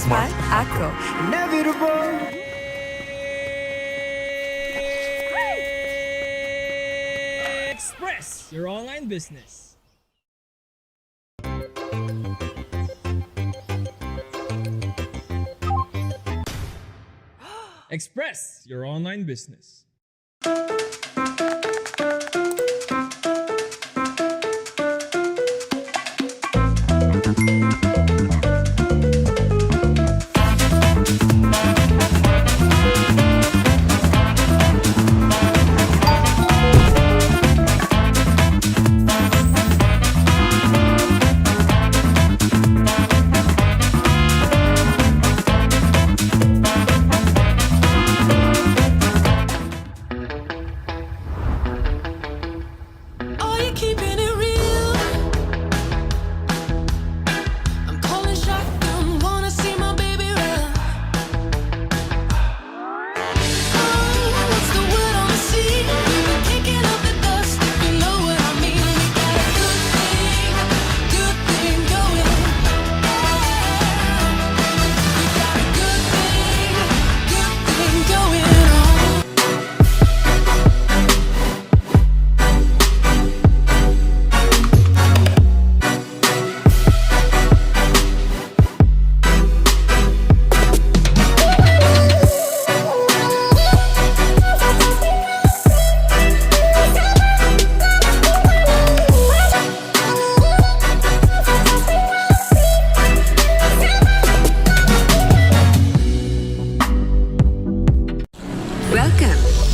Smart Ako. Inevitable. Express your online business. Express your online business.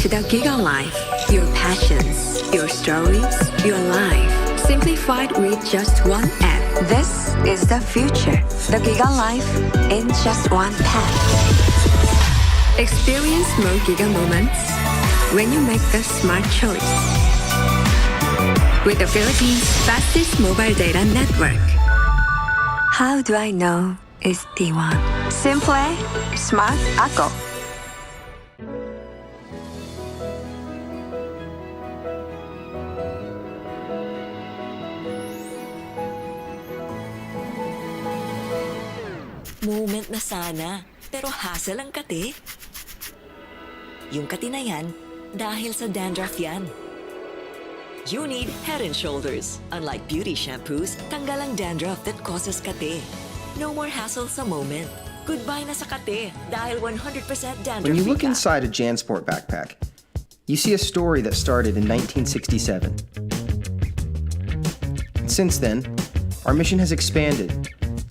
To the Giga Life, your passions, your stories, your life, simplified with just one app. This is the future. The Giga Life in just one tap. Experience more Giga moments when you make the smart choice. With the Philippines' fastest mobile data network. How do I know it's T1? Simple, Smart Ako. Moment na sana, pero hassle ang kate. Yung kati na yan, dahil sa dandruff yan. You need Head and Shoulders. Unlike beauty shampoos, tanggal ang dandruff that causes kate. No more hassle sa moment. Goodbye na sa kate dahil 100% dandruff. When you look inside a JanSport backpack, you see a story that started in 1967. And since then, our mission has expanded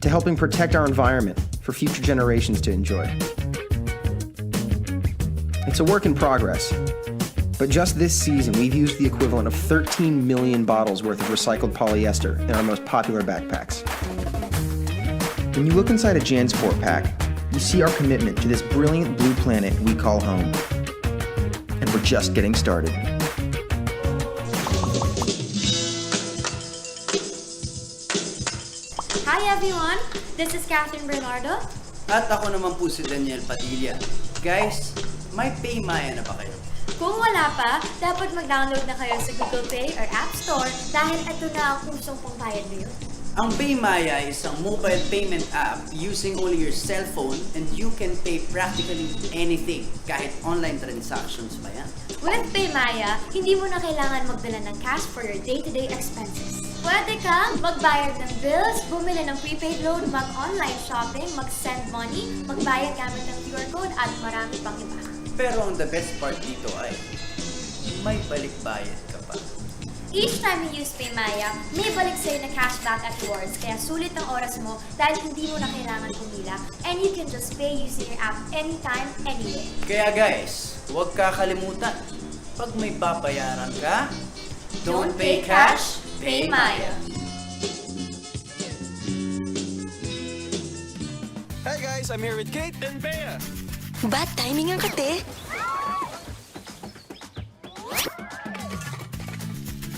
to helping protect our environment for future generations to enjoy. It's a work in progress, but just this season we've used the equivalent of 13 million bottles worth of recycled polyester in our most popular backpacks. When you look inside a JanSport pack, you see our commitment to this brilliant blue planet we call home. And we're just getting started. Hi everyone, this is Catherine Bernardo. At ako naman po si Daniel Padilla. Guys, may PayMaya na ba kayo? Kung wala pa, dapat mag-download na kayo sa Google Play or App Store dahil ito na ang kusong pangbayad ngayon. Ang PayMaya is ang mobile payment app using only your cell phone and you can pay practically anything, kahit online transactions pa yan. With PayMaya, hindi mo na kailangan magdala ng cash for your day-to-day expenses. Pwede kang magbayad ng bills, bumili ng prepaid load, mag-online shopping, mag-send money, magbayad gamit ng QR code at marami pang iba. Pero ang the best part dito ay may balik-bayad ka pa. Each time you use PayMaya, may balik sa'yo na cashback at rewards, kaya sulit ang oras mo dahil hindi mo na kailangan pumila and you can just pay using your app anytime, anywhere. Kaya guys, huwag kakalimutan, pag may babayaran ka, Don't pay cash, pay Maya. Hey guys, I'm here with Kate and Bea. Bad timing ang kate.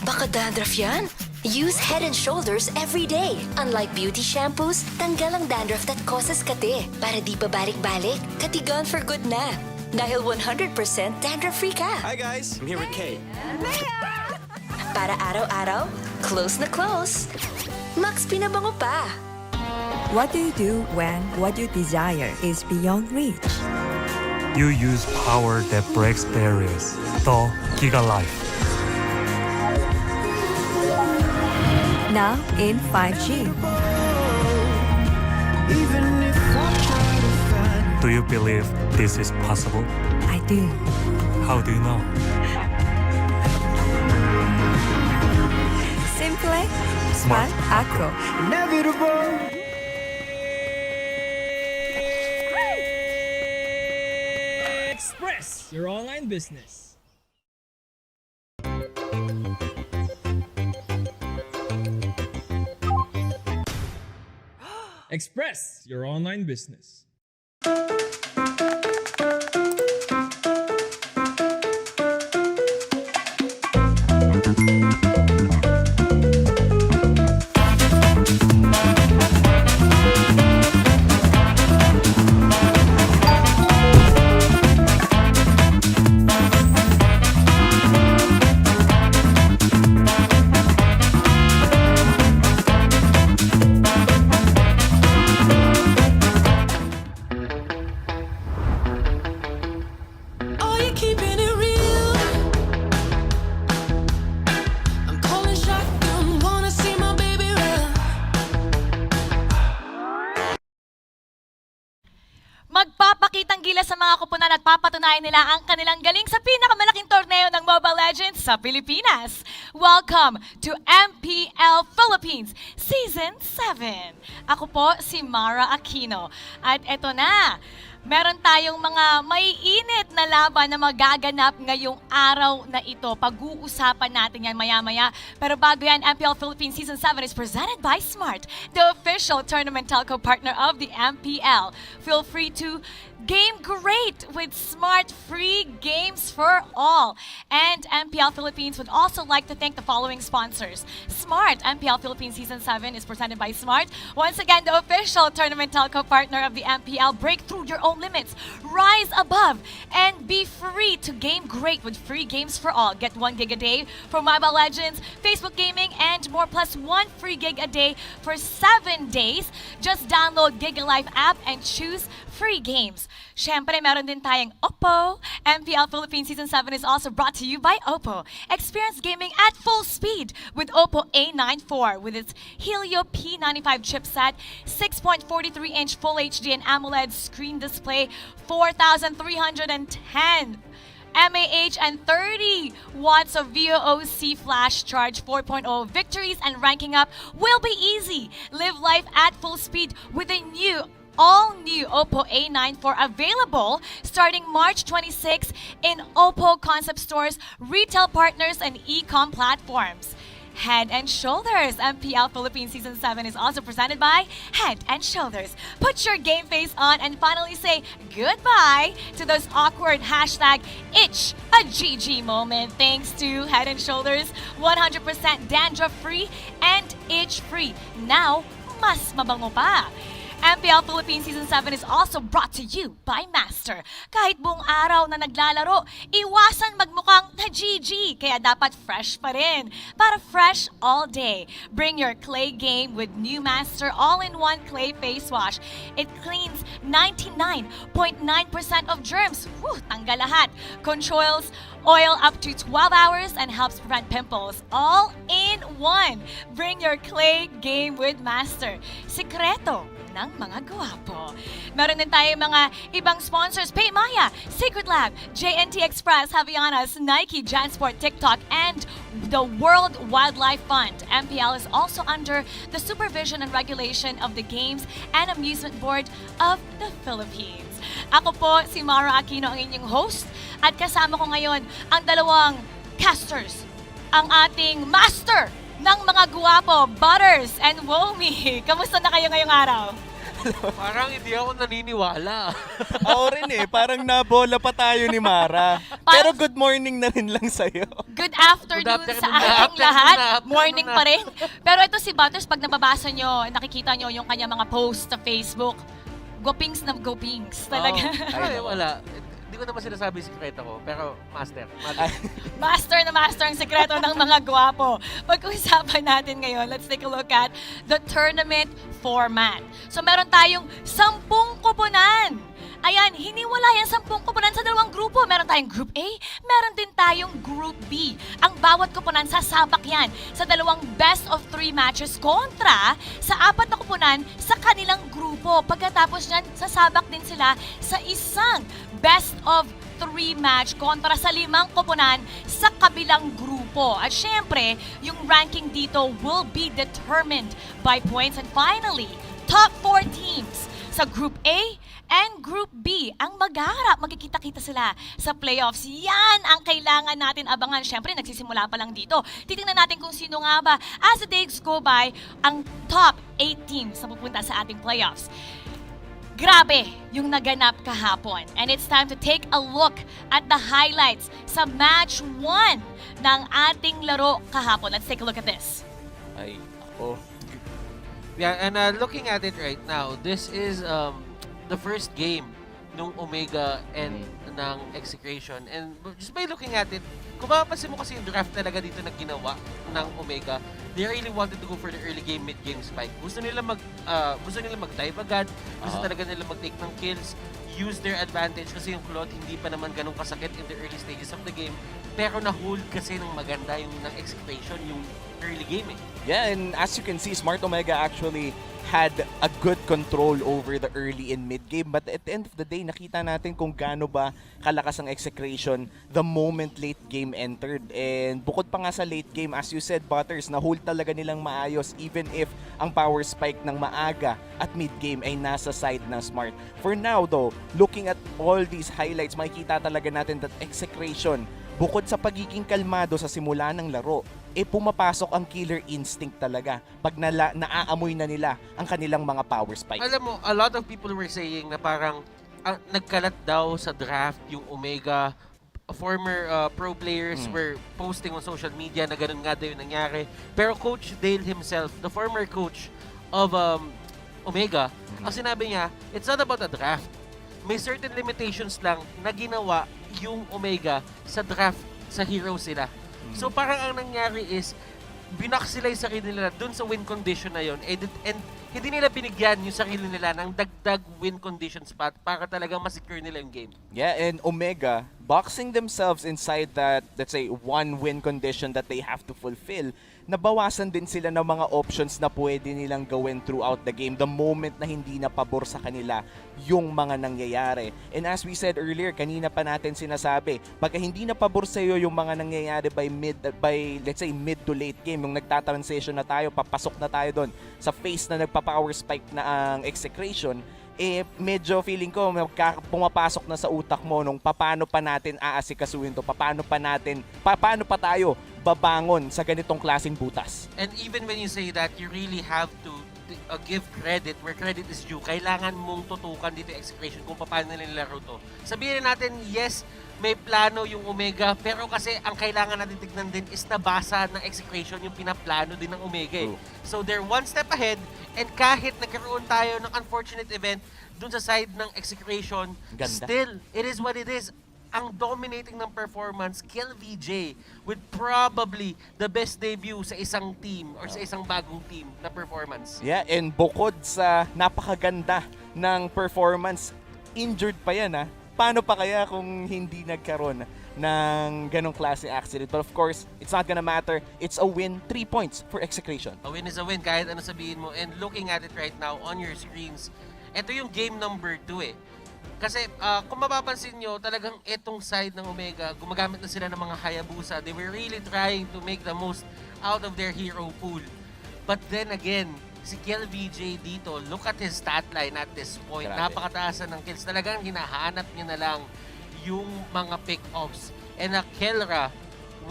Baka dandruff yan? Use Head and Shoulders every day. Unlike beauty shampoos, tanggal ang dandruff that causes kate. Para di pa balik-balik, kati gone for good na. Dahil 100% dandruff-free ka. Hi guys, I'm here with Kate. Para araw-araw, close na close. Max pinabango pa. What do you do when what you desire is beyond reach? You use power that breaks barriers. The Giga Life. Now in 5G. Do you believe this is possible? I do. How do you know? Simple, smart, acro. Express your online business. Express your online business. Are you keeping it real? I'm calling shotgun, wanna see my baby run. Magpapakitang gilas sa mga kupunan at papatunayan nila ang kanilang galing sa pinakamalaking torneo ng Mobile Legends sa Pilipinas. Welcome to MPL Philippines Season 7. Ako po si Mara Aquino. At eto na, meron tayong mga maiinit na laban na magaganap ngayong araw na ito. Pag-uusapan natin yan maya-maya. Pero bago yan, MPL Philippines Season 7 is presented by Smart, the official tournament telco partner of the MPL. Feel free to game great with Smart free games for all. And MPL Philippines would also like to thank the following sponsors. Smart, MPL Philippines Season 7 is presented by Smart. Once again, the official tournament telco partner of the MPL. Break through your own limits, rise above, and be free to game great with free games for all. Get 1 gig a day for Mobile Legends, Facebook Gaming, and more, plus 1 free gig a day for 7 days. Just download Giga Life app and choose free games. Syempre, meron din tayong Oppo. MPL Philippines Season 7 is also brought to you by Oppo. Experience gaming at full speed with Oppo A94 with its Helio P95 chipset, 6.43-inch Full HD and AMOLED screen display, 4,310 mAh and 30 watts of VOC flash charge 4.0. Victories and ranking up will be easy. Live life at full speed with a all-new Oppo A94 available starting March 26 in Oppo concept stores, retail partners, and e-com platforms. Head and Shoulders. MPL Philippines Season 7 is also presented by Head and Shoulders. Put your game face on and finally say goodbye to those awkward #itch a GG moment. Thanks to Head and Shoulders, 100% dandruff-free and itch-free. Now, mas mabango pa. MPL Philippines Season 7 is also brought to you by Master. Kahit buong araw na naglalaro, iwasan magmukhang na GG, kaya dapat fresh pa rin. Para fresh all day, bring your clay game with new Master all-in-one clay face wash. It cleans 99.9% of germs. Tanggal lahat. Controls oil up to 12 hours and helps prevent pimples. All in one. Bring your clay game with Master. Sikreto ng mga guwapo. Meron din tayo mga ibang sponsors: Paymaya, Secret Lab, JNT Express, Havianas, Nike, Jansport, TikTok, and the World Wildlife Fund. MPL is also under the supervision and regulation of the Games and Amusement Board of the Philippines. Ako po si Mara Aquino, ang inyong host, at kasama ko ngayon ang dalawang casters, ang ating master ng mga guwapo, Butters and Womi. Kamusta na kayo ngayong araw? Parang hindi ako naniniwala. Ako rin parang nabola pa tayo ni Mara. Pero good morning na rin lang sa'yo. Good afternoon sa ating lahat. Morning pa rin. Pero ito si Butters, pag nababasa nyo, nakikita nyo yung kanya mga post sa Facebook, gopings na gopings. Talaga. Ay, wala. Hindi ko naman sinasabi sikreto ko, pero master. Master ang sekreto ng mga gwapo. Pag-uusapan natin ngayon, let's take a look at the tournament format. So meron tayong 10 koponan. Ayan, hiniwala yan 10 koponan sa dalawang grupo. Meron tayong Group A, meron din tayong Group B. Ang bawat koponan sasabak yan sa dalawang best of 3 matches kontra sa 4 na koponan sa kanilang grupo. Pagkatapos nyan, sasabak din sila sa isang best of 3 match kontra sa 5 koponan sa kabilang grupo. At syempre, yung ranking dito will be determined by points. And finally, top 4 teams sa Group A and Group B ang maghaharap. Magkikita-kita sila sa playoffs. Yan ang kailangan natin abangan. Syempre, nagsisimula pa lang dito. Titingnan natin kung sino nga ba as the days go by ang top 8 teams na pupunta sa ating playoffs. Grabe yung naganap kahapon. And it's time to take a look at the highlights sa match 1 ng ating laro kahapon. Let's take a look at this. Ay, ako. Yeah, and looking at it right now, this is the first game nung Omega and ng Execration. And just by looking at it, kung mapapansin mo kasi yung draft talaga dito na ginawa ng Omega, they really wanted to go for the early game, mid game spike. Gusto nila mag-dive agad, gusto talaga nila mag-take ng kills, use their advantage kasi yung Claude hindi pa naman ganun kasakit in the early stages of the game. Pero na-hold kasi ng maganda yung ng Execration, yung early game eh. Yeah, and as you can see, Smart Omega actually had a good control over the early and mid game. But at the end of the day, nakita natin kung gaano ba kalakas ang Execration the moment late game entered. And bukod pa nga sa late game, as you said, Butters, na-hold talaga nilang maayos even if ang power spike ng maaga at mid game ay nasa side ng Smart. For now though, looking at all these highlights, makikita talaga natin that Execration, bukod sa pagiging kalmado sa simula ng laro, pumapasok ang killer instinct talaga pag naaamoy na nila ang kanilang mga power spike. Alam mo, a lot of people were saying na parang nagkalat daw sa draft yung Omega. Former pro players were posting on social media na ganun nga daw yung nangyari. Pero Coach Dale himself, the former coach of Omega, ang sinabi niya, it's not about a draft. May certain limitations lang na ginawa yung Omega sa draft, sa hero sila. So parang ang nangyari is, binak sila yung sarili nila dun sa win condition na yun. And hindi nila binigyan yung sarili nila ng dagdag win condition spot para talagang masecure nila yung game. Yeah, and Omega, boxing themselves inside that, let's say, one win condition that they have to fulfill, nabawasan din sila ng mga options na pwede nilang gawin throughout the game the moment na hindi na pabor sa kanila yung mga nangyayari. And as we said earlier, kanina pa natin sinasabi, pagka hindi na pabor sa iyo yung mga nangyayari by let's say mid to late game, yung nagta-transition na tayo, papasok na tayo doon sa phase na nagpa-power spike na ang Execration, medyo feeling ko pumapasok na sa utak mo nung paano pa natin aasikasuhin to, paano pa tayo babangon sa ganitong klaseng butas. And even when you say that, you really have to give credit where credit is due. Kailangan mong tutukan dito yung Execration kung paano nila nilaro to. Sabihin natin, yes, may plano yung Omega, pero kasi ang kailangan natin tignan din is nabasa ng Execration yung pinaplano din ng Omega eh. So they're one step ahead, and kahit nagkaroon tayo ng unfortunate event dun sa side ng Execration, still, it is what it is. Ang dominating ng performance, KLVJ, with probably the best debut sa isang team or sa isang bagong team na performance. Yeah, and bukod sa napakaganda ng performance, injured pa yan ha. Paano pa kaya kung hindi nagkaroon ng ganong klase accident? But of course, it's not gonna matter. It's a win, 3 points for Execration. A win is a win kahit ano sabihin mo. And looking at it right now on your screens, ito yung game number 2 eh. Kasi kung mapapansin nyo, talagang etong side ng Omega, gumagamit na sila ng mga Hayabusa. They were really trying to make the most out of their hero pool. But then again, si KLVJ dito, look at his stat line at this point. Grabe. Napakataas na ng kills. Talagang hinahanap niya na lang yung mga pick-offs. And Kelra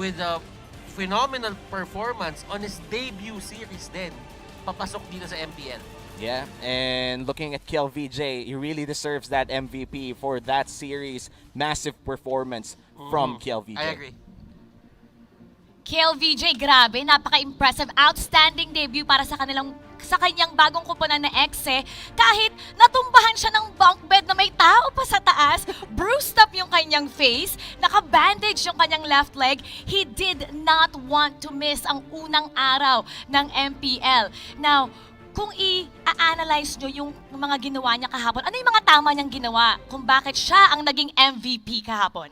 with a phenomenal performance on his debut series din, papasok dito sa MPL. Yeah, and looking at KLVJ, he really deserves that MVP for that series. Massive performance from KLVJ. I agree. KLVJ, grabe, napaka-impressive, outstanding debut para sa kanilang sa kanyang bagong kupunan na Exe kahit natumbahan siya ng bunk bed na may tao pa sa taas, bruised up yung kanyang face, naka-bandage yung kanyang left leg. He did not want to miss ang unang araw ng MPL. Now, kung i-analyze nyo yung mga ginawa niya kahapon, ano yung mga tama niyang ginawa kung bakit siya ang naging MVP kahapon?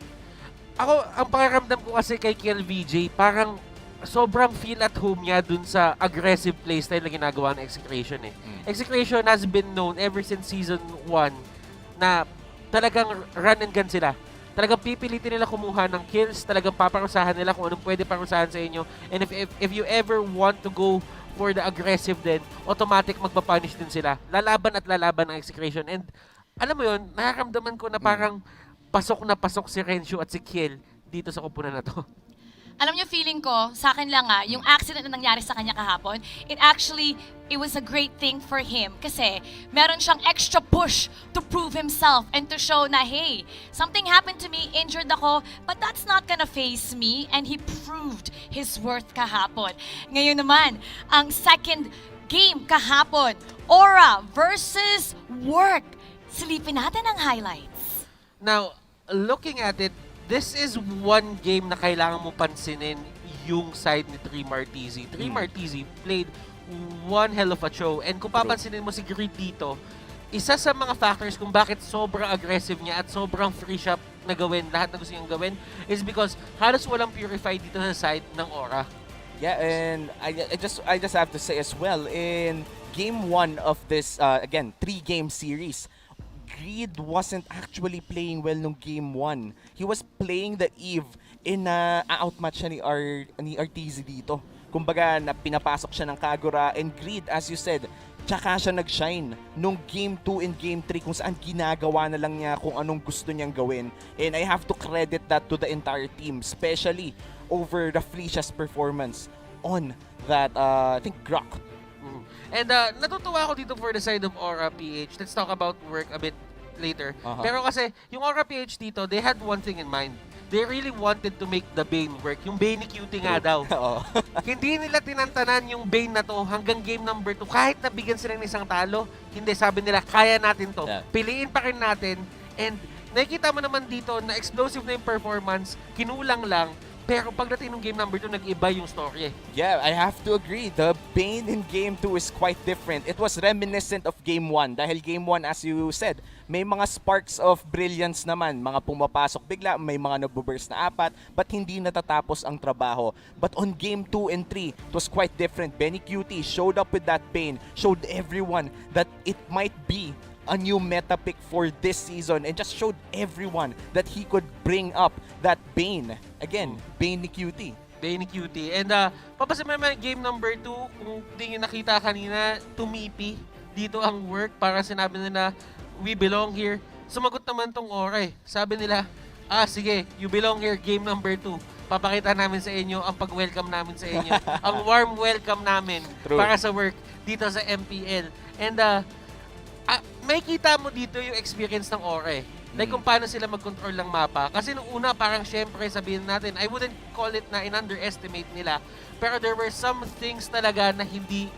Ako, ang pakiramdam ko kasi kay Kiel VJ, parang sobrang feel at home niya dun sa aggressive playstyle na ginagawa ng Execration eh. Execration has been known ever since season 1 na talagang run and gun sila. Talagang pipilitin nila kumuha ng kills, talagang paparusahan nila kung anong pwede parusahan sa inyo. And if you ever want to go for the aggressive then, automatic magpapunish din sila. Lalaban at lalaban ang Execration. And alam mo yun, nakakamdaman ko na parang pasok na pasok si Renshu at si Kiel dito sa kupunan na to. Alam niyo, feeling ko, sa akin lang yung accident na nangyari sa kanya kahapon, it was a great thing for him kasi meron siyang extra push to prove himself and to show na, hey, something happened to me, injured ako, but that's not gonna faze me, and he proved his worth kahapon. Ngayon naman, ang second game kahapon, Aura versus Work. Silipin natin ang highlights. Now, looking at it, this is one game na kailangan mo pansinin yung side ni Tree Martizzi. Tree Martizzi played one hell of a show. And kung papansinin mo si Greed dito, isa sa mga factors kung bakit sobrang aggressive niya at sobrang free shot na gawin, lahat na gusto niyang gawin, is because halos walang purify dito sa side ng Aura. Yeah, and I just have to say as well, in game 1 of this, again, 3-game series, Greed wasn't actually playing well nung game 1. He was playing the Eve in outmatch siya ni Arteezy dito. Kumbaga, na pinapasok siya ng Kagura, and Greed, as you said, tsaka siya nag-shine nung game 2 and game 3 kung saan ginagawa na lang niya kung anong gusto niyang gawin. And I have to credit that to the entire team, especially over the Felicia's performance on that, I think, Grok. And natutuwa ako dito for the side of Aura PH. Let's talk about Work a bit later. Pero kasi, yung Aura PH dito, they had one thing in mind. They really wanted to make the Bane work. Yung Bane ni Cutie nga daw. Hindi nila tinantanan yung Bane na to hanggang game number 2. Kahit nabigyan sila ng isang talo, hindi, sabi nila, kaya natin to. Piliin pa rin natin. And nakikita mo naman dito na explosive na yung performance, kinulang lang. Pero pagdating ng game number 2, nag-iba yung story eh. Yeah, I have to agree. The Bane in game 2 is quite different. It was reminiscent of game 1. Dahil game 1, as you said, may mga sparks of brilliance naman. Mga pumapasok bigla, may mga nabuburst na 4, but hindi natatapos ang trabaho. But on game 2 and 3, it was quite different. Benny Cutie showed up with that Bane, showed everyone that it might be a new meta pick for this season, and just showed everyone that he could bring up that Bane. Again, Bane ni Cutie. Bane ni Cutie. And papasin mo naman game number 2, kung di nyo nakita kanina, tumipi dito ang Work para sinabi nila, we belong here. Sumagot naman tong Aura eh. Sabi nila, sige, you belong here, game number 2. Papakita namin sa inyo ang pag-welcome namin sa inyo. Ang warm welcome namin para sa Work dito sa MPL. And may kita mo dito yung experience ng Aura eh. Like kung paano sila mag-control ng mapa. Kasi nung una, parang syempre sabihin natin, I wouldn't call it na in-underestimate nila. Pero there were some things talaga na hindi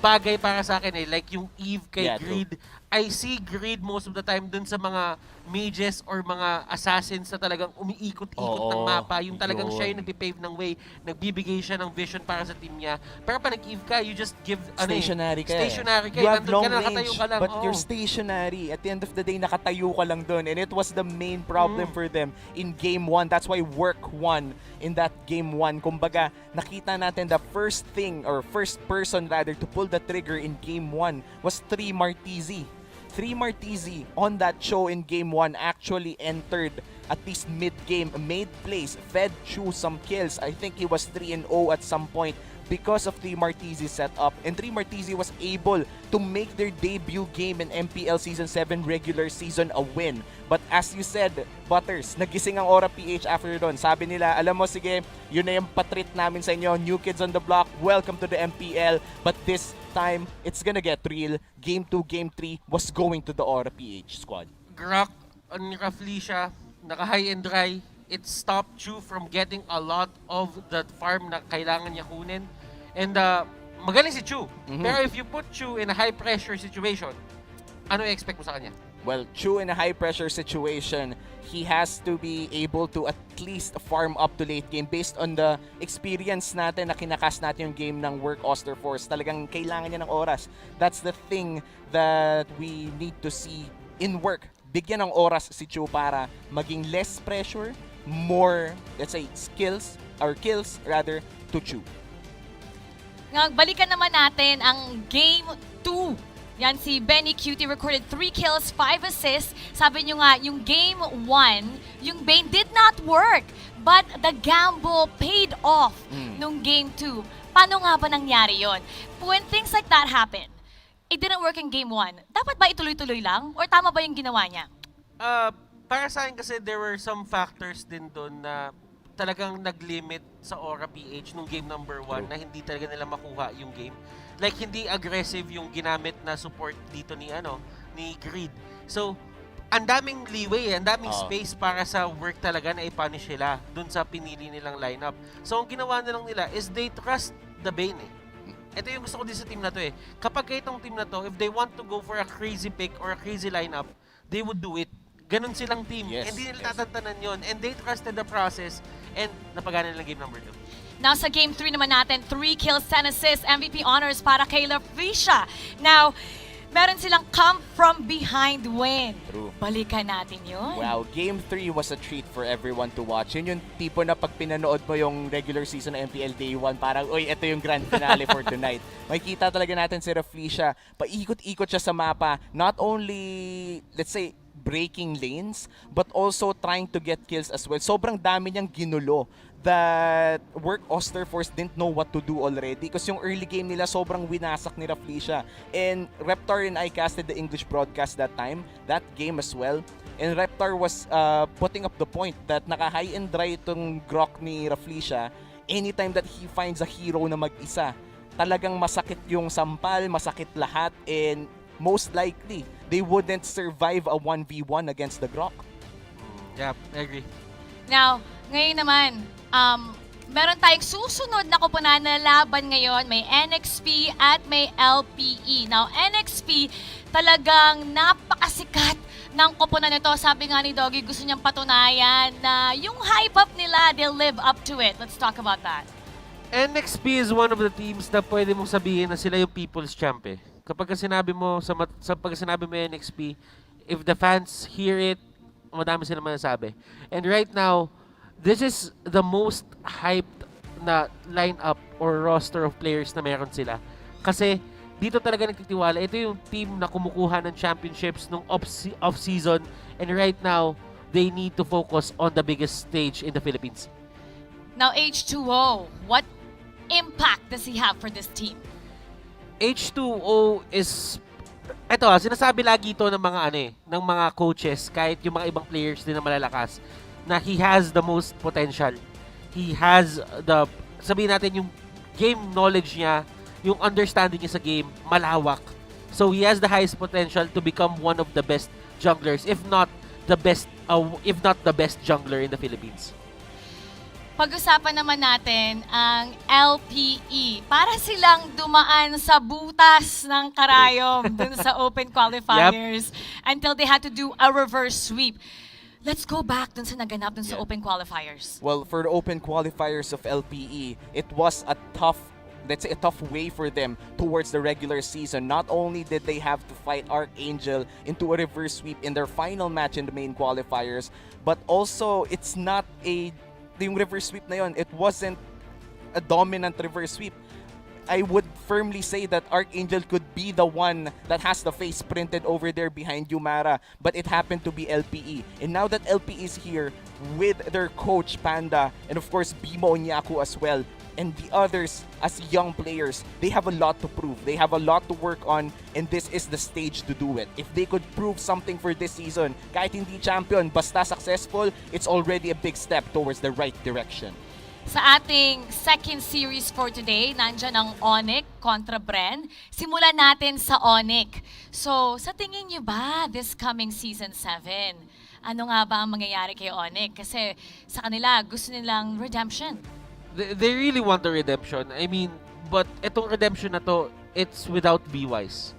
bagay para sa akin eh. Like yung Eve kay Greed. I see Greed most of the time dun sa mga mages or mga assassins na talagang umiikot-ikot ng mapa. Yung talagang siya yung nagpipave ng way, nagbibigay siya ng vision para sa team niya. Pero pag nag-Eve ka, you just give stationary ka. Stationary ka. You have long ka, range, ka lang. but you're stationary. At the end of the day, nakatayo ka lang dun. And it was the main problem for them in game 1. That's why Work won in that game 1. Kumbaga, nakita natin the first thing, or first person rather, to pull the trigger in game 1 was Tree Martizzi. Tree Martizzi on that show in game 1 actually entered at least mid-game, made plays, fed Chu some kills. I think he was 3-0 at some point because of Tree Martizzi's setup. And Tree Martizzi was able to make their debut game in MPL Season 7 regular season a win. But as you said, Butters, nagising ang Aura PH after doon. Sabi nila, alam mo, sige, yun na yung patreat namin sa inyo. New kids on the block, welcome to the MPL. But this time, it's gonna get real. Game 2, Game 3 was going to the Aura PH squad. Grok, Felicia, naka-high and dry. It stopped Chu from getting a lot of that farm na kailangan niya kunin. And magaling si Chu. Pero if you put Chu in a high-pressure situation, ano i-expect mo sa kanya? Well, Chu in a high-pressure situation, he has to be able to at least farm up to late game based on the experience natin na kinakas natin yung game ng Work Osterforce. Talagang kailangan niya ng oras. That's the thing that we need to see in Work. Bigyan ng oras si Chu para maging less pressure, more, let's say, kills rather, to Chu. Balikan naman natin ang Game 2. Yan si Benny Cutie recorded 3 kills, 5 assists. Sabi nyo nga, yung Game 1, yung Bane did not work. But the gamble paid off nung Game 2. Paano nga ba nangyari yon? When things like that happen, it didn't work in Game 1. Dapat ba ituloy-tuloy lang? Or tama ba yung ginawa niya? Para sa akin kasi there were some factors din doon na talagang nag-limit sa Aura PH nung game number 1 na hindi talaga nila makuha yung game. Like hindi aggressive yung ginamit na support dito ni Greed. So, ang daming leeway, ang daming space para sa work talaga na i-punish sila dun sa pinili nilang lineup. So, ang ginawa na lang nila is they trust the Bane Ito yung gusto ko din sa team na to Kapag itong team na to, if they want to go for a crazy pick or a crazy lineup, they would do it. Ganon silang team. Hindi nila tatantanan yun. And they trusted the process and napagana nilang game number 2. Now sa Game 3 naman natin, 3 kills, 10 assists, MVP honors para kay Lafrisha. Now, meron silang come from behind win. True. Balikan natin yun. Wow, Game 3 was a treat for everyone to watch. Yun yung tipo na pag pinanood mo yung regular season ng MPL Day 1, parang, uy, ito yung grand finale for tonight. Makikita talaga natin si Lafrisha, paikot-ikot siya sa mapa. Not only, let's say, breaking lanes, but also trying to get kills as well. Sobrang dami niyang ginulo that Work Osterforce didn't know what to do already because yung early game nila sobrang winasak ni Raflisha. And Reptar and I casted the English broadcast that time, that game as well. And Reptar was putting up the point that naka-high and dry itong Grok ni Raflisha anytime that he finds a hero na mag-isa. Talagang masakit yung sampal, masakit lahat, and most likely, they wouldn't survive a 1v1 against the Grok. Yeah, I agree. Now, ngayon naman, meron tayong susunod na koponan na laban ngayon. May NXP at may LPE. Now, NXP talagang napakasikat ng koponan nito. Sabi nga ni Doggy, gusto niyang patunayan na yung hype up nila, they'll live up to it. Let's talk about that. NXP is one of the teams na pwede mong sabihin na sila yung people's champ Kapag sinabi mo pag sinabi mo NXP, if the fans hear it, madami sila masasabi. And right now, this is the most hyped na lineup or roster of players na meron sila. Kasi dito talaga nagtitiwala. Ito yung team na kumukuha ng championships nung off-season, and right now, they need to focus on the biggest stage in the Philippines. Now, H2O, what impact does he have for this team? H2O is, eto sinasabi lagi ito ng mga ng mga coaches, kahit yung mga ibang players din na malalakas, na he has the most potential. He has sabihin natin yung game knowledge niya, yung understanding niya sa game, malawak. So he has the highest potential to become one of the best junglers, if not the best jungler in the Philippines. Pag-usapan naman natin ang LPE. Para silang dumaan sa butas ng karayom dun sa open qualifiers until they had to do a reverse sweep. Let's go back dun sa naganap dun sa open qualifiers. Well, for the open qualifiers of LPE, it was a tough way for them towards the regular season. Not only did they have to fight Archangel into a reverse sweep in their final match in the main qualifiers, but also it's not yung reverse sweep na yun, it wasn't a dominant reverse sweep. I would firmly say that Archangel could be the one that has the face printed over there behind Yumara, but it happened to be LPE. And now that LPE is here with their coach Panda and of course Bimo Onyaku as well, and the others as young players, they have a lot to prove. They have a lot to work on, and this is the stage to do it. If they could prove something for this season, kahit hindi champion, basta successful, it's already a big step towards the right direction. Sa ating second series for today, nandyan ang ONIC kontra Bren. Simulan natin sa ONIC. So, sa tingin niyo ba this coming season 7, ano nga ba ang mangyayari kay ONIC? Kasi sa kanila, gusto nilang redemption. They really want the redemption. I mean, but itong redemption na to, it's without B-Wise.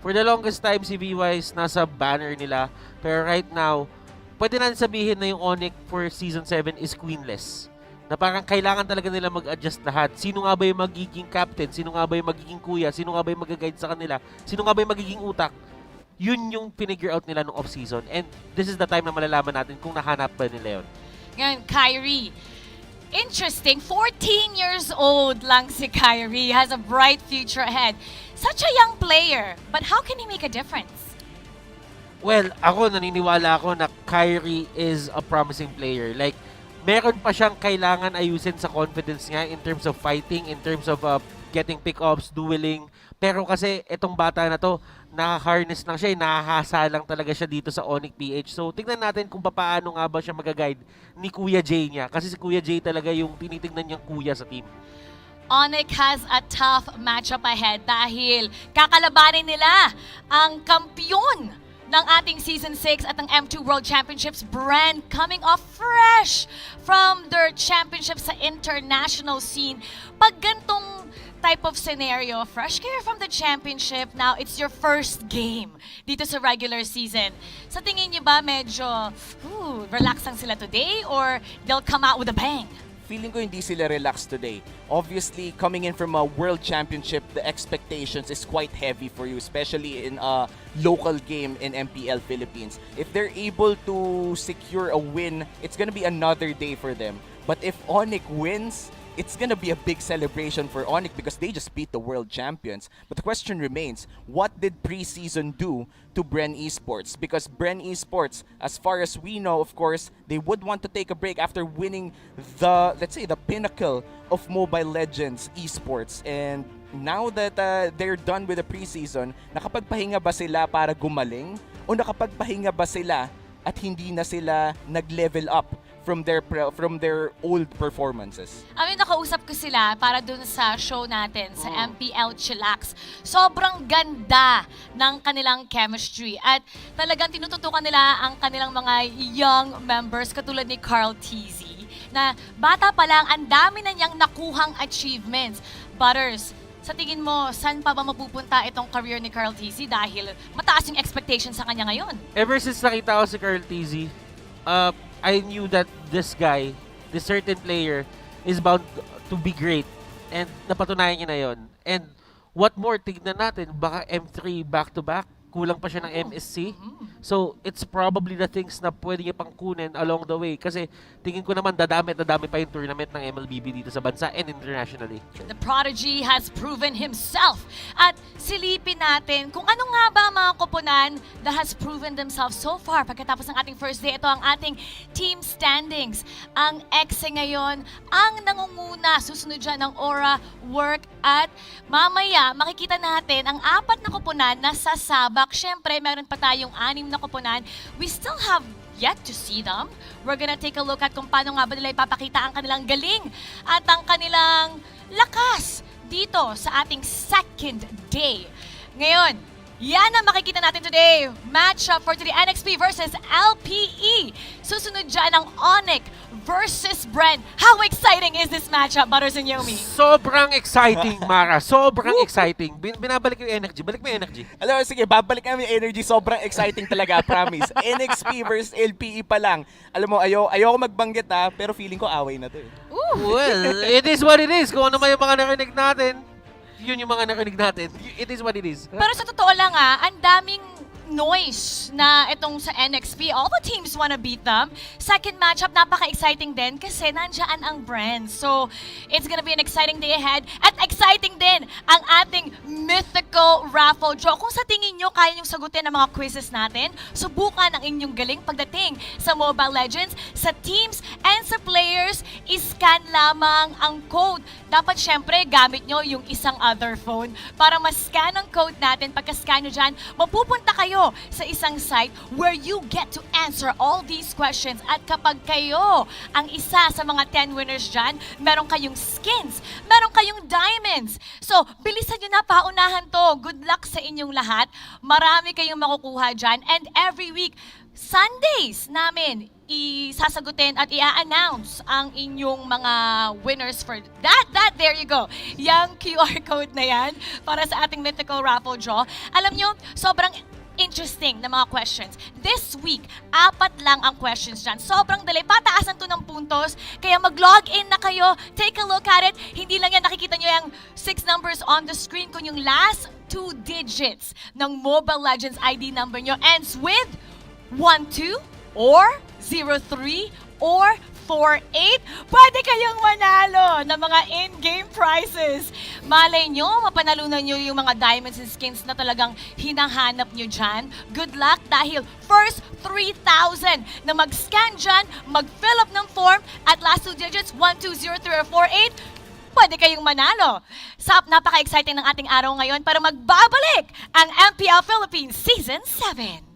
For the longest time, si B-Wise nasa banner nila. Pero right now, pwede na sabihin na yung ONIC for Season 7 is queenless. Na parang kailangan talaga nila mag-adjust lahat. Sino nga ba yung magiging captain? Sino nga ba yung magiging kuya? Sino nga ba yung mag-guide sa kanila? Sino nga ba yung magiging utak? Yun yung pinigure out nila nung off-season. And this is the time na malalaman natin kung nahanap ba nila yun. Ngayon, Kyrie. Interesting, 14 years old lang si Kyrie. Has a bright future ahead. Such a young player. But how can he make a difference? Well, ako naniniwala ako na Kyrie is a promising player. Like, meron pa siyang kailangan ayusin sa confidence niya in terms of fighting, in terms of getting pick-ups, dueling. Pero kasi itong bata na to, naka-harness lang siya, nahahasa lang talaga siya dito sa ONIC-PH. So, tignan natin kung paano nga ba siya mag-guide ni Kuya Jay niya. Kasi si Kuya Jay talaga yung tinitignan niyang kuya sa team. ONIC has a tough matchup ahead dahil kakalabanin nila ang kampyon ng ating Season 6 at ng M2 World Championships, Bren, coming off fresh from their championship sa international scene. Pag gantong type of scenario, fresh kayo from the championship, now it's your first game dito sa regular season. Sa tingin niyo ba medyo relax lang sila today or they'll come out with a bang? Feeling ko hindi sila relaxed today. Obviously, coming in from a world championship, the expectations is quite heavy for you, especially in a local game in MPL Philippines. If they're able to secure a win, it's gonna be another day for them. But if ONIC wins, it's gonna be a big celebration for ONIC because they just beat the world champions. But the question remains, what did preseason do to Bren Esports? Because Bren Esports, as far as we know, of course, they would want to take a break after winning the, let's say, the pinnacle of Mobile Legends esports. And now that they're done with the preseason, nakapagpahinga ba sila para gumaling? O nakapagpahinga ba sila at hindi na sila nag-level up from their old performances? I mean, nakausap ko sila para dun sa show natin sa MPL Chillax. Sobrang ganda ng kanilang chemistry at talagang tinututukan nila ang kanilang mga young members katulad ni Carl TZ na bata pa lang, ang dami na niyang nakuhang achievements. Butters, sa tingin mo, saan pa ba mapupunta itong career ni Carl TZ dahil mataas yung expectation sa kanya ngayon? Ever since nakita ko si Carl TZ, I knew that this guy, this certain player, is bound to be great. And napatunayan niya na yon. And what more, tignan natin, baka M3 back-to-back, kulang pa siya ng MSC. So, it's probably the things na pwede niya pang kunin along the way. Kasi tingin ko naman dadami pa yung tournament ng MLBB dito sa bansa and internationally. The prodigy has proven himself. At silipin natin kung ano nga ba mga koponan that has proven themselves so far. Pagkatapos ng ating first day, ito ang ating team standings. Ang EXE ngayon ang nangunguna. Susunod dyan ng Aura, Work at mamaya makikita natin ang apat na koponan na sasabak. Siyempre, meron pa tayong 6 na koponan. We still have yet to see them. We're gonna take a look at kung paano nga ba nila ipapakita ang kanilang galing at ang kanilang lakas dito sa ating second day. Ngayon, yan ang makikita natin today. Matchup for today, NXP versus LPE. Susunod dyan ang ONIC versus Bren. How exciting is this matchup, Butters and Yomi? Sobrang exciting, Mara. Sobrang exciting. Binabalik yung energy. Balik mo yung energy. Alam mo, sige, babalik namin yung energy. Sobrang exciting talaga, promise. NXP versus LPE pa lang. Alam mo, ayoko magbanggit pero feeling ko away na to eh. Well, it is what it is. Kung ano man yung mga narinig natin, yun yung mga narinig natin. It is what it is. Pero sa totoo lang ang daming noise na itong sa NXP. All the teams wanna beat them. Second matchup, napaka-exciting din kasi nandiyan ang Bren. So, it's gonna be an exciting day ahead. At exciting din ang ating mythical raffle draw. Kung sa tingin nyo, kaya nyo sagutin ang mga quizzes natin, subukan ang inyong galing pagdating sa Mobile Legends, sa teams, and sa players, iscan lamang ang code. Dapat syempre, gamit nyo yung isang other phone para mas-scan ang code natin. Pagka-scan nyo dyan, mapupunta kayo sa isang site where you get to answer all these questions. At kapag kayo ang isa sa mga 10 winners dyan, meron kayong skins, meron kayong diamonds. So, bilisan nyo na, paunahan to. Good luck sa inyong lahat. Marami kayong makukuha dyan. And every week, Sundays namin, isasagutin at i-announce ang inyong mga winners for there you go. Yung QR code na yan para sa ating mythical raffle draw. Alam nyo, sobrang interesting na mga questions. This week, 4 lang ang questions dyan. Sobrang dali. Pataasan to ng puntos. Kaya mag-log in na kayo. Take a look at it. Hindi lang yan nakikita nyo yung 6 numbers on the screen. Kung yung last 2 digits ng Mobile Legends ID number nyo ends with 12 or 03 or 48, pwede kayong manalo ng mga in-game prizes. Malay nyo, mapanalunan nyo yung mga diamonds and skins na talagang hinahanap nyo dyan. Good luck dahil first 3,000 na mag-scan dyan, mag-fill up ng form at last 2 digits, 1203 or 48, pwede kayong manalo. Napaka-exciting ng ating araw ngayon para magbabalik ang MPL Philippines Season 7.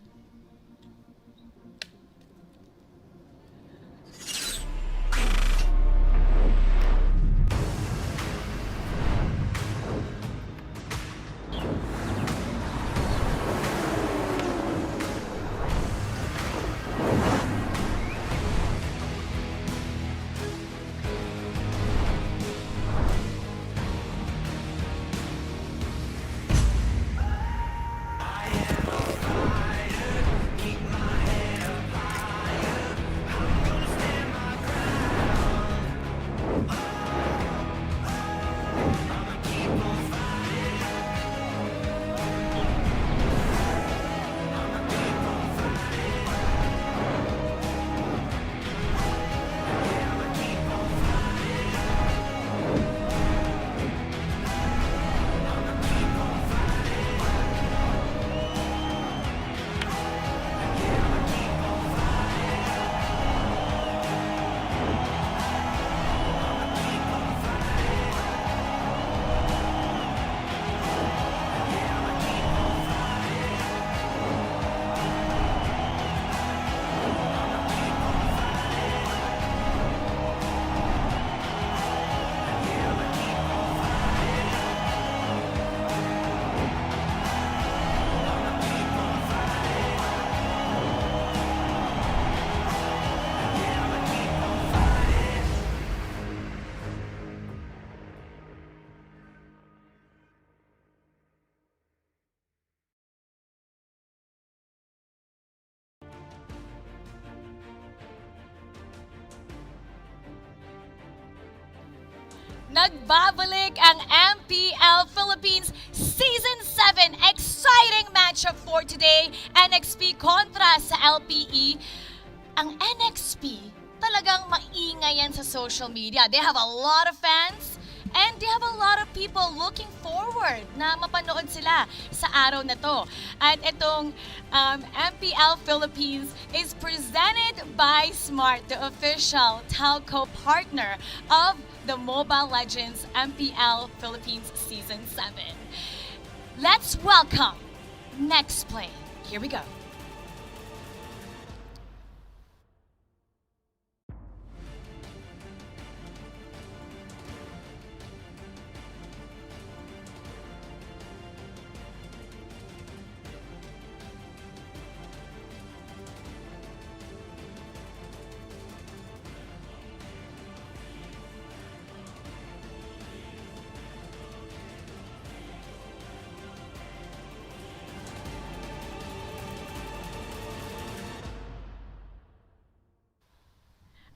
Nagbabalik ang MPL Philippines Season 7. Exciting matchup for today. NXP kontra sa LPE. Ang NXP, talagang maingay yan sa social media. They have a lot of fans and they have a lot of people looking forward na mapanood sila sa araw na to. At itong MPL Philippines is presented by Smart, the official telco partner of the Mobile Legends MPL Philippines Season 7. Let's welcome Nexplay. Here we go.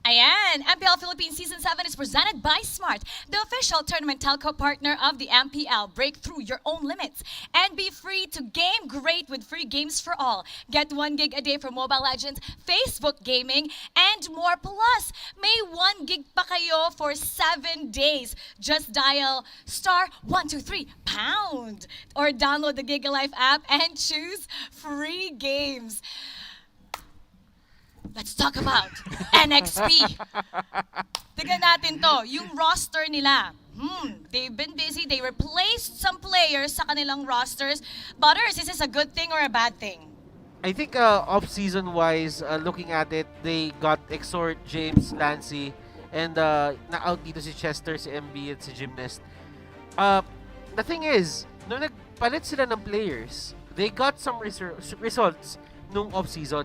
Ayan, MPL Philippines Season 7 is presented by Smart, the official tournament telco partner of the MPL. Break through your own limits and be free to game great with free games for all. Get 1 gig a day for Mobile Legends, Facebook gaming, and more. Plus, may 1 gig pa kayo for 7 days. Just dial *123# or download the GigaLife app and choose free games. Let's talk about NXP. Tignan natin to, yung roster nila. They've been busy. They replaced some players sa kanilang rosters. Butters, is this a good thing or a bad thing? I think off-season wise, looking at it, they got Exhort, James, Lancy, and na-out dito si Chester, si MB, at si Gymnast. The thing is, nung nagpalit sila ng players, they got some results nung off-season.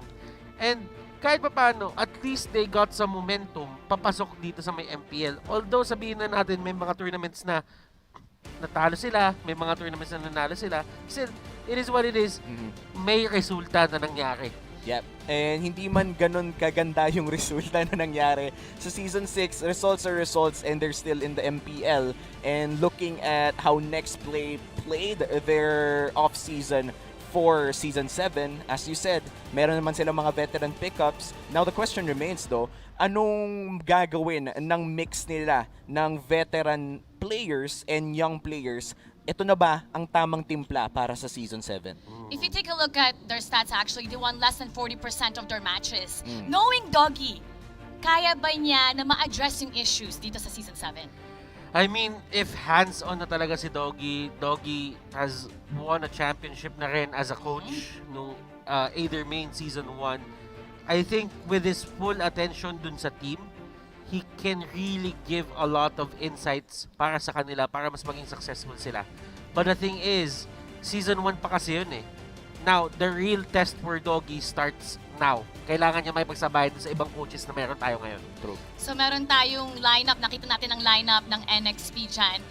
And kahit pa paano, at least they got some momentum papasok dito sa may MPL. Although sabihin na natin may mga tournaments na natalo sila, may mga tournaments na nanalo sila, still, it is what it is. May resulta na nangyari. Yep. And hindi man ganun kaganda yung resulta na nangyari. Sa Season 6, results are results and they're still in the MPL. And looking at how Nexplay played their off-season for Season 7, as you said, meron naman silang mga veteran pickups. Now the question remains though, anong gagawin ng mix nila ng veteran players and young players? Ito na ba ang tamang timpla para sa Season 7? If you take a look at their stats, actually, they won less than 40% of their matches. Knowing Doggy, kaya ba niya na ma-address yung issues dito sa Season 7? I mean, if hands-on na talaga si Doggy has won a championship na rin as a coach nung either main Season 1. I think with his full attention dun sa team, he can really give a lot of insights para sa kanila para mas maging successful sila. But the thing is, Season 1 pa kasi yun eh. Now, the real test for Doggy starts now. Kailangan niya may pagsabayan sa ibang coaches na meron tayo ngayon. True. So meron tayong lineup, nakita natin ang lineup ng NXP dyan.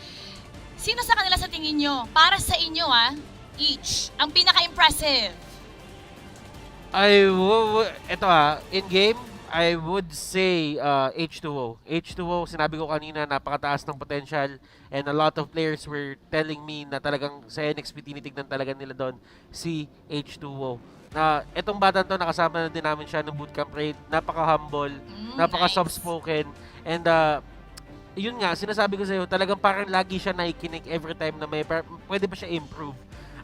Sino sa kanila sa tingin nyo? Para sa inyo each, ang pinaka-impressive? In-game, I would say H2O. H2O, sinabi ko kanina, napakataas ng potential and a lot of players were telling me na talagang sa NXP tinitignan talaga nila doon si H2O. Na itong bata to, nakasama na din namin siya ng bootcamp raid, napaka-humble, napaka-soft-spoken, and yun nga, sinasabi ko sa'yo, talagang parang lagi siya nakikinig every time na may pwede pa siya improve.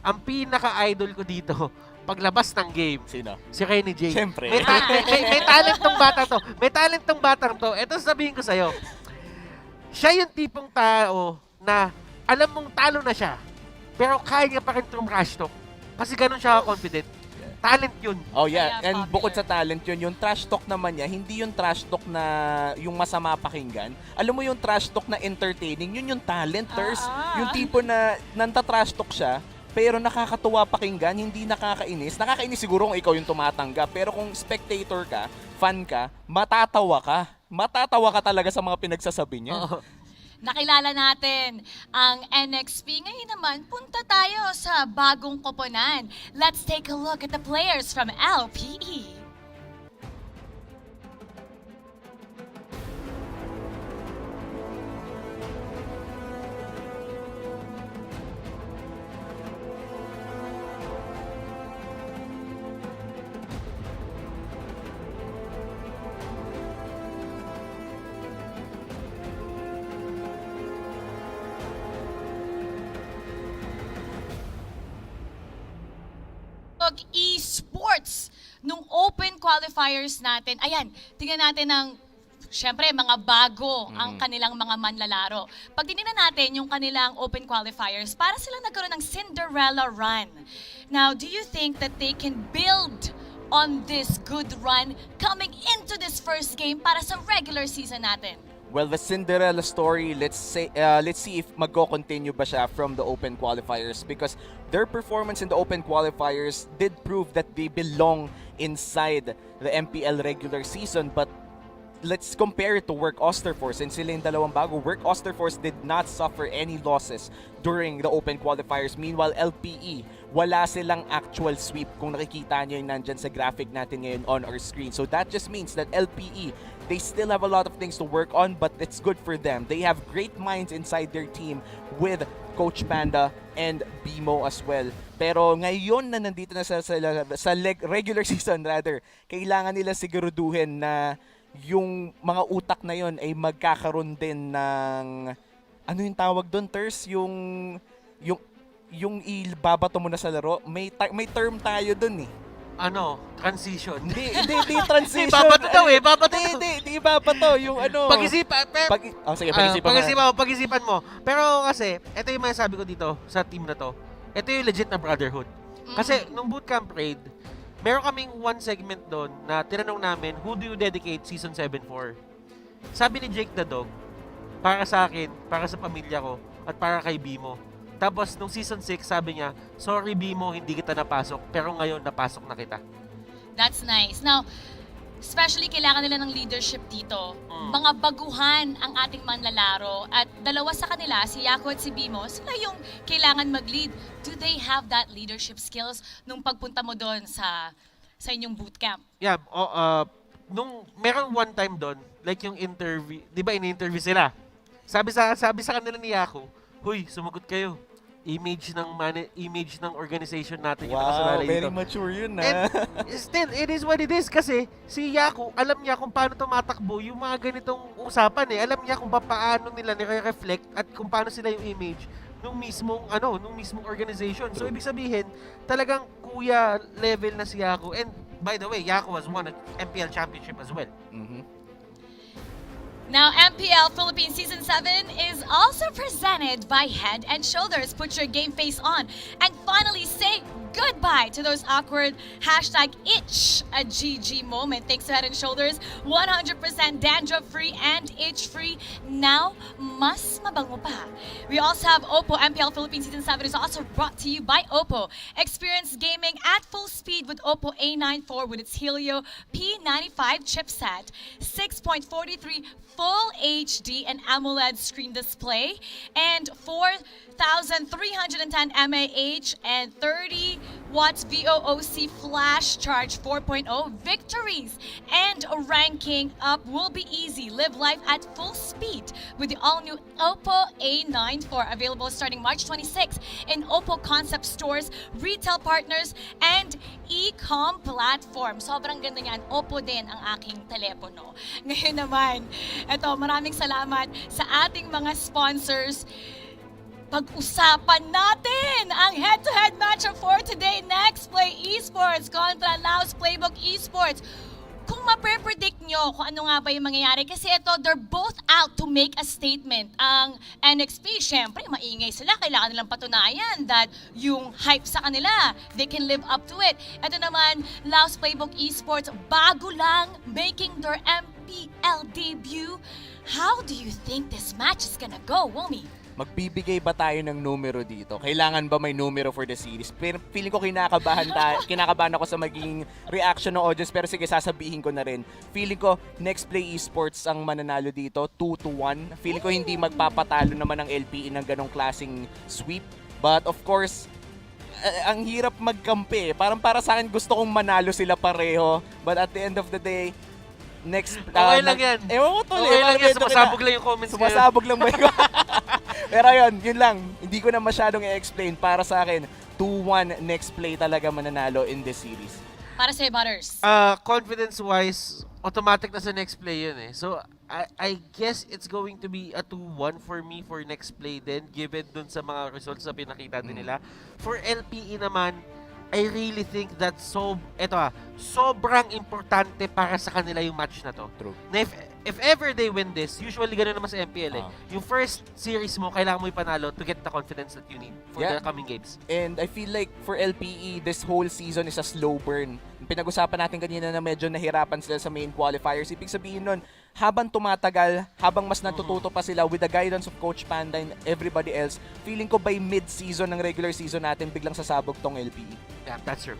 Ang pinaka-idol ko dito, paglabas ng game. Sino? Si Kenny J. Siyempre. May talent tong bata to. May talent tong batang to. Ito sabihin ko sa'yo. Siya yung tipong tao na alam mong talo na siya, pero kaya niya pa rin trash talk. Kasi ganun siya confident. Talent yun. Oh yeah, and bukod sa talent yun, yung trash talk naman niya, hindi yung trash talk na yung masama pakinggan. Alam mo yung trash talk na entertaining, yun yung talent, Ters. Yung tipo na nanta-trash talk siya, pero nakakatuwa pakinggan, hindi nakakainis. Nakakainis siguro kung ikaw yung tumatanggap, pero kung spectator ka, fan ka, matatawa ka. Matatawa ka talaga sa mga pinagsasabi niya. Nakilala natin ang NXP. Ngayon naman, punta tayo sa bagong koponan. Let's take a look at the players from LPE. Esports nung open qualifiers natin. Ayan, tingnan natin ng syempre mga bago ang kanilang mga manlalaro. Pag tinignan natin yung kanilang open qualifiers, para silang nagkaroon ng Cinderella run. Now, do you think that they can build on this good run coming into this first game para sa regular season natin? Well, the Cinderella story, let's see if magko-continue ba siya from the open qualifiers, because their performance in the open qualifiers did prove that they belong inside the MPL regular season. But let's compare it to Work Osterforce, and sila yung dalawang bago. Work Osterforce did not suffer any losses during the open qualifiers. Meanwhile, LPE, wala silang actual sweep kung nakikita nyo yung nandyan sa graphic natin ngayon on our screen. So that just means that LPE, they still have a lot of things to work on, but it's good for them. They have great minds inside their team with Coach Panda and Bimo as well. Pero ngayon na nandito na sa regular season rather, kailangan nila siguruduhin na yung mga utak na yon ay magkakaroon din ng ano yung tawag doon, Ters? Yung ibabato mo na sa laro, may term tayo doon eh. Ano? Transition. Hindi transition. Babato daw eh, babato. Hindi babato. Yung ano. Pag-isipan. Sige, pag-isipan mo. Pero kasi, ito yung masasabi ko dito sa team na to. Ito yung legit na brotherhood. Kasi nung bootcamp raid, meron kaming one segment doon na tinanong namin, who do you dedicate Season 7 for? Sabi ni Jake the Dog, para sa akin, para sa pamilya ko, at para kay Bimo. Tapos, nung Season 6, sabi niya, sorry Bimo, hindi kita napasok, pero ngayon napasok na kita. That's nice. Now, Especially, kailangan nila ng leadership dito. Mga baguhan ang ating manlalaro. At dalawa sa kanila, si Yako at si Bimo, sila yung kailangan mag-lead. Do they have that leadership skills nung pagpunta mo doon sa inyong bootcamp? Yeah, nung meron one time doon, like yung interview, 'di ba ini-interview sila? Sabi sa kanila ni Yako, "Huy, sumagot kayo. Image ng organization natin yung Wow, nakasalalay very dito." mature yun, And still, it is what it is kasi si Yako, alam niya kung paano tumatakbo yung mga ganitong usapan eh. Alam niya kung paano nila nire-reflect at kung paano sila yung image nung mismong organization. So ibig sabihin, talagang kuya level na si Yako. And by the way, Yako has won an MPL championship as well. Now, MPL Philippines Season 7 is also presented by Head and Shoulders. Put your game face on and finally say goodbye to those awkward #itch a GG moment. Thanks to Head and Shoulders, 100% dandruff-free and itch-free. Now, mas mabango pa. We also have Oppo. MPL Philippines Season 7 is also brought to you by Oppo. Experience gaming at full speed with Oppo A94 with its Helio P95 chipset, 6.43 Full HD and AMOLED screen display, and 4,310 mAh and 30 watts VOOC flash charge 4.0 victories. And ranking up will be easy. Live life at full speed with the all-new Oppo A94, available starting March 26 in Oppo concept stores, retail partners, and e-com platform. Sobrang ganda niyan. Oppo din ang aking telepono. Ngayon naman, eto, maraming salamat sa ating mga sponsors. Pag-usapan natin ang head-to-head matchup for today, Nexplay Esports kontra Laus Playbook Esports. Kung mape-predict nyo kung ano nga ba yung mangyayari, kasi ito, they're both out to make a statement. Ang NXP, syempre, maingay sila. Kailangan nilang patunayan that yung hype sa kanila, they can live up to it. Ito naman, Laus Playbook Esports, bago lang, making their MPL debut. How do you think this match is gonna go, Womi? Magbibigay ba tayo ng numero dito? Kailangan ba may numero for the series? Pero feeling ko kinakabahan ako sa magiging reaction ng audience, pero sige, sasabihin ko na rin. Feeling ko Nexplay Esports ang mananalo dito, 2-1. Feeling ko hindi magpapatalo naman ang LPE ng ganong klaseng sweep. But of course, ang hirap magkampi. Parang para sa akin, gusto kong manalo sila pareho. But at the end of the day, okay lang yan. Ewan ko tuloy. Okay lang yan. Sumasabog lang yung comments ko. Sumasabog lang ba yun? Pero yun lang. Hindi ko na masyadong i-explain. Para sa akin, 2-1 Nexplay talaga mananalo in this series. Para sa'yo, Butters. Confidence-wise, automatic na sa Nexplay yun eh. So, I guess it's going to be a 2-1 for me for Nexplay din, given dun sa mga results na pinakita din nila. For LPE naman, I really think that sobrang importante para sa kanila yung match na to. True. Na if ever they win this, usually ganun naman sa MPL eh. Yung first series mo, kailangan mo ipanalo to get the confidence that you need for the coming games. And I feel like for LPE, this whole season is a slow burn. Pinag-usapan natin kanina na medyo nahirapan sila sa main qualifiers. Ibig sabihin nun, habang tumatagal, habang mas natututo pa sila with the guidance of Coach Panda and everybody else, feeling ko by mid-season ng regular season natin, biglang sasabog tong LPE. Yeah, that's true.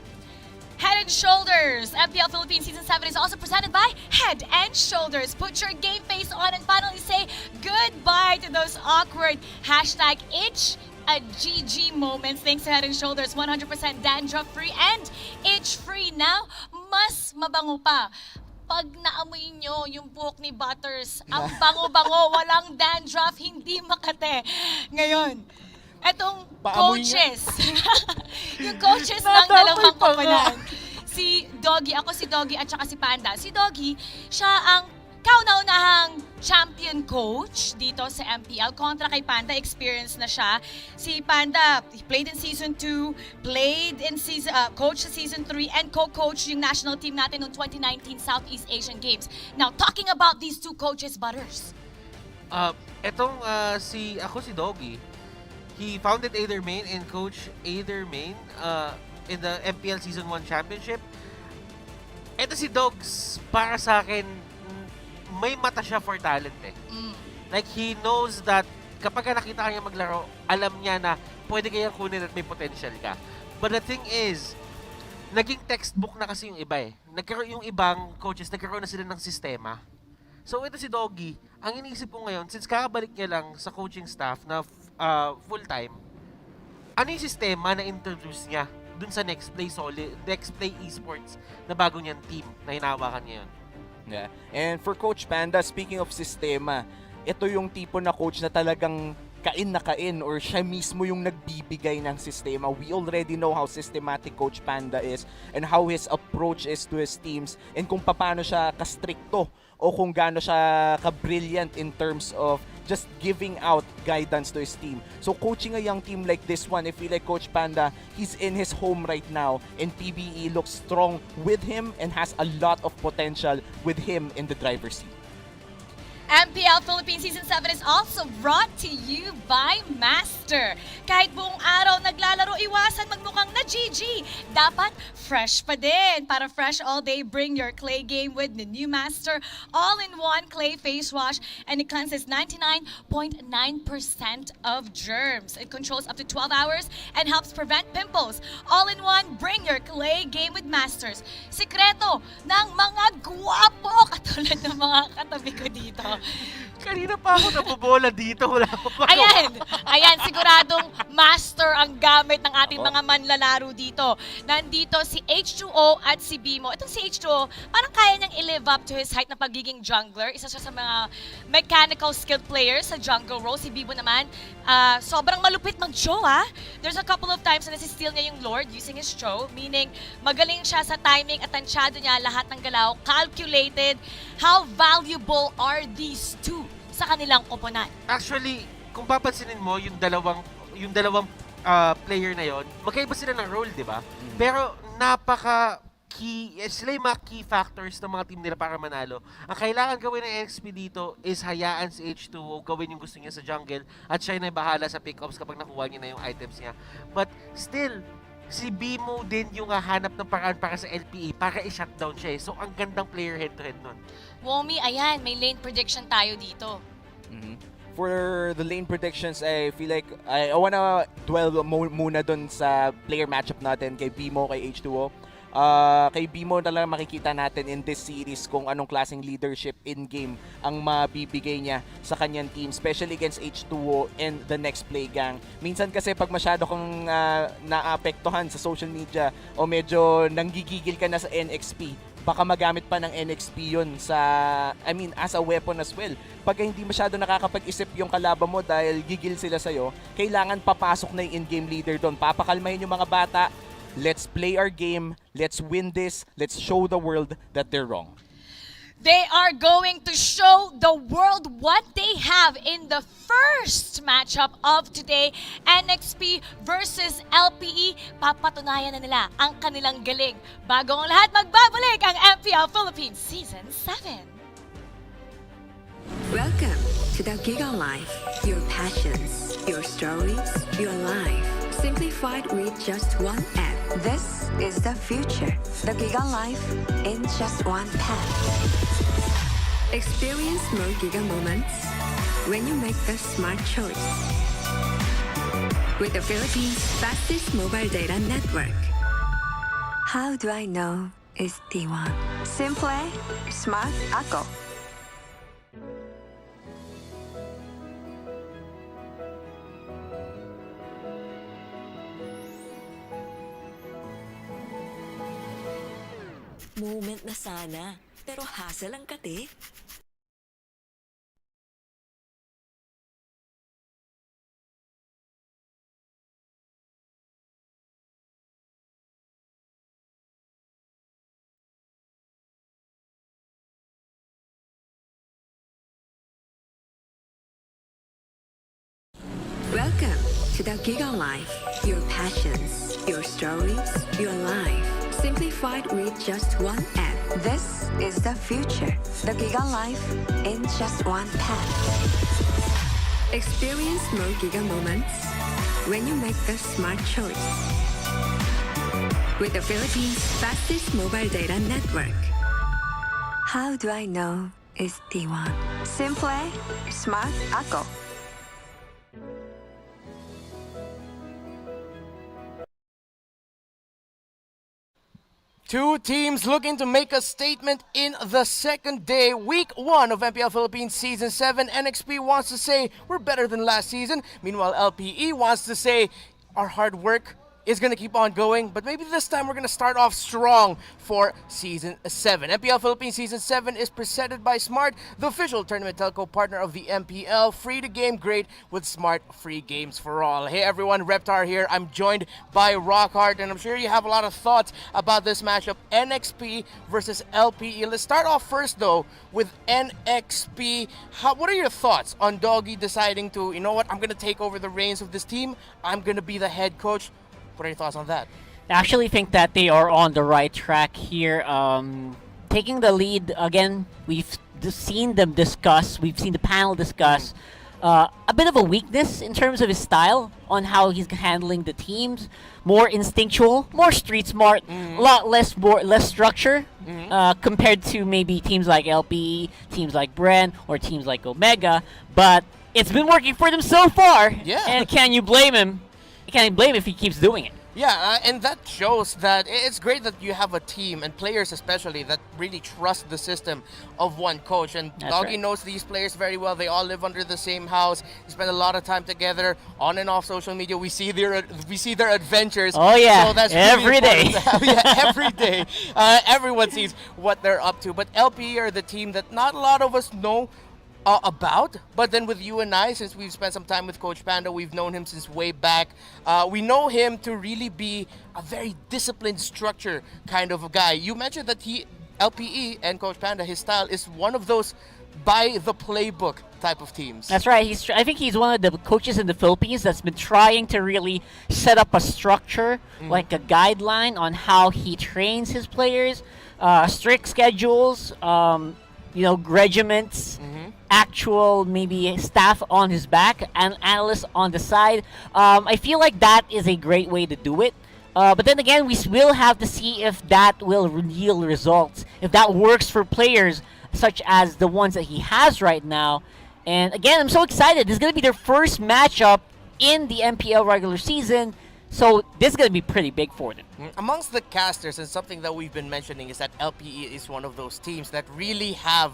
Head and Shoulders. MPL Philippines Season 7 is also presented by Head and Shoulders. Put your game face on and finally say goodbye to those awkward #itch a GG moments. Thanks to Head and Shoulders, 100% dandruff-free and itch-free. Now, mas mabango pa. Pag naamoy nyo yung buhok ni Butters, ang bango-bango, walang dandruff, hindi makate. Ngayon, etong coaches, yung coaches ng dalawang koponan. Si Doggy, ako si Doggy at saka si Panda. Si Doggy, siya ang kauna-unahang champion coach dito sa MPL. Kontra kay Panda, experience na siya. Si Panda, he played in Season 2, played in coach sa Season 3, and co-coach yung national team natin noong 2019 Southeast Asian Games. Now, talking about these two coaches, Butters. Ako si Doggy. He founded Either Main and coached Either Main in the MPL Season 1 Championship. Ito si Dogs, para sa akin, may mata siya for talent eh. Like, he knows that kapag nakita kanya maglaro, alam niya na pwede kaya kunin at may potential ka. But the thing is, naging textbook na kasi yung iba eh. Yung ibang coaches, nagkaroon na sila ng sistema. So ito si Doggy, ang iniisip ko ngayon, since kakabalik niya lang sa coaching staff na full-time, ano yung sistema na introduce niya dun sa Nexplay Esports na bago niyang team na hinahawakan niya yun? Yeah. And for Coach Panda, speaking of sistema, ito yung tipo na coach na talagang kain na kain or siya mismo yung nagbibigay ng sistema. We already know how systematic Coach Panda is and how his approach is to his teams and kung paano siya kastrikto o kung gaano siya ka-brilliant in terms of just giving out guidance to his team. So coaching a young team like this one, I feel like Coach Panda, he's in his home right now and PBE looks strong with him and has a lot of potential with him in the driver's seat. MPL Philippines Season 7 is also brought to you by Master. Kahit buong araw naglalaro, iwasan magmukhang na GG. Dapat fresh pa din. Para fresh all day, bring your clay game with the new Master all-in-one clay face wash and it cleanses 99.9% of germs. It controls up to 12 hours and helps prevent pimples. All-in-one, bring your clay game with Masters. Sikreto ng mga guwapo katulad ng mga katabi ko dito. Kanina pa ako nabobola dito, wala ko pa. Ayan, siguradong master ang gamit ng ating mga manlalaro dito. Nandito si H2O at si Bimo. Itong si H2O, parang kaya niyang i-live up to his height na pagiging jungler. Isa siya sa mga mechanical skilled players sa jungle role. Si Bimo naman, sobrang malupit mag-jowa. There's a couple of times na nasi-steal niya yung Lord using his Cho, meaning magaling siya sa timing at tansyado niya lahat ng galaw, calculated. How valuable are these two sa kanilang koponan? Actually, kung papansinin mo, yung dalawang player na yon, magkaiba sila ng role, di ba? Pero napaka-key, sila yung mga key factors ng mga team nila para manalo. Ang kailangan gawin ng NXP dito is hayaan si H2O gawin yung gusto niya sa jungle at siya na bahala sa pick-ups kapag nakuha niya na yung items niya. But still, si Bimo din yung hahanap ng paraan para sa LPA para i-shutdown siya eh. So, ang gandang player head-to-head nun. Womi, ayan, may lane prediction tayo dito. For the lane predictions, I feel like I wanna dwell muna dun sa player matchup natin kay Bimo, kay H2O. Kay Bimo talaga makikita natin in this series kung anong klaseng leadership in-game ang mabibigay niya sa kanyang team, especially against H2O and the Nexplay gang. Minsan kasi pag masyado kang naapektuhan sa social media o medyo nanggigigil ka na sa NXP, baka magamit pa ng NXP yun as a weapon as well. Pag hindi masyado nakakapag-isip yung kalaban mo dahil gigil sila sa'yo, kailangan papasok na yung in-game leader doon. Papakalmahin yung mga bata, let's play our game, let's win this, let's show the world that they're wrong. They are going to show the world what they have in the first matchup of today. NXP versus LPE. Papatunayan na nila ang kanilang galing. Bago ang lahat, magbabalik ang MPL Philippines Season 7. Welcome to the Giga Life. Your passions, your stories, your life. Simplified with just one app. This is the future. The Giga Life in just one tap. Experience more Giga moments when you make the smart choice. With the Philippines' fastest mobile data network. How do I know it's T1? Simple, smart, ako. Moment na sana, pero hassle ang kate. Welcome to the Giga Life. Your passions, your stories, your life. Simplified with just one app. This is the future. The Giga Life in just one tap. Experience more Giga moments when you make the smart choice. With the Philippines' fastest mobile data network. How do I know it's T1? Simple, smart, ako. Two teams looking to make a statement in the second day, week 1 of MPL Philippines Season 7. NXP wants to say we're better than last season. Meanwhile, LPE wants to say our hard work is going to keep on going, but maybe this time we're going to start off strong for Season 7. MPL Philippines Season 7 is presented by Smart, the official tournament telco partner of the MPL. Free to game great with Smart free games for all. Hey everyone, Reptar here. I'm joined by Rockhart, and I'm sure you have a lot of thoughts about this matchup, NXP versus LPE. Let's start off first though with NXP. What are your thoughts on Doggy deciding to, you know what, I'm going to take over the reins of this team. I'm going to be the head coach. What are your thoughts on that? I actually think that they are on the right track here. Taking the lead, again, we've seen them discuss, we've seen the panel discuss a bit of a weakness in terms of his style on how he's handling the teams. More instinctual, more street smart, a lot less structure compared to maybe teams like LPE, teams like Bren, or teams like Omega. But it's been working for them so far, and can you blame him? You can't blame him if he keeps doing it. Yeah, and that shows that it's great that you have a team, and players especially, that really trust the system of one coach. And Doggy knows these players very well. They all live under the same house. They spend a lot of time together on and off social media. We see their adventures. Oh yeah, so that's every day. Every day. Everyone sees what they're up to. But LP are the team that not a lot of us know about, but then with you and I, since we've spent some time with Coach Panda, we've known him since way back. We know him to really be a very disciplined structure kind of a guy. You mentioned that LPE and Coach Panda, his style is one of those by the playbook type of teams. That's right. I think he's one of the coaches in the Philippines that's been trying to really set up a structure, like a guideline on how he trains his players, strict schedules, regiments, actual maybe staff on his back and analysts on the side. I feel like that is a great way to do it. But then again, we will have to see if that will yield results, if that works for players such as the ones that he has right now. And again, I'm so excited. This is going to be their first matchup in the MPL regular season. So this is going to be pretty big for them. Amongst the casters, and something that we've been mentioning is that LPE is one of those teams that really have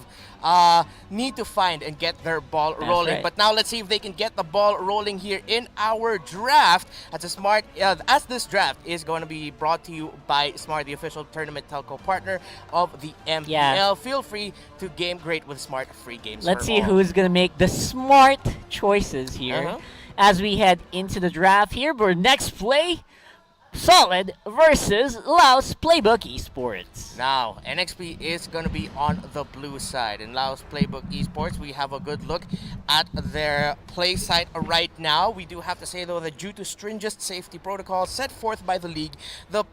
need to find and get their ball rolling. Right. But now let's see if they can get the ball rolling here in our draft. As this draft is going to be brought to you by Smart, the official tournament telco partner of the MPL. Yeah. Feel free to game great with Smart free games. Let's see who's going to make the smart choices here. As we head into the draft here for Nexplay Solid versus Laus Playbook Esports. Now, NXP is going to be on the blue side. In Laus Playbook Esports, we have a good look at their play site right now. We do have to say, though, that due to stringent safety protocols set forth by the league, there are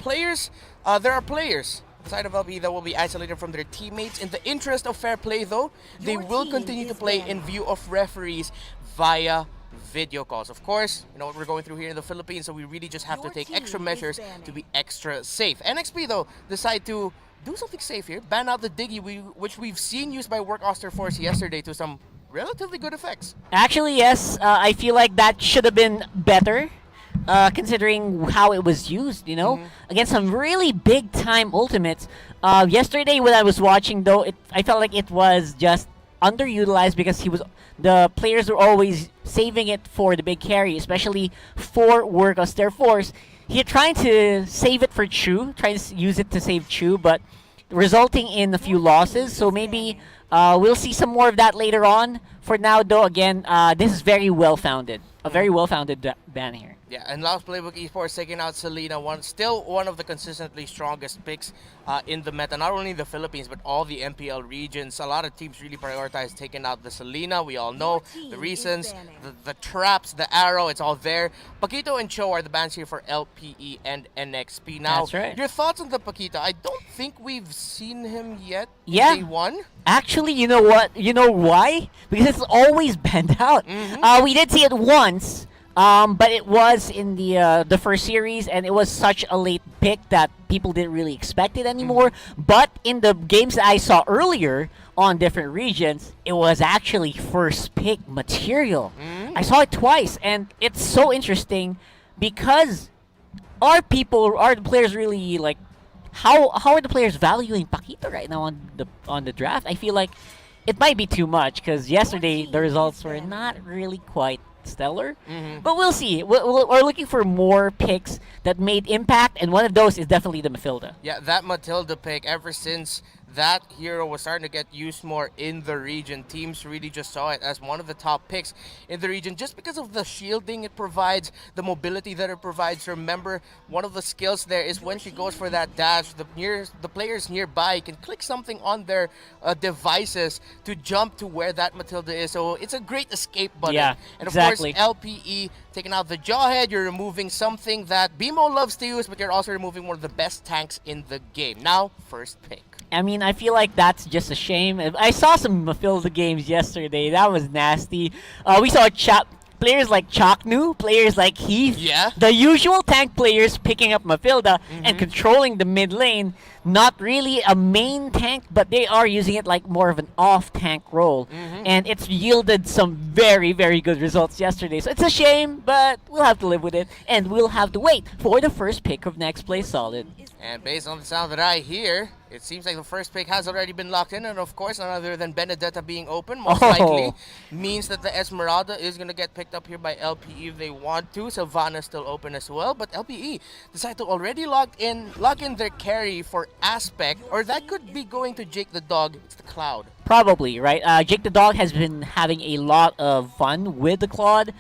players side of LB that will be isolated from their teammates. In the interest of fair play, though, they will continue to play in view of referees via video calls. Of course, you know what we're going through here in the Philippines, so we really just have to take extra measures to be extra safe. NXP, though, decide to do something safe here, ban out the Diggy, which we've seen used by Work Oster Force yesterday to some relatively good effects. Actually, yes, I feel like that should have been better, considering how it was used, against some really big-time ultimates. Yesterday when I was watching, though, I felt like it was just underutilized because the players were always saving it for the big carry, especially for Work Oster Force. He trying to save it for Chu, trying to use it to save Chu, but resulting in a few losses. So maybe we'll see some more of that later on. For now, though, again, this is very well-founded. A very well-founded ban here. Yeah, and Laus Playbook Esports taking out Selena, still one of the consistently strongest picks in the meta, not only in the Philippines, but all the MPL regions. A lot of teams really prioritize taking out the Selena. We all know the reasons, the traps, the arrow, it's all there. Paquito and Cho are the bans here for LPE and NXP. Now, That's right. Your thoughts on the Paquito? I don't think we've seen him yet. Yeah. Day one. Actually, you know what? You know why? Because it's always banned out. We did see it once. But it was in the first series, and it was such a late pick that people didn't really expect it anymore. But in the games that I saw earlier on different regions, it was actually first pick material. I saw it twice, and it's so interesting because are the players really how are the players valuing Paquito right now on the draft? I feel like it might be too much because yesterday the results were not really quite stellar. But we'll see. We're looking for more picks that made impact, and one of those is definitely the Matilda. Yeah, that Matilda pick, ever since that hero was starting to get used more in the region, teams really just saw it as one of the top picks in the region just because of the shielding it provides, the mobility that it provides. Remember, one of the skills there is when she goes for that dash, the players nearby can click something on their devices to jump to where that Matilda is. So it's a great escape button. Yeah, and exactly. of course, LPE taking out the Jawhead, you're removing something that BMO loves to use, but you're also removing one of the best tanks in the game. Now, first pick. I mean, I feel like that's just a shame. I saw some Matilda games yesterday. That was nasty. We saw players like Chaknu, players like Heath. Yeah. The usual tank players picking up Matilda and controlling the mid lane. Not really a main tank, but they are using it like more of an off-tank role. And it's yielded some very, very good results yesterday. So it's a shame, but we'll have to live with it. And we'll have to wait for the first pick of Nexplay Solid. And based on the sound that I hear, it seems like the first pick has already been locked in, and of course, none other than Benedetta being open, most likely means that the Esmeralda is going to get picked up here by LPE if they want to. Sylvana's still open as well, but LPE decide to already lock in their carry for Aspect, or that could be going to Jake the Dog. It's the Cloud. Probably, right? Jake the Dog has been having a lot of fun with the Claude.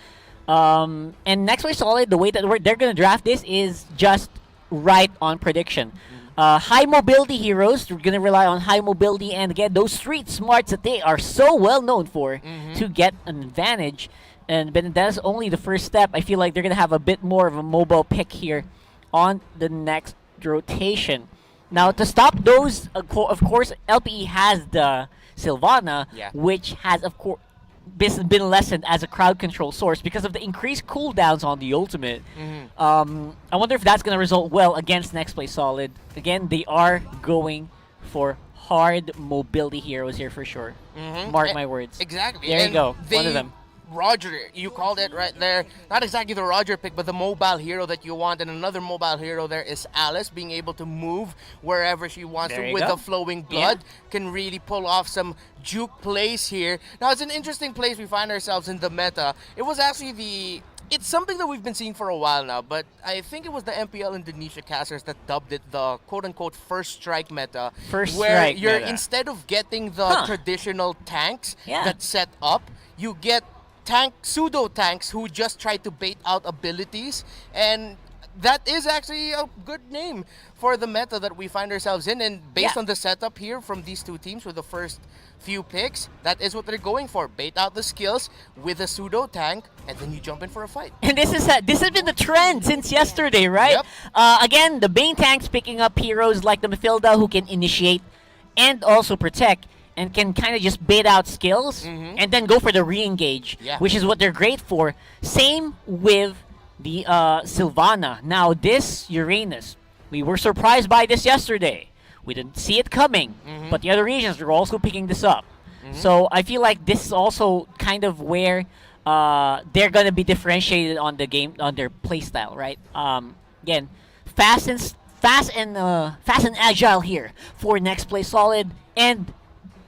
And Nexplay Solid, the way that they're going to draft this is just right on prediction. High mobility heroes, we're going to rely on high mobility and again those street smarts that they are so well known for to get an advantage. And Benedetta's only the first step. I feel like they're going to have a bit more of a mobile pick here on the next rotation. Now to stop those, of course, LPE has the Sylvana, which has of course been lessened as a crowd control source because of the increased cooldowns on the ultimate. I wonder if that's going to result well against Nexplay Solid. Again, they are going for hard mobility heroes here for sure. Mark my words. Exactly. There you go. One of them. Roger, you called it right there. Not exactly the Roger pick, but the mobile hero that you want. And another mobile hero there is Alice, being able to move wherever she wants to with the flowing blood. Can really pull off some juke plays here. Now, it's an interesting place we find ourselves in the meta. It was actually it's something that we've been seeing for a while now, but I think it was the MPL Indonesia casters that dubbed it the quote-unquote first strike meta. Where you're instead of getting the traditional tanks that set up, you get pseudo tanks who just try to bait out abilities, and that is actually a good name for the meta that we find ourselves in. And based on the setup here from these two teams with the first few picks, that is what they're going for. Bait out the skills with a pseudo tank, and then you jump in for a fight. And this has been the trend since yesterday, right? Again, the main tanks picking up heroes like the Matilda who can initiate and also protect, and can kind of just bait out skills and then go for the re-engage, which is what they're great for. Same with the Sylvana. Now, this Uranus, we were surprised by this yesterday. We didn't see it coming, but the other regions are also picking this up. So I feel like this is also kind of where they're going to be differentiated on the game, on their playstyle, right? Again, fast and agile here for Nexplay Solid, and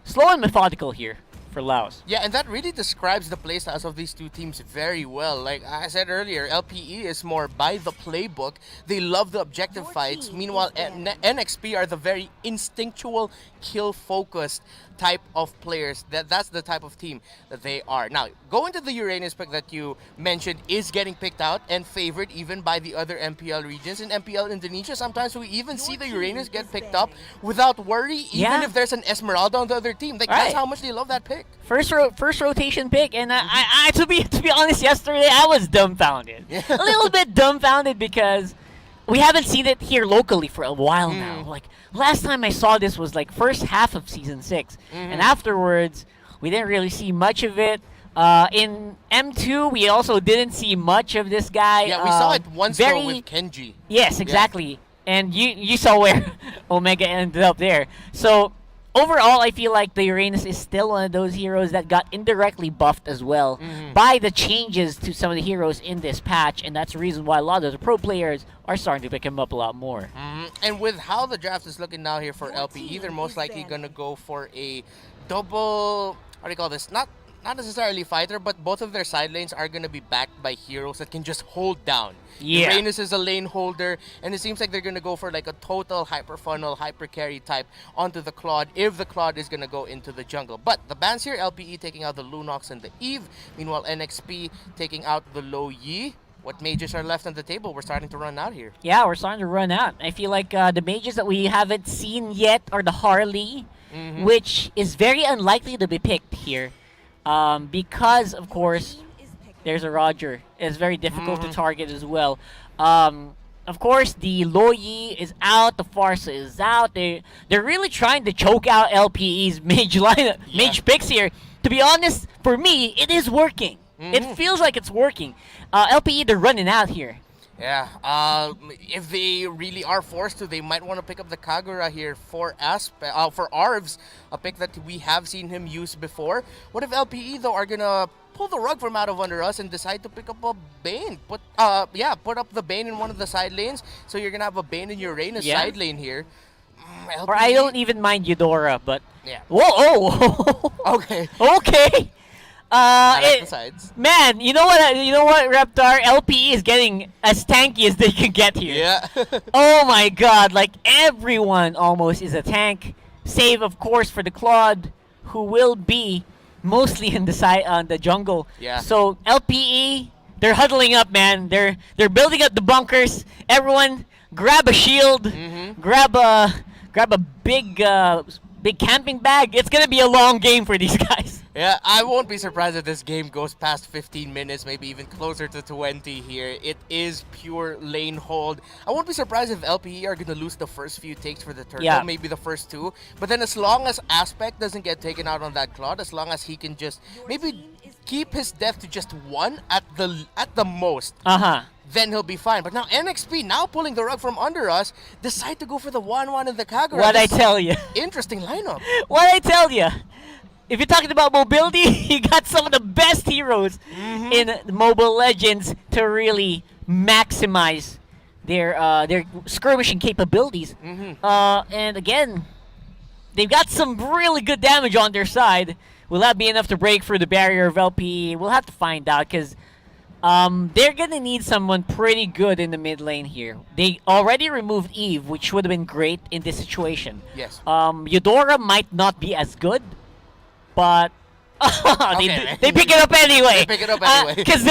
slow and methodical here for Laus. Yeah, and that really describes the playstyles of these two teams very well. Like I said earlier, LPE is more by the playbook. They love the objective fights. Meanwhile, NXP are the very instinctual, kill-focused type of players. That's the type of team that they are. Now, going to the Uranus pick that you mentioned is getting picked out and favored even by the other MPL regions. In MPL Indonesia, sometimes we even see the Uranus get picked up without worry, even if there's an Esmeralda on the other team. Like, that's how much they love that pick. First rotation pick, and I to be honest, yesterday I was dumbfounded. A little bit dumbfounded because we haven't seen it here locally for a while now. Like, last time I saw this was like first half of Season 6. And afterwards, we didn't really see much of it. In M2, we also didn't see much of this guy. Yeah, we saw it once though with Kenji. Yes, exactly. And you saw where Omega ended up there. So, overall, I feel like the Uranus is still one of those heroes that got indirectly buffed as well by the changes to some of the heroes in this patch, and that's the reason why a lot of the pro players are starting to pick him up a lot more. And with how the draft is looking now here for LPE, they're most likely going to go for a double, what do you call this? Not necessarily fighter, but both of their side lanes are going to be backed by heroes that can just hold down. Yeah. Uranus is a lane holder, and it seems like they're going to go for like a total hyper funnel, hyper carry type onto the Claude if the Claude is going to go into the jungle. But the bans here, LPE taking out the Lunox and the Eve. Meanwhile, NXP taking out the Lo Yi. What mages are left on the table? We're starting to run out here. Yeah, we're starting to run out. I feel like the mages that we haven't seen yet are the Harley, which is very unlikely to be picked here. Because, of course, there's a Roger. It's very difficult to target as well. Of course, the Lo Yi is out. The Farsa is out. They're really trying to choke out LPE's mage lineup, mage picks here. To be honest, for me, it is working. It feels like it's working. LPE, they're running out here. Yeah, if they really are forced to, they might want to pick up the Kagura here for Arvs, a pick that we have seen him use before. What if LPE, though, are going to pull the rug from out of under us and decide to pick up a Bane? Put up the Bane in one of the side lanes, so you're going to have a Bane in your Uranus side lane here. Or I don't even mind Eudora, but... Yeah. Whoa! Oh. Okay. Okay! Sides. Man, you know what, Reptar? LPE is getting as tanky as they can get here. Yeah. Oh my god, like everyone almost is a tank, save of course for the Claude, who will be mostly in the side on the jungle. Yeah. So LPE, they're huddling up, man. They're building up the bunkers. Everyone, grab a shield, grab a big camping bag. It's gonna be a long game for these guys. Yeah, I won't be surprised if this game goes past 15 minutes, maybe even closer to 20 here. It is pure lane hold. I won't be surprised if LPE are going to lose the first few takes for the turtle, maybe the first two. But then as long as Aspect doesn't get taken out on that Claude, as long as he can just maybe keep his death to just one at the most, then he'll be fine. But now NXP, now pulling the rug from under us, decide to go for the 1-1 in the Kagura. What I tell you. Interesting lineup. What I tell you. If you're talking about mobility, you got some of the best heroes in Mobile Legends to really maximize their skirmishing capabilities. And again, they've got some really good damage on their side. Will that be enough to break through the barrier of LPE? We'll have to find out, because they're going to need someone pretty good in the mid lane here. They already removed Eve, which would have been great in this situation. Yes. Eudora might not be as good, but they pick it up anyway. They pick it up anyway. Because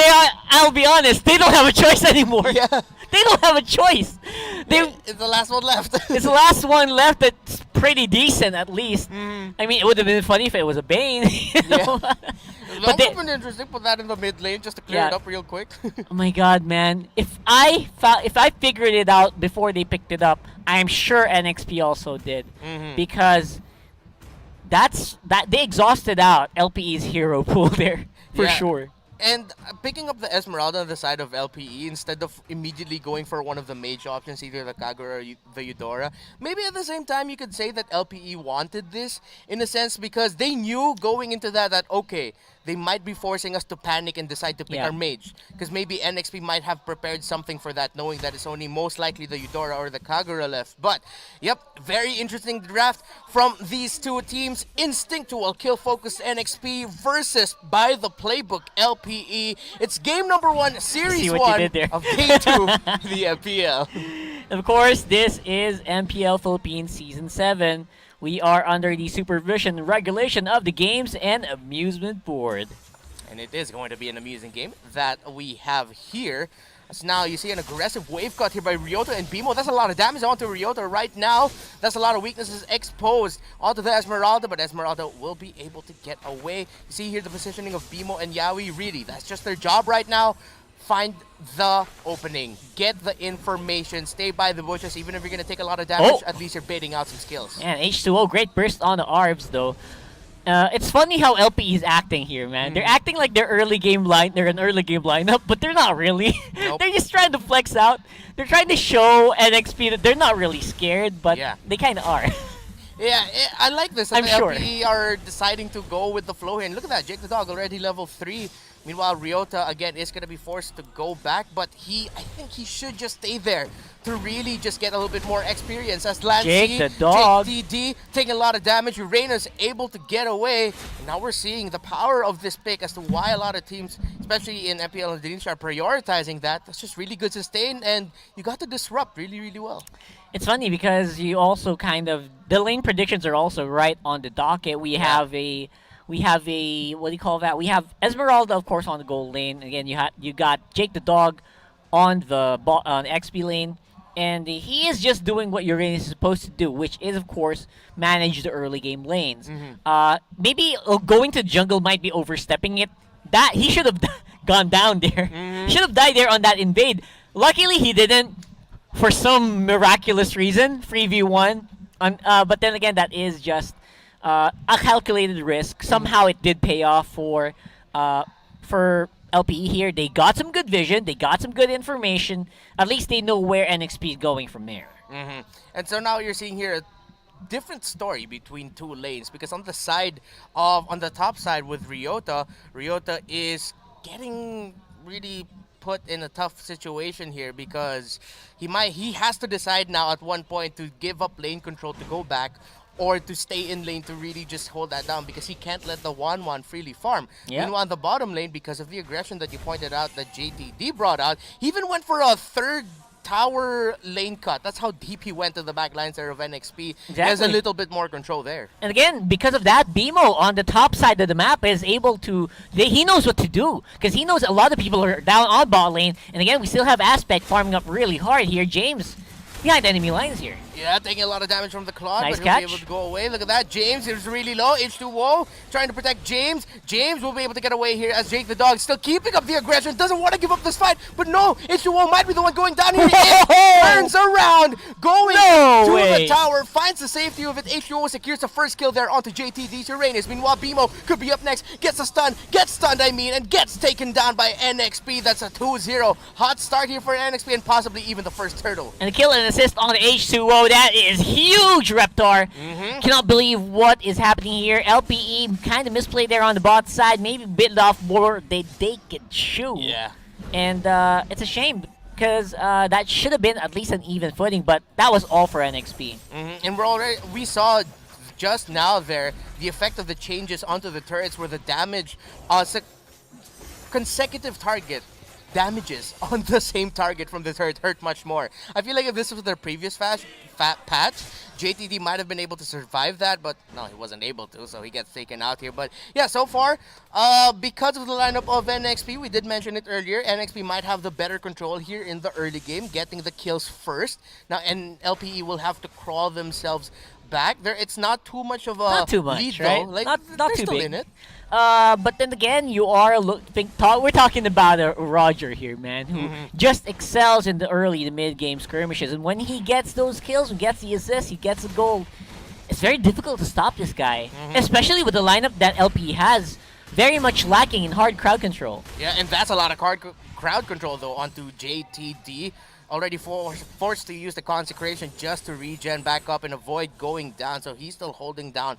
I'll be honest, they don't have a choice anymore. Yeah. They don't have a choice. It's the last one left. It's the last one left that's pretty decent, at least. I mean, it would have been funny if it was a Bane. You know? That would have been interesting. Put that in the mid lane just to clear it up real quick. Oh my god, man. If I figured it out before they picked it up, I'm sure NXP also did. Because they exhausted out LPE's hero pool there, for sure. And picking up the Esmeralda on the side of LPE instead of immediately going for one of the mage options, either the Kagura or the Eudora, maybe at the same time you could say that LPE wanted this, in a sense, because they knew going into that okay, they might be forcing us to panic and decide to pick our mage. Because maybe NXP might have prepared something for that, knowing that it's only most likely the Eudora or the Kagura left. But, yep, very interesting draft from these two teams. Instinctual kill-focused NXP versus by the playbook LPE. It's game number 1, series 1 of game 2, the MPL. Of course, this is MPL Philippines Season 7. We are under the supervision and regulation of the Games and Amusement Board. And it is going to be an amusing game that we have here. As now you see an aggressive wave cut here by Ryota and Bimo. That's a lot of damage onto Ryota right now. That's a lot of weaknesses exposed onto the Esmeralda, but Esmeralda will be able to get away. You see here the positioning of Bimo and Yaoi. Really, that's just their job right now. Find the opening, get the information, stay by the bushes. Even if you're going to take a lot of damage, at least you're baiting out some skills. And H2O, great burst on the Arvs though. It's funny how LPE is acting here, man. They're acting like they're an early game lineup, but they're not really. They're just trying to flex out. They're trying to show NXP that they're not really scared, but they kind of are. Yeah, I like this. That I'm the sure. LPE are deciding to go with the flow here. And look at that, Jake the Dog already level 3. Meanwhile, Ryota, again, is going to be forced to go back, but I think he should just stay there to really just get a little bit more experience. As Lancy, Jake the Dog. JTD taking a lot of damage. Uranus able to get away. And now we're seeing the power of this pick as to why a lot of teams, especially in MPL and Indonesia, are prioritizing that. That's just really good sustain, and you got to disrupt really, really well. It's funny because you also the lane predictions are also right on the docket. We have a what do you call that? We have Esmeralda, of course, on the gold lane. Again, you got Jake the Dog on the on XP lane, and he is just doing what Uranus is supposed to do, which is, of course, manage the early game lanes. Maybe going to jungle might be overstepping it. That he should have gone down there. He should have died there on that invade. Luckily, he didn't. For some miraculous reason, 3v1. But then again, that is just a calculated risk. Somehow it did pay off for LPE here. They got some good vision. They got some good information. At least they know where NXP is going from there. And so now you're seeing here a different story between two lanes, because on the top side with Ryota is getting really put in a tough situation here, because he has to decide now at one point to give up lane control to go back, or to stay in lane to really just hold that down, because he can't let the 1-1 freely farm. Meanwhile, on the bottom lane, because of the aggression that you pointed out that JTD brought out, he even went for a third tower lane cut. That's how deep he went to the back lines there of NXP. He has a little bit more control there. And again, because of that, BMO on the top side of the map is able to... He knows what to do, because he knows a lot of people are down on bot lane. And again, we still have Aspect farming up really hard here. James behind enemy lines here. Yeah, taking a lot of damage from the Claw, Nice but he'll catch. be able to go away. Look at that. James is really low. H2O trying to protect James. James will be able to get away here as Jake the Dog still keeping up the aggression. Doesn't want to give up this fight, but no, H2O might be the one going down here. It turns around, going to the tower, finds the safety of it. H2O secures the first kill there onto JTD's Uranus. Meanwhile, BMO could be up next. Gets stunned, and gets taken down by NXP. That's a 2-0. Hot start here for NXP, and possibly even the first turtle. And the kill and assist on the H2O. That is huge, Reptar. Cannot believe what is happening here. LPE kind of misplayed there on the bot side. Maybe bit off more they can chew. Yeah. And it's a shame, because that should have been at least an even footing, but that was all for NXP. And we saw just now there the effect of the changes onto the turrets, where the damage, consecutive target damages on the same target from the turret hurt much more. I feel like if this was their previous patch, JTD might have been able to survive that, but no, he wasn't able to, so he gets taken out here. But yeah, so far, because of the lineup of NXP, we did mention it earlier, NXP might have the better control here in the early game, getting the kills first. Now, and LPE will have to crawl themselves back. It's not too much of a lead, right? though. Like, not they're too still big. in it. But then again, we're talking about a Roger here, man, who just excels in the early to mid-game skirmishes. And when he gets those kills, and gets the assists, he gets the goal, it's very difficult to stop this guy, especially with the lineup that LP has, very much lacking in hard crowd control. Yeah, and that's a lot of crowd control, though, onto JTD. Already forced to use the consecration just to regen back up and avoid going down, so he's still holding down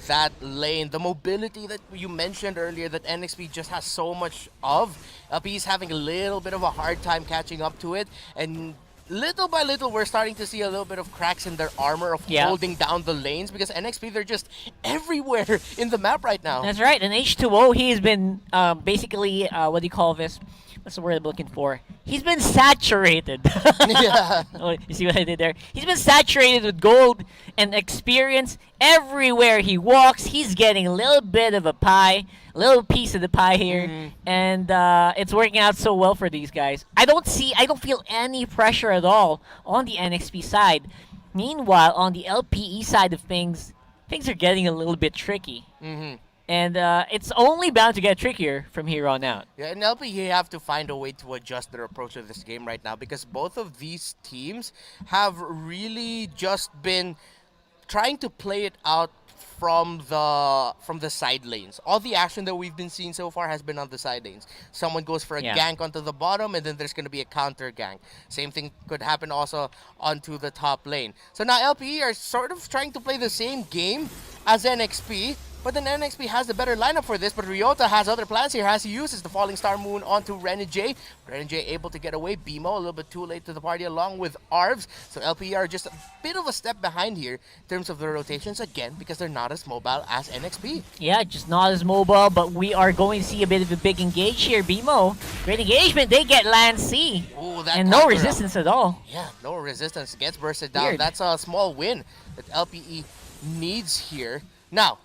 that lane. The mobility that you mentioned earlier that NXP just has so much of, LP's having a little bit of a hard time catching up to it, and little by little we're starting to see a little bit of cracks in their armor of holding down the lanes, because NXP, they're just everywhere in the map right now. That's right, and H2O, he's been basically, what do you call this? What's the word I'm looking for? He's been saturated. Yeah. Oh, you see what I did there? He's been saturated with gold and experience. Everywhere he walks, he's getting a little bit of a pie, a little piece of the pie here, and it's working out so well for these guys. I don't feel any pressure at all on the NXP side. Meanwhile, on the LPE side of things are getting a little bit tricky. And it's only bound to get trickier from here on out. Yeah, and LPE have to find a way to adjust their approach to this game right now, because both of these teams have really just been trying to play it out from the side lanes. All the action that we've been seeing so far has been on the side lanes. Someone goes for a gank onto the bottom, and then there's going to be a counter gank. Same thing could happen also onto the top lane. So now LPE are sort of trying to play the same game as NXP, but then NXP has the better lineup for this, but Ryota has other plans here as he uses the Falling Star Moon onto Renijay. Renijay able to get away. BMO a little bit too late to the party along with Arvs. So LPE are just a bit of a step behind here in terms of the rotations again because they're not as mobile as NXP. Yeah, just not as mobile, but we are going to see a bit of a big engage here. BMO, great engagement. They get land C. Ooh, that and no resistance at all. Yeah, no resistance. Gets bursted down. Weird. That's a small win that LPE needs here. Now,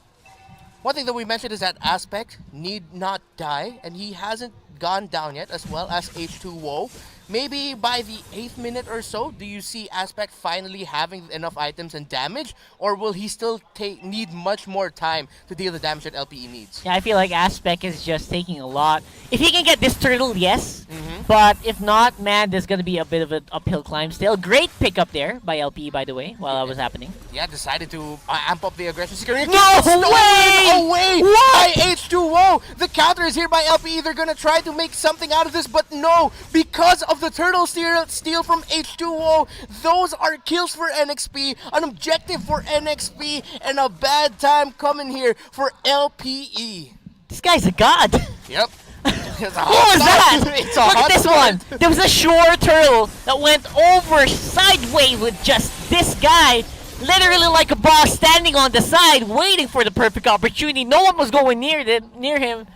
one thing that we mentioned is that Aspect need not die, and he hasn't gone down yet, as well as H2O. Maybe by the 8th minute or so, do you see Aspect finally having enough items and damage, or will he still need much more time to deal the damage that LPE needs? Yeah, I feel like Aspect is just taking a lot. If he can get this turtle, yes. But if not, man, there's going to be a bit of an uphill climb still. Great pickup there by LPE, by the way, while that was happening. Yeah, decided to amp up the aggression. Security No way! Away by H2O. The counter is here by LPE. They're going to try to make something out of this, but no, because of the turtle steal from H2O, those are kills for NXP, an objective for NXP, and a bad time coming here for LPE. This guy's a god. Yep. What was that? Look at this one. There was a shore turtle that went over sideways with just this guy. Literally like a boss standing on the side waiting for the perfect opportunity. No one was going near him.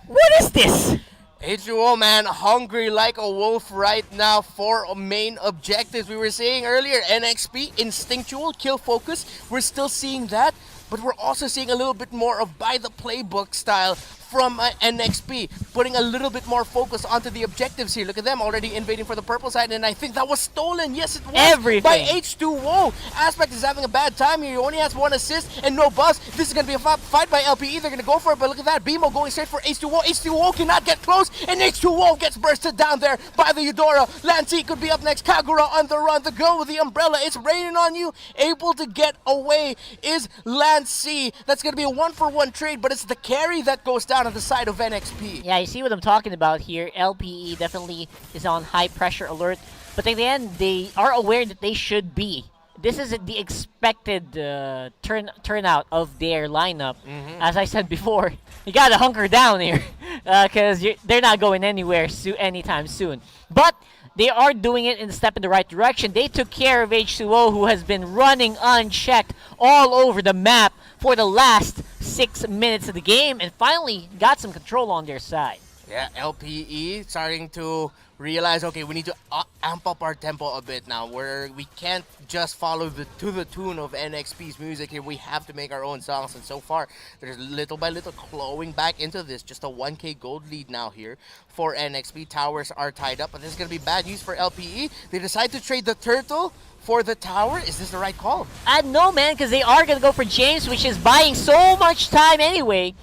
What is this? H2O, man, hungry like a wolf right now for main objectives. We were saying earlier, NXP, instinctual, kill focus. We're still seeing that, but we're also seeing a little bit more of by the playbook style from NXP, putting a little bit more focus onto the objectives here. Look at them already invading for the purple side, and I think that was stolen. Yes, it was. Everything. By H2O. Aspect is having a bad time here. He only has 1 assist and no buzz. This is going to be a fight by LPE. They're going to go for it, but look at that. BMO going straight for H2O. H2O cannot get close, and H2O gets bursted down there by the Eudora. Lancy could be up next. Kagura on the run. The girl with the umbrella. It's raining on you. Able to get away is Lancy. That's going to be a 1-for-1 trade, but it's the carry that goes down on the side of NXP. Yeah, you see what I'm talking about here. LPE definitely is on high pressure alert, but in the end, they are aware that they should be. This is the expected turnout of their lineup. As I said before, you gotta hunker down here because they're not going anywhere anytime soon. But they are doing it in a step in the right direction. They took care of H2O, who has been running unchecked all over the map for the last 6 minutes of the game, and finally got some control on their side. Yeah, LPE starting to realize, okay, we need to amp up our tempo a bit now, where we can't just follow to the tune of NXP's music here. We have to make our own songs, and so far, there's little by little clawing back into this. Just a 1k gold lead now here for NXP. Towers are tied up, but this is going to be bad news for LPE. They decide to trade the turtle for the tower. Is this the right call? No, man, because they are going to go for James, which is buying so much time anyway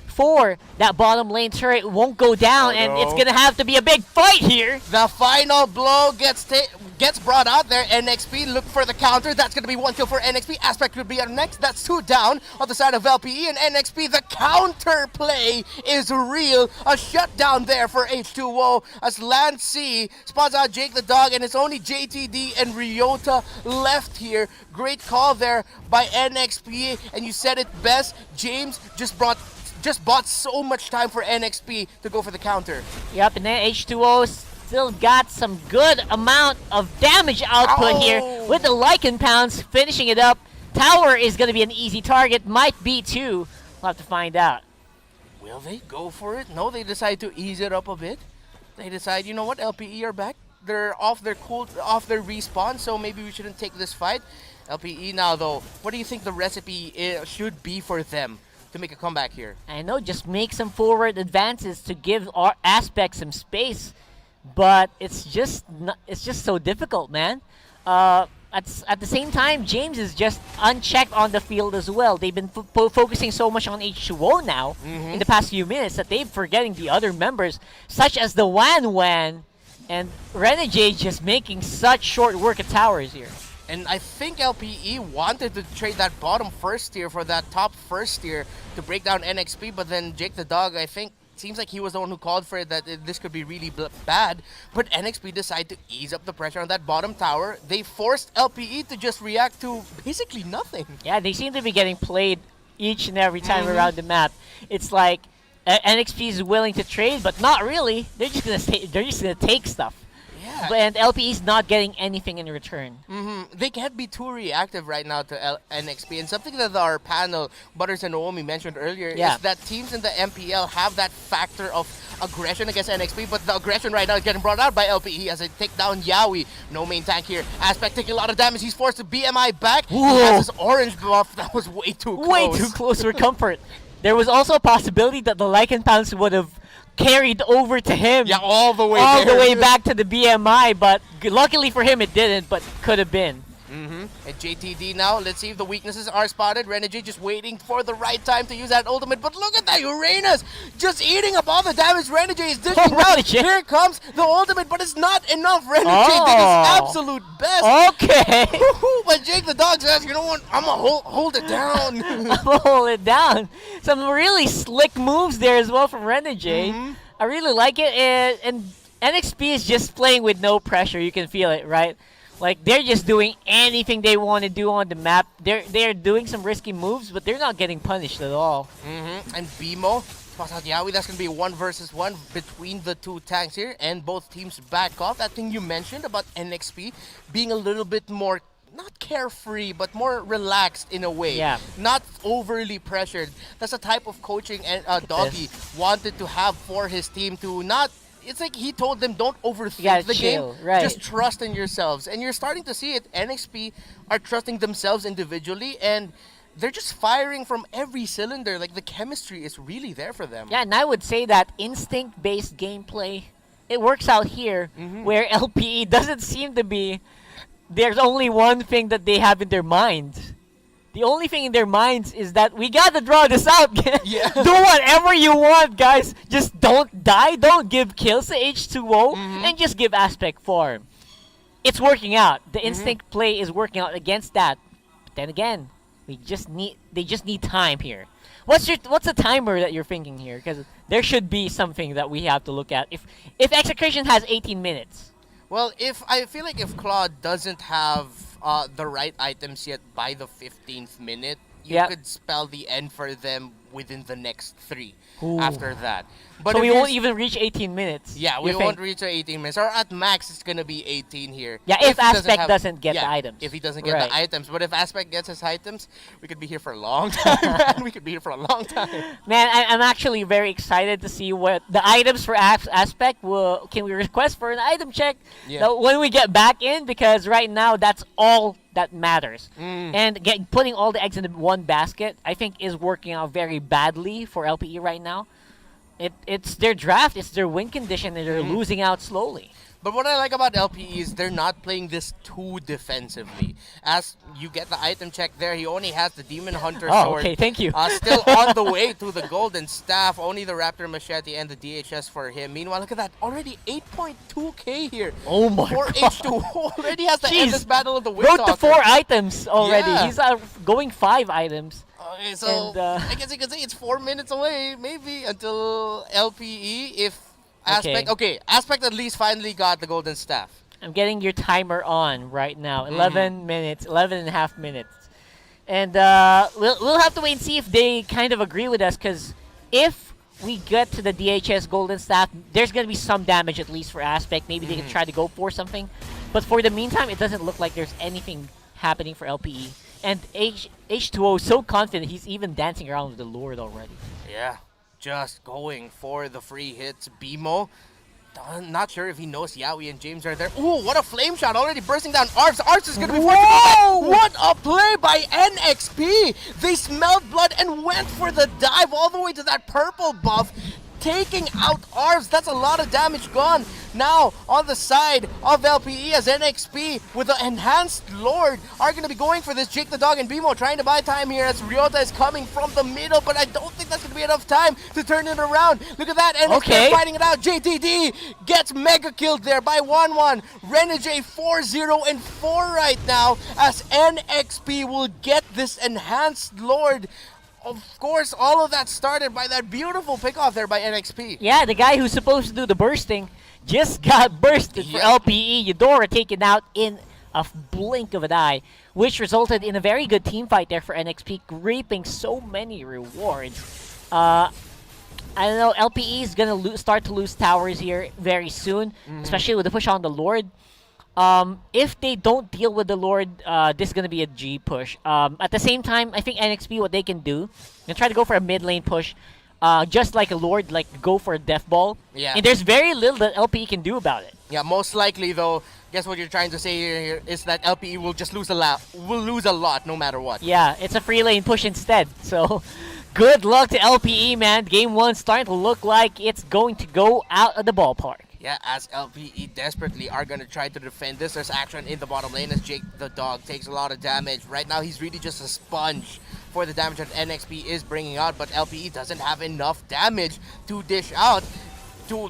for that bottom lane turret. It won't go down, and it's going to have to be a big fight here. The final blow gets brought out there. NXP look for the counter. That's going to be 1 kill for NXP. Aspect could be up next. That's 2 down on the side of LPE and NXP. The counter play is real. A shutdown there for H2O as Lancy spots out Jake the dog, and it's only JTD and Ryota left here. Great call there by NXP, and you said it best. James just bought so much time for NXP to go for the counter. Yep, and then H2O still got some good amount of damage output here with the Lycan Pounds finishing it up. Tower is going to be an easy target. Might be too. We'll have to find out. Will they go for it? No, they decide to ease it up a bit. They decide, you know what, LPE are back. They're off their respawn, so maybe we shouldn't take this fight. LPE now, though, what do you think the recipe should be for them to make a comeback here? I know, just make some forward advances to give our Aspect some space, but it's just so difficult, man. At the same time, James is just unchecked on the field as well. They've been focusing so much on H2O now in the past few minutes that they're forgetting the other members, such as the Wan and Renegade, just making such short work of towers here. And I think LPE wanted to trade that bottom first tier for that top first tier to break down NXP, but then Jake the Dog, I think, seems like he was the one who called for it, that this could be really bad. But NXP decided to ease up the pressure on that bottom tower. They forced LPE to just react to basically nothing. Yeah, they seem to be getting played each and every time around the map. It's like NXP is willing to trade, but not really. They're just gonna take stuff. Yeah. And LPE is not getting anything in return. They can't be too reactive right now to NXP. And something that our panel, Butters and Naomi, mentioned earlier is that teams in the MPL have that factor of aggression against NXP, but the aggression right now is getting brought out by LPE as they take down Yawi. No main tank here. Aspect taking a lot of damage. He's forced to BMI back. Whoa. He has his orange buff. That was way too close. Way too close for comfort. There was also a possibility that the Lycan Pounds would have carried over to him. Yeah, all the way all there. the way back to the BMI, but luckily for him it didn't, but could have been. And JTD now, let's see if the weaknesses are spotted. Renegade just waiting for the right time to use that ultimate, but look at that, Uranus just eating up all the damage. Renegade is dishing out. Here comes the ultimate, but it's not enough. Renegade did his absolute best. Okay. But Jake the Dog says, you know what, I'm gonna hold it down. I'm gonna hold it down. Some really slick moves there as well from Renegade. I really like it, and NXP is just playing with no pressure. You can feel it, right? Like, they're just doing anything they want to do on the map. They're doing some risky moves, but they're not getting punished at all. And Bimo spots out Yawi. That's going to be 1 versus 1 between the two tanks here, and both teams back off. That thing you mentioned about NXP being a little bit more, not carefree, but more relaxed in a way. Yeah. Not overly pressured. That's the type of coaching Doggy wanted to have for his team to not... It's like he told them, don't overthink the game. Right. Just trust in yourselves. And you're starting to see it. NXP are trusting themselves individually, and they're just firing from every cylinder. Like, the chemistry is really there for them. Yeah, and I would say that instinct-based gameplay, it works out here, where LPE doesn't seem to be... There's only one thing that they have in their minds. The only thing in their minds is that we gotta draw this out. Do whatever you want, guys. Just don't die. Don't give kills to H2O, and just give aspect form. It's working out. The instinct play is working out against that. But then again, they just need time here. What's the timer that you're thinking here? Because there should be something that we have to look at. If execution has 18 minutes. Well, I feel like if Claude doesn't have the right items yet by the 15th minute, you could spell the end for them within the next 3 after that. But so we won't even reach 18 minutes. Yeah, we won't reach 18 minutes. Or at max, it's going to be 18 here. Yeah, if Aspect doesn't get the items. If he doesn't get the items. But if Aspect gets his items, we could be here for a long time, man. We could be here for a long time. Man, I'm actually very excited to see what the items for Aspect will... Can we request for an item check when we get back in? Because right now, that's all that matters. And putting all the eggs in one basket, I think, is working out very badly for LPE right now. It's their draft, it's their win condition, and they're losing out slowly. But what I like about LPE is they're not playing this too defensively. As you get the item check there, he only has the Demon Hunter sword. Okay, thank you. Still on the way to the Golden Staff. Only the Raptor Machete and the DHS for him. Meanwhile, look at that. Already 8.2k here. Oh my for god. H2 already has the endless battle of the Wind Road to 4 items already. Yeah. He's going 5 items. Okay, so and, I guess you could say it's 4 minutes away, maybe, until LPE, if Aspect... Okay, Aspect at least finally got the Golden Staff. I'm getting your timer on right now. 11 minutes, 11 and a half minutes. And we'll have to wait and see if they kind of agree with us, because if we get to the DHS Golden Staff, there's going to be some damage at least for Aspect. Maybe they can try to go for something. But for the meantime, it doesn't look like there's anything happening for LPE. And H2O is so confident, he's even dancing around with the Lord already. Yeah, just going for the free hits. Bimo, not sure if he knows Yawi and James are there. Ooh, what a flame shot, already bursting down Arps. Arps is going to be forced to go back. What a play by NXP. They smelled blood and went for the dive all the way to that purple buff. taking out Arvs. That's a lot of damage gone. Now, on the side of LPE as NXP with the Enhanced Lord are going to be going for this. Jake the Dog and Bimo trying to buy time here as Ryota is coming from the middle, but I don't think that's going to be enough time to turn it around. Look at that, NXP fighting it out. JTD gets mega killed there by 1-1. Renegade 4-0 and 4 right now as NXP will get this Enhanced Lord. Of course, all of that started by that beautiful pickoff there by NXP. Yeah, the guy who's supposed to do the bursting just got bursted for LPE. Eudora taken out in a blink of an eye, which resulted in a very good team fight there for NXP, reaping so many rewards. I don't know, LPE is going to start to lose towers here very soon, especially with the push on the Lord. If they don't deal with the Lord, this is going to be a G push. At the same time, I think NXP, what they can do, they try to go for a mid lane push, just like a Lord, like go for a Death Ball. Yeah. And there's very little that LPE can do about it. Yeah, most likely though, guess what you're trying to say here is that LPE will just lose a lot no matter what. Yeah, it's a free lane push instead. So good luck to LPE, man. Game 1 starting to look like it's going to go out of the ballpark. Yeah, as LPE desperately are going to try to defend this. There's action in the bottom lane as Jake the Dog takes a lot of damage. Right now, he's really just a sponge for the damage that NXP is bringing out, but LPE doesn't have enough damage to dish out.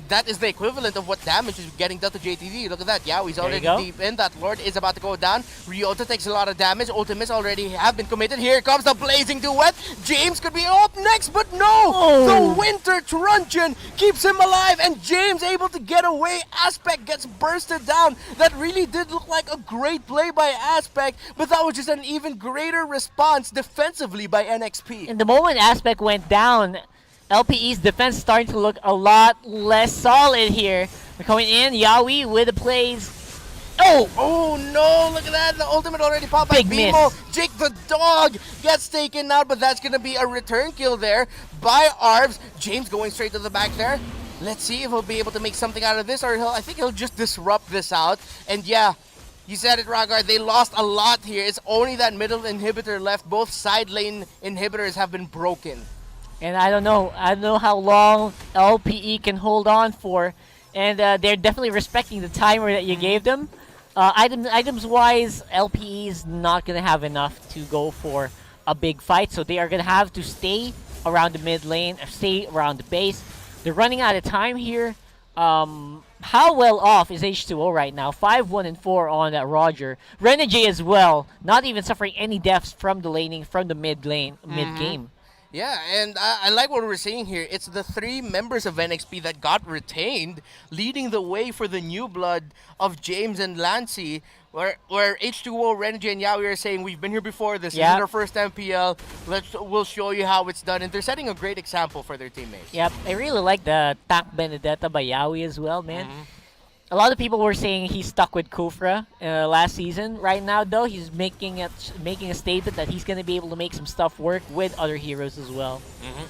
That is the equivalent of what damage is getting done to JTD. Look at that. Yeah, he's already deep in. That Lord is about to go down. Ryota takes a lot of damage. Ultimates already have been committed. Here comes the Blazing Duet. James could be up next, but no! The Winter Truncheon keeps him alive, and James able to get away. Aspect gets bursted down. That really did look like a great play by Aspect, but that was just an even greater response defensively by NXP. And the moment Aspect went down, LPE's defense starting to look a lot less solid here. They're coming in, Yaoi with the plays. Oh no, look at that. The ultimate already popped by Big Bimo. miss. Jake the Dog gets taken out, but that's going to be a return kill there by Arvs. James going straight to the back there. Let's see if he'll be able to make something out of this, or I think he'll just disrupt this out. And yeah, you said it, Ragar. They lost a lot here. It's only that middle inhibitor left. Both side lane inhibitors have been broken. And I don't know how long LPE can hold on for. And they're definitely respecting the timer that you gave them. Items-wise, LPE is not going to have enough to go for a big fight. So they are going to have to stay around the mid lane, stay around the base. They're running out of time here. How well off is H2O right now? 5-1-4 on Roger. Renegade as well, not even suffering any deaths from the laning, from the mid lane, mid-game. Yeah, and I like what we're seeing here. It's the 3 members of NXP that got retained, leading the way for the new blood of James and Lancey, where H2O, Renegade, and Yaoi are saying, we've been here before, this isn't our first MPL, we'll show you how it's done. And they're setting a great example for their teammates. Yep, I really like the Tac Benedetta by Yaoi as well, man. A lot of people were saying he's stuck with Kufra last season. Right now, though, he's making a statement that he's going to be able to make some stuff work with other heroes as well.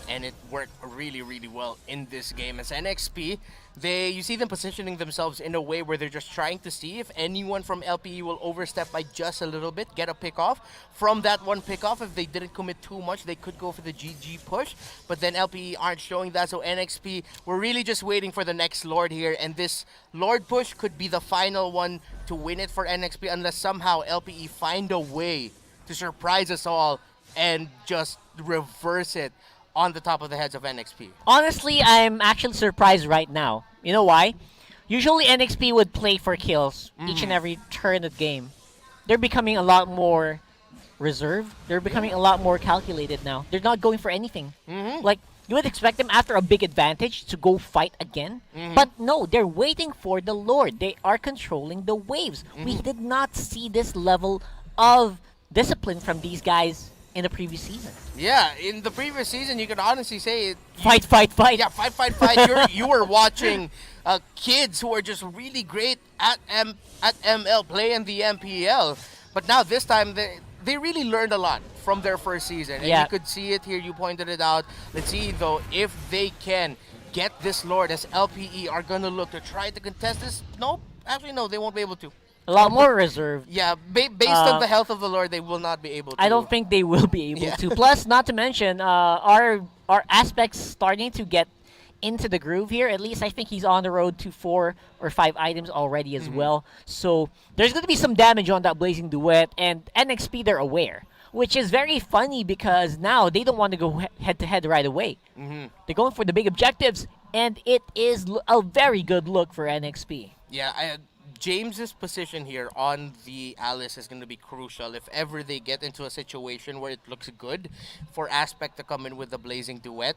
And it worked really, really well in this game. As NXP, you see them positioning themselves in a way where they're just trying to see if anyone from LPE will overstep by just a little bit, get a pick off. From that one pick off, if they didn't commit too much, they could go for the GG push. But then LPE aren't showing that, so NXP, we're really just waiting for the next Lord here. And this Lord push could be the final one to win it for NXP unless somehow LPE find a way to surprise us all and just reverse it on the top of the heads of NXP. Honestly, I'm actually surprised right now. You know why? Usually NXP would play for kills each and every turn of game. They're becoming a lot more reserved. They're becoming a lot more calculated now. They're not going for anything. Like, you would expect them after a big advantage to go fight again. But no, they're waiting for the Lord. They are controlling the waves. We did not see this level of discipline from these guys in the previous season. Yeah, in the previous season, you could honestly say... Fight. Yeah, fight. You were watching kids who are just really great at ML, playing the MPL. But now, this time, they really learned a lot from their first season. And you could see it here, you pointed it out. Let's see, though, if they can get this Lord, as LPE are going to look to try to contest this. Nope, actually, no, they won't be able to. A lot more reserved. Yeah, based on the health of the Lord, they will not be able to. I don't think they will be able to. Plus, not to mention, our aspects starting to get into the groove here. At least I think he's on the road to 4 or 5 items already as well. So there's going to be some damage on that Blazing Duet, and NXP, they're aware. Which is very funny because now they don't want to go head-to-head right away. They're going for the big objectives, and it is a very good look for NXP. Yeah, James's position here on the Alice is going to be crucial. If ever they get into a situation where it looks good for Aspect to come in with the Blazing Duet,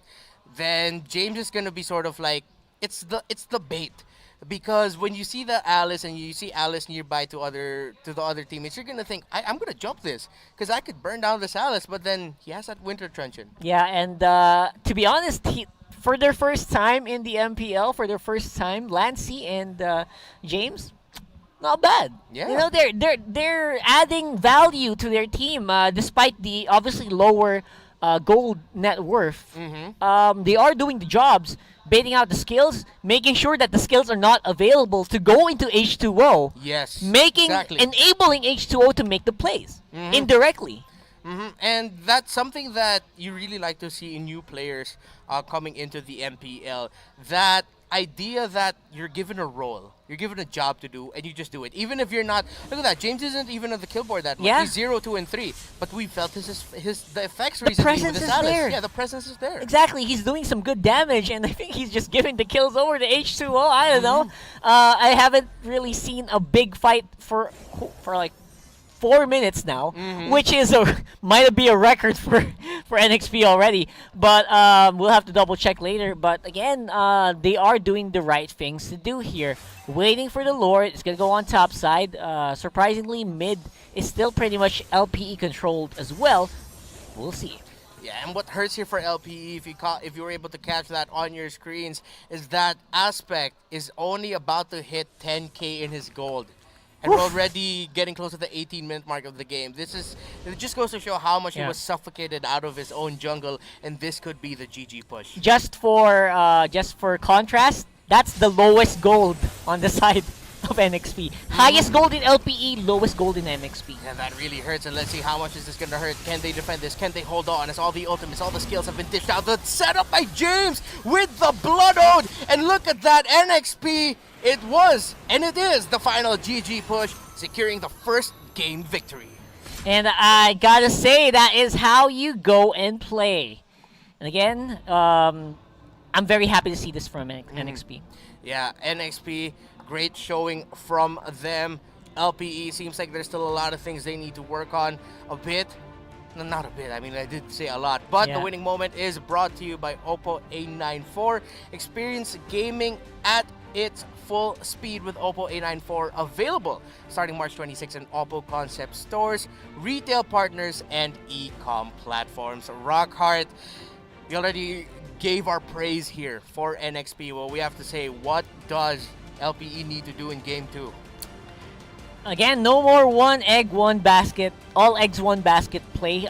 then James is going to be sort of like, it's the bait. Because when you see the Alice and you see Alice nearby to the other teammates, you're gonna think, I'm gonna jump this because I could burn down this Alice. But then he has that Winter Truncheon. Yeah, and to be honest, for their first time in the MPL, for their first time, Lancey and James, not bad. Yeah. You know, they're adding value to their team despite the obviously lower gold net worth. They are doing the jobs, baiting out the skills, making sure that the skills are not available to go into H2O. Yes, Enabling H2O to make the plays indirectly. And that's something that you really like to see in new players coming into the MPL. That idea that you're given a role, you're given a job to do, and you just do it. Even if you're not, look at that, James isn't even on the kill board that much. Yeah. He's 0, 2, and 3. But we felt the effects The recently presence with is this Alice. there. Yeah, the presence is there. Exactly, he's doing some good damage, and I think he's just giving the kills over to H2O. I don't know. I haven't really seen a big fight for like 4 minutes now, which is might be a record for NXP already. But we'll have to double check later. But again, they are doing the right things to do here. Waiting for the Lord. It's gonna go on top side. Surprisingly, mid is still pretty much LPE controlled as well. We'll see. Yeah, and what hurts here for LPE, if you were able to catch that on your screens, is that Aspect is only about to hit 10K in his gold. And we're already getting close to the 18-minute mark of the game. It just goes to show how much he was suffocated out of his own jungle, and this could be the GG push. Just for contrast, that's the lowest gold on the side of NXP. Highest gold in LPE, lowest gold in NXP. And that really hurts, and let's see how much is this going to hurt. Can they defend this? Can they hold on as all the ultimates, all the skills have been dished out? The setup by James with the Blood Ode, and look at that, NXP. It was, and it is, the final GG push, securing the first game victory. And I gotta say, that is how you go and play. And again, I'm very happy to see this from NXP. Yeah, NXP, great showing from them. LPE seems like there's still a lot of things they need to work on a bit. Not a bit, I mean, I did say a lot. But the winning moment is brought to you by Oppo A94. Experience gaming at its full speed with Oppo A94, available starting March 26 in Oppo Concept stores, retail partners, and e-com platforms. Rockhart, we already gave our praise here for NXP. Well, we have to say, what does LPE need to do in Game 2? Again, no more one egg, one basket, all eggs, one basket play.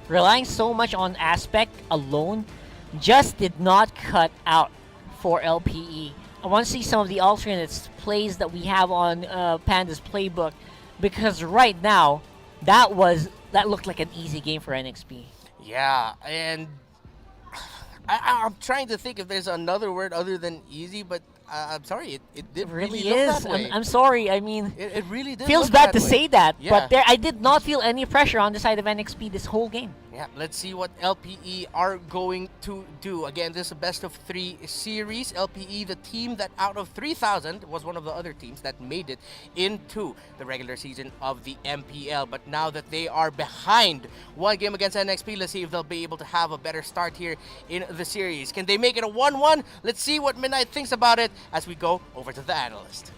Relying so much on Aspect alone just did not cut out for LPE. I want to see some of the alternates plays that we have on Panda's playbook, because right now that looked like an easy game for NXP. Yeah, and I'm trying to think if there's another word other than easy, but I'm sorry, it did really look is. that way. I'm sorry. I mean, it really did. Feels look bad that to way. say that, Yeah. but I did not feel any pressure on the side of NXP this whole game. Yeah, let's see what LPE are going to do. Again, this is a best of 3 series. LPE, the team that out of 3,000 was one of the other teams that made it into the regular season of the MPL. But now that they are behind one game against NXP, let's see if they'll be able to have a better start here in the series. Can they make it a 1-1? Let's see what Midnight thinks about it as we go over to the analyst.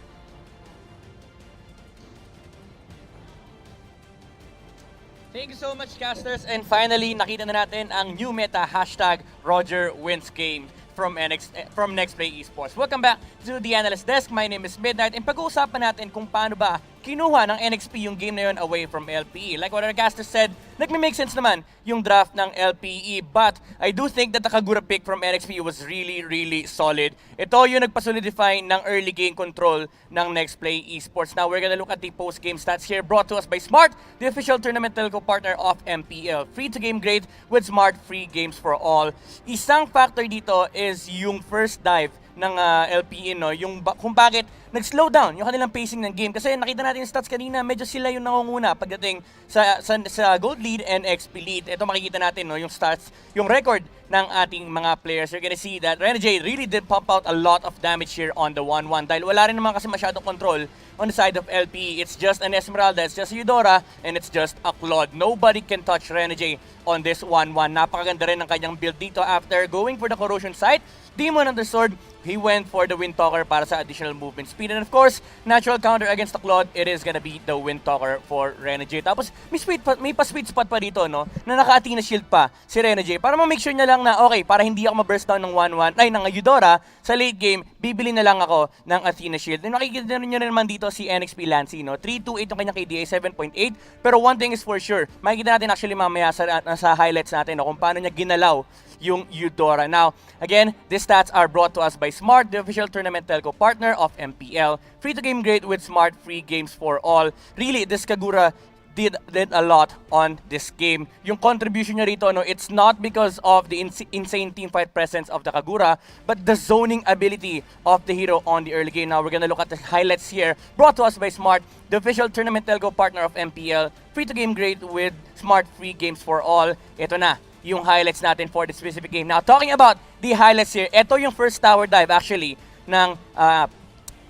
Thank you so much, casters. And finally, nakita na natin ang new meta, hashtag Roger wins game from Nexplay Esports. Welcome back to the Analyst Desk. My name is Midnight, and pag-uusapan natin kung paano ba kinuha ng NXP yung game na yun away from LPE. Like what our caster said, nagme-make sense naman yung draft ng LPE. But I do think that the Kagura pick from NXP was really, really solid. Ito yung nagpa-solidify ng early game control ng Nexplay Esports. Now, we're gonna look at the post-game stats here brought to us by Smart, the official tournament telco partner of MPL. Free-to-game grade with Smart free games for all. Isang factor dito is yung first dive ng LPE, no? Kung bakit nag-slow down yung kanilang pacing ng game. Kasi nakita natin yung stats kanina, medyo sila yung nangunguna pagdating sa Gold Lead and XP Lead. Ito makikita natin, no, yung stats, yung record ng ating mga players. You're gonna see that Renegade really did pump out a lot of damage here on the 1-1 dahil wala rin naman kasi masyadong control on the side of LPE. It's just an Esmeralda, it's just a Eudora, and it's just a Claude. Nobody can touch Renegade on this 1-1. Napakaganda rin ng kanyang build dito after going for the corrosion site. Demon Undersword, he went for the Wind Talker para sa additional movement speed. And of course, natural counter against the Claude, it is gonna be the Wind Talker for Renegade. Tapos, may pa-sweet spot pa dito, no? Na naka-Athena Shield pa si Renegade para ma-make sure niya lang na, okay, para hindi ako ma-burst down ng 1-1, ng Eudora, sa late game, bibili na lang ako ng Athena Shield. And makikita nyo naman dito si NXP Lancy, no? 3-2-8 yung kanyang KDA, 7.8. Pero one thing is for sure, makikita natin actually mamaya sa highlights natin, no? Kung paano niya ginalaw yung Eudora. Now, again, these stats are brought to us by Smart, the official tournament telco partner of MPL. Free-to-game grade with Smart free games for all. Really, this Kagura did a lot on this game. Yung contribution niya rito, no, it's not because of the insane teamfight presence of the Kagura, but the zoning ability of the hero on the early game. Now, we're gonna look at the highlights here, brought to us by Smart, the official tournament telco partner of MPL. Free-to-game grade with Smart free games for all. Ito na yung highlights natin for this specific game. Now, talking about the highlights here, ito yung first tower dive actually ng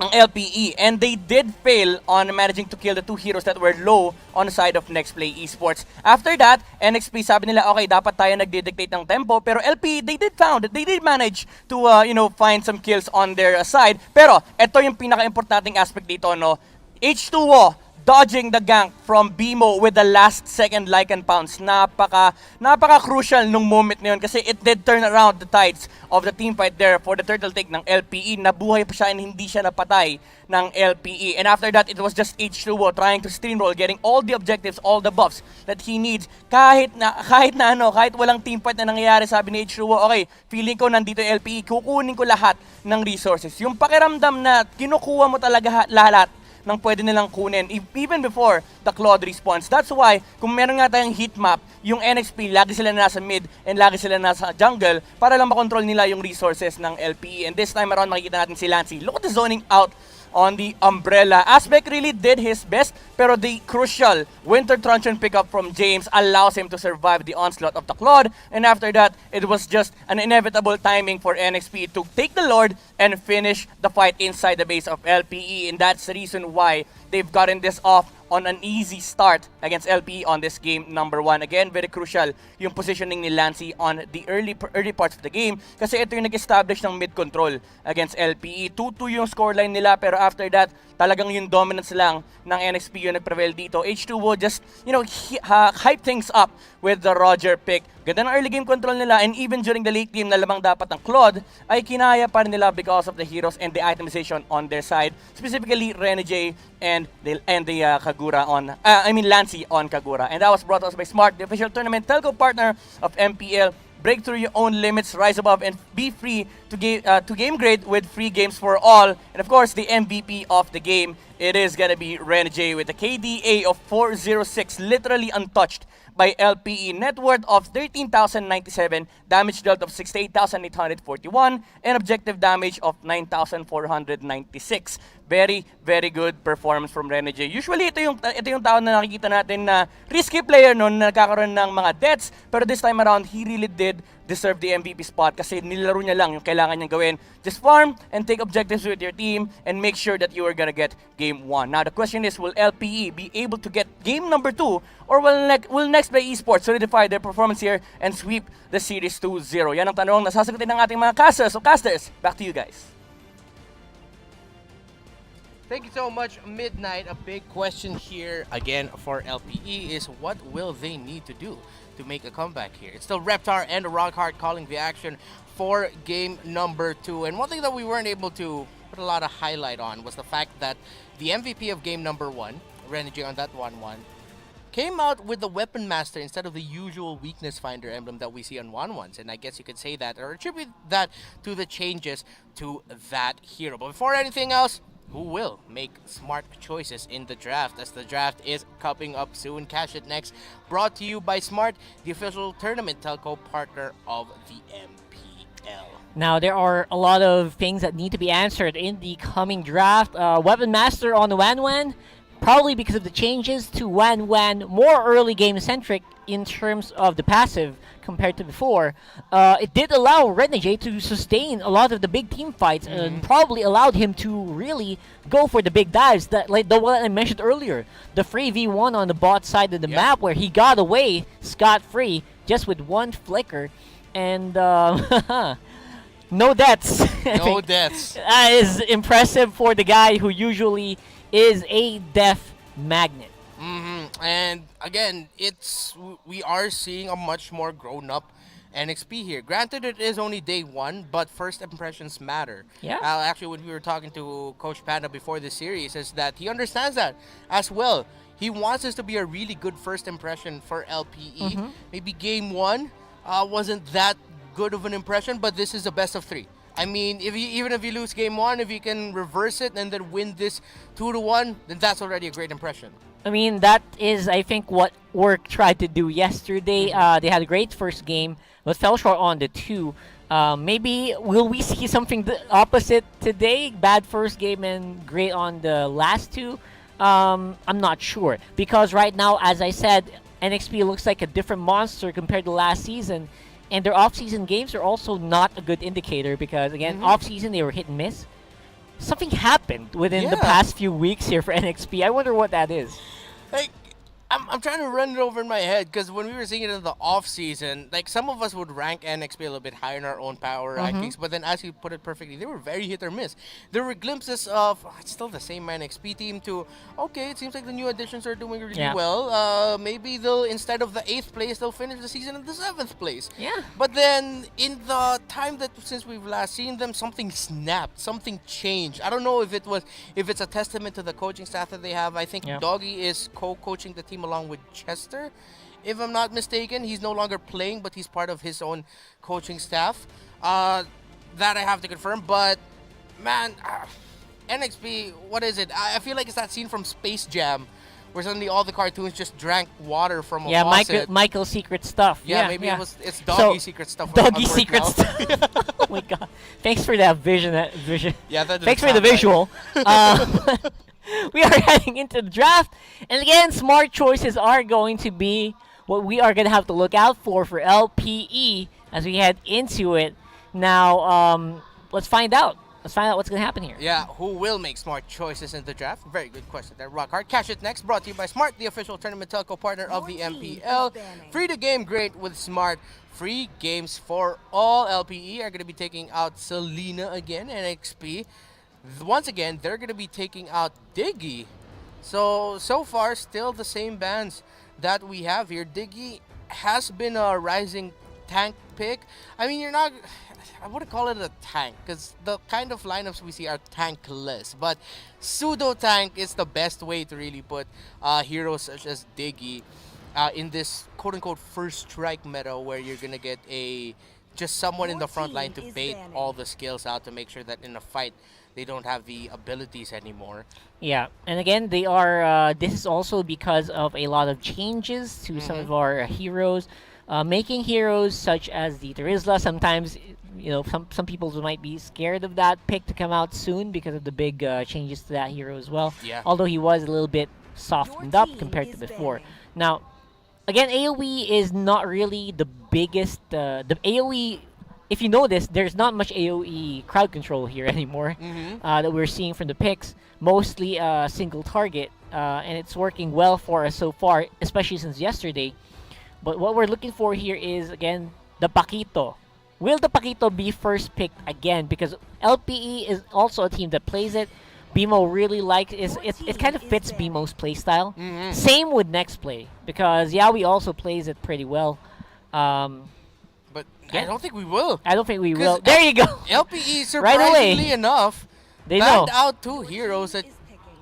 LPE. And they did fail on managing to kill the two heroes that were low on the side of Nexplay Esports. After that, NXP sabi nila, okay, dapat tayo nagdidictate ng tempo. Pero LPE, they did manage to, find some kills on their side. Pero, ito yung pinaka-importanting aspect dito, no? H2O, dodging the gank from BMO with the last second Lycan pounce. Napaka-crucial nung moment na yun kasi it did turn around the tides of the team fight there for the turtle take ng LPE. Nabuhay pa siya and hindi siya napatay ng LPE. And after that, it was just H2O trying to steamroll, getting all the objectives, all the buffs that he needs. Kahit walang team fight na nangyayari, sabi ni H2O, okay, feeling ko nandito LPE, kukunin ko lahat ng resources. Yung pakiramdam na kinukuha mo talaga lahat ng pwede nilang kunin even before the Claude response. That's why, kung meron nga tayong heat map, yung NXP, lagi sila nasa mid and lagi sila nasa jungle para lang makontrol nila yung resources ng LPE. And this time around, makikita natin si Lancy. Look at the zoning out on the Umbrella. Aspect really did his best, pero the crucial Winter Truncheon pickup from James allows him to survive the onslaught of the Claude, and after that, it was just an inevitable timing for NXP to take the Lord and finish the fight inside the base of LPE, and that's the reason why they've gotten this off on an easy start against LPE on this game number 1. Again, very crucial yung positioning ni Lancy on the early parts of the game kasi ito yung nag-establish ng mid-control against LPE. 2-2 yung scoreline nila pero after that, talagang yung dominance lang ng NXP yung nag-prevail dito. H2O just, hype things up with the Roger pick. Ganda ng early game control nila and even during the late game na lamang dapat ng Claude ay kinaya pa rin nila because of the heroes and the itemization on their side. Specifically, Renegade and the Kagura on, Lancy on Kagura. And that was brought to us by Smart, the official tournament telco partner of MPL. Break through your own limits, rise above, and be free to game grade with free games for all. And of course, the MVP of the game, it is gonna be Renegade with a KDA of 406, literally untouched by LPE. Net worth of 13,097, damage dealt of 68,841, and objective damage of 9,496. Very, very good performance from Renegade. Usually, ito yung tao na nakikita natin na risky player no, na nagkakaroon ng mga deaths. Pero this time around, he really did deserve the MVP spot kasi nilaro niya lang yung kailangan niyang gawin. Just farm and take objectives with your team and make sure that you are gonna get game 1. Now, the question is, will LPE be able to get game number 2 or will Nexplay Esports solidify their performance here and sweep the series 2-0? Yan ang tanong na sasagutin ng ating mga casters. So casters, back to you guys. Thank you so much, Midnight. A big question here, again, for LPE is what will they need to do to make a comeback here? It's still Reptar and Rockhart calling the action for game number 2. And one thing that we weren't able to put a lot of highlight on was the fact that the MVP of game number 1, Renegade on that 1-1, came out with the Weapon Master instead of the usual Weakness Finder emblem that we see on 1-1s. And I guess you could say that or attribute that to the changes to that hero. But before anything else, who will make smart choices in the draft, as the draft is coming up soon? Cash It Next, brought to you by Smart, the official tournament telco partner of the MPL. Now, there are a lot of things that need to be answered in the coming draft. Weapon Master on the Wan, probably because of the changes to Wan, more early game-centric in terms of the passive compared to before. It did allow Renegade to sustain a lot of the big team fights and probably allowed him to really go for the big dives, that like the one I mentioned earlier, the free V1 on the bot side of the map where he got away scot-free just with one flicker. And no deaths. No deaths. That is impressive for the guy who usually is a death magnet. And again, we are seeing a much more grown-up NXP here. Granted, it is only day one, but first impressions matter. Yeah. Actually, when we were talking to Coach Panda before the series, is that he understands that as well. He wants this to be a really good first impression for LPE. Maybe game one wasn't that good of an impression, but this is the best of three. I mean, even if you lose game one, if you can reverse it and then win this 2-1, then that's already a great impression. I mean, that is, I think, what Work tried to do yesterday. They had a great first game, but fell short on the 2. Maybe will we see something opposite today? Bad first game and great on the last 2? I'm not sure. Because right now, as I said, NXP looks like a different monster compared to last season. And their off-season games are also not a good indicator because, again, off-season they were hit and miss. Something happened within the past few weeks here for NXP. I wonder what that is. Like, I'm trying to run it over in my head because when we were seeing it in the off season, like some of us would rank NXP a little bit higher in our own power rankings, but then as you put it perfectly, they were very hit or miss. There were glimpses of it's still the same NXP team to it seems like the new additions are doing really well. Maybe they'll, instead of the 8th place, they'll finish the season in the 7th place. Yeah. But then in the time that since we've last seen them, something snapped, something changed. I don't know if it's a testament to the coaching staff that they have. I think Doggy is co-coaching the team along with Chester, if I'm not mistaken. He's no longer playing, but he's part of his own coaching staff. That I have to confirm. But man, NXP, what is it? I feel like it's that scene from Space Jam where suddenly all the cartoons just drank water from a faucet. Michael's secret stuff. Maybe it's Doggy's secret stuff. Doggy's secret stuff. Oh my god! Thanks for that vision. Yeah, that thanks for the visual. We are heading into the draft, and again, smart choices are going to be what we are going to have to look out for LPE as we head into it. Now, let's find out. Let's find out what's going to happen here. Yeah, who will make smart choices in the draft? Very good question there, Rockhard. Cash It Next, brought to you by Smart, the official tournament telco partner of the MPL. Free to game great with Smart. Free games for all. LPE are going to be taking out Selena again, NXP. Once again, they're going to be taking out Diggy. So far, still the same bands that we have here. Diggy has been a rising tank pick. I mean, I wouldn't call it a tank because the kind of lineups we see are tankless. But pseudo-tank is the best way to really put heroes such as Diggy in this quote-unquote first strike meta where you're going to get just someone in the front line to bait all the skills out to make sure that in a fight they don't have the abilities anymore. Yeah, and again, they are. This is also because of a lot of changes to some of our heroes, making heroes such as the Terizla. Sometimes, some people might be scared of that pick to come out soon because of the big changes to that hero as well. Yeah. Although he was a little bit softened up compared to before. Now, again, AoE is not really the biggest. The AoE. If you notice, there's not much AoE crowd control here anymore that we're seeing from the picks. Mostly a single target, and it's working well for us so far, especially since yesterday. But what we're looking for here is, again, the Paquito. Will the Paquito be first picked again? Because LPE is also a team that plays it. BMO really likes it kind of fits BMO's playstyle. Same with Nexplay, because we also plays it pretty well. But I don't think we will. I don't think we will. There you go. LPE, surprisingly enough, they banned out 2 heroes that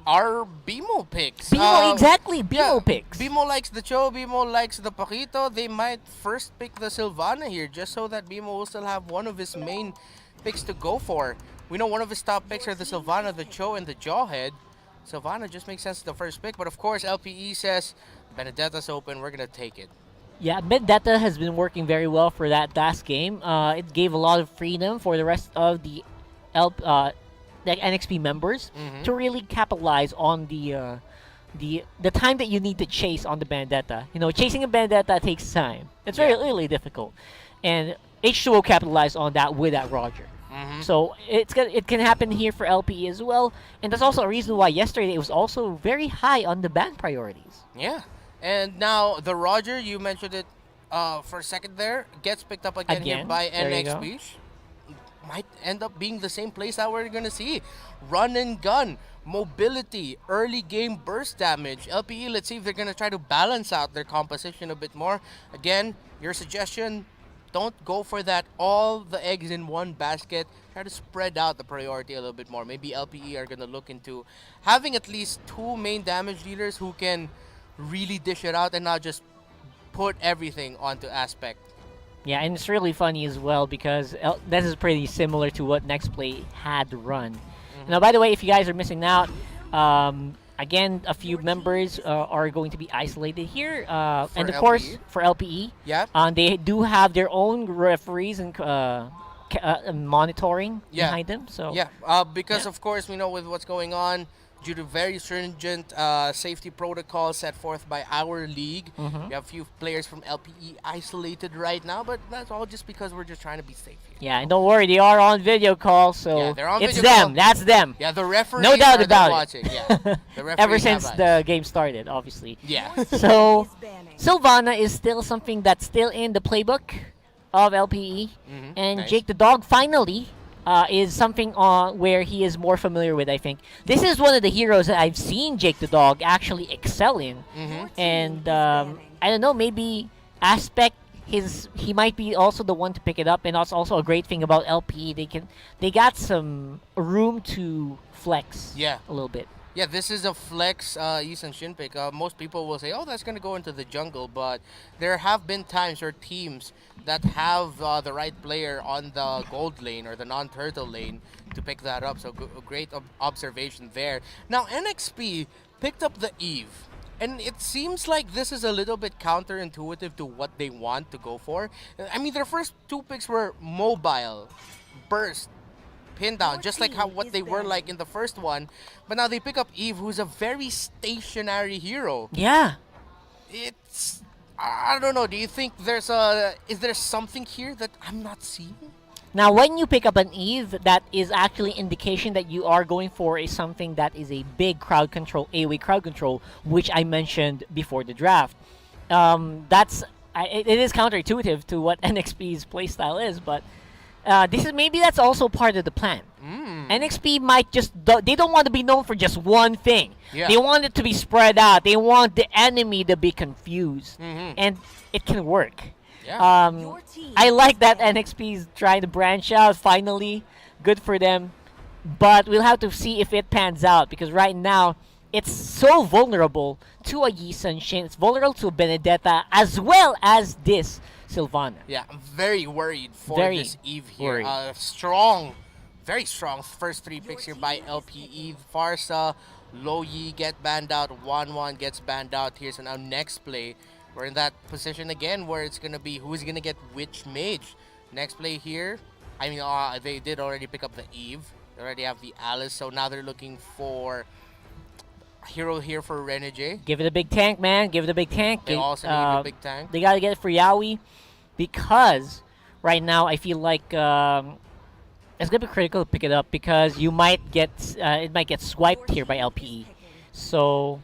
our BMO picks. Exactly, BMO picks. BMO likes the Cho, BMO likes the Paquito. They might first pick the Sylvana here just so that BMO will still have one of his main picks to go for. We know one of his top picks are the Sylvana, the Cho, and the Jawhead. Sylvana just makes sense as the first pick, but of course LPE says Benedetta's open, we're going to take it. Yeah, Vendetta has been working very well for that last game. It gave a lot of freedom for the rest of the NXP members to really capitalize on the time that you need to chase on the Vendetta. You know, chasing a Vendetta takes time. It's really difficult, and H2O capitalized on that with that Roger. So it can happen here for LPE as well, and that's also a reason why yesterday it was also very high on the ban priorities. Yeah. And now the Roger, you mentioned it for a second there, gets picked up again here by NXP. Might end up being the same place that we're going to see. Run and gun, mobility, early game burst damage. LPE, let's see if they're going to try to balance out their composition a bit more. Again, your suggestion, don't go for that all the eggs in one basket. Try to spread out the priority a little bit more. Maybe LPE are going to look into having at least 2 main damage dealers who can really dish it out and not just put everything onto Aspect. Yeah, and it's really funny as well because this is pretty similar to what Nexplay had run. Now, by the way, if you guys are missing out, again, a few members are going to be isolated here. And of course, for LPE, they do have their own referees and monitoring behind them. So because of course, we know with what's going on, due to very stringent safety protocols set forth by our league. We have a few players from LPE isolated right now, but that's all just because we're just trying to be safe here. Yeah, and don't worry, they are on video call, so it's video them. call. That's them. Yeah, the referees no doubt are about watching. it. Yeah, the referees Ever since have the game started, obviously. Yeah. So, Sylvana is still something that's still in the playbook of LPE, and Jake the Dog finally is something where he is more familiar with, I think. This is one of the heroes that I've seen Jake the Dog actually excel in. And I don't know, maybe Aspect, he might be also the one to pick it up. And that's also a great thing about LP. They got some room to flex a little bit. Yeah, this is a flex Yisan Shin pick. Most people will say, oh, that's going to go into the jungle. But there have been times or teams that have the right player on the gold lane or the non-turtle lane to pick that up. So great observation there. Now, NXP picked up the Eve. And it seems like this is a little bit counterintuitive to what they want to go for. I mean, their first 2 picks were mobile, burst, pin down, just like what they were like in the first one. But now they pick up Eve, who's a very stationary hero. Yeah. It's, I don't know, do you think is there something here that I'm not seeing? Now, when you pick up an Eve, that is actually indication that you are going for something that is a big crowd control, AoE crowd control, which I mentioned before the draft. It is counterintuitive to what NXP's playstyle is, but maybe that's also part of the plan. NXP might they don't want to be known for just one thing. They want it to be spread out. They want the enemy to be confused, and it can work. I like that NXP's trying to branch out finally. Good for them, but we'll have to see if it pans out because right now it's so vulnerable to a Yisan Shin. It's vulnerable to Benedetta as well as this Sylvana. Yeah, I'm very worried for this Eve here. Very strong first 3 picks here by LPE. Farsa, Loyi get banned out. 1-1 gets banned out here. So now next play, we're in that position again where it's going to be who's going to get which mage. Next play here, I mean, they did already pick up the Eve. They already have the Alice. So now they're looking for a hero here for Renegade. Give it a big tank, man. Give it a big tank. They also need a big tank. They got to get it for Yaoi because right now I feel like it's going to be critical to pick it up because you might get it might get swiped here by LPE. So,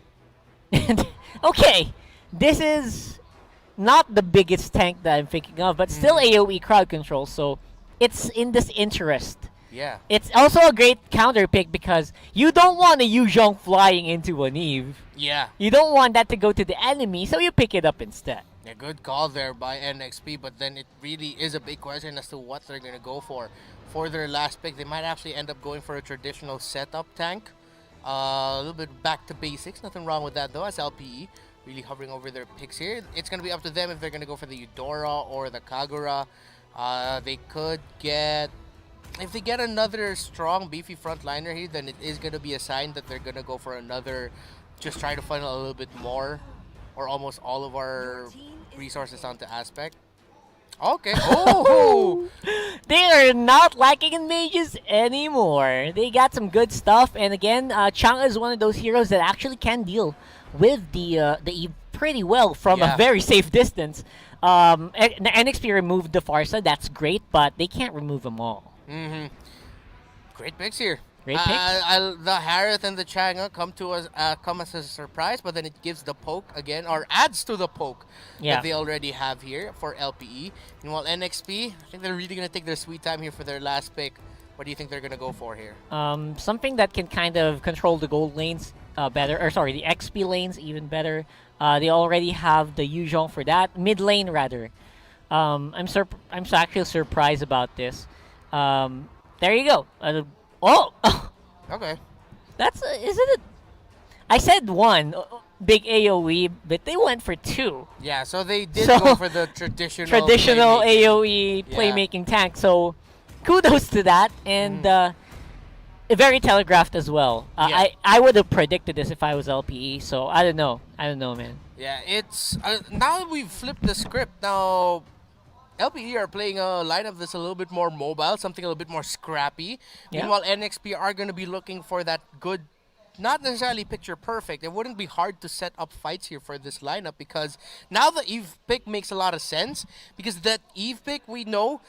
okay, this is not the biggest tank that I'm thinking of, but still AoE crowd control, so it's in this interest. Yeah. It's also a great counter pick because you don't want a Yu Zhong flying into an Eve. Yeah. You don't want that to go to the enemy, so you pick it up instead. Yeah, good call there by NXP, but then it really is a big question as to what they're going to go for. For their last pick, they might actually end up going for a traditional setup tank. A little bit back to basics. Nothing wrong with that, though, as LPE really hovering over their picks here. It's going to be up to them if they're going to go for the Eudora or the Kagura. They could get... If they get another strong, beefy frontliner here, then it is going to be a sign that they're going to go for another... Just try to funnel a little bit more or almost all of our resources onto Aspect. Okay. Oh! They are not lacking in mages anymore. They got some good stuff, and again, Chang is one of those heroes that actually can deal with the Eve pretty well from a very safe distance. The NXP removed the Farsa, that's great, but they can't remove them all. Great picks here. Great picks. The Harith and the Chang'e come as a surprise, but then it gives the poke again, or adds to the poke that they already have here for LPE. Meanwhile, NXP, I think they're really going to take their sweet time here for their last pick. What do you think they're going to go for here? Something that can kind of control the gold lanes better, or sorry, the XP lanes even better. They already have the Yuzhong for that. Mid lane, rather. I'm actually surprised about this. There you go. Okay. Isn't it? I said one big AoE, but they went for two. Yeah, so they did go for the traditional AoE playmaking tank. So kudos to that, and very telegraphed as well. I would have predicted this if I was LPE. So I don't know, man. Yeah, it's now that we've flipped the script. Now LPE are playing a lineup that's a little bit more mobile, something a little bit more scrappy. Yeah. Meanwhile, NXP are going to be looking for that good, not necessarily picture perfect. It wouldn't be hard to set up fights here for this lineup because now the Eve pick makes a lot of sense because that Eve pick we know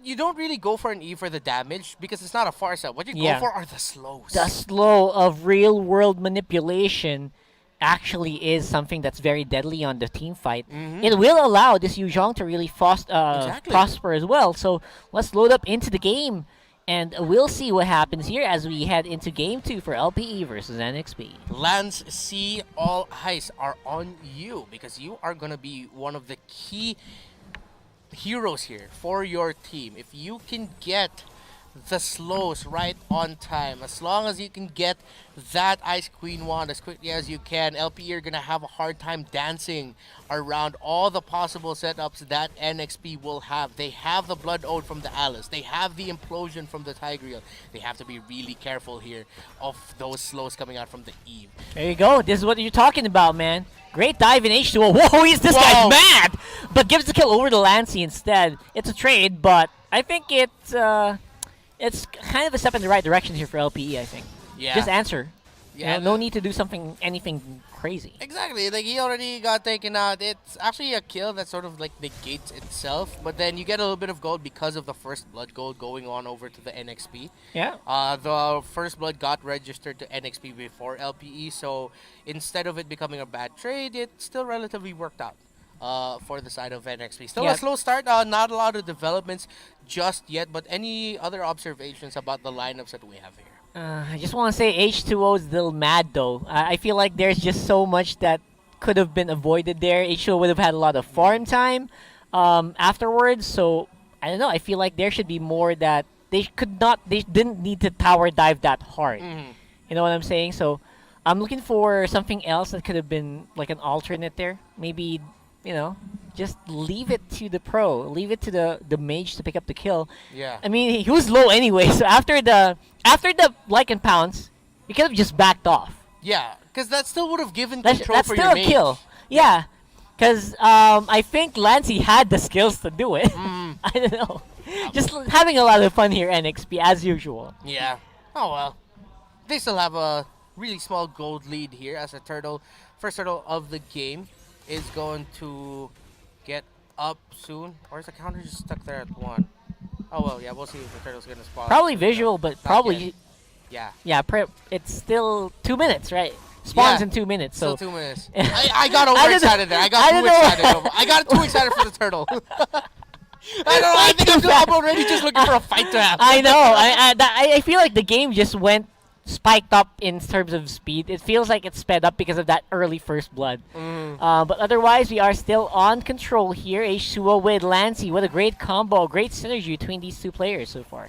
you don't really go for an Eve for the damage because it's not a Farsa. What you go for are the slows. The slow of real world manipulation actually is something that's very deadly on the team fight. It will allow this Yuzhong to really prosper as well. So let's load up into the game, and we'll see what happens here as we head into Game 2 for LPE versus NXP. Lance C, all eyes are on you because you are going to be one of the key heroes here for your team. If you can get the slows right on time, as long as you can get that Ice Queen wand as quickly as you can, LPE are gonna have a hard time dancing around all the possible setups that NXP will have. They have the Blood Ode from the Alice, they have the Implosion from the Tigreal. They have to be really careful here of those slows coming out from the Eve. There you go, this is what you're talking about, man. Great dive in H2O. Whoa, this guy's mad! But gives the kill over to Lancey instead. It's a trade, but I think it's kind of a step in the right direction here for LPE, I think. Yeah. Just answer. Yeah. No need to do anything crazy. Exactly. Like, he already got taken out. It's actually a kill that sort of, like, negates itself. But then you get a little bit of gold because of the first blood gold going on over to the NXP. Yeah. The first blood got registered to NXP before LPE. So instead of it becoming a bad trade, it still relatively worked out. For the side of NXP. Still a slow start, not a lot of developments just yet, but any other observations about the lineups that we have here? I just want to say H2O is a little mad though. I feel like there's just so much that could have been avoided there. H2O would have had a lot of farm time afterwards, so I don't know. I feel like there should be more that they didn't need to tower dive that hard. You know what I'm saying? So I'm looking for something else that could have been like an alternate there. Maybe, just leave it to the pro. Leave it to the mage to pick up the kill. Yeah. I mean, he was low anyway, so after the Lycan pounce, he could have just backed off. Yeah, because that still would have given control that's for still your a mage. kill. Yeah, because I think Lancey had the skills to do it. I don't know. Just having a lot of fun here, NXP, as usual. Yeah. Oh, well. They still have a really small gold lead here as a first turtle of the game is going to get up soon. Or is the counter just stuck there at 1? Oh, well, yeah, we'll see if the turtle's going to spawn. Probably visual, but probably... Yet. Yeah, it's still 2 minutes, right? Spawns in 2 minutes. So still 2 minutes. I got overexcited there. I got too excited. I got too excited for the turtle. I don't know. I think I'm already just looking for a fight to happen. I know. I feel like the game just went spiked up in terms of speed. It feels like it's sped up because of that early first blood. But otherwise, we are still on control here. H2O with Lancey. What a great combo, great synergy between these two players so far.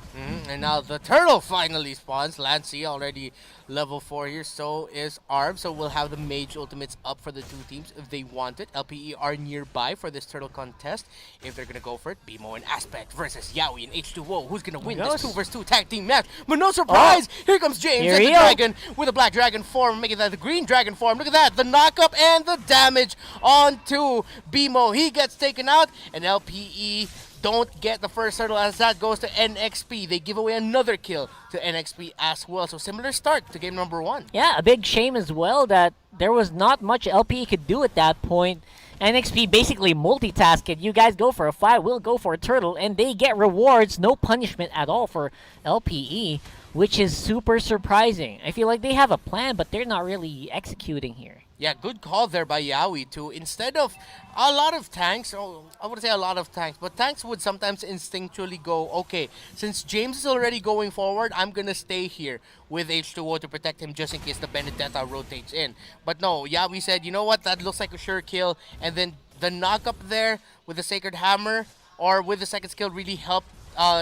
And now the turtle finally spawns. Lancey already level 4 here, so is Arb. So we'll have the mage ultimates up for the two teams if they want it. LPE are nearby for this turtle contest if they're gonna go for it. BMO and Aspect versus Yaoi and H2O. Who's gonna win this 2 vs 2 tag team match? But no surprise, here comes James and the dragon with a black dragon form, making that the green dragon form. Look at that, the knockup and the damage onto BMO. He gets taken out, and LPE don't get the first turtle as that goes to NXP. They give away another kill to NXP as well. So similar start to game number 1. Yeah, a big shame as well that there was not much LPE could do at that point. NXP basically multitasked. You guys go for a fight, we'll go for a turtle, and they get rewards, no punishment at all for LPE, which is super surprising. I feel like they have a plan, but they're not really executing here. Yeah, good call there by Yaoi too. Instead of a lot of tanks, I wouldn't say a lot of tanks, but tanks would sometimes instinctually go, okay, since James is already going forward, I'm gonna stay here with H2O to protect him just in case the Benedetta rotates in. But no, Yaoi said, you know what, that looks like a sure kill, and then the knock up there with the Sacred Hammer or with the second skill really helped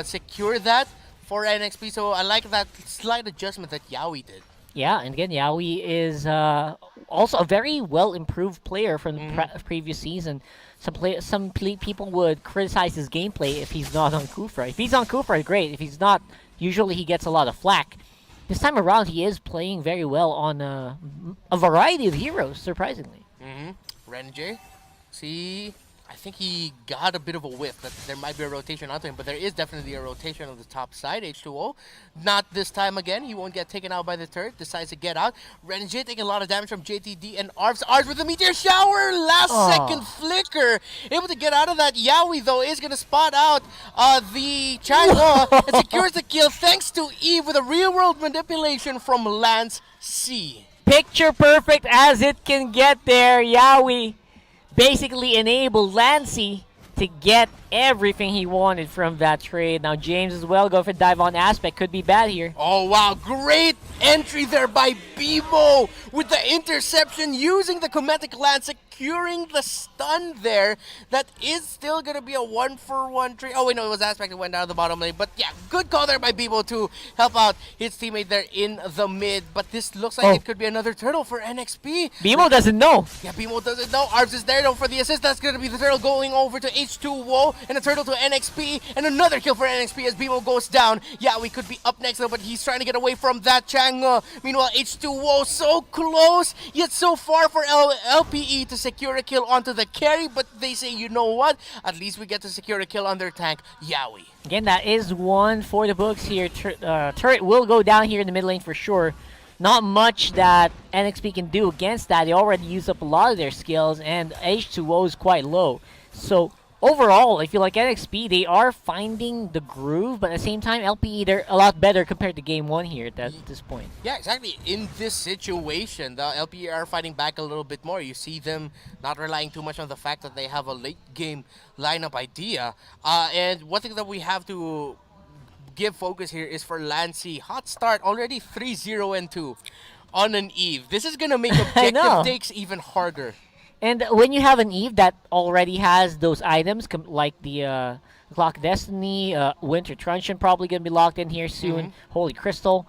secure that for NXP. So I like that slight adjustment that Yaoi did. Yeah, and again, Yaoi is also a very well-improved player from the previous season. Some people would criticize his gameplay if he's not on Kufra. If he's on Kufra, great. If he's not, usually he gets a lot of flack. This time around, he is playing very well on a variety of heroes, surprisingly. Renjay, see, I think he got a bit of a whiff that there might be a rotation onto him, but there is definitely a rotation on the top side. H2O, not this time again. He won't get taken out by the turret. Decides to get out. Renjay taking a lot of damage from JTD and Arbs. Arbs with the meteor shower. Last second flicker. Able to get out of that. Yaoi, though, is going to spot out the Chango and secures the kill thanks to Eve with a real-world manipulation from Lance C. Picture perfect as it can get there. Yaoi basically enabled Lancey to get everything he wanted from that trade. Now James as well, go for dive on Aspect. Could be bad here. Oh wow, great entry there by Bebo with the interception using the Cometic Lance, securing the stun there. That is still going to be a 1-for-1 trade. Oh wait, no, it was Aspect that went down to the bottom lane. But yeah, good call there by Bebo to help out his teammate there in the mid. But this looks like it could be another turtle for NXP. Bebo doesn't know. Yeah, Bebo doesn't know. Arbs is there though for the assist. That's going to be the turtle going over to H2O and a turtle to NXP. And another kill for NXP as Bebo goes down. Yeah, we could be up next though, but he's trying to get away from that Chang. Meanwhile, H2O so close, yet so far for LPE to secure a kill onto the carry. But they say, you know what? At least we get to secure a kill on their tank, Yaoi. Again, that is one for the books here. Turret will go down here in the mid lane for sure. Not much that NXP can do against that. They already used up a lot of their skills, and H2O is quite low. So overall, I feel like NXP, they are finding the groove, but at the same time, LPE, they're a lot better compared to game 1 here at this point. Yeah, exactly. In this situation, the LPE are fighting back a little bit more. You see them not relying too much on the fact that they have a late game lineup idea. And one thing that we have to give focus here is for Lancey. Hot start, already 3-0-2 on an Eve. This is going to make objective takes even harder. And when you have an Eve that already has those items, like the Clock Destiny, Winter Truncheon probably going to be locked in here soon, Holy Crystal,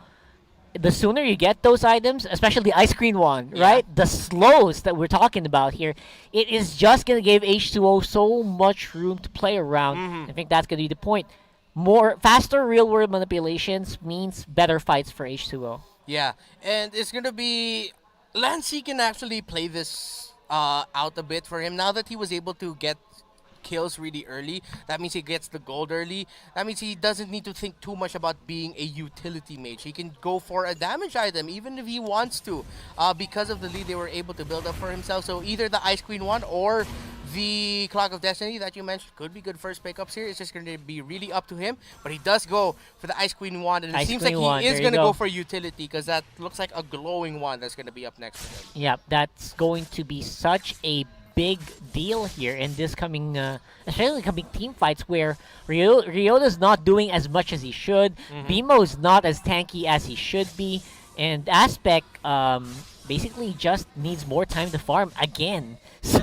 the sooner you get those items, especially the Ice Cream one, right? The slows that we're talking about here, it is just going to give H2O so much room to play around. I think that's going to be the point. Faster real-world manipulations means better fights for H2O. Yeah, and it's going to be... Lancey can actually play this out a bit for him now that he was able to get kills really early. That means he gets the gold early. That means he doesn't need to think too much about being a utility mage. He can go for a damage item even if he wants to, because of the lead they were able to build up for himself. So either the Ice Queen one or the Clock of Destiny that you mentioned could be good first pickups here. It's just going to be really up to him, but he does go for the Ice Queen wand, and it seems like he is going to go for utility because that looks like a glowing wand that's going to be up next for him. Yeah, that's going to be such a big deal here in this coming, especially coming team fights where Ryota's not doing as much as he should. Bimo's not as tanky as he should be. And Aspect basically just needs more time to farm again. So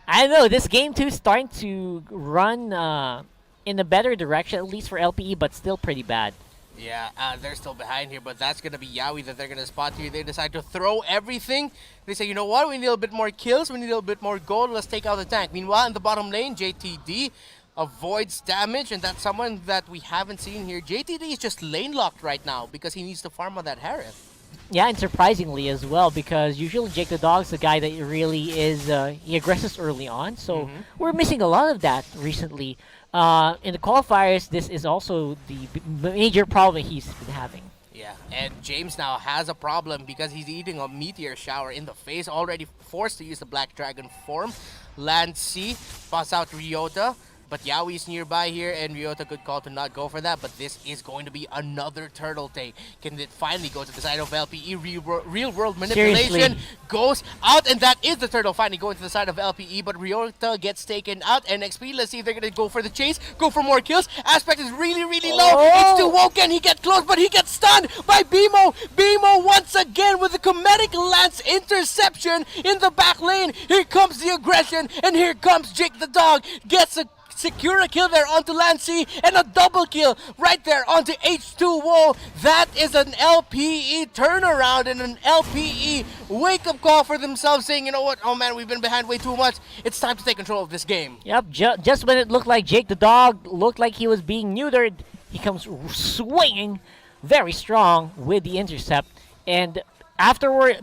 I don't know. This game too is starting to run in a better direction, at least for LPE, but still pretty bad. Yeah, they're still behind here, but that's going to be Yawi that they're going to spot here. They decide to throw everything. They say, you know what, we need a little bit more kills, we need a little bit more gold, let's take out the tank. Meanwhile, in the bottom lane, JTD avoids damage, and that's someone that we haven't seen here. JTD is just lane locked right now because he needs to farm on that Harith. Yeah, and surprisingly as well, because usually Jake the Dog's the guy that really is, he aggresses early on, so we're missing a lot of that recently. In the qualifiers, this is also the major problem he's been having. Yeah, and James now has a problem because he's eating a meteor shower in the face, already forced to use the Black Dragon form. Land C, pass out Ryota. But Yawi's nearby here, and Ryota could call to not go for that, but this is going to be another turtle take. Can it finally go to the side of LPE? Real world manipulation Seriously. goes out, and that is the turtle finally going to the side of LPE, but Ryota gets taken out. NXP, let's see if they're going to go for the chase, go for more kills. Aspect is really, really low. It's too woke, and he gets close, but he gets stunned by BMO. BMO once again with the Comedic Lance interception in the back lane. Here comes the aggression, and here comes Jake the Dog. Gets a secure a kill there onto Lancy, and a double kill right there onto H2O. That is an LPE turnaround and an LPE wake-up call for themselves, saying, you know what, oh man, we've been behind way too much. It's time to take control of this game. Yep, just when it looked like Jake the Dog looked like he was being neutered, he comes swinging very strong with the intercept. And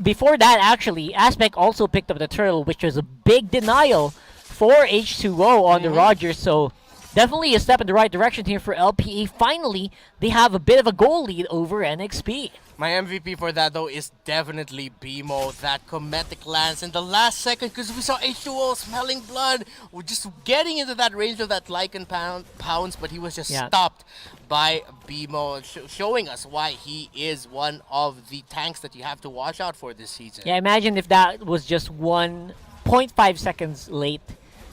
before that, actually, Aspect also picked up the turtle, which was a big denial for H2O on the Rogers, so definitely a step in the right direction here for LPE. Finally, they have a bit of a goal lead over NXP. My MVP for that, though, is definitely BMO. That Comedic Lance in the last second, because we saw H2O smelling blood. We're just getting into that range of that Lycan pounds, but he was just stopped by BMO, showing us why he is one of the tanks that you have to watch out for this season. Yeah, imagine if that was just 1.5 seconds late.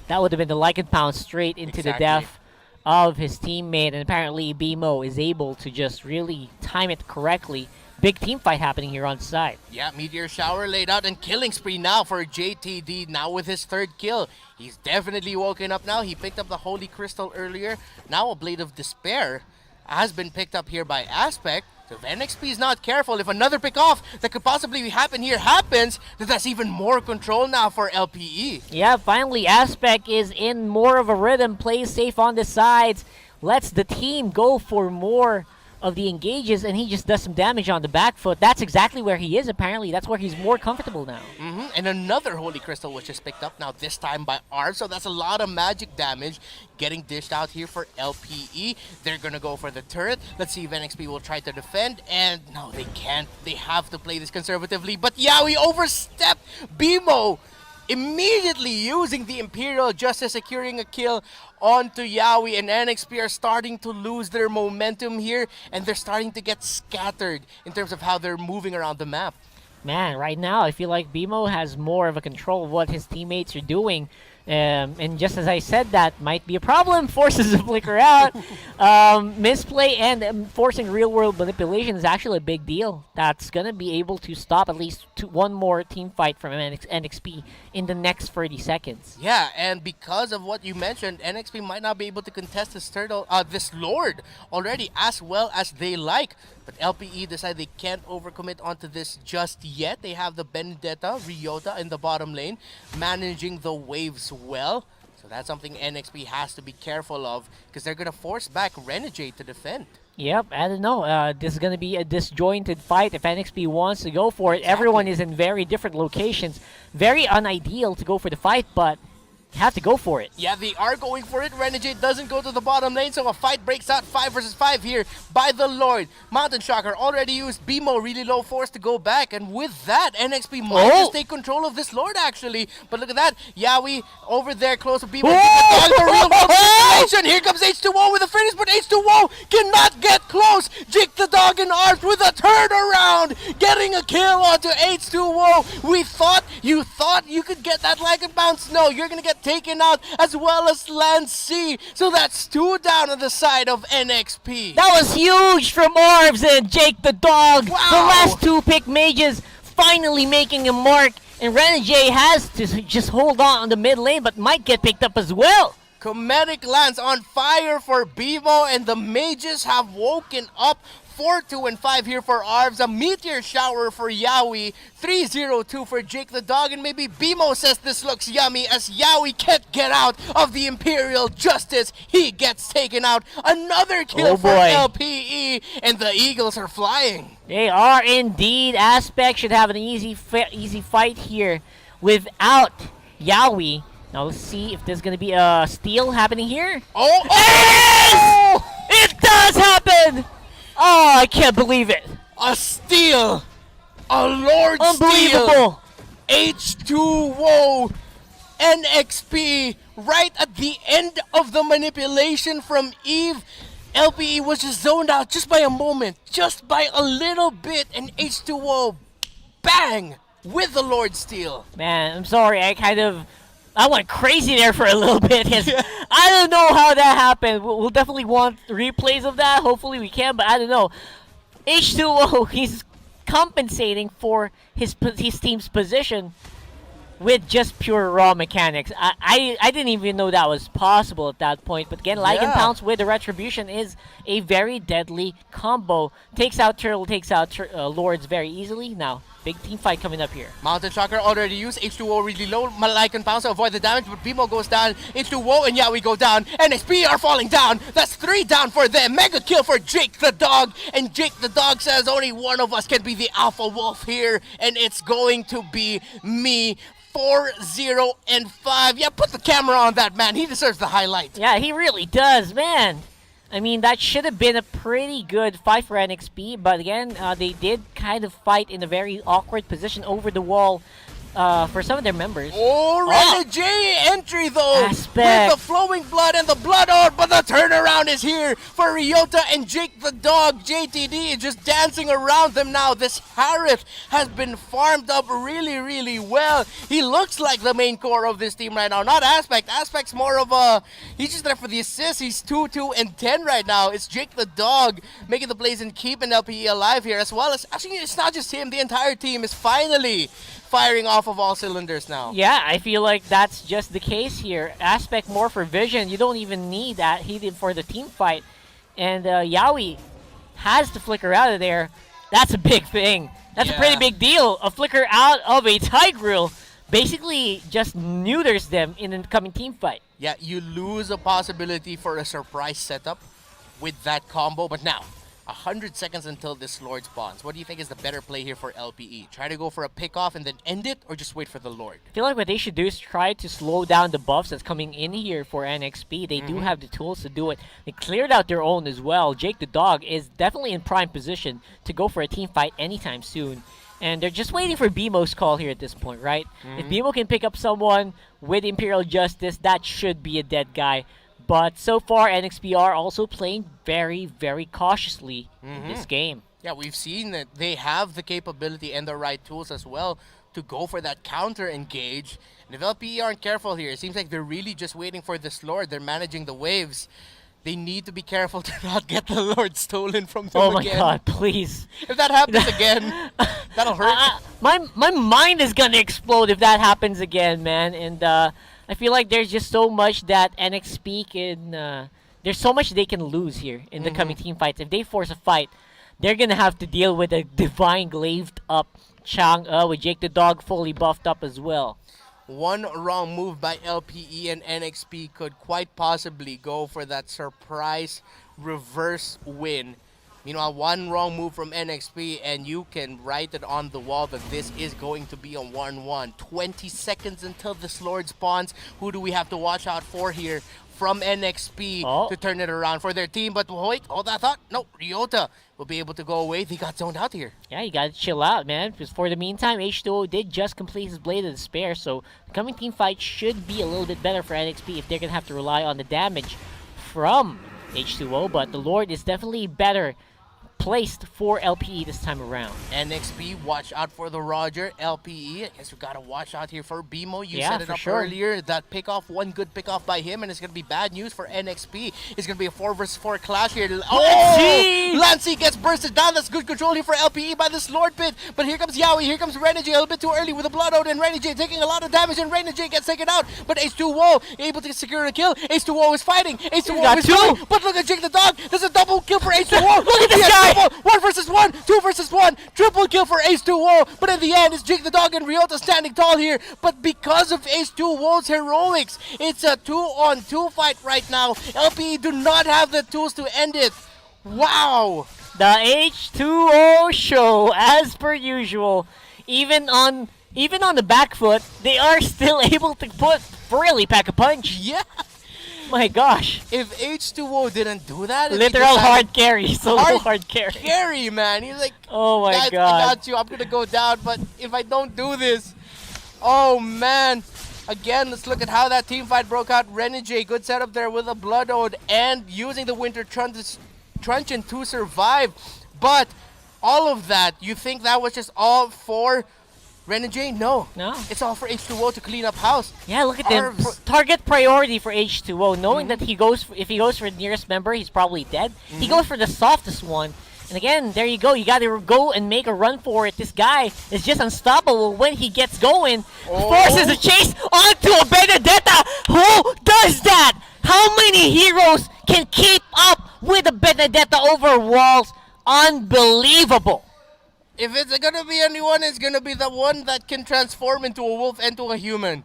That would have been the Lycan pound straight into the death of his teammate, and apparently BMO is able to just really time it correctly. Big team fight happening here on side. Yeah, Meteor Shower laid out, and killing spree now for JTD, now with his third kill. He's definitely woken up now. He picked up the Holy Crystal earlier. Now a Blade of Despair has been picked up here by Aspect. So if NXP is not careful, if another pick off that could possibly happen here happens, then that's even more control now for LPE. Yeah, finally Aspect is in more of a rhythm, plays safe on the sides, lets the team go for more of the engages, and he just does some damage on the back foot. That's exactly where he is, apparently. That's where he's more comfortable now. And another Holy Crystal was just picked up now, this time by Arv, so that's a lot of magic damage getting dished out here for LPE. They're gonna go for the turret. Let's see if NXP will try to defend, and no, they can't. They have to play this conservatively, but Yawi overstepped. BMO immediately using the Imperial Justice, securing a kill onto Yawi, and NXP are starting to lose their momentum here, and they're starting to get scattered in terms of how they're moving around the map. Man, right now I feel like BMO has more of a control of what his teammates are doing. And just as I said, that might be a problem. Forces to flicker out. Misplay and forcing real-world manipulation is actually a big deal. That's going to be able to stop at least one more team fight from NXP in the next 30 seconds. Yeah, and because of what you mentioned, NXP might not be able to contest this this Lord already as well as they like. But LPE decide they can't overcommit onto this just yet. They have the Benedetta, Ryota in the bottom lane, managing the waves well. So that's something NXP has to be careful of, because they're going to force back Renegade to defend. Yep, I don't know. This is going to be a disjointed fight if NXP wants to go for it. Exactly. Everyone is in very different locations. Very unideal to go for the fight, but you have to go for it. Yeah, they are going for it. Renegade doesn't go to the bottom lane, so a fight breaks out 5 versus 5 here by the Lord. Mountain Shocker already used BMO, really low force to go back, and with that, NXP might just take control of this Lord actually. But look at that, Yawi over there close to BMO. The real world situation. Here comes H2O with a finish, but H2O cannot get close. Jake the Dog and Arch with a turnaround, getting a kill onto H2O. You thought you could get that Lycan bounce. No, you're gonna get get taken out, as well as Land C. So that's 2 down on the side of NXP. That was huge from Orbs and Jake the Dog. Wow. The last 2 pick mages finally making a mark. And Renegade has to just hold on the mid lane, but might get picked up as well. Comedic lands on fire for Bimo, and the mages have woken up. 4-2 and 5 here for Arvs. A meteor shower for Yawi. 3-0-2 for Jake the Dog. And maybe Bimo says this looks yummy as Yawi can't get out of the Imperial Justice. He gets taken out. Another kill for LPE. And the Eagles are flying. They are indeed. Aspect should have an easy fight here without Yawi. Now let's see if there's going to be a steal happening here. Oh! It does happen! Oh, I can't believe it. A steal. A Lord Unbelievable. Steal. H2O. NXP. Right at the end of the manipulation from Eve. LPE was just zoned out just by a moment. Just by a little bit. And H2O. Bang. With the Lord Steal. Man, I'm sorry. I went crazy there for a little bit. I don't know how that happened. We'll definitely want replays of that. Hopefully we can, but I don't know. H2O, he's compensating for his team's position with just pure raw mechanics. I didn't even know that was possible at that point. But again, Lycan Pounce with the Retribution is a very deadly combo. Takes out Turtle, takes out Lords very easily. Now, big team fight coming up here. Mountain Chakra already used. H2O really low. Lycan Pounce to avoid the damage, but Bimo goes down. H2O and Yawi go down. NXP are falling down. That's 3 down for them. Mega kill for Jake the Dog. And Jake the Dog says only one of us can be the Alpha Wolf here. And it's going to be me. 4-0 and 5. Yeah, put the camera on that man. He deserves the highlight. Yeah, he really does, man. I mean, that should have been a pretty good fight for NXP, but again, they did kind of fight in a very awkward position over the wall for some of their members. J entry though, Aspect. with the flowing blood and the blood orb, but the turnaround is here for Ryota and Jake the Dog. JTD is just dancing around them now. This Harith has been farmed up really well. He looks like the main core of this team right now, not Aspect. Aspect's more of a, he's just there for the assist. He's 2-2 and 10 right now. It's Jake the Dog making the plays and keeping LPE alive here, as well as, actually it's not just him, the entire team is finally firing off of all cylinders now. Yeah, I feel like that's just the case here. Aspect more for vision. You don't even need that. He did for the team fight. And Yawi has to flicker out of there. That's a big thing. That's a pretty big deal. A flicker out of a Tigreal basically just neuters them in the coming team fight. Yeah, you lose a possibility for a surprise setup with that combo, but now 100 seconds until this Lord spawns. What do you think is the better play here for LPE? Try to go for a pick-off and then end it, or just wait for the Lord? I feel like what they should do is try to slow down the buffs that's coming in here for NXP. They do have the tools to do it. They cleared out their own as well. Jake the Dog is definitely in prime position to go for a team fight anytime soon. And they're just waiting for Bimo's call here at this point, right? If Bimo can pick up someone with Imperial Justice, that should be a dead guy. But so far, NXP are also playing very cautiously in this game. Yeah, we've seen that they have the capability and the right tools as well to go for that counter engage. And if LPE aren't careful here, it seems like they're really just waiting for this Lord. They're managing the waves. They need to be careful to not get the Lord stolen from them again. Oh my god, please. If that happens again, that'll hurt. My mind is gonna explode if that happens again, man. And I feel like there's just so much that NXP can... there's so much they can lose here in the coming team fights. If they force a fight, they're gonna have to deal with a divine glaived up Chang'e with Jake the Dog fully buffed up as well. One wrong move by LPE and NXP could quite possibly go for that surprise reverse win. Meanwhile, one wrong move from NXP and you can write it on the wall that this is going to be a 1-1. 20 seconds until this Lord spawns. Who do we have to watch out for here from NXP to turn it around for their team? But wait, hold that thought. No, Ryota will be able to go away. They got zoned out here. Yeah, you gotta chill out, man. Because for the meantime, H2O did just complete his Blade of Despair, so the coming team fight should be a little bit better for NXP if they're gonna have to rely on the damage from H2O. But the Lord is definitely better placed for LPE this time around. NXP, watch out for the Roger. LPE, I guess we gotta watch out here for BMO. You Yeah, set it for up sure. earlier. That pickoff, one good pickoff by him, and it's gonna be bad news for NXP. It's gonna be a 4 versus 4 clash here. Oh! Lancey gets bursted down. That's good control here for LPE by this Lord Pit. But here comes Yowie. Here comes Renegade a little bit too early with a Blood Oath, and Renegade taking a lot of damage, and Renegade gets taken out. But H2O able to secure a kill. H2O is fighting. H2O is fighting. But look at Jake the Dog. There's a double kill for H2O. Look at this guy. 1 versus 1, 2 versus 1, triple kill for H2O. But in the end, it's Jake the Dog and Ryota standing tall here. But because of H2O's heroics, it's a 2-on-2 fight right now. LPE do not have the tools to end it. Wow. The H2O show, as per usual, even on the back foot, they are still able to really pack a punch. Yeah. My gosh. If H2O didn't do that, Literal hard carry, solo hard carry. Carry, man. He's like, oh my guys, god. I got you. I'm gonna go down, but if I don't do this, oh man. Again, let's look at how that team fight broke out. Renegade, good setup there with a Blood Oath and using the Winter Truncheon to survive. But all of that, you think that was just all for Renegade? No. It's all for H2O to clean up house. Yeah, look at them. Target priority for H2O, knowing that if he goes for the nearest member, he's probably dead. He goes for the softest one. And again, there you go. You got to go and make a run for it. This guy is just unstoppable when he gets going. Forces a chase onto a Benedetta. Who does that? How many heroes can keep up with a Benedetta over walls? Unbelievable. If it's gonna be anyone, it's gonna be the one that can transform into a wolf and to a human.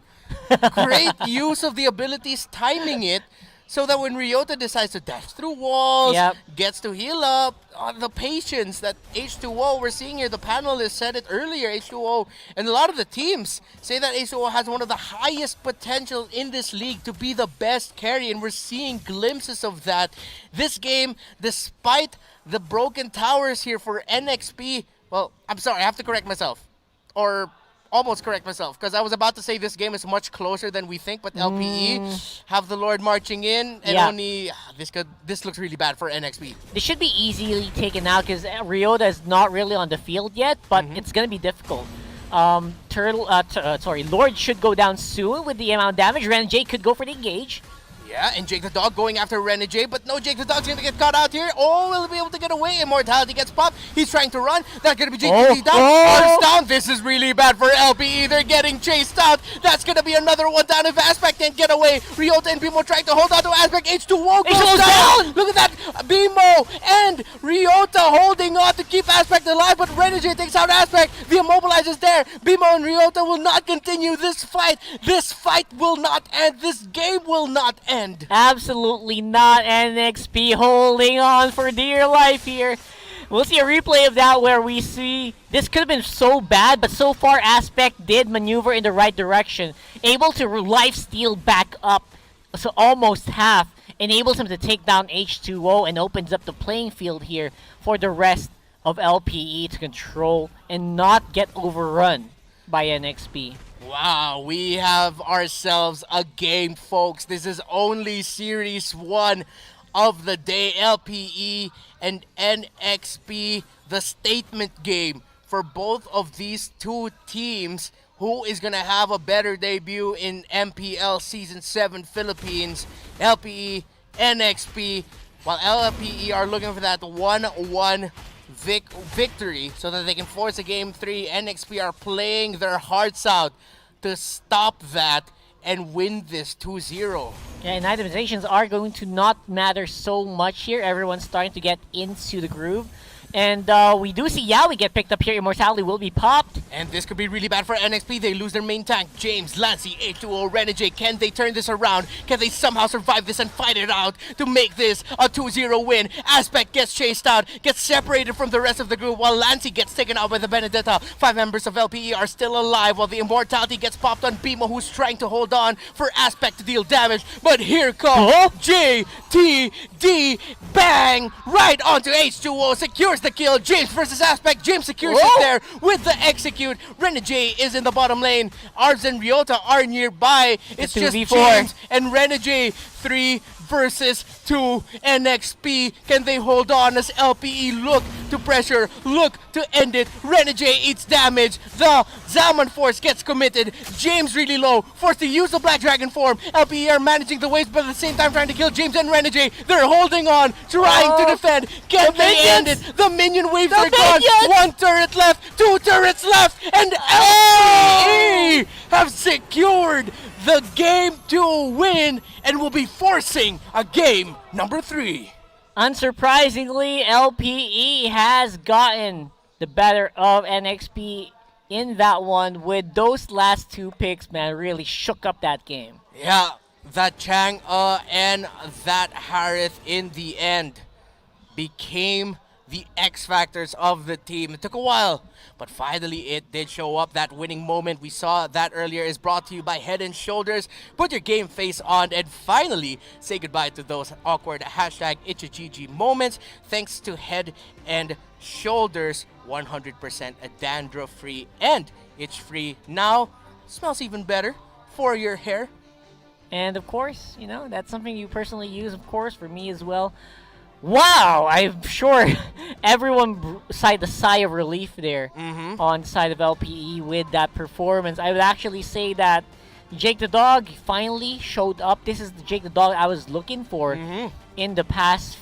Great use of the abilities, timing it, so that when Ryota decides to dash through walls, gets to heal up, the patience that H2O, we're seeing here, the panelists said it earlier, H2O, and a lot of the teams say that H2O has one of the highest potential in this league to be the best carry, and we're seeing glimpses of that. This game, despite the broken towers here for NXP, well, I'm sorry, I have to correct myself. Or almost correct myself, because I was about to say this game is much closer than we think, but LPE have the Lord marching in, and only this looks really bad for NXP. This should be easily taken out because Ryota is not really on the field yet, but it's going to be difficult. Lord should go down soon with the amount of damage. Renegade could go for the engage. Yeah, and Jake the Dog going after Renegade, but no, Jake the Dog's gonna get caught out here. Oh, will he be able to get away? Immortality gets popped. He's trying to run. That's gonna be Jake down. Arms down. This is really bad for LPE. They're getting chased out. That's gonna be another one down if Aspect can't get away. Ryota and BMO trying to hold on to Aspect. H2O goes down. Look at that. BMO and Ryota holding on to keep Aspect alive, but Renegade takes out Aspect. The immobilize is there. BMO and Ryota will not continue this fight. This fight will not end. This game will not end. Absolutely not. NXP holding on for dear life here. We'll see a replay of that where we see this could have been so bad, but so far Aspect did maneuver in the right direction, able to life steal back up, so almost half, enables him to take down H2O and opens up the playing field here for the rest of LPE to control and not get overrun by NXP. Wow, we have ourselves a game, folks. This is only Series 1 of the day. LPE and NXP, the statement game for both of these two teams. Who is going to have a better debut in MPL Season 7 Philippines? LPE, NXP, while LPE are looking for that 1-1 victory so that they can force a Game 3. NXP are playing their hearts out to stop that and win this 2-0. Yeah, and itemizations are going to not matter so much here. Everyone's starting to get into the groove. And we do see Yowie get picked up here. Immortality will be popped. And this could be really bad for NXP. They lose their main tank. James, Lancey, H2O, Renegade. Can they turn this around? Can they somehow survive this and fight it out to make this a 2-0 win? Aspect gets chased out, gets separated from the rest of the group while Lancey gets taken out by the Benedetta. 5 members of LPE are still alive while the Immortality gets popped on BMO, who's trying to hold on for Aspect to deal damage. But here comes JTD. Bang! Right onto H2O. Secures the kill. James versus Aspect. James secures it there with the execute. Renegade is in the bottom lane. Arbs and Ryota are nearby. It's just 2v4. James and Renegade. 3 versus 2 NXP. Can they hold on as LPE look to pressure, look to end it? Renegade eats damage. The Zaman Force gets committed. James really low, forced to use the Black Dragon form. LPE are managing the waves, but at the same time trying to kill James and Renegade. They're holding on, trying to defend. Can they end it? The minion waves are gone. One turret left, 2 turrets left, and LPE have secured the game to win and will be forcing a game number 3. Unsurprisingly, LPE has gotten the better of NXP in that one with those last 2 picks, man, really shook up that game. Yeah, that Chang and that Harith in the end became the X factors of the team. It took a while, but finally it did show up. That winning moment we saw that earlier is brought to you by Head and Shoulders. Put your game face on and finally say goodbye to those awkward #ItchaGG moments. Thanks to Head and Shoulders, 100% a dandruff-free and itch-free. Now, smells even better for your hair. And of course, you know, that's something you personally use, of course, for me as well. Wow, I'm sure everyone sighed a sigh of relief there on the side of LPE with that performance. I would actually say that Jake the Dog finally showed up. This is the Jake the Dog I was looking for in the past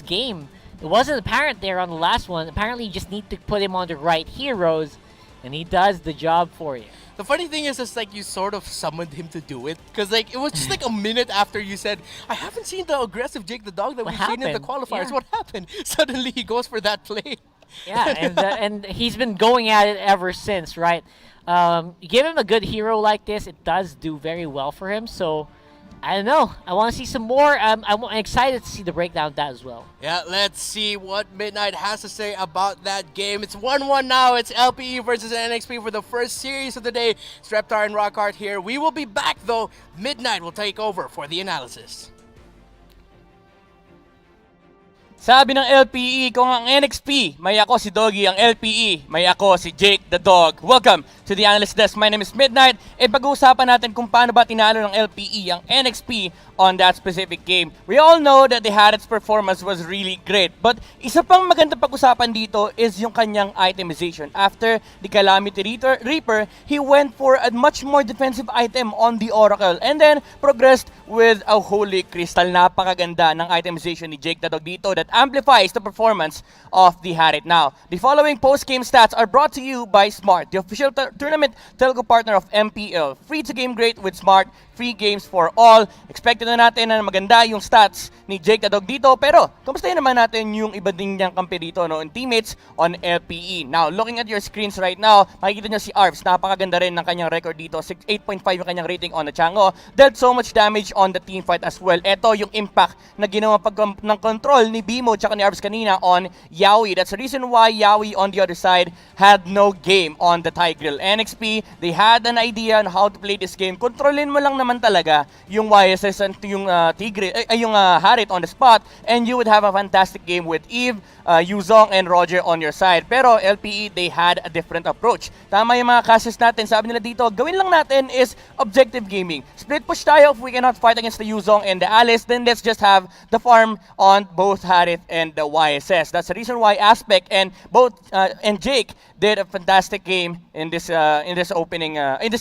game. It wasn't apparent there on the last one. Apparently, you just need to put him on the right heroes, and he does the job for you. The funny thing is, it's like you sort of summoned him to do it. Because like it was just like a minute after you said, I haven't seen the aggressive Jake the Dog that we've seen in the qualifiers. Yeah. What happened? Suddenly he goes for that play. Yeah, and he's been going at it ever since, right? You give him a good hero like this, it does do very well for him. So, I don't know. I want to see some more. I'm excited to see the breakdown of that as well. Yeah, let's see what Midnight has to say about that game. It's 1-1 now. It's LPE versus NXP for the first series of the day. It's Reptar and Rockhart here. We will be back though. Midnight will take over for the analysis. Sabi ng LPE, kung ang NXP, may ako si Doggy, ang LPE, may ako si Jake the Dog. Welcome to the Analyst Desk. My name is Midnight. E pag-uusapan natin kung paano ba tinalo ng LPE ang NXP on that specific game. We all know that the Harith's performance was really great. But isa pang magandang pag-usapan dito is yung kanyang itemization. After the Calamity Reaper, he went for a much more defensive item on the Oracle and then progressed with a Holy Crystal. Napakaganda ng itemization ni Jake the Dog dito that amplifies the performance of the Harith. Now, the following post-game stats are brought to you by Smart, the official tournament telco partner of MPL. Free to game great with Smart, free games for all. Expected na natin na maganda yung stats ni Jake the Dog dito, pero kamustahin naman natin yung iba din niyang kampi dito, no, and teammates on LPE. Now, looking at your screens right now, makikita niyo si Arvs, napakaganda rin ng kanyang record dito, 8.5 yung kanyang rating on the Chango, dealt so much damage on the team fight as well. Ito yung impact na ginawa ng control ni Bimo tsaka ni Arvs kanina on Yawi. That's the reason why Yawi on the other side had no game on the Tigreal. NXP, they had an idea on how to play this game. Kontrolin mo lang naman talaga yung YSS and yung Harith on the spot, and you would have a fantastic game with Eve, Yuzong, and Roger on your side. Pero LPE, they had a different approach. Tama yung mga cases natin. Sabi nila dito, gawin lang natin is objective gaming. Split push tayo. If we cannot fight against the Yuzong and the Alice, then let's just have the farm on both Harith and the YSS. That's the reason why Aspect and and Jake did a fantastic game in this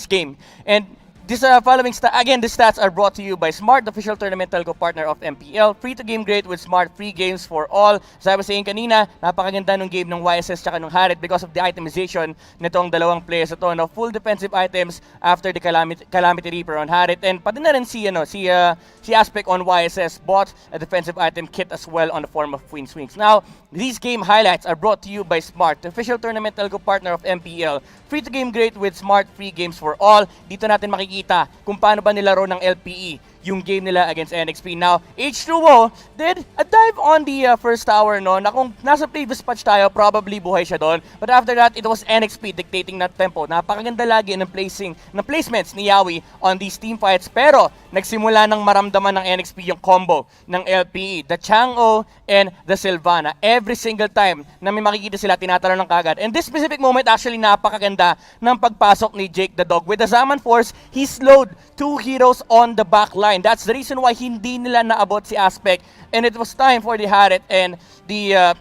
game. And this following the stats are brought to you by Smart, the official tournament telco partner of MPL. Free to game great with Smart, free games for all. As I was saying kanina, napakaganda ng game ng YSS tsaka ng Harith because of the itemization nitong dalawang players ito. No, full defensive items after the Calamity Reaper on Harith. And pati na rin si Aspect on YSS bought a defensive item kit as well on the form of Queen Swings. Now, these game highlights are brought to you by Smart, the official tournament telco partner of MPL. Free to game great with Smart, free games for all. Dito natin makikita kung paano ba nilaro ng LPE yung game nila against NXP. Now, H2O did a dive on the first tower, no, na kung nasa previous patch tayo, probably buhay siya doon. But after that, it was NXP dictating that tempo. Napakaganda lagi ng placements ni Yawi on these team fights. Pero, nagsimula ng maramdaman ng NXP yung combo ng LPE, the Chang'o and the Sylvana. Every single time na may makikita sila, tinatalon ng kagad. And this specific moment, actually, napakaganda ng pagpasok ni Jake the Dog. With the Zaman Force, he slowed 2 heroes on the back line. That's the reason why hindi nila naabot si Aspect. And it was time for the Harit and the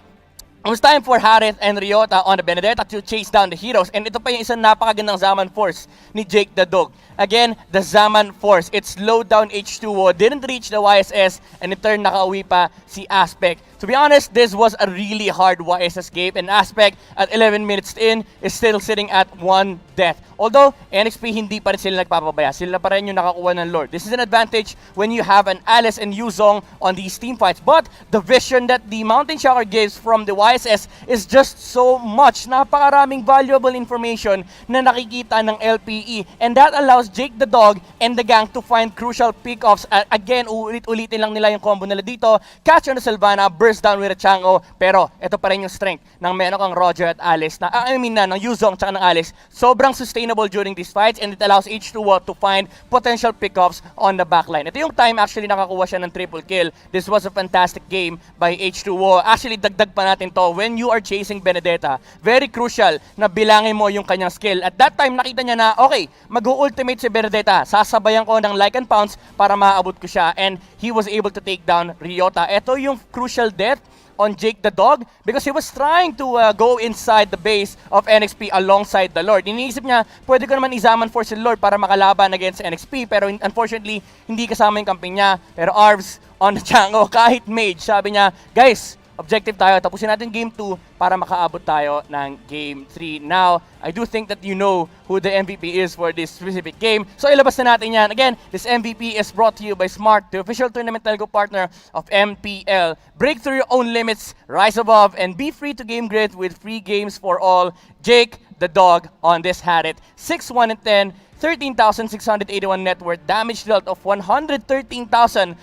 it was time for Harith and Ryota on the Benedetta to chase down the heroes. And ito pa yung isang napakagandang Zaman Force ni Jake the Dog. Again, the Zaman Force. It slowed down H2O, didn't reach the YSS, and in turn nakauwi pa si Aspect. To be honest, this was a really hard YSS game, and Aspect at 11 minutes in is still sitting at 1 death. Although, NXP hindi pa rin sila nagpapabaya. Sila pa rin yung nakakuha ng Lord. This is an advantage when you have an Alice and Yuzong on these team fights. But the vision that the Mountain Shocker gives from the YSS is just so much. Napakaraming valuable information na nakikita ng LPE. And that allows Jake the Dog and the gang to find crucial pickoffs. Again, ulit-ulitin lang nila yung combo nila dito. Catch on the Sylvana, burst down with a Chang'o. Pero ito pa rin yung strength ng meron kang Roger at Alice. Ng Yuzong at ng Alice. Sobrang sustainable during these fights, and it allows H2O to find potential pickoffs on the backline. Ito yung time actually nakakuha siya ng triple kill. This was a fantastic game by H2O. Actually, dagdag pa natin to. When you are chasing Benedetta, very crucial na bilangin mo yung kanyang skill. At that time, nakita niya na, okay, mag-ultimate si Benedetta. Sasabayan ko ng like and pounce para maaabot ko siya. And he was able to take down Ryota. Ito yung crucial death on Jake the Dog because he was trying to go inside the base of NXP alongside the Lord. Iniisip niya, pwede ko naman i-Zaman Force si Lord para makalaban against NXP, pero unfortunately, hindi kasama yung camping niya. Pero Arvs on the Chang'o, kahit mage, sabi niya, guys, objective tayo, tapusin natin game 2 para makaabot tayo ng game 3. Now, I do think that you know who the MVP is for this specific game. So ilabas na natin yan. Again, this MVP is brought to you by Smart, the official tournament telco partner of MPL. Break through your own limits, rise above, and be free to game grid with free games for all. Jake the Dog on this Harit. 6-1 and 10. 13,681 net worth, damage dealt of 113,161,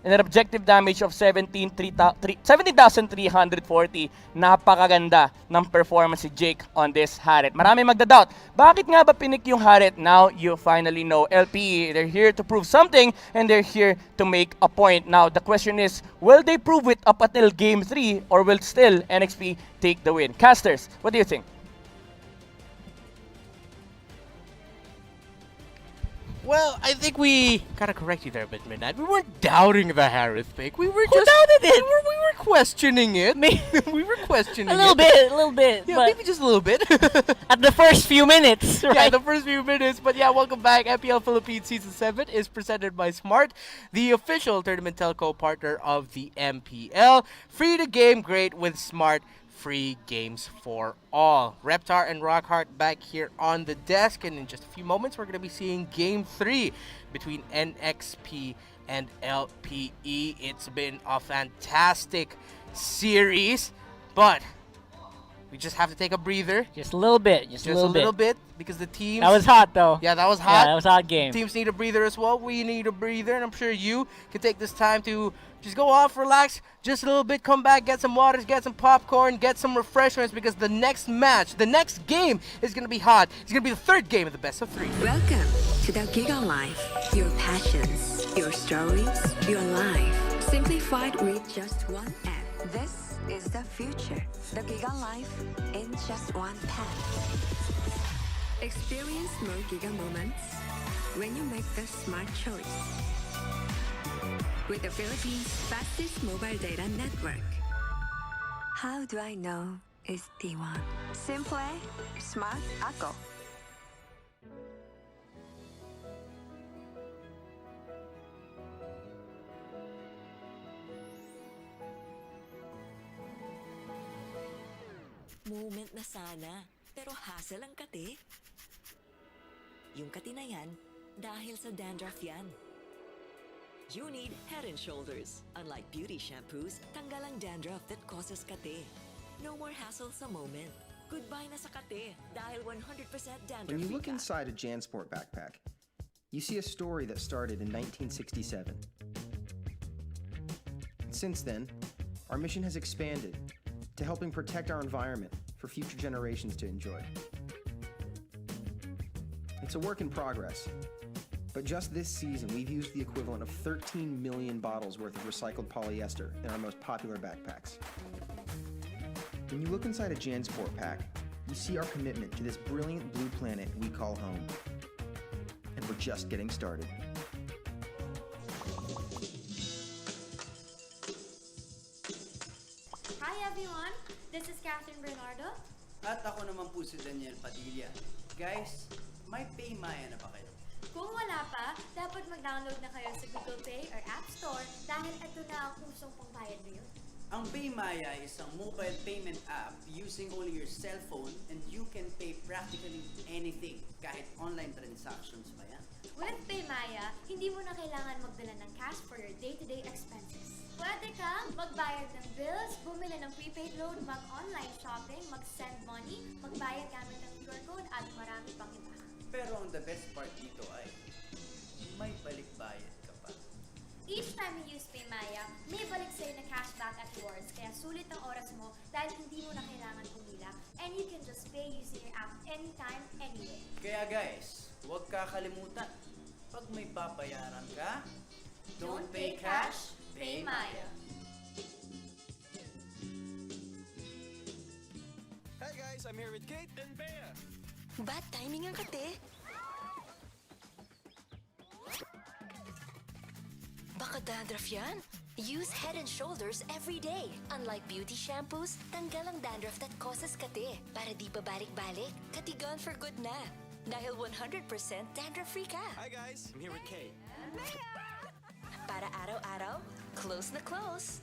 and an objective damage of 17,340. Napakaganda ng performance si Jake on this Harit. Marami magda-doubt, bakit nga ba pinik yung Harit? Now, you finally know. LPE, they're here to prove something, and they're here to make a point. Now, the question is, will they prove it up until game 3, or will still NXP take the win? Casters, what do you think? Well, I think we gotta correct you there a bit, Midnight. We weren't doubting the Harith pick. We were Who doubted it? We were questioning it. We were questioning a little bit. Yeah, maybe just a little bit. At the first few minutes, right? Yeah, the first few minutes. But yeah, welcome back. MPL Philippines Season 7 is presented by Smart, the official tournament telco partner of the MPL. Free to game, great with Smart. Free games for all. Reptar and Rockhart back here on the desk, and in just a few moments we're going to be seeing Game 3 between NXP and LPE. It's been a fantastic series, but we just have to take a breather. Just a little bit. Just a little bit. Because the teams... That was hot, though. Yeah, that was hot. Yeah, that was a hot game. Teams need a breather as well. We need a breather, and I'm sure you can take this time to just go off, relax, just a little bit, come back, get some waters, get some popcorn, get some refreshments, because the next match, the next game is going to be hot. It's going to be the third game of the best of 3. Welcome to the Giga Life. Your passions, your stories, your life. Simplified with just one app. This is the future. The Giga Life in just one tap. Experience more Giga moments when you make the smart choice. With the Philippines' fastest mobile data network. How do I know it's T1? Simple, smart ako. Moment na sana, pero hassle ang kate. Yung kati na yan, dahil sa dandruff yan. You need Head and Shoulders. Unlike beauty shampoos, tanggal ang dandruff that causes kate. No more hassle sa moment. Goodbye na sa kate, dahil 100% dandruff. When you look inside a JanSport backpack, you see a story that started in 1967. Since then, our mission has expanded to helping protect our environment for future generations to enjoy. It's a work in progress, But just this season, we've used the equivalent of 13 million bottles worth of recycled polyester in our most popular backpacks. When you look inside a JanSport pack, you see our commitment to this brilliant blue planet we call home. And we're just getting started. Hi everyone, this is Catherine Bernardo. At ako naman po si Daniel Padilla. Guys, may PayMaya na ba kayo? Kung wala pa, dapat mag-download na kayo sa Google Play or App Store dahil ito na ang usong pangbayad ngayon. Ang PayMaya is isang mobile payment app using only your cell phone and you can pay practically anything, kahit online transactions pa yan. With PayMaya, hindi mo na kailangan magdala ng cash for your day-to-day expenses. Pwede kang magbayad ng bills, bumili ng prepaid load, mag-online shopping, mag-send money, magbayad gamit ng QR code at marami pang iba. Pero ang the best part dito ay may balik-bayad ka pa. Each time you use PayMaya, may balik sa'yo na cashback at rewards, kaya sulit ang oras mo dahil hindi mo na kailangan pumila and you can just pay using your app anytime, anywhere. Kaya guys, huwag kakalimutan, pag may babayaran ka, Don't pay cash, pay Maya. Hey guys, I'm here with Kate and Bea. Bad timing ang kate. Baka dandruff yan? Use Head & Shoulders every day. Unlike beauty shampoos, tanggal ang dandruff that causes kate. Para di pa balik-balik, kati gone for good na. Dahil 100% dandruff-free ka. Hi guys, I'm here with Kate. Para araw-araw, close na close.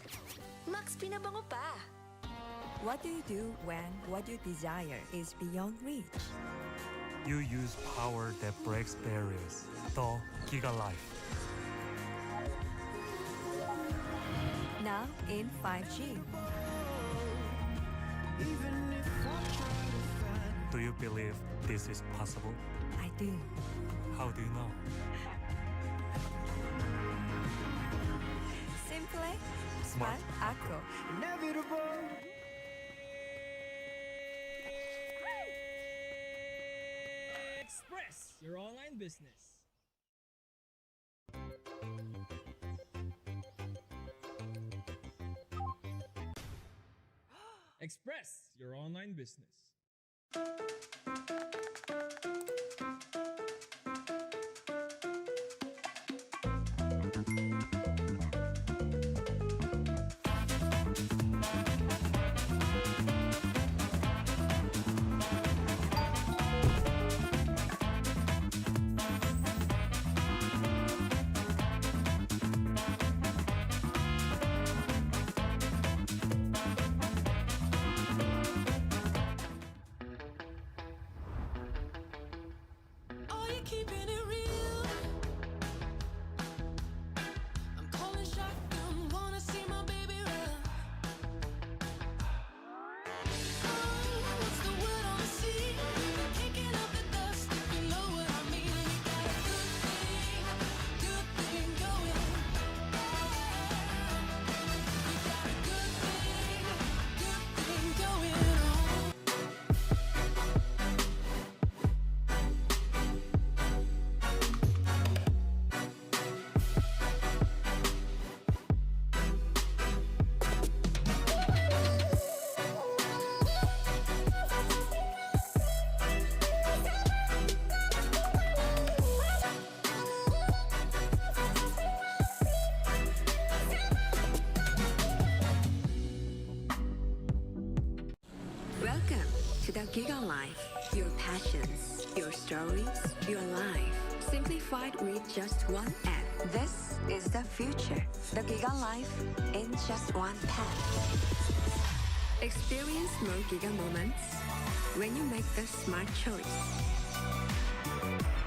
Max pinabango pa. What do you do when what you desire is beyond reach? You use power that breaks barriers. The Giga Life. Now in 5G. Do you believe this is possible? I do. How do you know? Simple, smart, Acro. Inevitable. Express your online business. Express your online business. Are you keeping it real? I'm calling shotgun, wanna see my baby run. Oh, what's the word on the sea? We're kicking up the dust, if you know what I mean. We got a good thing going. We got a good thing going on. Welcome to the Giga Life. Your passions, your stories, your life. Simplified with just one app. This is the future. The Giga Life in just one path. Experience more Giga moments when you make the smart choice.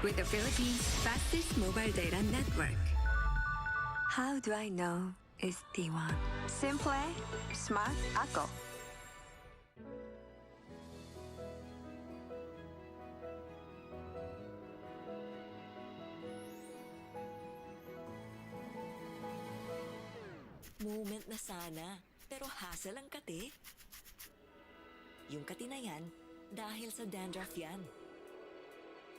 With the Philippines' fastest mobile data network. How do I know it's T1? Simple, smart, Ako. Moment na sana, pero hassle ang kate. Yung kati na yan, dahil sa dandruff yan.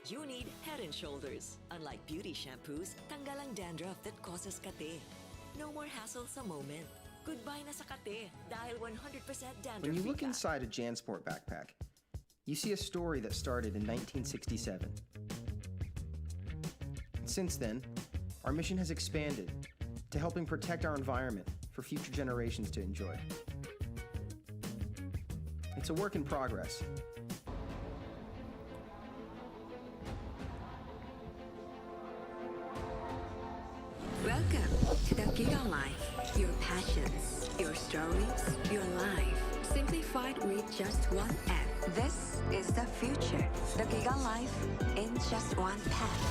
You need Head and Shoulders. Unlike beauty shampoos, tanggal ang dandruff that causes kate. No more hassle sa moment. Goodbye na sa kate dahil 100% dandruff-free When you look ka. inside a JanSport backpack, you see a story that started in 1967. Since then, our mission has expanded to helping protect our environment for future generations to enjoy. It's a work in progress. Welcome to the Giga Life. Your passions, your stories, your life. Simplified with just one app. This is the future. The Giga Life in just one path.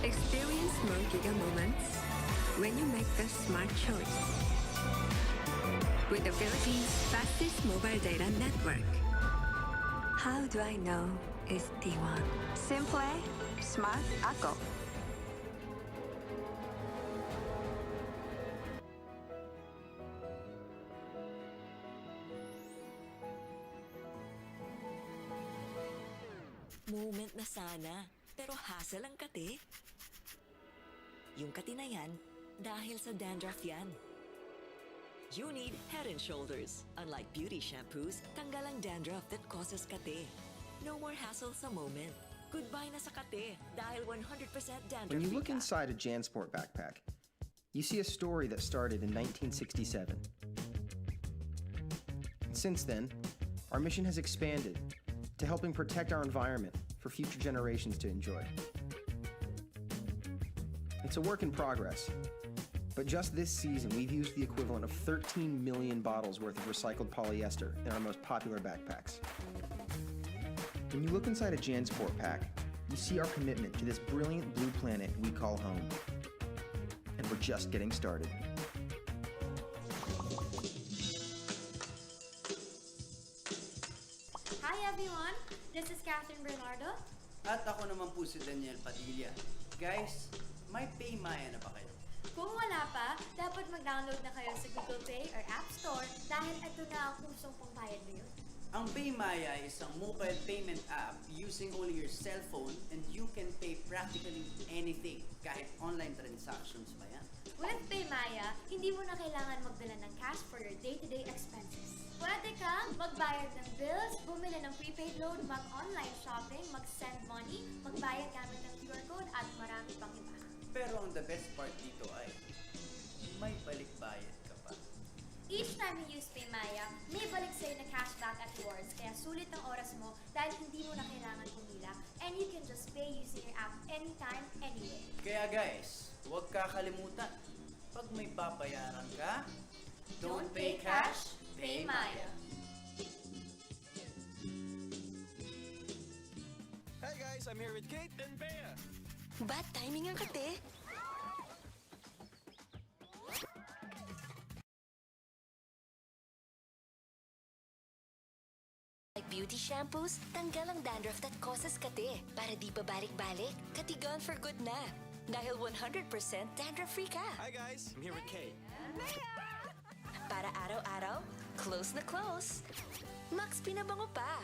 Experience more Giga moments when you make the smart choice. With the Philippines' fastest mobile data network. How do I know it's T1? Simple, smart, ako. Moment na sana, pero hassle ang kate. Yung kate na yan, dahil sa dandruff yan. You need Head and Shoulders. Unlike beauty shampoos, tanggal ang dandruff that causes kate. No more hassle sa moment. Goodbye na sa kate dahil 100% dandruff-free When you look ka. inside a JanSport backpack, you see a story that started in 1967. Since then, our mission has expanded to helping protect our environment for future generations to enjoy. It's a work in progress, but just this season we've used the equivalent of 13 million bottles worth of recycled polyester in our most popular backpacks. When you look inside a JanSport pack, you see our commitment to this brilliant blue planet we call home. And we're just getting started. Hi everyone, this is Catherine Bernardo. At ako naman po si Daniel Padilla. Guys, may PayMaya na ba kayo? Kung wala pa, dapat mag-download na kayo sa Google Play or App Store dahil ito na ang usong pangbayad ngayon. Ang PayMaya is isang mobile payment app using only your cell phone and you can pay practically anything, kahit online transactions pa yan. With PayMaya, hindi mo na kailangan magdala ng cash for your day-to-day expenses. Pwede kang magbayad ng bills, bumili ng prepaid load, mag-online shopping, mag-send money, magbayad gamit ng QR code at marami pang iba. Pero ang the best part dito ay may balik-bayad ka pa. Each time you use PayMaya, may balik sa'yo na cashback at rewards, kaya sulit ang oras mo dahil hindi mo na kailangan pumila and you can just pay using your app anytime, anywhere. Kaya guys, huwag kakalimutan, pag may babayaran ka, Don't pay cash, pay Maya. Hey guys, I'm here with Kate and Bea. Bad timing ang kate. Like beauty shampoos, tanggal ang dandruff that causes kate. Para di pa balik-balik, kati gone for good na. Dahil 100% dandruff-free ka. Hi guys, I'm here with Kate. Para araw-araw, close na close. Max pinabango pa.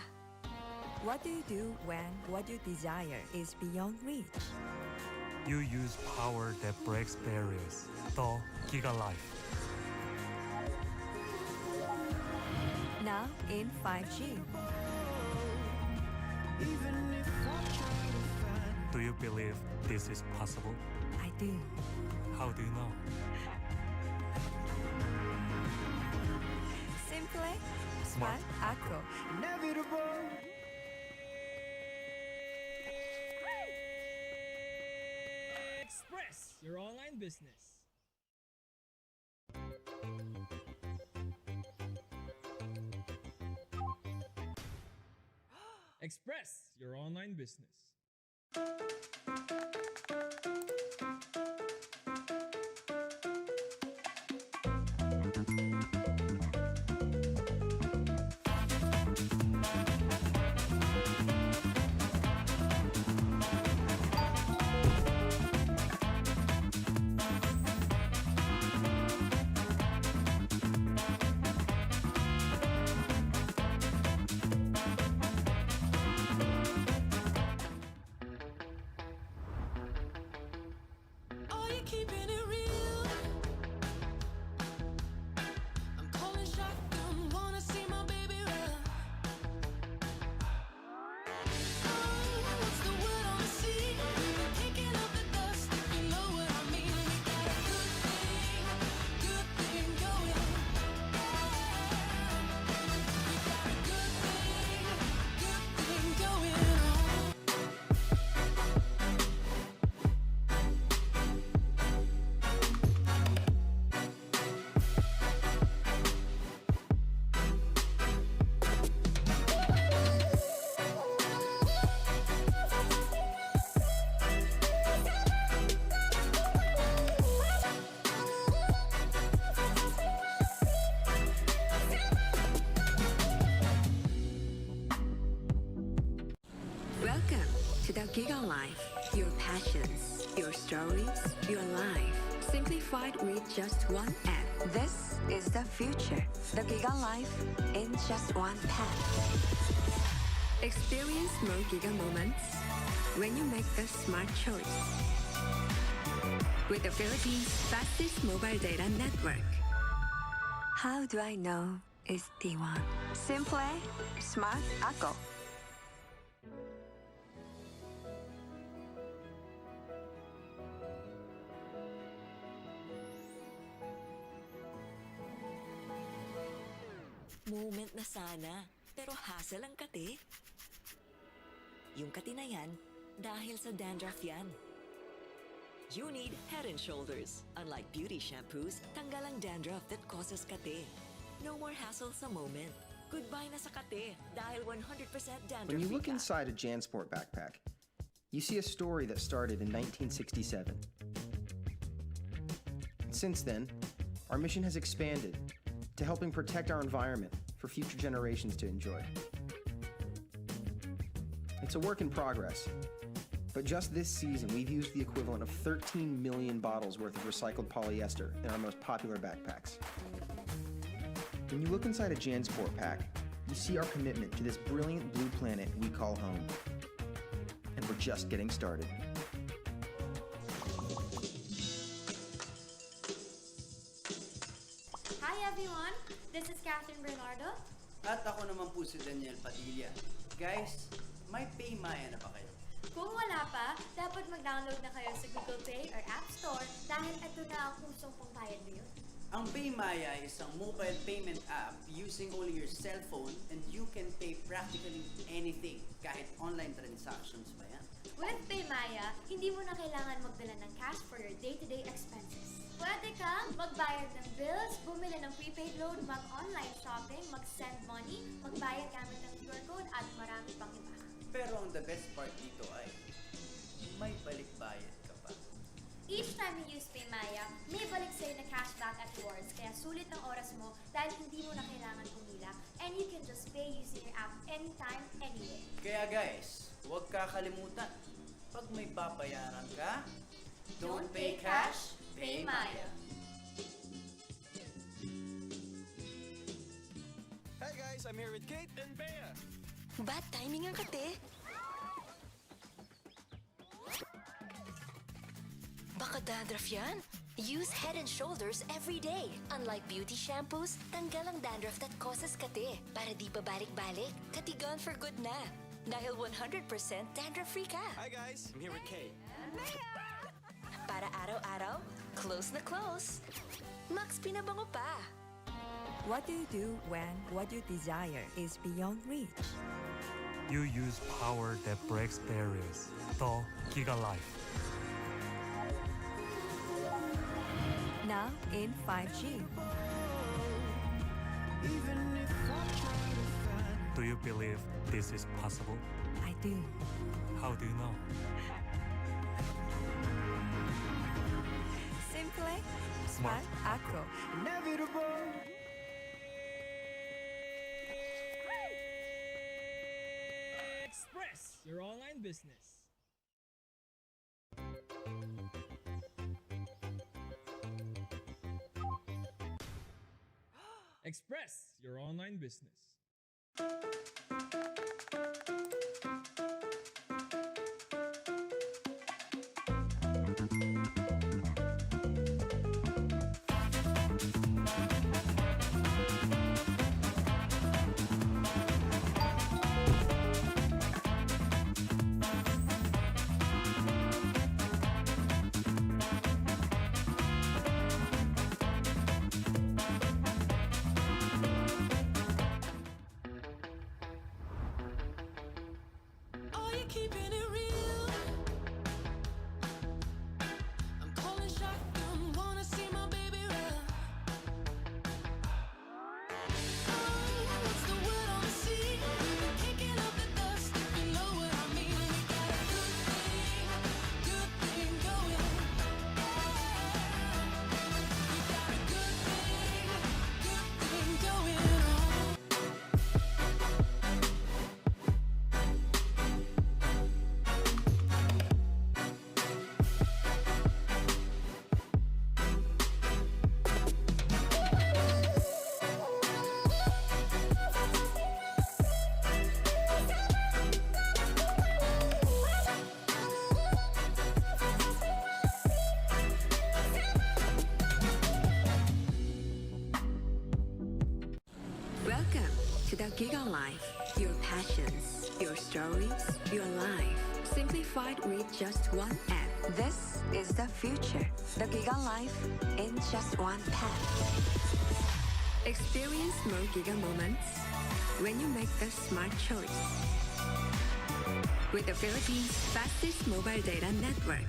What do you do when what you desire is beyond reach? You use power that breaks barriers. The Giga Life. Now in 5G. Do you believe this is possible? I do. How do you know? Simple, smart, ako. Inevitable. Express your online business. Express your online business. keeping it real. I'm calling shotgun, wanna see my baby run. Oh, what's the word on the sea? Kicking up the dust, if you know what I mean. We got a good thing going. We got a good thing going on. Welcome to the Giga Life. Your passions, your stories, your life. Simplified with just one app. This is the future. The Giga Life in just one path. Experience more Giga moments when you make the smart choice. With the Philippines' fastest mobile data network. How do I know it's T1? Simple, smart, ako. Moment na sana, pero hassle ang kate. Yung kate na yan, dahil sa dandruff yan. You need Head and Shoulders. Unlike beauty shampoos, tanggal ang dandruff that causes kate. No more hassle sa moment. Goodbye na sa kate, dahil 100% dandruff-free When you look ka. inside a JanSport backpack, you see a story that started in 1967. Since then, our mission has expanded to helping protect our environment for future generations to enjoy. It's a work in progress, but just this season, we've used the equivalent of 13 million bottles worth of recycled polyester in our most popular backpacks. When you look inside a JanSport pack, you see our commitment to this brilliant blue planet we call home. And we're just getting started. Hi everyone, this is Catherine Bernardo. At ako naman po si Daniel Padilla. Guys, may PayMaya na ba kayo? Kung wala pa, dapat mag-download na kayo sa Google Play or App Store dahil ito na ang kusong pangbayad ngayon. Ang PayMaya is isang mobile payment app using only your cell phone and you can pay practically anything, kahit online transactions pa yan. With PayMaya, hindi mo na kailangan magdala ng cash for your day-to-day expenses. Pwede kang magbayad ng bills, bumili ng prepaid load, mag-online shopping, mag-send money, magbayad gamit ng QR code, at marami pang iba. Pero ang the best part dito ay may balik-bayad ka pa. Each time you use PayMaya, may balik sa'yo na cashback at rewards, kaya sulit ang oras mo dahil hindi mo na kailangan pumila, and you can just pay using your app anytime, anywhere. Kaya guys, huwag kakalimutan, pag may babayaran ka, don't pay cash, pay Maya. Hey guys, I'm here with Kate and Bea. Bad timing ang kate. Baka dandruff yan? Use Head and Shoulders every day. Unlike beauty shampoos, tanggal ang dandruff that causes kate. Para di pa balik-balik, kati gone for good na. Dahil 100% dandruff-free ka. Hi guys, I'm here with Kate. Para araw-araw, close na close. Max pinabango pa. What do you do when what you desire is beyond reach? You use power that breaks barriers. The Giga Life. Now in 5G. Do you believe this is possible? I do. How do you know? Simple, smart, ako. Inevitable. Express your online business. Express your online business. we keeping it real. I'm calling shotgun, wanna see my baby run. What's the word on the sea? Kicking up the dust, if you know what I mean. We got a good thing going. We got a good thing going on. Welcome to the Giga Life. Your passions, your stories, your life. Simplified with just one app. This is the future. The Giga Life in just one path. Experience more Giga moments when you make the smart choice. With the Philippines' fastest mobile data network.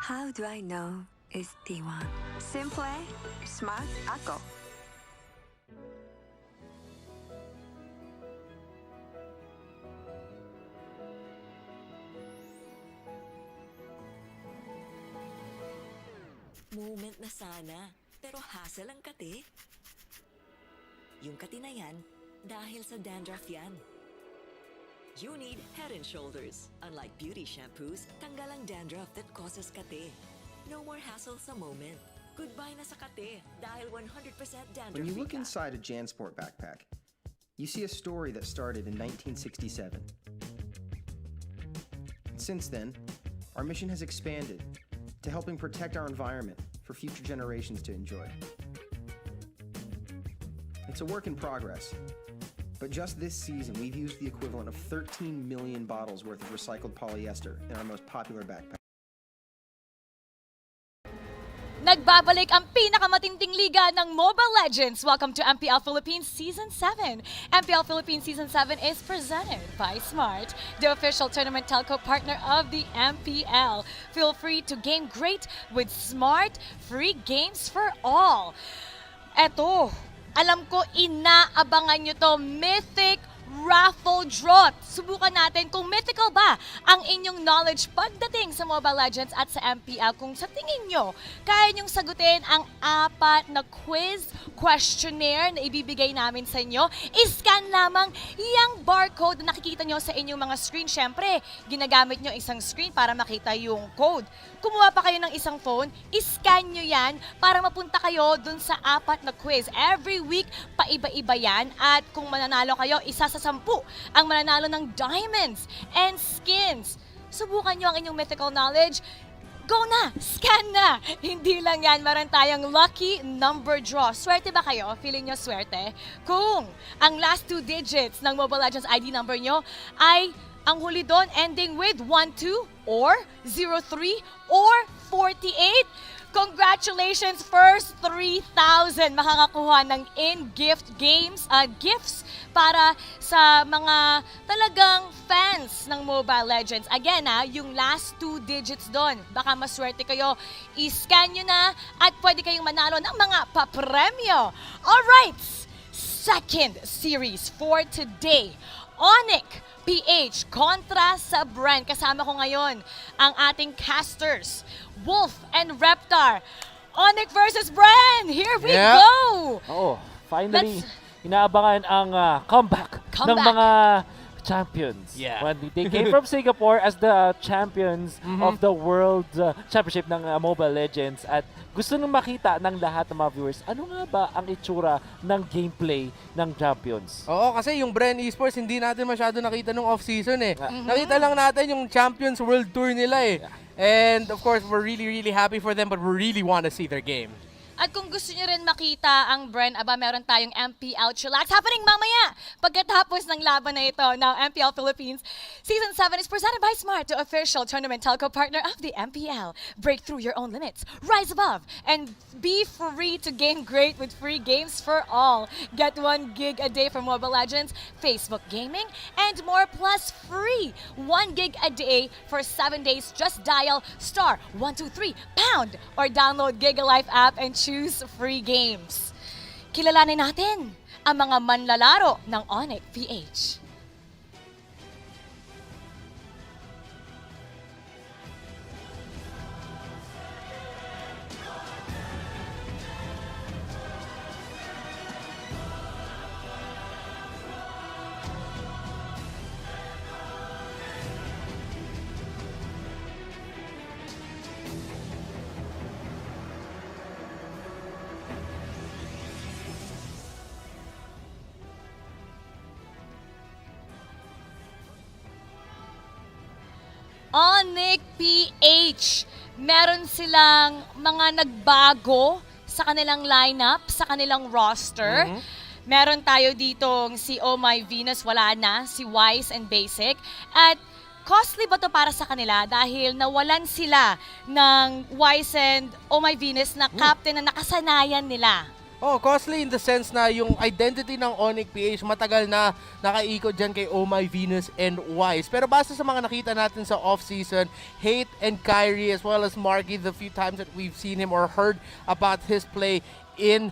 How do I know it's T1? Simple, smart ako. Moment na sana, pero hassle ang kate. Yung kate na yan, dahil sa dandruff yan. You need Head and Shoulders. Unlike beauty shampoos, tanggal ang dandruff that causes kate. No more hassle sa moment. Goodbye na sa kate, dahil 100% dandruff. When you look inside a JanSport backpack, you see a story that started in 1967. Since then, our mission has expanded to helping protect our environment for future generations to enjoy. It's a work in progress, but just this season we've used the equivalent of 13 million bottles worth of recycled polyester in our most popular backpack. Nagbabalik ang pinakamatinding liga ng Mobile Legends. Welcome to MPL Philippines Season 7. MPL Philippines Season 7 is presented by Smart, the official tournament telco partner of the MPL. Feel free to game great with Smart, free games for all. Eto, alam ko inaabangan nyo to, Mythic Raffle Draw. Subukan natin kung mythical ba ang inyong knowledge pagdating sa Mobile Legends at sa MPL. Kung sa tingin nyo, kaya nyong sagutin ang 4 na quiz questionnaire na ibibigay namin sa inyo. I-scan lamang yung barcode na nakikita nyo sa inyong mga screen. Siyempre, ginagamit nyo isang screen para makita yung code. Kumuha pa kayo ng isang phone, i-scan nyo yan para mapunta kayo dun sa 4 na quiz. Every week, paiba-iba yan. At kung mananalo kayo, isa sa 10 ang mananalo ng diamonds and skins. Subukan nyo ang inyong mythical knowledge. Go na! Scan na! Hindi lang yan, meron tayong lucky number draw. Swerte ba kayo? Feeling nyo swerte? Kung ang last 2 digits ng Mobile Legends ID number nyo ay ang huli doon ending with 12 or 03 or 48, congratulations! First 3,000 makakakuha ng in-gift gifts para sa mga talagang fans ng Mobile Legends. Again yung last 2 digits doon, baka maswerte kayo. I-scan nyo na at pwede kayong manalo ng mga papremyo. Alright! Second series for today. ONIC PH kontra sa Bren. Kasama ko ngayon ang ating casters, Wolf and Reptar. ONIC versus Bren! Here we go! Oh, finally, inaabangan ang comeback ng mga champions. Yeah. When they came from Singapore as the champions of the World Championship ng Mobile Legends at gusto nung makita ng lahat ng mga viewers, ano nga ba ang itsura ng gameplay ng champions? Oo, kasi yung Bren Esports hindi natin masyado nakita nung off-season eh. Nakita lang natin yung Champions World Tour nila eh. And of course, we're really happy for them but we really want to see their game. At kung gusto niyo rin makita ang Bren, meron tayong MPL Chillax happening mamaya pagkatapos ng laban na ito. Now, MPL Philippines Season 7 is presented by Smart, the official tournament telco partner of the MPL. Break through your own limits, rise above, and be free to game great with free games for all. Get 1 gig a day for Mobile Legends, Facebook Gaming, and more plus free. 1 gig a day for 7 days. Just dial *123# or download GigaLife app and choose free games. Kilalanin natin ang mga manlalaro ng ONIC-PH. ONIC-PH, meron silang mga nagbago sa kanilang lineup, sa kanilang roster. Meron tayo ditong si Oh My Venus, wala na, si Wise and Basic. At costly ba to para sa kanila dahil nawalan sila ng Wise and Oh My Venus na captain na nakasanayan nila? Oh, costly in the sense na yung identity ng ONIC-PH matagal na nakaikot dyan kay Oh My Venus and Wise. Pero basta sa mga nakita natin sa off-season, Hate and Kyrie as well as Marky, the few times that we've seen him or heard about his play in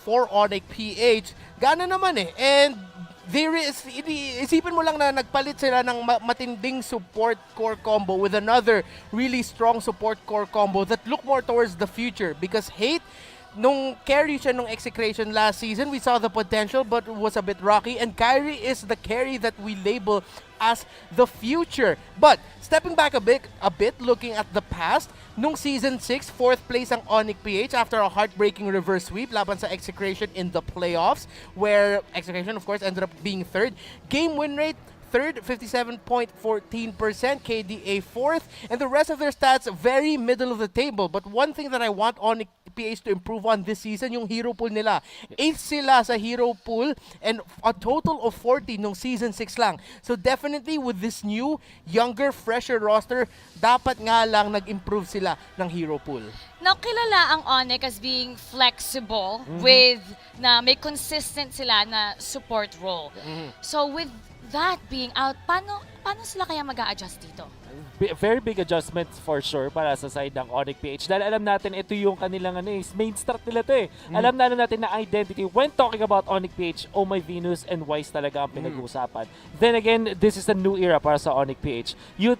for ONIC-PH, gana naman eh. And isipin mo lang na nagpalit sila ng matinding support core combo with another really strong support core combo that look more towards the future because Hate, nung carry siya nung execration last season, we saw the potential but it was a bit rocky. And Kyrie is the carry that we label as the future. But stepping back a bit, looking at the past, nung Season 6, 4th place ang ONIC-PH after a heartbreaking reverse sweep laban sa execration in the playoffs, where execration of course ended up being 3rd. Game win rate, 3rd, 57.14%, KDA 4th, and the rest of their stats very middle of the table. But one thing that I want ONIC-PH to improve on this season, yung hero pool nila. 8 sila sa hero pool and a total of 40 nung Season 6 lang. So definitely with this new, younger, fresher roster, dapat nga lang nag-improve sila ng hero pool. Now, kilala ang ONIC as being flexible with na may consistent sila na support role. So with that being out, paano sila kaya mag-a-adjust dito? Very big adjustments for sure para sa side ng ONIC-PH. Dahil alam natin, ito yung kanilang main strat nila to eh. Alam natin na identity. When talking about ONIC-PH, Oh My Venus and Wise talaga ang pinag-uusapan. Then again, this is a new era para sa ONIC-PH. You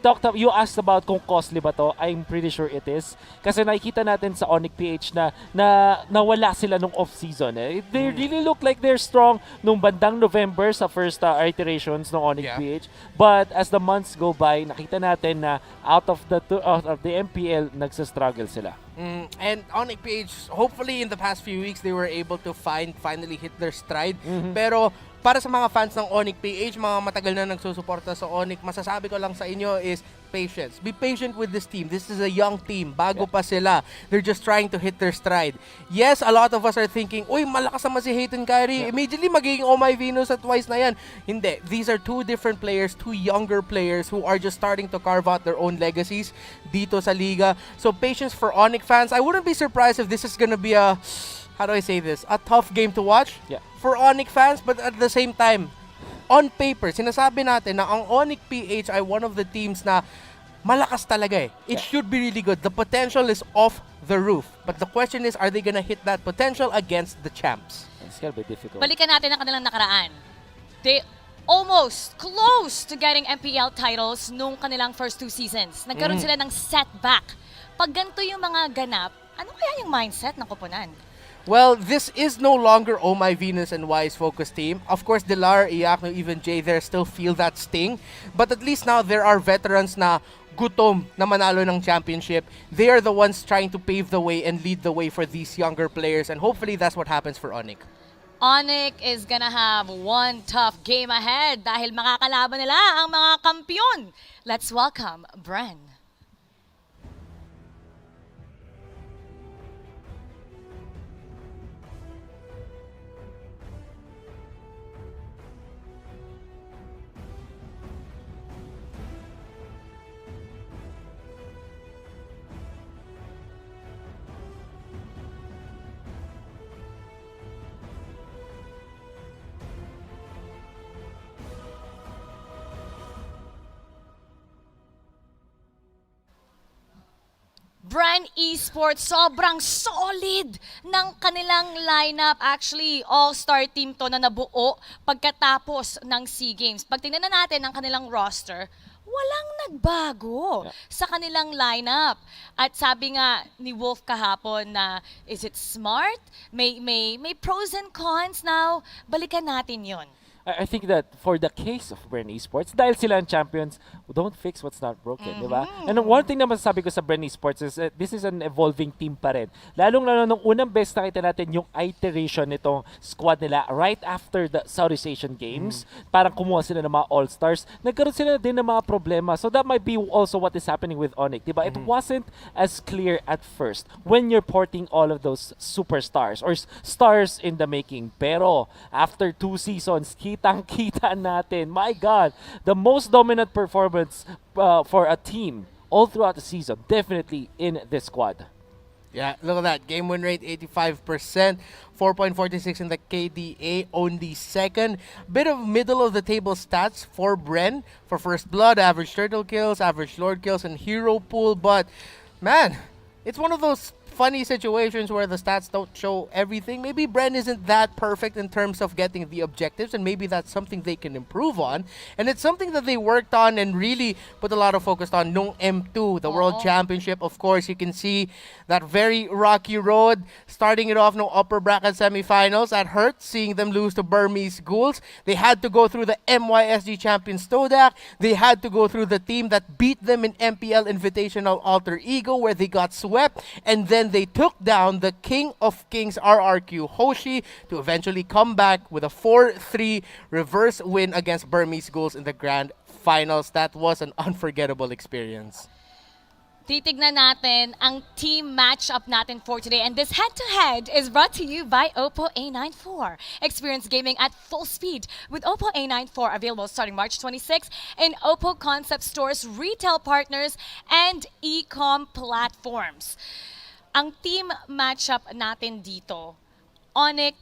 asked about kung costly ba to. I'm pretty sure it is. Kasi nakikita natin sa ONIC-PH na nawala sila nung off-season. They really look like they're strong nung bandang November sa first iterations ng ONIC-PH. But as the months go by, nakita natin na out of the MPL, nagsa-struggle sila. And ONIC-PH, hopefully in the past few weeks, they were able to finally hit their stride. Pero para sa mga fans ng ONIC-PH, mga matagal na nagsusuporta sa ONIC, masasabi ko lang sa inyo is patience. Be patient with this team. This is a young team. Bago pa sila. They're just trying to hit their stride. Yes, a lot of us are thinking, uy, malakas naman si Hate and Kyrie. Immediately magiging Oh My Venus at Wise na yan. Hindi. These are two different players, two younger players who are just starting to carve out their own legacies dito sa liga. So patience for ONIC fans. I wouldn't be surprised if this is gonna be a, how do I say this, a tough game to watch for ONIC fans, but at the same time, on paper, sinasabi natin na ang ONIC-PH ay one of the teams na malakas talaga eh. It should be really good. The potential is off the roof. But the question is, are they gonna hit that potential against the champs? It's gonna be difficult. Balikan natin ang kanilang nakaraan. They almost close to getting MPL titles nung kanilang first 2 seasons. Nagkaroon sila ng setback. Pag ganito yung mga ganap, ano kaya yung mindset ng koponan? Well, this is no longer Oh My Venus and Wise focus team. Of course, Dilar, Iakno, even Jay there still feel that sting. But at least now there are veterans na gutom na manalo ng championship. They are the ones trying to pave the way and lead the way for these younger players. And hopefully that's what happens for ONIC. ONIC is gonna have one tough game ahead dahil makakalaban nila ang mga kampiyon. Let's welcome Bren. Bren Esports, sobrang solid ng kanilang lineup. Actually, all-star team to na nabuo pagkatapos ng SEA Games. Pag tingnan na natin ang kanilang roster, walang nagbago sa kanilang lineup. At sabi nga ni Wolf kahapon na, is it smart? May pros and cons now. Balikan natin yon. I think that for the case of Bren Esports, dahil sila ang champions, don't fix what's not broken, di ba? And one thing na masasabi ko sa Bren Esports is that this is an evolving team pa rin. Lalong-lalo nung unang best nakita natin yung iteration nitong squad nila right after the Southeast Asian Games. Parang kumuha sila ng mga all-stars. Nagkaroon sila din ng mga problema. So that might be also what is happening with ONIC, di ba? It wasn't as clear at first when you're porting all of those superstars or stars in the making. Pero after 2 seasons, kitang-kita natin. My God, the most dominant performance for a team all throughout the season, definitely in this squad. Yeah, look at that. Game win rate, 85%. 4.46 in the KDA, only second. Bit of middle of the table stats for Bren. For First Blood, average turtle kills, average lord kills, and hero pool. But, man, it's one of those funny situations where the stats don't show everything. Maybe Bren isn't that perfect in terms of getting the objectives, and maybe that's something they can improve on. And it's something that they worked on and really put a lot of focus on nung M2, the World Championship. Of course, you can see that very rocky road, starting it off no upper bracket semifinals. That hurt, seeing them lose to Burmese Ghouls. They had to go through the MYSG champion Stodak. They had to go through the team that beat them in MPL Invitational Alter Ego, where they got swept. And then they took down the King of Kings RRQ Hoshi to eventually come back with a 4-3 reverse win against Burmese Ghouls in the grand finals. That was an unforgettable experience. Titignan natin ang team matchup natin for today. And this head-to-head is brought to you by Oppo A9 IV. Experience gaming at full speed with Oppo A9 IV, available starting March 26 in Oppo Concept Stores, retail partners, and e-com platforms. Ang team matchup natin dito, ONIC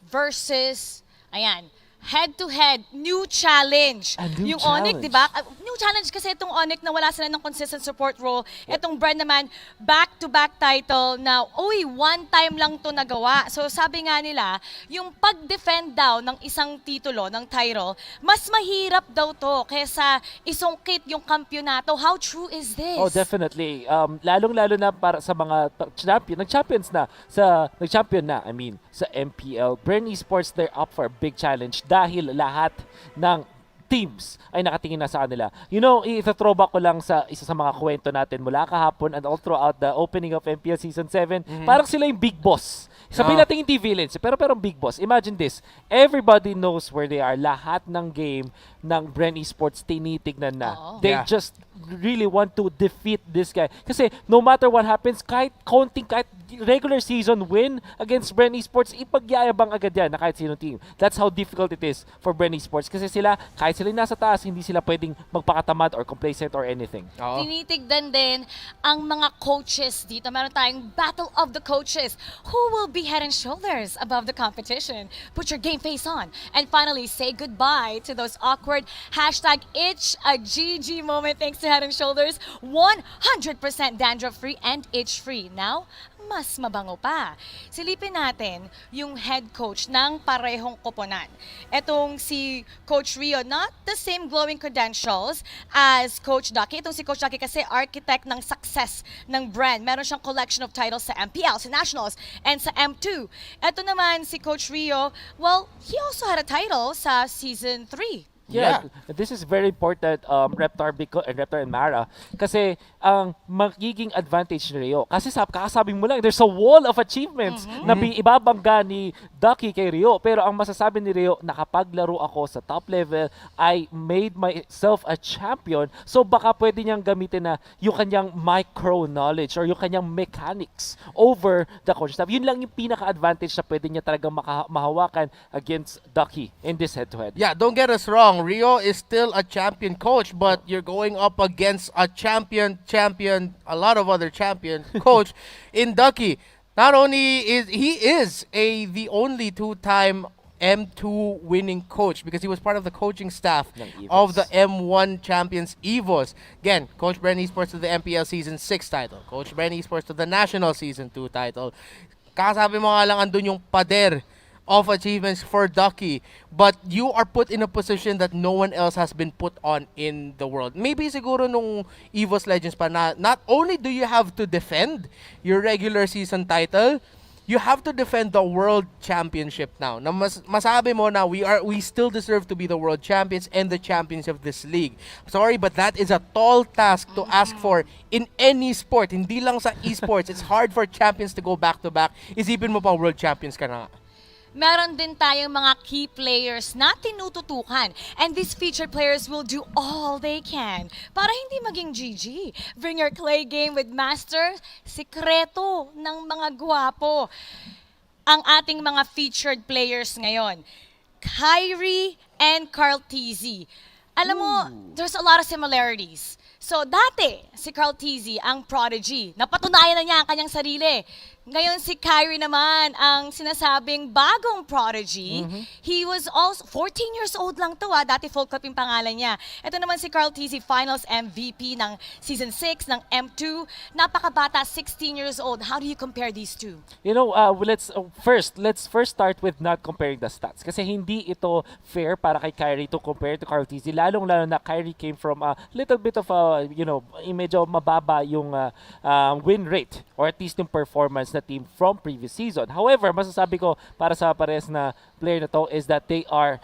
versus, ayan, head-to-head, new challenge. New yung ONIC, challenge. di ba? New challenge kasi itong ONIC na wala sila ng consistent support role. Itong Bren naman, back-to-back title na, uy, one time lang to nagawa. So sabi nga nila, yung pag-defend daw ng isang titulo, ng title, mas mahirap daw to kaysa isungkit yung kampyonato. How true is this? Oh, definitely. Lalong-lalo na para sa mga nag-champion na, sa MPL. Bren Esports, they're up for a big challenge dahil lahat ng teams ay nakatingin na sa kanila. You know, i-throwback ko lang sa isa sa mga kwento natin mula kahapon and all throughout the opening of MPL Season 7. Parang sila yung big boss. Sabihin natin hindi villains, pero big boss. Imagine this, everybody knows where they are. Lahat ng game ng Bren Esports tinitignan na. They just really want to defeat this guy. Kasi no matter what happens, kahit regular season win against Bren Esports, ipagyayabang agad yan na kahit sino team. That's how difficult it is for Bren Esports. Kasi sila, kahit sila nasa taas, hindi sila pwedeng magpakatamad or complacent or anything. Tinitigdan din ang mga coaches dito. Meron tayong Battle of the Coaches. Who will be head and shoulders above the competition? Put your game face on. And finally, say goodbye to those awkward #itch a GG moment thanks to Head and Shoulders. 100% dandruff-free and itch-free. Now, mas mabango pa. Silipin natin yung head coach ng parehong koponan. Etong si Coach Rio, not the same glowing credentials as Coach Ducky. Itong si Coach Ducky kasi architect ng success ng brand. Meron siyang collection of titles sa MPL, sa Nationals, and sa M2. Ito naman si Coach Rio, well, he also had a title sa Season 3. Yeah, this is very important, Reptar and Mara, kasi ang magiging advantage ni Rio. Kasi kakasabi mo lang, there's a wall of achievements na ibabangga ni Ducky kay Rio. Pero ang masasabi ni Rio, nakapaglaro ako sa top level, I made myself a champion, so baka pwede niyang gamitin na yung kanyang micro knowledge or yung kanyang mechanics over the coach staff. Yun lang yung pinaka-advantage na pwede niya talagang mahawakan against Ducky in this head-to-head. Yeah, don't get us wrong. Rio is still a champion coach, but you're going up against a champion, a lot of other champion coach in Ducky. Not only is he the only two-time M2 winning coach because he was part of the coaching staff Ng of the Evos. M1 champions Evos. Again, Coach Bren Esports to the MPL Season 6 title. Coach Bren Esports to the National Season 2 title. Kasabi mo nga lang andun yung pader of achievements for Ducky, but you are put in a position that no one else has been put on in the world. Maybe siguro nung EVOS Legends pa na not only do you have to defend your regular season title, you have to defend the world championship now. Na masabi mo na we still deserve to be the world champions and the champions of this league. Sorry, but that is a tall task to ask for in any sport. Hindi lang sa esports. It's hard for champions to go back to back. Isipin mo pa world champions ka na nga. Meron din tayong mga key players na tinututukan. And these featured players will do all they can para hindi maging GG. Bring your clay game with Master, sikreto ng mga gwapo. Ang ating mga featured players ngayon, Kyrie and Carl TZ. Alam mo, there's a lot of similarities. So, dati, si Carl TZ ang prodigy. Napatunayan na niya ang kanyang sarili. Ngayon, si Kyrie naman ang sinasabing bagong prodigy. He was also 14 years old lang to dati full cup yung pangalan niya. Ito naman si Carl TZ, Finals MVP ng Season 6 ng M2. Napakabata, 16 years old. How do you compare these two? You know, let's first start with not comparing the stats. Kasi hindi ito fair para kay Kyrie to compare to Carl TZ. Lalong-lalo na Kyrie came from a little bit of a, medyo mababa yung win rate or at least yung performance na team from previous season. However, masasabi ko para sa pares na player na to is that they are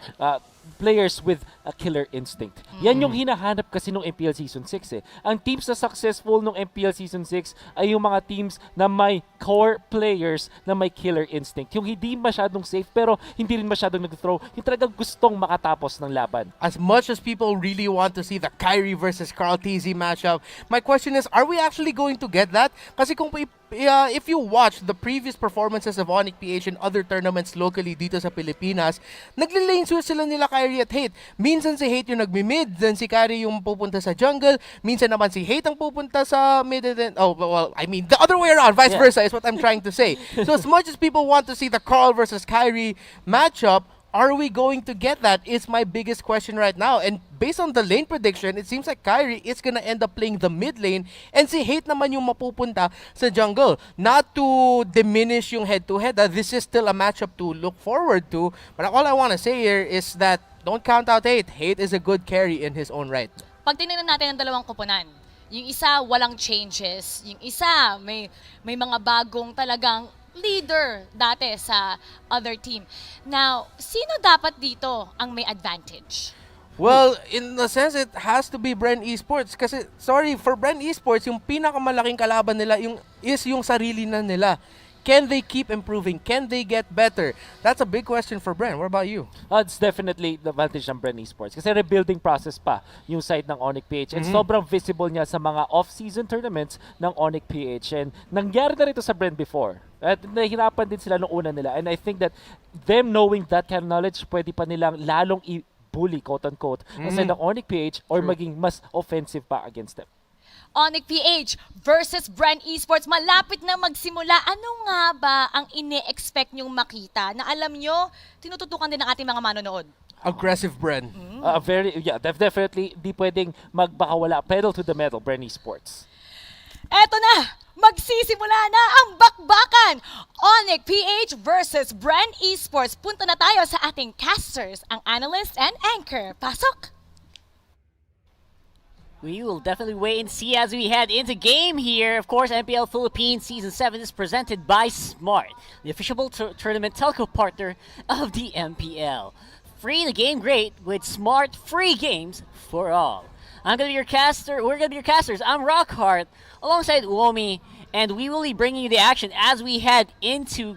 players with a killer instinct. Yan yung hinahanap kasi nung MPL Season 6 eh. Ang teams na successful nung MPL Season 6 ay yung mga teams na may core players na may killer instinct. Yung hindi masyadong safe pero hindi rin masyadong nag-throw. Yung talagang gustong makatapos ng laban. As much as people really want to see the Kyrie versus Carl TZ matchup, my question is, are we actually going to get that? Kasi kung if you watch the previous performances of ONIC-PH in other tournaments locally dito sa Pilipinas, nagle-lane switch sila nila Kyrie at Hate. Minsan si Hate yung nagmi-mid, then si Kyrie yung pupunta sa jungle. Minsan naman si Hate ang pupunta sa mid, and then, the other way around, vice versa is what I'm trying to say. So as much as people want to see the Carl versus Kyrie matchup, are we going to get that? Is my biggest question right now. And based on the lane prediction, it seems like Kyrie is gonna end up playing the mid lane and si Hate naman yung mapupunta sa jungle. Not to diminish yung head-to-head. This is still a matchup to look forward to. But all I want to say here is that don't count out Hate. Hate is a good carry in his own right. Pag tinignan natin ang dalawang koponan, yung isa walang changes, yung isa may mga bagong talagang leader dati sa other team. Now, sino dapat dito ang may advantage? Well, in a sense, it has to be Bren Esports. Kasi, sorry, for Bren Esports, yung pinakamalaking kalaban nila is yung sarili na nila. Can they keep improving? Can they get better? That's a big question for Bren. What about you? It's definitely the advantage ng Bren Esports. Kasi rebuilding process pa yung side ng ONIC-PH. And sobrang visible niya sa mga off-season tournaments ng ONIC-PH. And nangyari na rito sa Bren before. At nahihirapan din sila nung una nila. And I think that them knowing that kind of knowledge, pwede pa nilang lalong bully, quote-unquote, sa ng ONIC-PH or maging mas offensive pa against them. ONIC-PH versus Bren Esports. Malapit na magsimula. Ano nga ba ang ine-expect nyong makita na alam nyo, tinututukan din ng ating mga manonood? Aggressive Bren. Definitely, di pwedeng magbakawala. Pedal to the metal, Bren Esports. Eto na! Magsisimula na ang bakbakan! ONIC-PH versus Bren Esports. Punta na tayo sa ating casters, ang analyst and anchor. Pasok! We will definitely wait and see as we head into game here. Of course, MPL Philippines Season 7 is presented by Smart, the official tournament telco partner of the MPL. Free the game great with Smart free games for all. I'm going to be your caster. We're going to be your casters. I'm Rockhart alongside Uomi, and we will be bringing you the action as we head into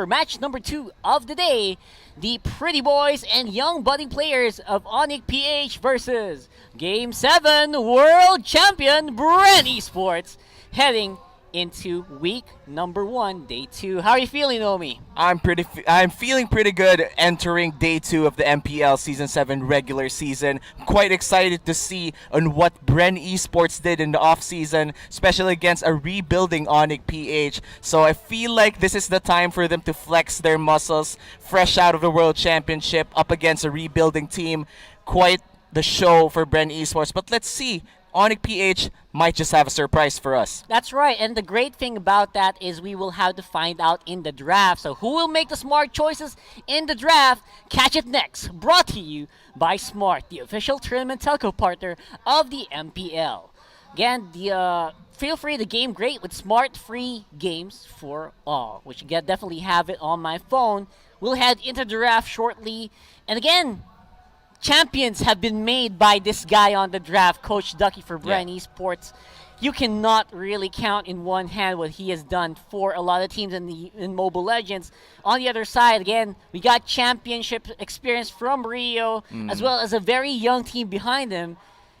match number 2 of the day. The pretty boys and young budding players of ONIC-PH versus Game 7 World Champion Bren Esports heading into week number 1, day 2. How are you feeling, Omi? I'm feeling pretty good entering day 2 of the MPL Season 7 regular season. Quite excited to see on what Bren Esports did in the off-season, especially against a rebuilding ONIC-PH. So I feel like this is the time for them to flex their muscles, fresh out of the World Championship, up against a rebuilding team. Quite the show for Bren Esports, but let's see. ONIC-PH might just have a surprise for us. That's right, and the great thing about that is we will have to find out in the draft. So who will make the smart choices in the draft? Catch it next. Brought to you by Smart, the official tournament telco partner of the MPL. Again, feel free to game great with Smart free games for all, which you can definitely have it on my phone. We'll head into the draft shortly. And again, champions have been made by this guy on the draft, Coach Ducky for Bren Esports. You cannot really count in one hand what he has done for a lot of teams in Mobile Legends. On the other side, again, we got championship experience from Rio, as well as a very young team behind him.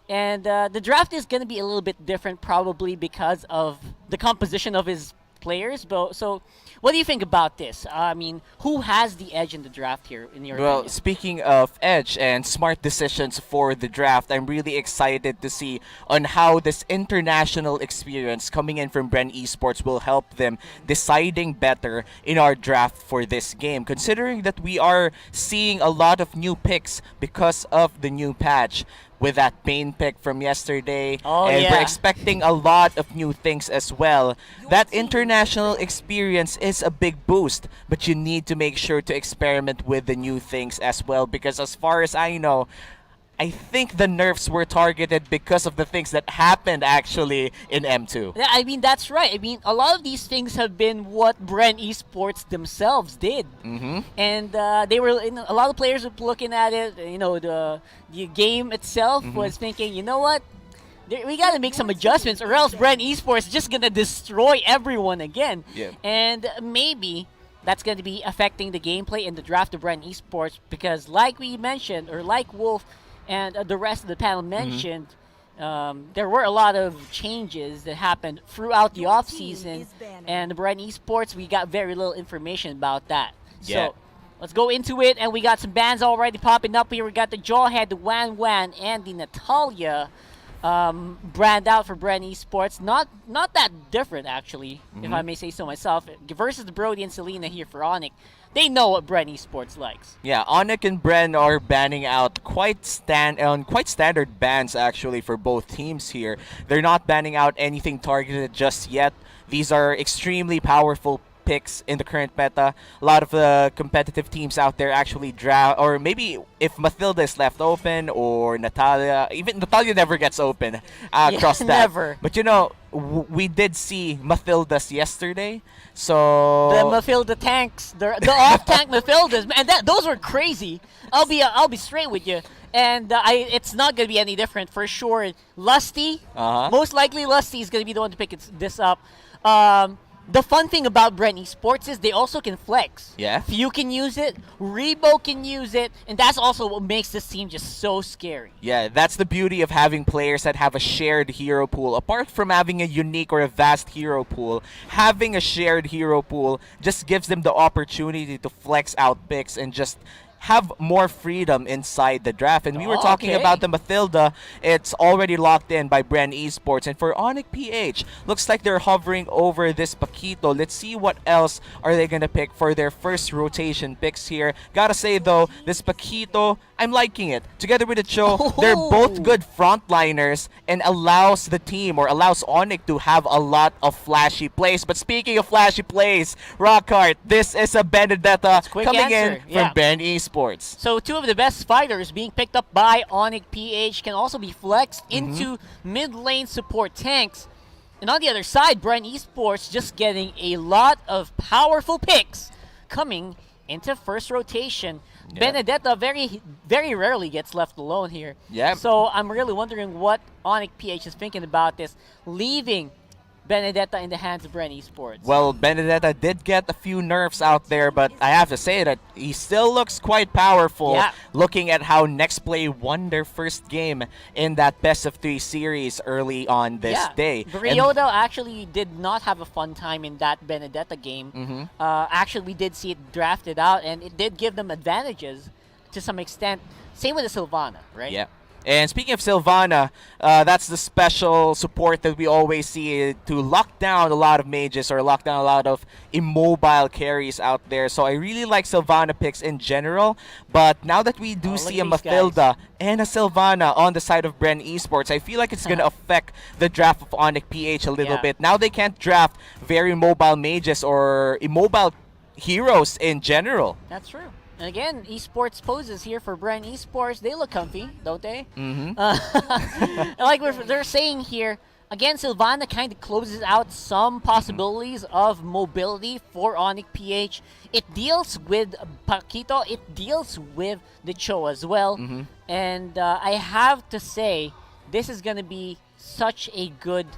And the draft is going to be a little bit different probably because of the composition of his players. So what do you think about this? I mean, who has the edge in the draft here, in your opinion? Speaking of edge and smart decisions for the draft, I'm really excited to see on how this international experience coming in from Bren Esports will help them deciding better in our draft for this game, considering that we are seeing a lot of new picks because of the new patch. With that Bane pick from yesterday, we're expecting a lot of new things as well. That international experience is a big boost, but you need to make sure to experiment with the new things as well, because as far as I know, I think the nerfs were targeted because of the things that happened actually in M2. Yeah, I mean, that's right. I mean, a lot of these things have been what Bren Esports themselves did. And they were, a lot of players were looking at it, the game itself was thinking, you know what? We got to make some adjustments or else Bren Esports is just going to destroy everyone again. Yeah. And maybe that's going to be affecting the gameplay in the draft of Bren Esports because like we mentioned, or like Wolf and the rest of the panel mentioned, there were a lot of changes that happened throughout the offseason, and the Bren Esports, we got very little information about that. Yeah. So let's go into it, and we got some bands already popping up here. We got the Jawhead, the Wan Wan, and the Natalia brand out for Bren Esports. Not that different, actually, if I may say so myself, versus the Brody and Selena here for ONIC. They know what Bren Esports likes. Yeah, ONIC and Bren are banning out quite standard bans actually for both teams here. They're not banning out anything targeted just yet. These are extremely powerful picks in the current meta. A lot of the competitive teams out there actually draft, or maybe if Mathilda is left open, or Natalia, even Natalia never gets open across that. Never. But we did see Mathildas yesterday, so the Mathilda tanks, the off-tank Mathildas, man, those were crazy. I'll be straight with you, and it's not gonna be any different for sure. Lusty, most likely Lusty is gonna be the one to pick this up. The fun thing about Bren Esports is they also can flex. Yeah. Few can use it, Rebo can use it, and that's also what makes this team just so scary. Yeah, that's the beauty of having players that have a shared hero pool. Apart from having a unique or a vast hero pool, having a shared hero pool just gives them the opportunity to flex out picks and just have more freedom inside the draft. And we were talking about the Mathilda. It's already locked in by Bren Esports. And for ONIC-PH, looks like they're hovering over this Paquito. Let's see what else are they going to pick for their first rotation picks here. Gotta say, though, this Paquito, I'm liking it. Together with the Cho, they're both good frontliners and allows the team, or allows ONIC to have a lot of flashy plays. But speaking of flashy plays, Rockhart, this is a Benedetta coming in from Bren Esports. So two of the best fighters being picked up by ONIC-PH can also be flexed into mid-lane support tanks. And on the other side, Bren Esports just getting a lot of powerful picks coming into first rotation. Yeah. Benedetta very rarely gets left alone here. Yeah. So I'm really wondering what ONIC-PH is thinking about this, leaving Benedetta in the hands of Bren Esports? Well, Benedetta did get a few nerfs out there, but I have to say that he still looks quite powerful. Yeah. Looking at how Nexplay won their first game in that best of 3 series early on this day. Briodo actually did not have a fun time in that Benedetta game. Actually, we did see it drafted out, and it did give them advantages to some extent. Same with the Sylvana, right? Yeah. And speaking of Sylvana, that's the special support that we always see to lock down a lot of mages or lock down a lot of immobile carries out there. So I really like Sylvana picks in general. But now that we do see a Mathilda and a Sylvana on the side of Bren Esports, I feel like it's going to affect the draft of ONIC-PH a little bit. Now they can't draft very mobile mages or immobile heroes in general. That's true. And again, esports poses here for Bren Esports. They look comfy, don't they? Like they're saying here, again, Sylvana kind of closes out some possibilities of mobility for ONIC-PH. It deals with Paquito. It deals with the Cho as well. And I have to say, this is going to be such a good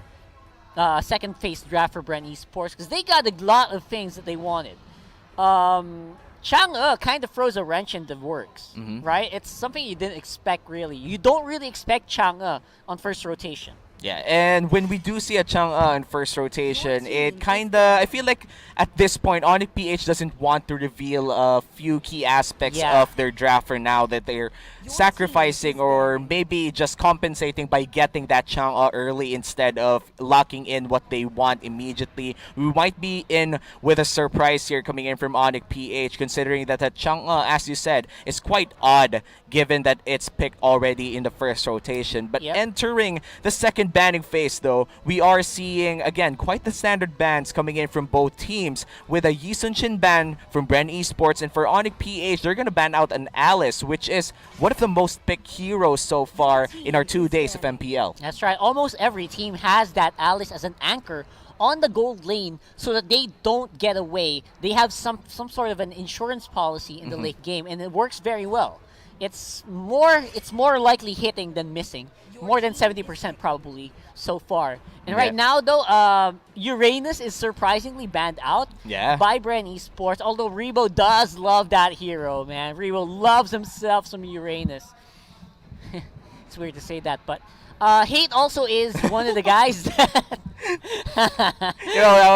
second phase draft for Bren Esports because they got a lot of things that they wanted. Chang'e kind of throws a wrench in the works, right? It's something you didn't expect, really. You don't really expect Chang'e on first rotation. Yeah, and when we do see a Chang'e in first rotation, it kinda, I feel like at this point, ONIC-PH doesn't want to reveal a few key aspects of their draft for now that they're sacrificing or maybe just compensating by getting that Chang'e early instead of locking in what they want immediately. We might be in with a surprise here coming in from ONIC-PH, considering that the Chang'e, as you said, is quite odd given that it's picked already in the first rotation. But entering the second banning phase, though, we are seeing, again, quite the standard bans coming in from both teams, with a Yi Sun-shin ban from Bren Esports, and for ONIC-PH, they're going to ban out an Alice, which is one of the most picked heroes so far in our 2 days of MPL. That's right. Almost every team has that Alice as an anchor on the gold lane so that they don't get away. They have some sort of an insurance policy in the late game, and it works very well. It's more likely hitting than missing. More than 70% probably so far. And right now, though, Uranus is surprisingly banned out by Bren Esports, although Rebo does love that hero, man. Rebo loves himself some Uranus. It's weird to say that, but Hate also is one of the guys that... that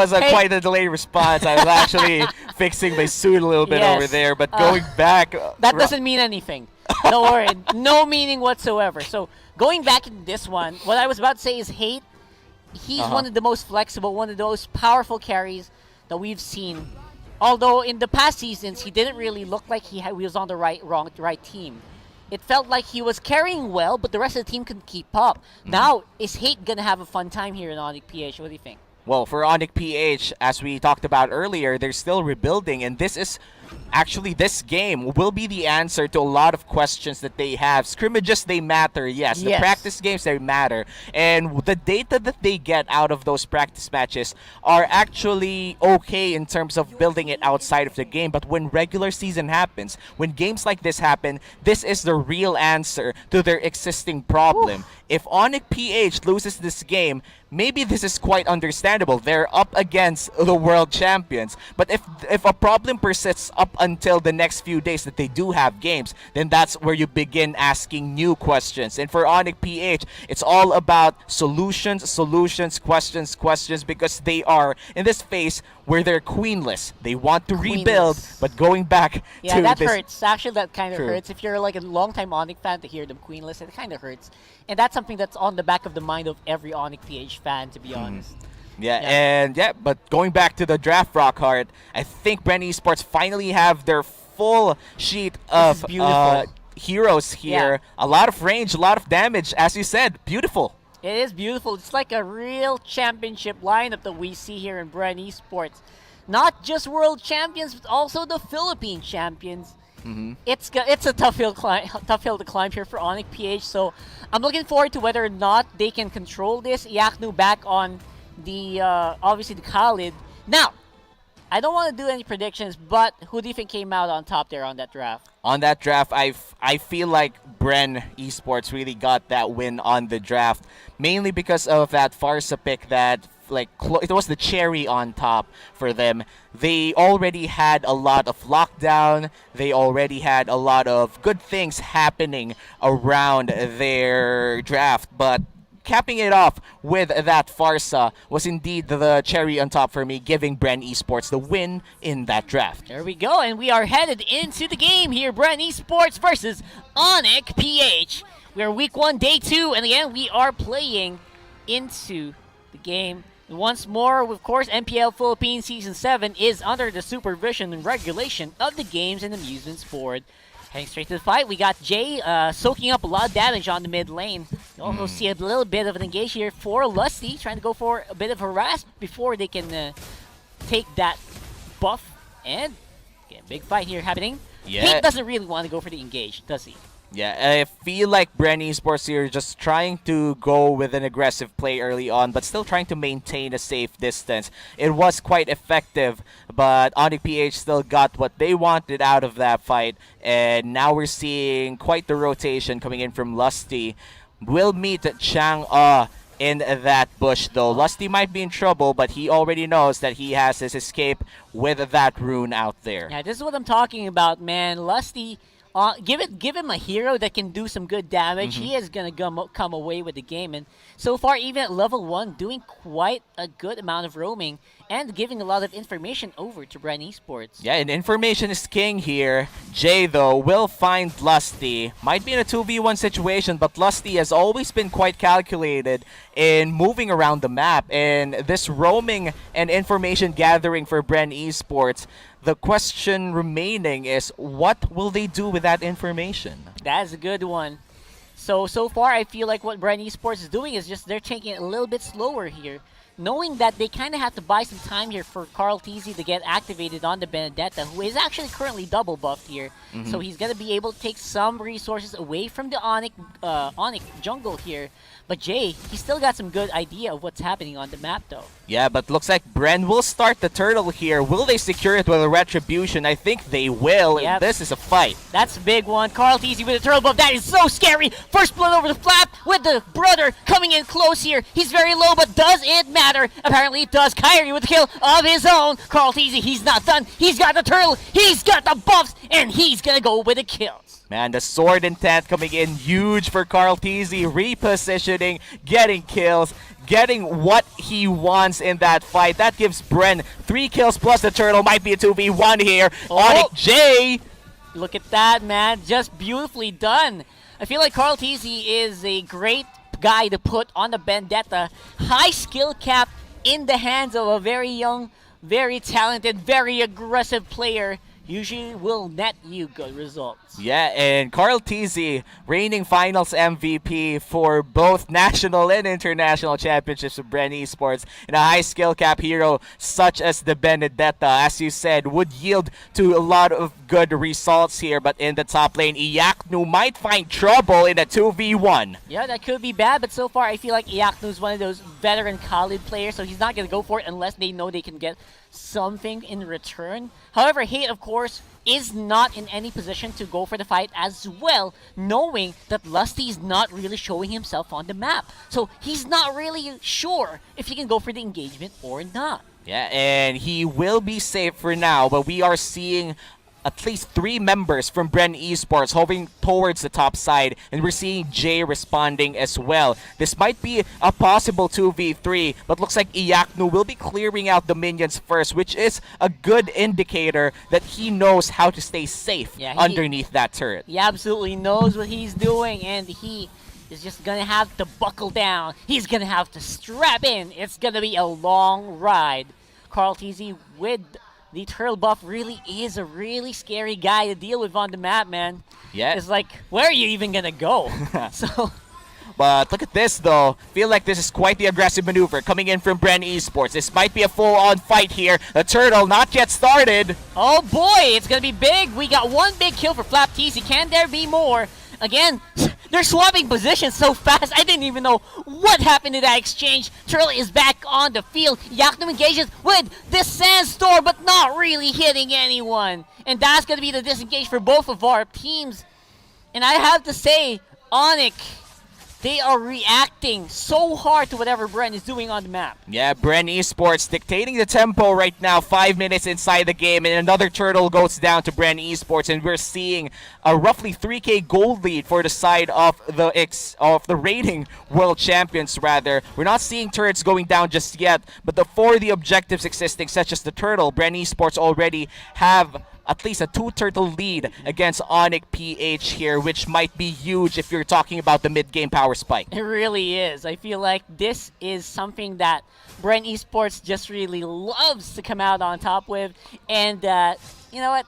was quite a delayed response. I was actually fixing my suit a little bit over there, but going back... that doesn't mean anything. Don't worry. No meaning whatsoever. So, going back in this one, what I was about to say is Hate, he's one of the most flexible, one of the most powerful carries that we've seen. Although in the past seasons, he didn't really look like he was on the right team. It felt like he was carrying well, but the rest of the team couldn't keep up. Now, is Hate going to have a fun time here in ONIC-PH? What do you think? Well, for ONIC-PH, as we talked about earlier, they're still rebuilding, and this game will be the answer to a lot of questions that they have. Scrimmages, they matter, yes. The practice games, they matter. And the data that they get out of those practice matches are actually okay in terms of building it outside of the game. But when regular season happens, when games like this happen, this is the real answer to their existing problem. If ONIC-PH loses this game, maybe this is quite understandable. They're up against the world champions. But if a problem persists up until the next few days that they do have games, then that's where you begin asking new questions. And for ONIC-PH, it's all about solutions, questions, because they are in this phase where they're queenless. They want to rebuild, but going back to Yeah, that this... hurts. Actually, that kind of hurts. If you're like a long-time ONIC fan, to hear them queenless, it kind of hurts. And that's something that's on the back of the mind of every ONIC-PH fan, to be honest. But going back to the draft, Rockhart, I think Bren Esports finally have their full sheet of heroes here. A lot of range, a lot of damage, as you said. Beautiful. It is beautiful. It's like a real championship lineup that we see here in Bren Esports. Not just world champions, but also the Philippine champions. It's a tough hill to climb here for ONIC-PH. So I'm looking forward to whether or not they can control this. Iaknu back on the obviously the Khalid. Now, I don't want to do any predictions, but who do you think came out on top there on that draft? On that draft, I feel like Bren Esports really got that win on the draft, mainly because of that Farsa pick that it was the cherry on top for them. They already had a lot of lockdown. They already had a lot of good things happening around their draft, but capping it off with that farsa was indeed the cherry on top for me, giving Bren Esports the win in that draft. There we go, and we are headed into the game here. Bren Esports versus ONIC-PH. We are week 1, day 2, and again, we are playing into the game. And once more, of course, MPL Philippines Season 7 is under the supervision and regulation of the Games and Amusements Board. Heading straight to the fight, we got Jay soaking up a lot of damage on the mid lane. You also see a little bit of an engage here for Lusty, trying to go for a bit of harass before they can take that buff. And again, big fight here happening. Yeah. Pete doesn't really want to go for the engage, does he? Yeah, I feel like Bren Esports here just trying to go with an aggressive play early on, but still trying to maintain a safe distance. It was quite effective, but ONIC-PH still got what they wanted out of that fight, and now we're seeing quite the rotation coming in from Lusty. We'll meet Chang in that bush, though. Lusty might be in trouble, but he already knows that he has his escape with that rune out there. Yeah, this is what I'm talking about, man. Lusty, give him a hero that can do some good damage. He is going to come away with the game. And so far, even at level 1, doing quite a good amount of roaming and giving a lot of information over to Bren Esports. Yeah, and information is king here. Jay, though, will find Lusty. Might be in a 2v1 situation, but Lusty has always been quite calculated in moving around the map. And this roaming and information gathering for Bren Esports, the question remaining is, what will they do with that information? That's a good one. So far, I feel like what Bren Esports is doing is just they're taking it a little bit slower here, knowing that they kind of have to buy some time here for Carl TZ to get activated on the Benedetta, who is actually currently double buffed here. So he's going to be able to take some resources away from the ONIC jungle here. But Jay, he still got some good idea of what's happening on the map, though. Yeah, but looks like Bren will start the turtle here. Will they secure it with a retribution? I think they will. Yep. This is a fight. That's a big one. Carl TZ with a turtle buff. That is so scary. First blood over the flap with the brother coming in close here. He's very low, but does it matter? Apparently it does. Kyrie with the kill of his own. Carl TZ, he's not done. He's got the turtle. He's got the buffs, and he's going to go with the kills. Man, the sword intent coming in huge for Carl TZ, repositioning, getting kills, getting what he wants in that fight. That gives Bren 3 kills plus the turtle. Might be a 2v1 here. ONIC J. Look at that, man. Just beautifully done. I feel like Carl TZ is a great guy to put on the Vendetta. High skill cap in the hands of a very young, very talented, very aggressive player. Usually will net you good results. Yeah, and Carl TZ, reigning finals MVP for both national and international championships of Bren Esports, and a high skill cap hero such as the Benedetta, as you said, would yield to a lot of good results here. But in the top lane, Iaknu might find trouble in a 2v1. Yeah, that could be bad, but so far I feel like Iaknu is one of those veteran Khalid players, so he's not going to go for it unless they know they can get something in return. However, Hate, of course, is not in any position to go for the fight as well, knowing that Lusty is not really showing himself on the map. So he's not really sure if he can go for the engagement or not. Yeah, and he will be safe for now, but we are seeing at least 3 members from Bren Esports hovering towards the top side, and we're seeing Jay responding as well. This might be a possible 2v3, but looks like Iaknu will be clearing out the minions first, which is a good indicator that he knows how to stay safe underneath that turret. He absolutely knows what he's doing, and he is just gonna have to buckle down. He's gonna have to strap in. It's gonna be a long ride. Carl TZ with the turtle buff really is a really scary guy to deal with on the map, man. Yeah. It's like, where are you even gonna go? But look at this, though. Feel like this is quite the aggressive maneuver coming in from Bren Esports. This might be a full-on fight here. The turtle not yet started. Oh boy, it's gonna be big. We got 1 big kill for Flap TZ. Can there be more? Again, they're swapping positions so fast. I didn't even know what happened to that exchange. Turtle is back on the field. Iaknu engages with this sandstorm, but not really hitting anyone. And that's going to be the disengage for both of our teams. And I have to say, ONIC they are reacting so hard to whatever Bren is doing on the map. Yeah, Bren Esports dictating the tempo right now. 5 minutes inside the game, and another turtle goes down to Bren Esports, and we're seeing a roughly 3K gold lead for the side of the rating world champions. Rather, we're not seeing turrets going down just yet, but for the objectives existing, such as the turtle, Bren Esports already have at least a 2-turtle lead against ONIC PH here, which might be huge if you're talking about the mid-game power spike. It really is. I feel like this is something that Bren Esports just really loves to come out on top with, and you know what?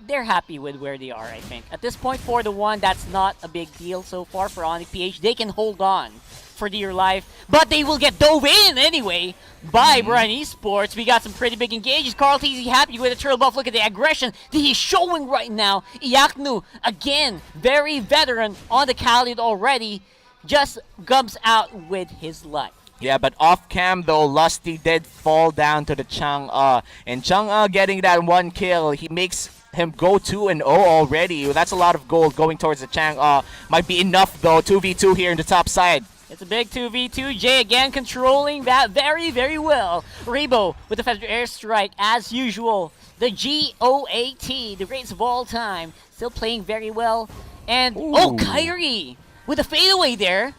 They're happy with where they are, I think. At this point, 4-1, that's not a big deal so far for ONIC PH. They can hold on for dear life, but they will get dove in anyway by Bren Esports. We got some pretty big engages. Carl TZ happy with the turtle buff. Look at the aggression that he's showing right now. Iaknu, again, very veteran on the Khalid already, just gums out with his life. Yeah, but off cam though, Lusty did fall down to the Chang'e. And Chang'e getting that 1 kill, he makes him go 2-0 already. That's a lot of gold going towards the Chang'e. Might be enough though, 2v2 here in the top side. It's a big 2v2. Jay again controlling that very, very well. Rebo with the feathered airstrike as usual. The GOAT, the greatest of all time, still playing very well. And Kyrie with a fadeaway there.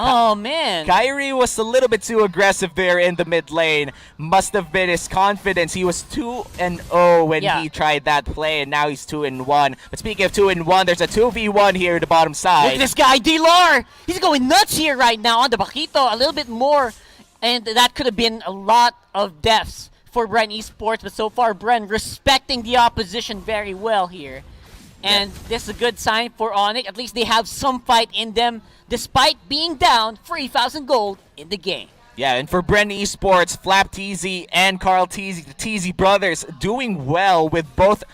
Oh, man. Kyrie was a little bit too aggressive there in the mid lane. Must have been his confidence. He was 2-0 when he tried that play, and now he's 2-1. But speaking of 2-1, there's a 2v1 here at the bottom side. Look at this guy, D-Lar. He's going nuts here right now on the Bakito. A little bit more, and that could have been a lot of deaths for Bren Esports. But so far, Bren respecting the opposition very well here. And this is a good sign for ONIC. At least they have some fight in them, despite being down 3,000 gold in the game. Yeah, and for Bren Esports, Flap TZ and Carl TZ, the TZ brothers, doing well with both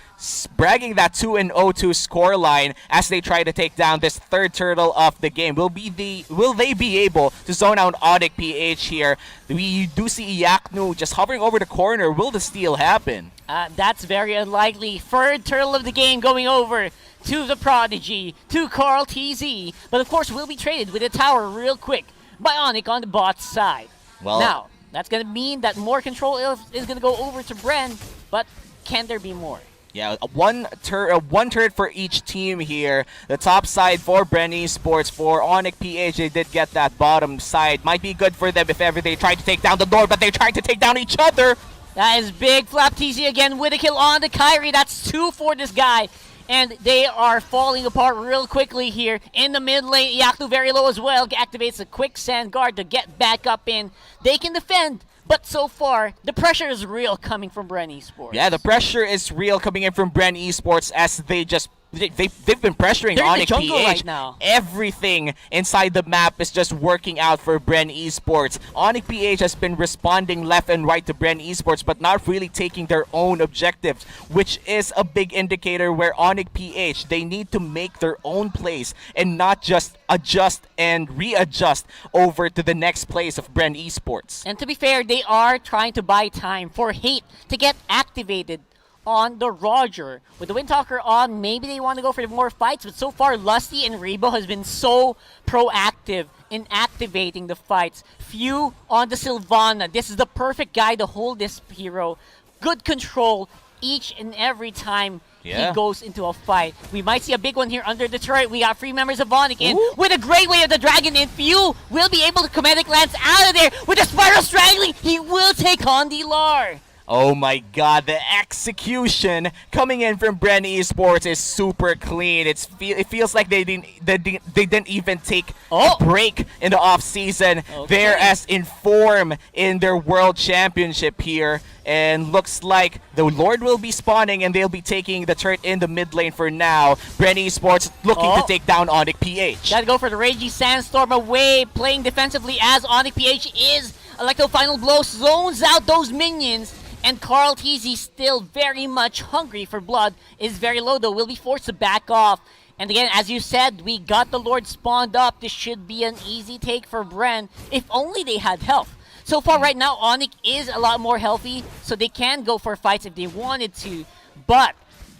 bragging that 2-0 scoreline as they try to take down this third turtle of the game. Will they be able to zone out ONIC PH here? We do see Iaknu just hovering over the corner. Will the steal happen? That's very unlikely. Third turtle of the game going over to the Prodigy, to Carl TZ. But of course, will be traded with a tower real quick by ONIC on the bot side. Well, now, that's going to mean that more control is going to go over to Bren, but can there be more? Yeah, one turret for each team here. The top side for Bren Esports, for ONIC PH, they did get that bottom side. Might be good for them if ever they try to take down the door, but they're trying to take down each other. That is big. Flap TZ again with a kill on the Kyrie. That's 2 for this guy. And they are falling apart real quickly here in the mid lane. Iaknu very low as well. Activates a quick sand guard to get back up in. They can defend, but so far, the pressure is real coming from Bren Esports. Yeah, the pressure is real coming in from Bren Esports as they've been pressuring ONIC PH right now. Everything inside the map is just working out for Bren Esports. ONIC PH has been responding left and right to Bren Esports, but not really taking their own objectives, which is a big indicator where ONIC PH, they need to make their own plays and not just adjust and readjust over to the next plays of Bren Esports. And to be fair, they are trying to buy time for Hate to get activated on the Roger. With the Windtalker on, maybe they want to go for more fights, but so far Lusty and Rebo has been so proactive in activating the fights. Few on the Sylvana. This is the perfect guy to hold this hero. Good control each and every time he goes into a fight. We might see a big one here under the turret. We got 3 members of ONIC in with a great way of the dragon in. Few will be able to comedic lance out of there with a spiral strangling. He will take on D-Lar. Oh my god, the execution coming in from Bren Esports is super clean. It feels like they didn't even take a break in the off season. They're as in form in their world championship here, and looks like the Lord will be spawning and they'll be taking the turret in the mid lane for now. Bren Esports looking to take down ONIC PH. Gotta go for the Ragey Sandstorm away, playing defensively as ONIC PH is Electro Final Blow zones out those minions. And Carl TZ, still very much hungry for blood, is very low though, will be forced to back off. And again, as you said, we got the Lord spawned up. This should be an easy take for Bren, if only they had health. So far right now, ONIC is a lot more healthy, so they can go for fights if they wanted to. But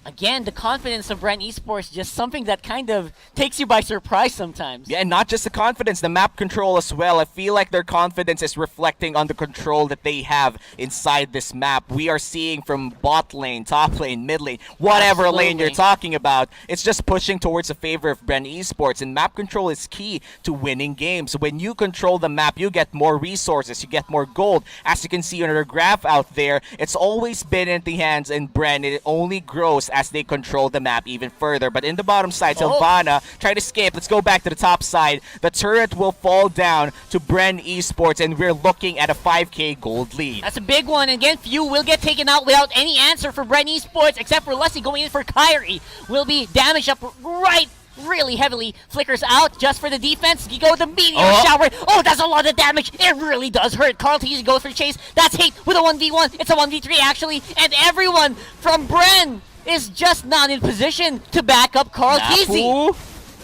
again, the confidence of Bren Esports, just something that kind of takes you by surprise sometimes. Yeah, and not just the confidence, the map control as well. I feel like their confidence is reflecting on the control that they have inside this map. We are seeing from bot lane, top lane, mid lane, whatever lane you're talking about, it's just pushing towards the favor of Bren Esports. And map control is key to winning games. When you control the map, you get more resources, you get more gold. As you can see on our graph out there, it's always been in the hands in Bren. It only grows as they control the map even further. But in the bottom side, Sylvana try to skip. Let's go back to the top side. The turret will fall down to Bren Esports, and we're looking at a 5k gold lead. That's a big one. Again, Few will get taken out without any answer for Bren Esports, except for Lusty going in for Kyrie. Will be damaged up right really heavily. Flickers out just for the defense. You go with the meteor shower. Oh, that's a lot of damage. It really does hurt. Carl Teasy goes for chase. That's hate with a 1v1. It's a 1v3 actually. And everyone from Bren is just not in position to back up Carl Teasy.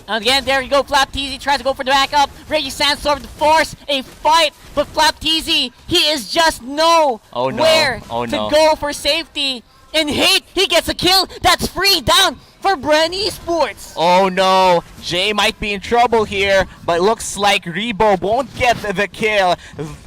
And again, there you go. Flap Teasy tries to go for the backup. Reggie Sandstorm to force a fight. But Flap Teasy, he is just nowhere to go for safety. And Hate, he gets a kill. That's free down for Bren Esports. Oh no, Jay might be in trouble here, but looks like Rebo won't get the kill.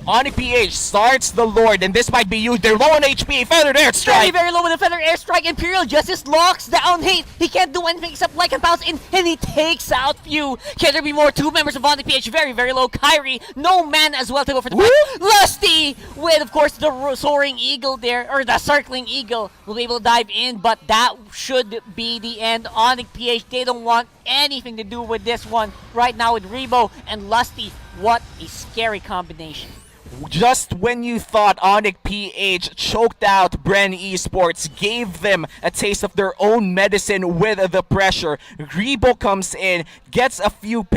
ONIC-PH starts the Lord, and this might be used. They're low on HP. Feathered Airstrike. Very low with a Feathered Airstrike. Imperial Justice locks down Hate. He can't do anything except like and bounce in, and he takes out Few. Can there be more? Two members of ONIC-PH very low. Kyrie, no man as well to go for the fight. Lusty with, of course, the soaring eagle there, or the circling eagle, will be able to dive in, but that should be the end. ONIC-PH, they don't want anything to do with this one right now with Rebo and Lusty. What a scary combination. Just when you thought ONIC-PH choked out Bren Esports, gave them a taste of their own medicine with the pressure, Rebo comes in, gets a few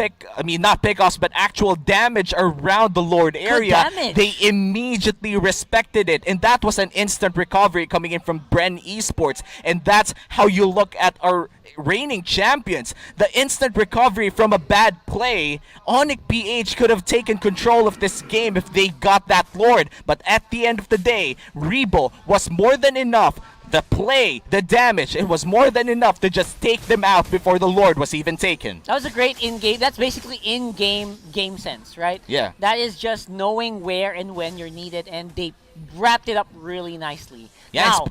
not pickoffs, but actual damage around the Lord area. They immediately respected it, and that was an instant recovery coming in from Bren Esports. And that's how you look at our reigning champions. The instant recovery from a bad play. ONIC-PH could have taken control of this game if they got that Lord, but at the end of the day, Rebo was more than enough. The play, the damage, it was more than enough to just take them out before the Lord was even taken. That was a great in-game, that's basically in-game game sense, right? Yeah. That is just knowing where and when you're needed, and they wrapped it up really nicely. Yeah, now,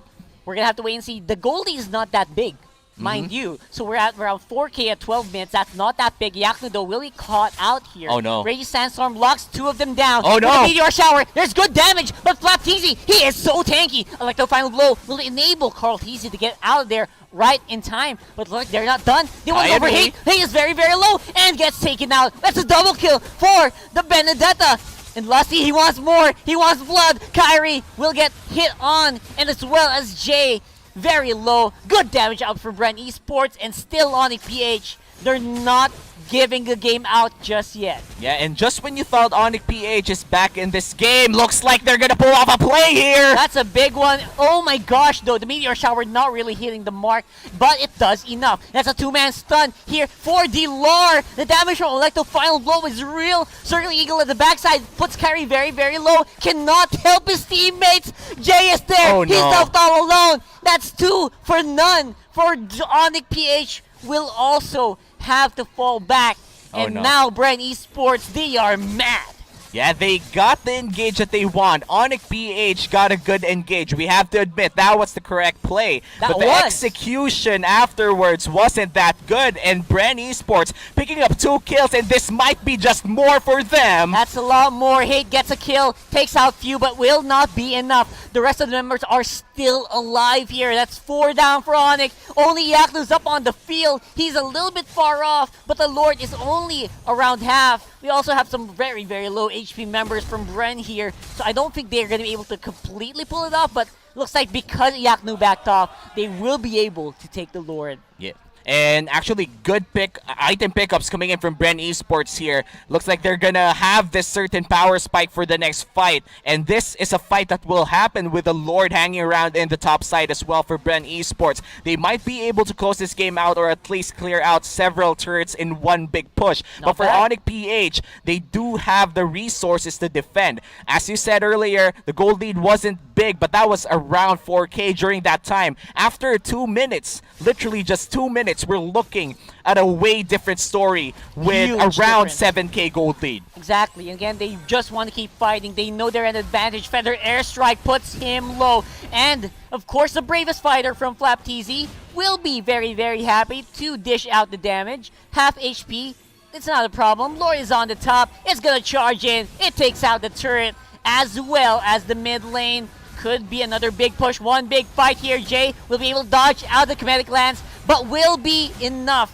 we're going to have to wait and see. The Goldie is not that big, mind you. So we're at around 4K at 12 minutes. That's not that big. Yaknu, though, will be caught out here. Oh, no. Reggie Sandstorm locks two of them down. Oh, no. With a meteor shower. There's good damage, but Flap Teasy, he is so tanky. Electro Final Blow will enable Carl Teasy to get out of there right in time. But look, they're not done. They want to go for Hate. Hate is very low and gets taken out. That's a double kill for the Benedetta. And Lusty, he wants more. He wants blood. Kyrie will get hit on, and as well as Jay. Very low. Good damage out for Bren Esports, and still ONIC-PH. They're not giving the game out just yet. Yeah, and just when you thought ONIC-PH is back in this game, looks like they're gonna pull off a play here. That's a big one. Oh my gosh, though. The meteor shower not really hitting the mark, but it does enough. That's a two-man stun here for Delar. The damage from Electro Final Blow is real. Circling Eagle at the backside puts Kyrie very low. Cannot help his teammates. Jay is there. Oh, no. He's left all alone. That's 2 for none for ONIC-PH. Will also have to fall back. And now Bren Esports, they are mad. Yeah, they got the engage that they want. ONIC-PH got a good engage. We have to admit, that was the correct play. But the execution afterwards wasn't that good. And Bren Esports picking up 2 kills, and this might be just more for them. That's a lot more. Hate gets a kill, takes out Few, but will not be enough. The rest of the members are still alive here. That's 4 down for ONIC. Only Yaknu's up on the field. He's a little bit far off, but the Lord is only around half. We also have some very low HP members from Bren here, so I don't think they're going to be able to completely pull it off, but looks like because Yaknu backed off, they will be able to take the Lord. Yeah. And actually, good item pickups coming in from Bren Esports here. Looks like they're gonna have this certain power spike for the next fight. And this is a fight that will happen with the Lord hanging around in the top side as well for Bren Esports. They might be able to close this game out or at least clear out several turrets in one big push. But for ONIC-PH, they do have the resources to defend. As you said earlier, the gold lead wasn't big, but that was around 4K during that time. After 2 minutes, literally just 2 minutes, we're looking at a way different story with Huge around difference. 7K gold lead. Exactly. Again, they just want to keep fighting. They know they're at advantage. Feather airstrike puts him low. And, of course, the bravest fighter from Flap TZ will be very, very happy to dish out the damage. Half HP. It's not a problem. Lord is on the top. It's going to charge in. It takes out the turret as well as the mid lane. Could be another big push. One big fight here. Jay will be able to dodge out the kinetic lance, but will be enough.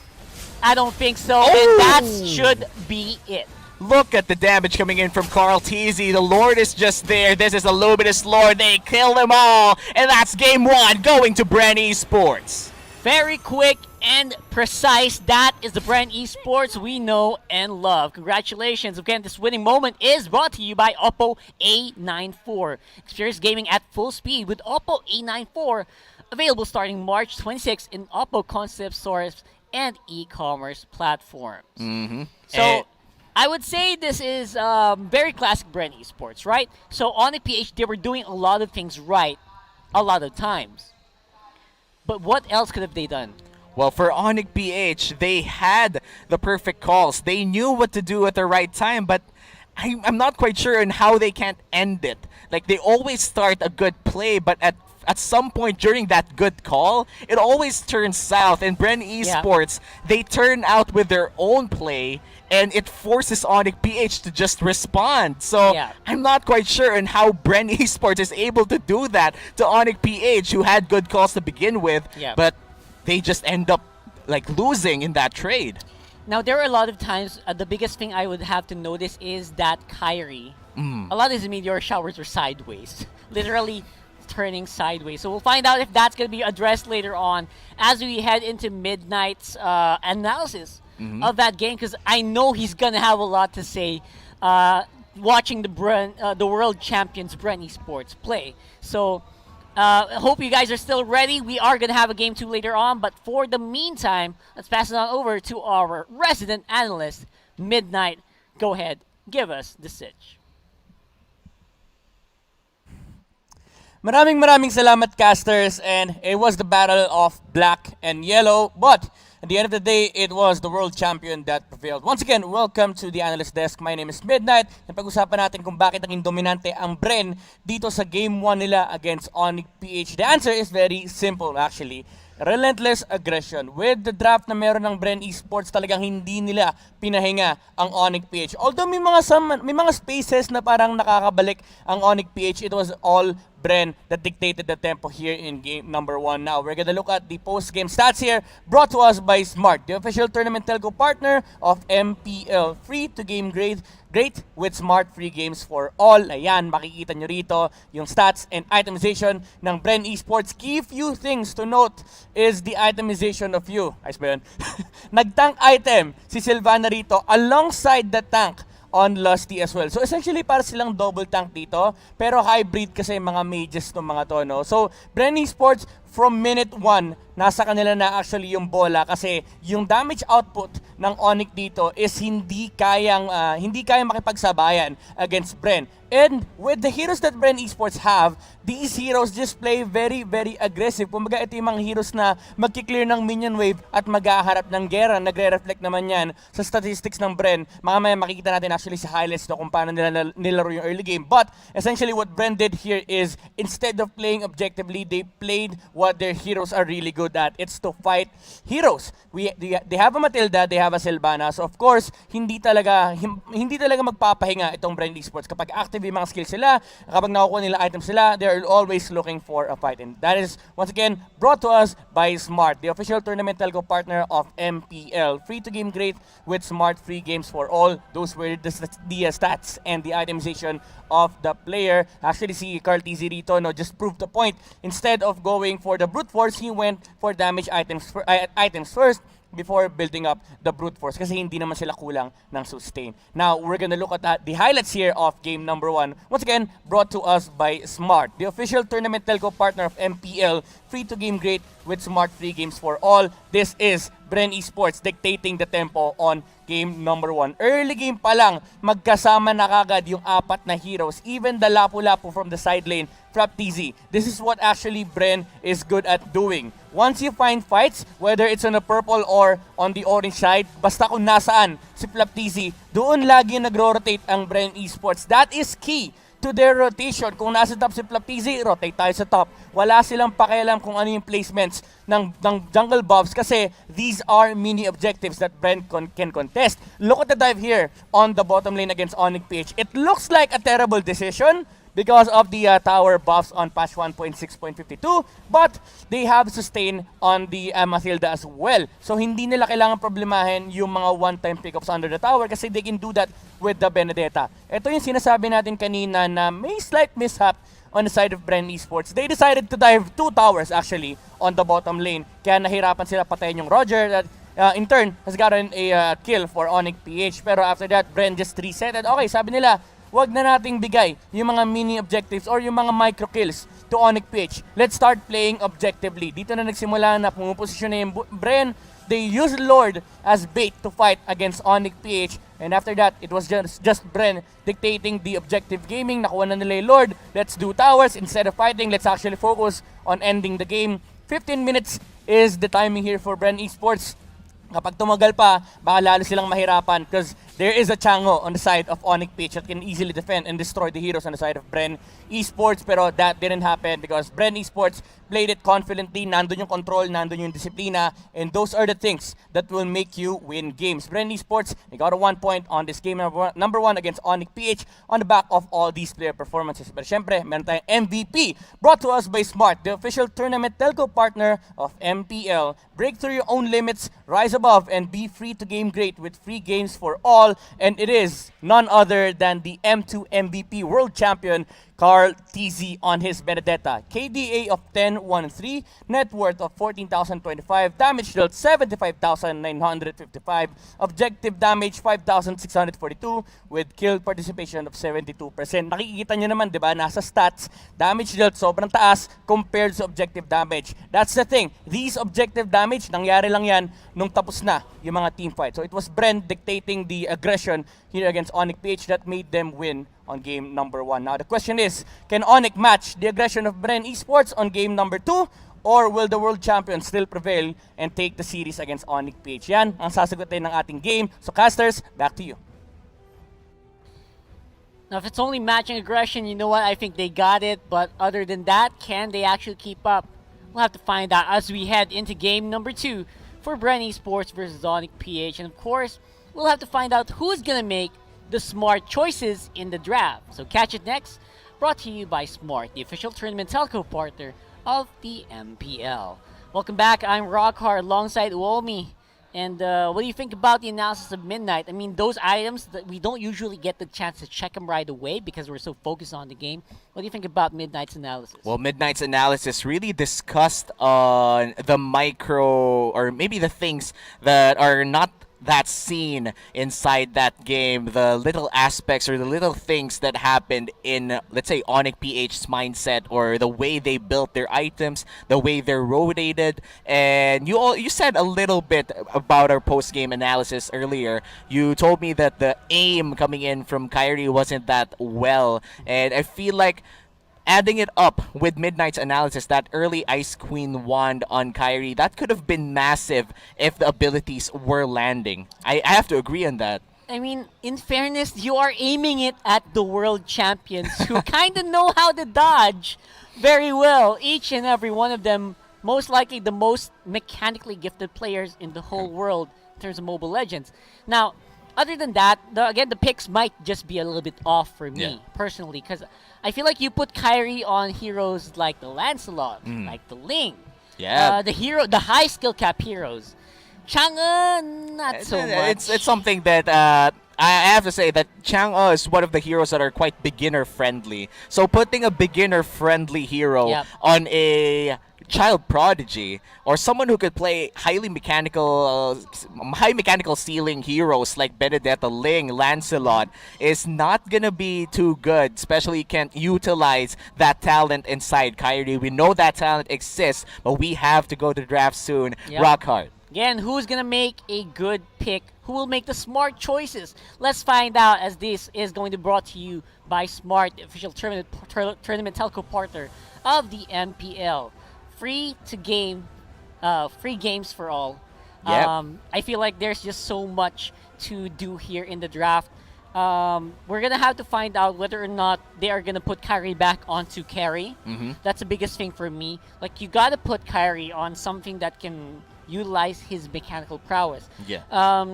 I don't think so, and that should be it. Look at the damage coming in from Carl TZ. The Lord is just there. This is a Luminous Lord. They kill them all. And that's game 1 going to Bren Esports. Very quick and precise. That is the Bren Esports we know and love. Congratulations. Again, this winning moment is brought to you by Oppo A94. Experience gaming at full speed with Oppo A94. Available starting March 26 in Oppo concept stores and e-commerce platforms. So, I would say this is very classic Bren Esports, right? So, ONIC-PH, they were doing a lot of things right a lot of times. But what else could have they done? Well, for ONIC-PH, they had the perfect calls. They knew what to do at the right time, but I'm not quite sure on how they can't end it. Like, they always start a good play, but at some point during that good call, it always turns south. And Bren Esports, they turn out with their own play, and it forces ONIC-PH to just respond. So I'm not quite sure on how Bren Esports is able to do that to ONIC-PH, who had good calls to begin with, but they just end up like losing in that trade. Now, there are a lot of times, the biggest thing I would have to notice is that Kyrie, a lot of his meteor showers are sideways. Literally turning sideways. So we'll find out if that's going to be addressed later on as we head into Midnight's analysis of that game, because I know he's going to have a lot to say watching the world champions Bren Esports play. So I hope you guys are still ready. We are going to have a game 2 later on, but for the meantime, let's pass it on over to our resident analyst, Midnight. Go ahead, give us the sitch. Maraming salamat, casters, and it was the battle of black and yellow, but at the end of the day, it was the world champion that prevailed. Once again, welcome to the Analyst Desk. My name is Midnight. Napag-usapan natin kung bakit naging dominante ang Bren dito sa Game 1 nila against ONIC-PH. The answer is very simple, actually. Relentless aggression. With the draft na meron ng Bren Esports, talagang hindi nila pinahinga ang ONIC-PH. Although may mga spaces na parang nakakabalik ang ONIC-PH, it was all Bren that dictated the tempo here in game number 1. Now, we're gonna look at the post-game stats here, brought to us by Smart, the official tournament telco partner of MPL. Free to game great with Smart free games for all. Ayan, makikita nyo rito yung stats and itemization ng Bren Esports. Key few things to note is the itemization of you. Ayos ba yun? Nag-tank item si Sylvana rito alongside the tank on Lusty as well. So essentially para silang double tank dito, pero hybrid kasi mga mages ng mga to, no? So Bren Esports from minute 1 nasa kanila na actually yung bola kasi yung damage output ng ONIC dito is hindi kayang makipagsabayan against Bren. And with the heroes that Bren Esports have, these heroes just play very, very aggressive. Kumbaga ito yung mga heroes na magkiklear ng minion wave at mag-aharap ng gera. Nagre-reflect naman yan sa statistics ng Bren. Mamaya makikita natin actually sa highlights no, kung paano nila nilaro yung early game. But essentially what Bren did here is instead of playing objectively, they played what their heroes are really good at. It's to fight heroes. They have a Matilda, they have a Sylvana. So of course, hindi talaga magpapahinga itong Bren Esports kapag active yung mga skills sila, kapag nakukuha nila items sila, they're always looking for a fight. And that is, once again, brought to us by Smart, the official tournament telco partner of MPL. Free to game great with Smart free games for all. Those were the stats and the itemization of the player. Actually, si Carl TZ rito, no, just proved the point. Instead of going for the brute force, he went for damage items first before building up the brute force kasi hindi naman sila kulang ng sustain. Now, we're gonna look at the highlights here of game number 1. Once again, brought to us by Smart, the official tournament telco partner of MPL. Free to game great with smart free games for all. This is Bren Esports dictating the tempo on game number 1. Early game pa lang, magkasama na kagad yung 4 na heroes. Even the lapu-lapu from the side lane, Flaptizi. This is what actually Bren is good at doing. Once you find fights, whether it's on the purple or on the orange side, basta kung nasaan si Flaptizi, doon lagi nagro-rotate ang Bren Esports. That is key to their rotation. Kung nasa top si Flaptizi, rotate tayo sa top. Wala silang pakialam kung ano yung placements ng jungle buffs kasi these are mini objectives that Bren can contest. Look at the dive here on the bottom lane against ONIC-PH. It looks like a terrible decision because of the tower buffs on patch 1.6.52, but they have sustained on the Mathilda as well. So hindi nila kailangan problemahin yung mga one-time pickups under the tower kasi they can do that with the Benedetta. Ito yung sinasabi natin kanina na may slight mishap on the side of Bren Esports. They decided to dive 2 towers actually on the bottom lane, kaya nahirapan sila patayin yung Roger that in turn has gotten a kill for ONIC-PH. Pero after that, Bren just resetted. Okay, sabi nila, wag na nating bigay yung mga mini objectives or yung mga micro kills to ONIC-PH. Let's start playing objectively. Dito na nagsimula na pumuposisyon na yung Bren. They used Lord as bait to fight against ONIC-PH. And after that, it was just Bren dictating the objective gaming. Nakuha na nila yung Lord. Let's do towers. Instead of fighting, let's actually focus on ending the game. 15 minutes is the timing here for Bren Esports. Kapag tumagal pa, baka lalo silang mahirapan because there is a Chango on the side of ONIC-PH that can easily defend and destroy the heroes on the side of Bren Esports. Pero that didn't happen because Bren Esports played it confidently. Nandun yung control, nandun yung disiplina, and those are the things that will make you win games. Bren Esports, they got a 1 point on this game number 1 against ONIC-PH on the back of all these player performances. Pero syempre, meron tayong MVP brought to us by Smart, the official tournament telco partner of MPL. Break through your own limits, rise above, and be free to game great with free games for all. And it is none other than the M2 MVP world champion, Carl TZ on his Benedetta. KDA of 10-1-3, net worth of 14,025, damage dealt 75,955, objective damage 5,642, with kill participation of 72%. Nakikita nyo naman, di ba, nasa stats, damage dealt sobrang taas compared sa objective damage. That's the thing, these objective damage, nangyari lang yan nung tapos na yung mga team fight. So it was Bren dictating the aggression here against ONIC-PH that made them win on game number 1. Now the question is, can ONIC match the aggression of Bren Esports on game number 2? Or will the world champion still prevail and take the series against ONIC-PH? Yan ang sasagutin ng ating game. So casters, back to you. Now, if it's only matching aggression, you know what? I think they got it. But other than that, can they actually keep up? We'll have to find out as we head into game number 2 for Bren Esports versus ONIC-PH. And of course, we'll have to find out who's going to make the smart choices in the draft. So catch it next. Brought to you by Smart, the official tournament telco partner of the MPL. Welcome back. I'm Rockhard alongside Uomi. And what do you think about the analysis of Midnight? I mean, those items that we don't usually get the chance to check them right away because we're so focused on the game. What do you think about Midnight's analysis? Well, Midnight's analysis really discussed on the micro, or maybe the things that are not that seen inside that game, the little aspects or the little things that happened in, let's say, ONIC-PH's mindset, or the way they built their items, the way they're rotated. And you said a little bit about our post-game analysis earlier. You told me that the aim coming in from Kyrie wasn't that well, and I feel like adding it up with Midnight's analysis, that early Ice Queen wand on Kyrie, that could have been massive if the abilities were landing. I have to agree on that. I mean, in fairness, you are aiming it at the world champions who kind of know how to dodge very well. Each and every one of them, most likely the most mechanically gifted players in the whole world in terms of Mobile Legends. Now, other than that, the picks might just be a little bit off for me, personally, because I feel like you put Kyrie on heroes like the Lancelot, like the Ling, the high skill cap heroes. Chang'e, not so much. It's something that I have to say that Chang'e is one of the heroes that are quite beginner friendly. So putting a beginner friendly hero on a child prodigy or someone who could play high mechanical ceiling heroes like Benedetta, Ling, Lancelot is not gonna be too good, especially you can't utilize that talent inside Kyrie. We know that talent exists, but we have to go to draft soon. Yep. Rock hard. Again, who's gonna make a good pick? Who will make the smart choices? Let's find out, as this is going to be brought to you by Smart, the official tournament telco partner of the MPL. Free games for all. Yep. I feel like there's just so much to do here in the draft. We're gonna have to find out whether or not they are gonna put Kyrie back onto carry. That's the biggest thing for me. Like, you gotta put Kyrie on something that can utilize his mechanical prowess. Yeah.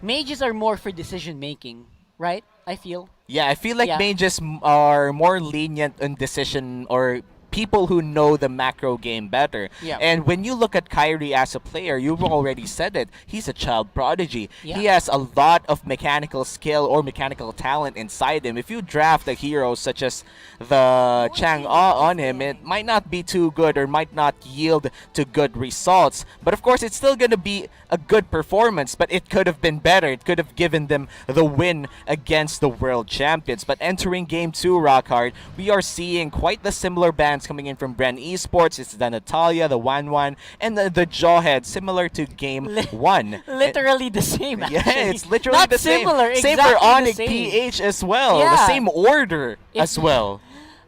Mages are more for decision making, right? I feel. Yeah, I feel like Yeah. mages are more lenient in decision or people who know the macro game better. Yeah. And when you look at Kyrie as a player, you've already said it, he's a child prodigy. Yeah. He has a lot of mechanical skill or mechanical talent inside him. If you draft a hero such as the Chang'e on him, it might not be too good or might not yield to good results. But of course, it's still going to be a good performance, but it could have been better. It could have given them the win against the world champions. But entering Game 2, Rockhard, we are seeing quite the similar bands coming in from Bren Esports. It's the Natalia, the Wan, and the Jawhead, similar to Game 1. Literally the same, actually. Yeah, it's literally Not the same. similar, Same exactly for the ONIC same. PH as well. Yeah. The same order as well.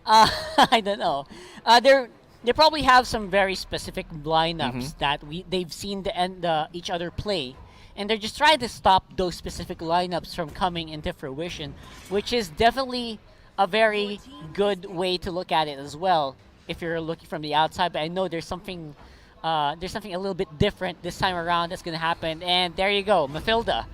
I don't know. They probably have some very specific lineups that they've seen each other play, and they're just trying to stop those specific lineups from coming into fruition, which is definitely a very good way to look at it as well if you're looking from the outside. But I know there's something a little bit different this time around that's gonna happen. And there you go, Mafilda.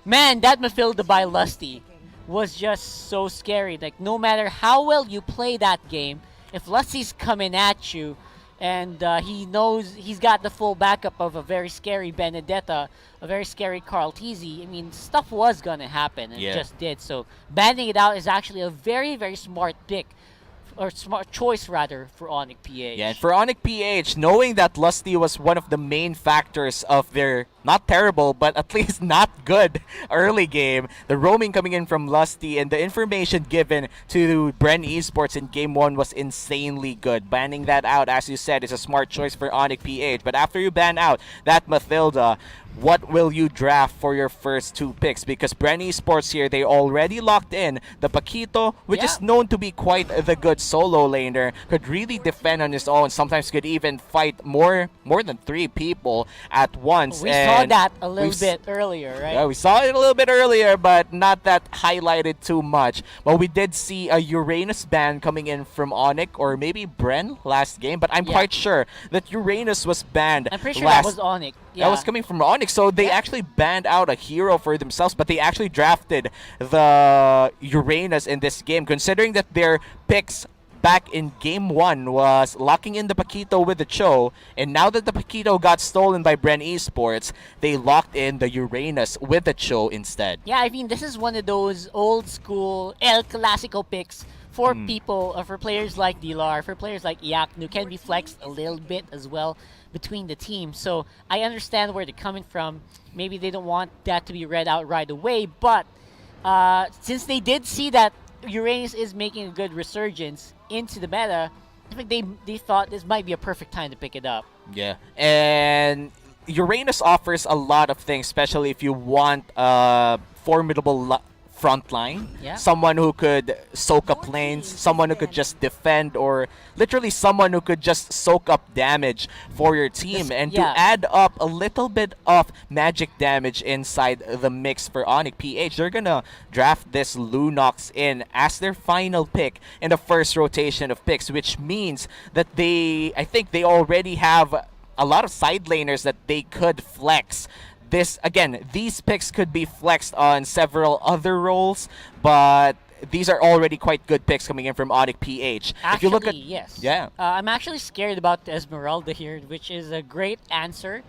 Man, that Mafilda by Lusty was just so scary. Like, no matter how well you play that game, if Lusty's coming at you and he knows he's got the full backup of a very scary Benedetta, a very scary Carl Tizzy, I mean, stuff was gonna happen, and Yeah. it just did. So banning it out is actually a very, very smart pick, or smart choice rather, for ONIC PH. Yeah, and for ONIC PH, knowing that Lusty was one of the main factors of their not terrible, but at least not good early game, the roaming coming in from Lusty and the information given to Bren Esports in Game 1 was insanely good. Banning that out, as you said, is a smart choice for ONIC PH. But after you ban out that Mathilda, what will you draft for your first two picks? Because Bren Esports here, they already locked in the Paquito, which is known to be quite the good solo laner, could really defend on his own, sometimes could even fight more than 3 people at once. We saw that a little bit earlier, right? Yeah, we saw it a little bit earlier, but not that highlighted too much. But we did see a Uranus ban coming in from ONIC, or maybe Bren last game, but I'm quite sure that Uranus was banned. I'm pretty sure last that was ONIC. That was coming from ONIC, so they actually banned out a hero for themselves, but they actually drafted the Uranus in this game, considering that their picks back in Game 1 was locking in the Paquito with the Cho, and now that the Paquito got stolen by Bren Esports, they locked in the Uranus with the Cho instead. Yeah, I mean, this is one of those old school El Clasico picks for people, for players like Dilar, for players like Yak, who can be flexed a little bit as well between the teams. So I understand where they're coming from. Maybe they don't want that to be read out right away, but since they did see that Uranus is making a good resurgence into the meta, I think they thought this might be a perfect time to pick it up. Yeah, and Uranus offers a lot of things, especially if you want a formidable front line. Yeah. Someone who could soak up lanes, someone who could just defend, or literally someone who could just soak up damage for your team. And to add up a little bit of magic damage inside the mix for ONIC PH, they're gonna draft this Lunox in as their final pick in the first rotation of picks, which means that I think they already have a lot of side laners that they could flex. These picks could be flexed on several other roles, but these are already quite good picks coming in from ONIC PH. Actually, if you look at, yes. Yeah. I'm actually scared about the Esmeralda here, which is a great answer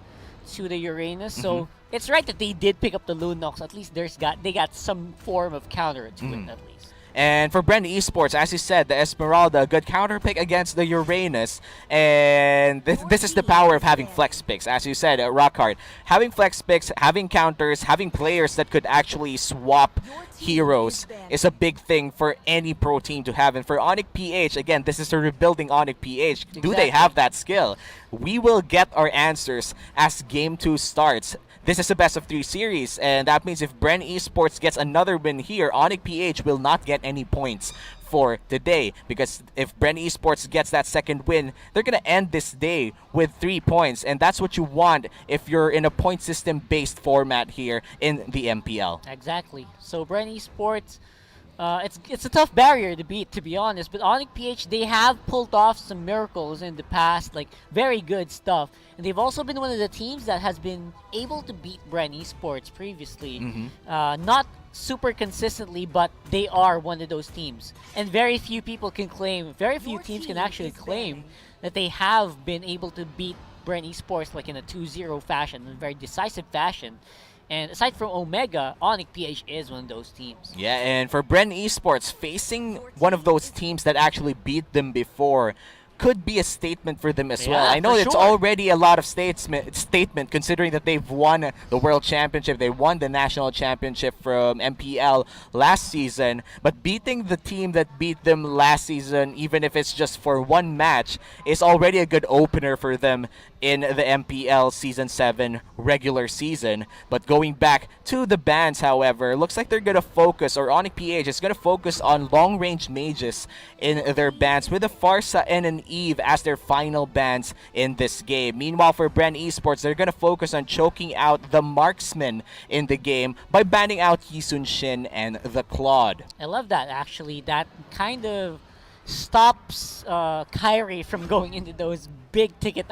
to the Uranus. So it's right that they did pick up the Lunox. At least they got some form of counter to it, at least. And for Bren Esports, as you said, the Esmeralda, good counter pick against the Uranus. And this is the power of having flex picks. As you said, Rockhard, having flex picks, having counters, having players that could actually swap heroes is a big thing for any pro team to have. And for ONIC-PH, again, this is a rebuilding ONIC-PH. Do they have that skill? We will get our answers as Game 2 starts. This is a best of 3 series, and that means if Bren Esports gets another win here, ONIC-PH will not get any points for today, because if Bren Esports gets that second win, they're going to end this day with 3 points, and that's what you want if you're in a point system based format here in the MPL. Exactly. So Bren Esports, it's a tough barrier to beat, to be honest. But ONIC-PH, they have pulled off some miracles in the past, like very good stuff. And they've also been one of the teams that has been able to beat Bren Esports previously. Not super consistently, but they are one of those teams. And very few people can claim, very few teams can actually claim that they have been able to beat Bren Esports like in a 2-0 fashion, in a very decisive fashion. And aside from Omega, ONIC-PH is one of those teams. Yeah, and for Bren Esports, facing one of those teams that actually beat them before could be a statement for them as well. I know it's already a lot of statement considering that they've won the World Championship, they won the National Championship from MPL last season, but beating the team that beat them last season, even if it's just for one match, is already a good opener for them in the MPL Season 7 regular season. But going back to the bans, however, looks like they're going to focus, or ONIC-PH is going to focus on long-range mages in their bans, with a Farsa and an Eve as their final bans in this game. Meanwhile, for Bren Esports, they're going to focus on choking out the marksman in the game by banning out Yisun Shin and the Claude. I love that, actually. That kind of stops Kyrie from going into those big ticket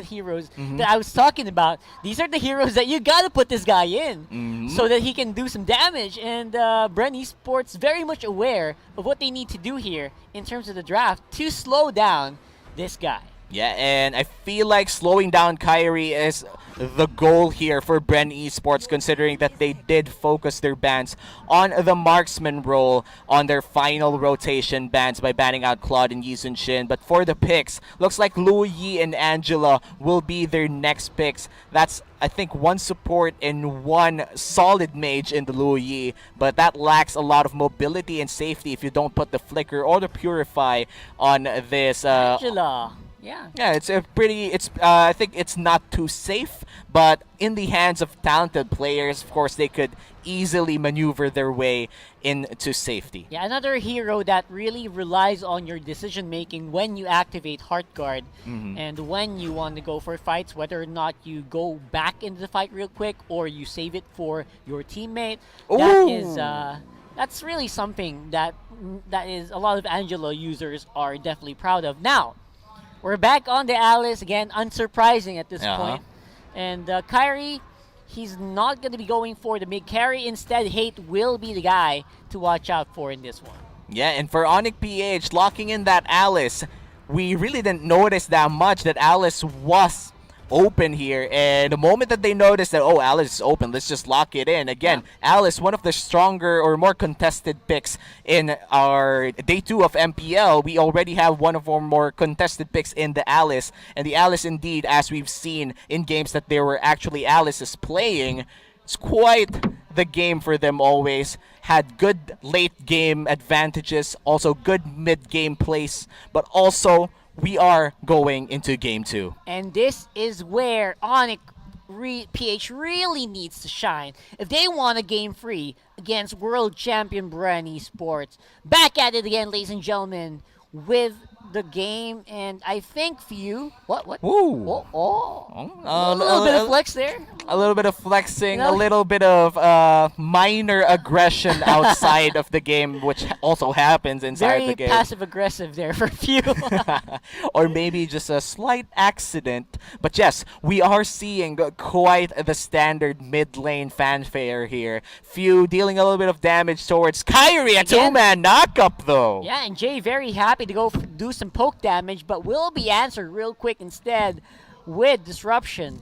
heroes that I was talking about. These are the heroes that you gotta put this guy in so that he can do some damage. And Bren Esports very much aware of what they need to do here in terms of the draft to slow down this guy. Yeah, and I feel like slowing down Kyrie is the goal here for Bren Esports, considering that they did focus their bans on the marksman role on their final rotation bans by banning out Claude and Yisun Shin. But for the picks, looks like Luo Yi and Angela will be their next picks. That's, I think, one support and one solid mage in the Luo Yi, but that lacks a lot of mobility and safety if you don't put the Flicker or the Purify on this. Angela. Yeah. Yeah, it's a pretty, I think it's not too safe, but in the hands of talented players, of course, they could easily maneuver their way into safety. Yeah, another hero that really relies on your decision making when you activate Heart Guard and when you want to go for fights, whether or not you go back into the fight real quick or you save it for your teammate. That is that's really something that is a lot of Angela users are definitely proud of. Now, we're back on the Alice again, unsurprising at this point. And Kyrie, he's not going to be going for the mid carry. Instead, Hate will be the guy to watch out for in this one. Yeah, and for ONIC-PH, locking in that Alice, we really didn't notice that much that Alice was open here, and the moment that they noticed that, oh, Alice is open, let's just lock it in. Again, Alice, one of the stronger or more contested picks in our day 2 of MPL. We already have one of our more contested picks in the Alice, and the Alice indeed, as we've seen in games that there were actually Alice's playing, it's quite the game for them always. Had good late game advantages, also good mid game plays, but also we are going into game 2. And this is where ONIC-PH really needs to shine if they want a game free against world champion Bren Esports. Back at it again, ladies and gentlemen, with the game, and I think few. What? Ooh. A little bit of flex there. A little bit of flexing, a little bit of minor aggression outside of the game, which also happens inside the game. Very passive-aggressive there for few. Or maybe just a slight accident. But yes, we are seeing quite the standard mid-lane fanfare here. Few dealing a little bit of damage towards Kyrie, a two-man knockup though. Yeah, and Jay very happy to go do some poke damage, but will be answered real quick instead with Disruption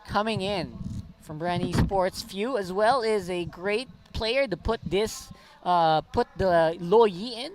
coming in from Bren Esports. Few as well is a great player to put this put the Lo Yi in,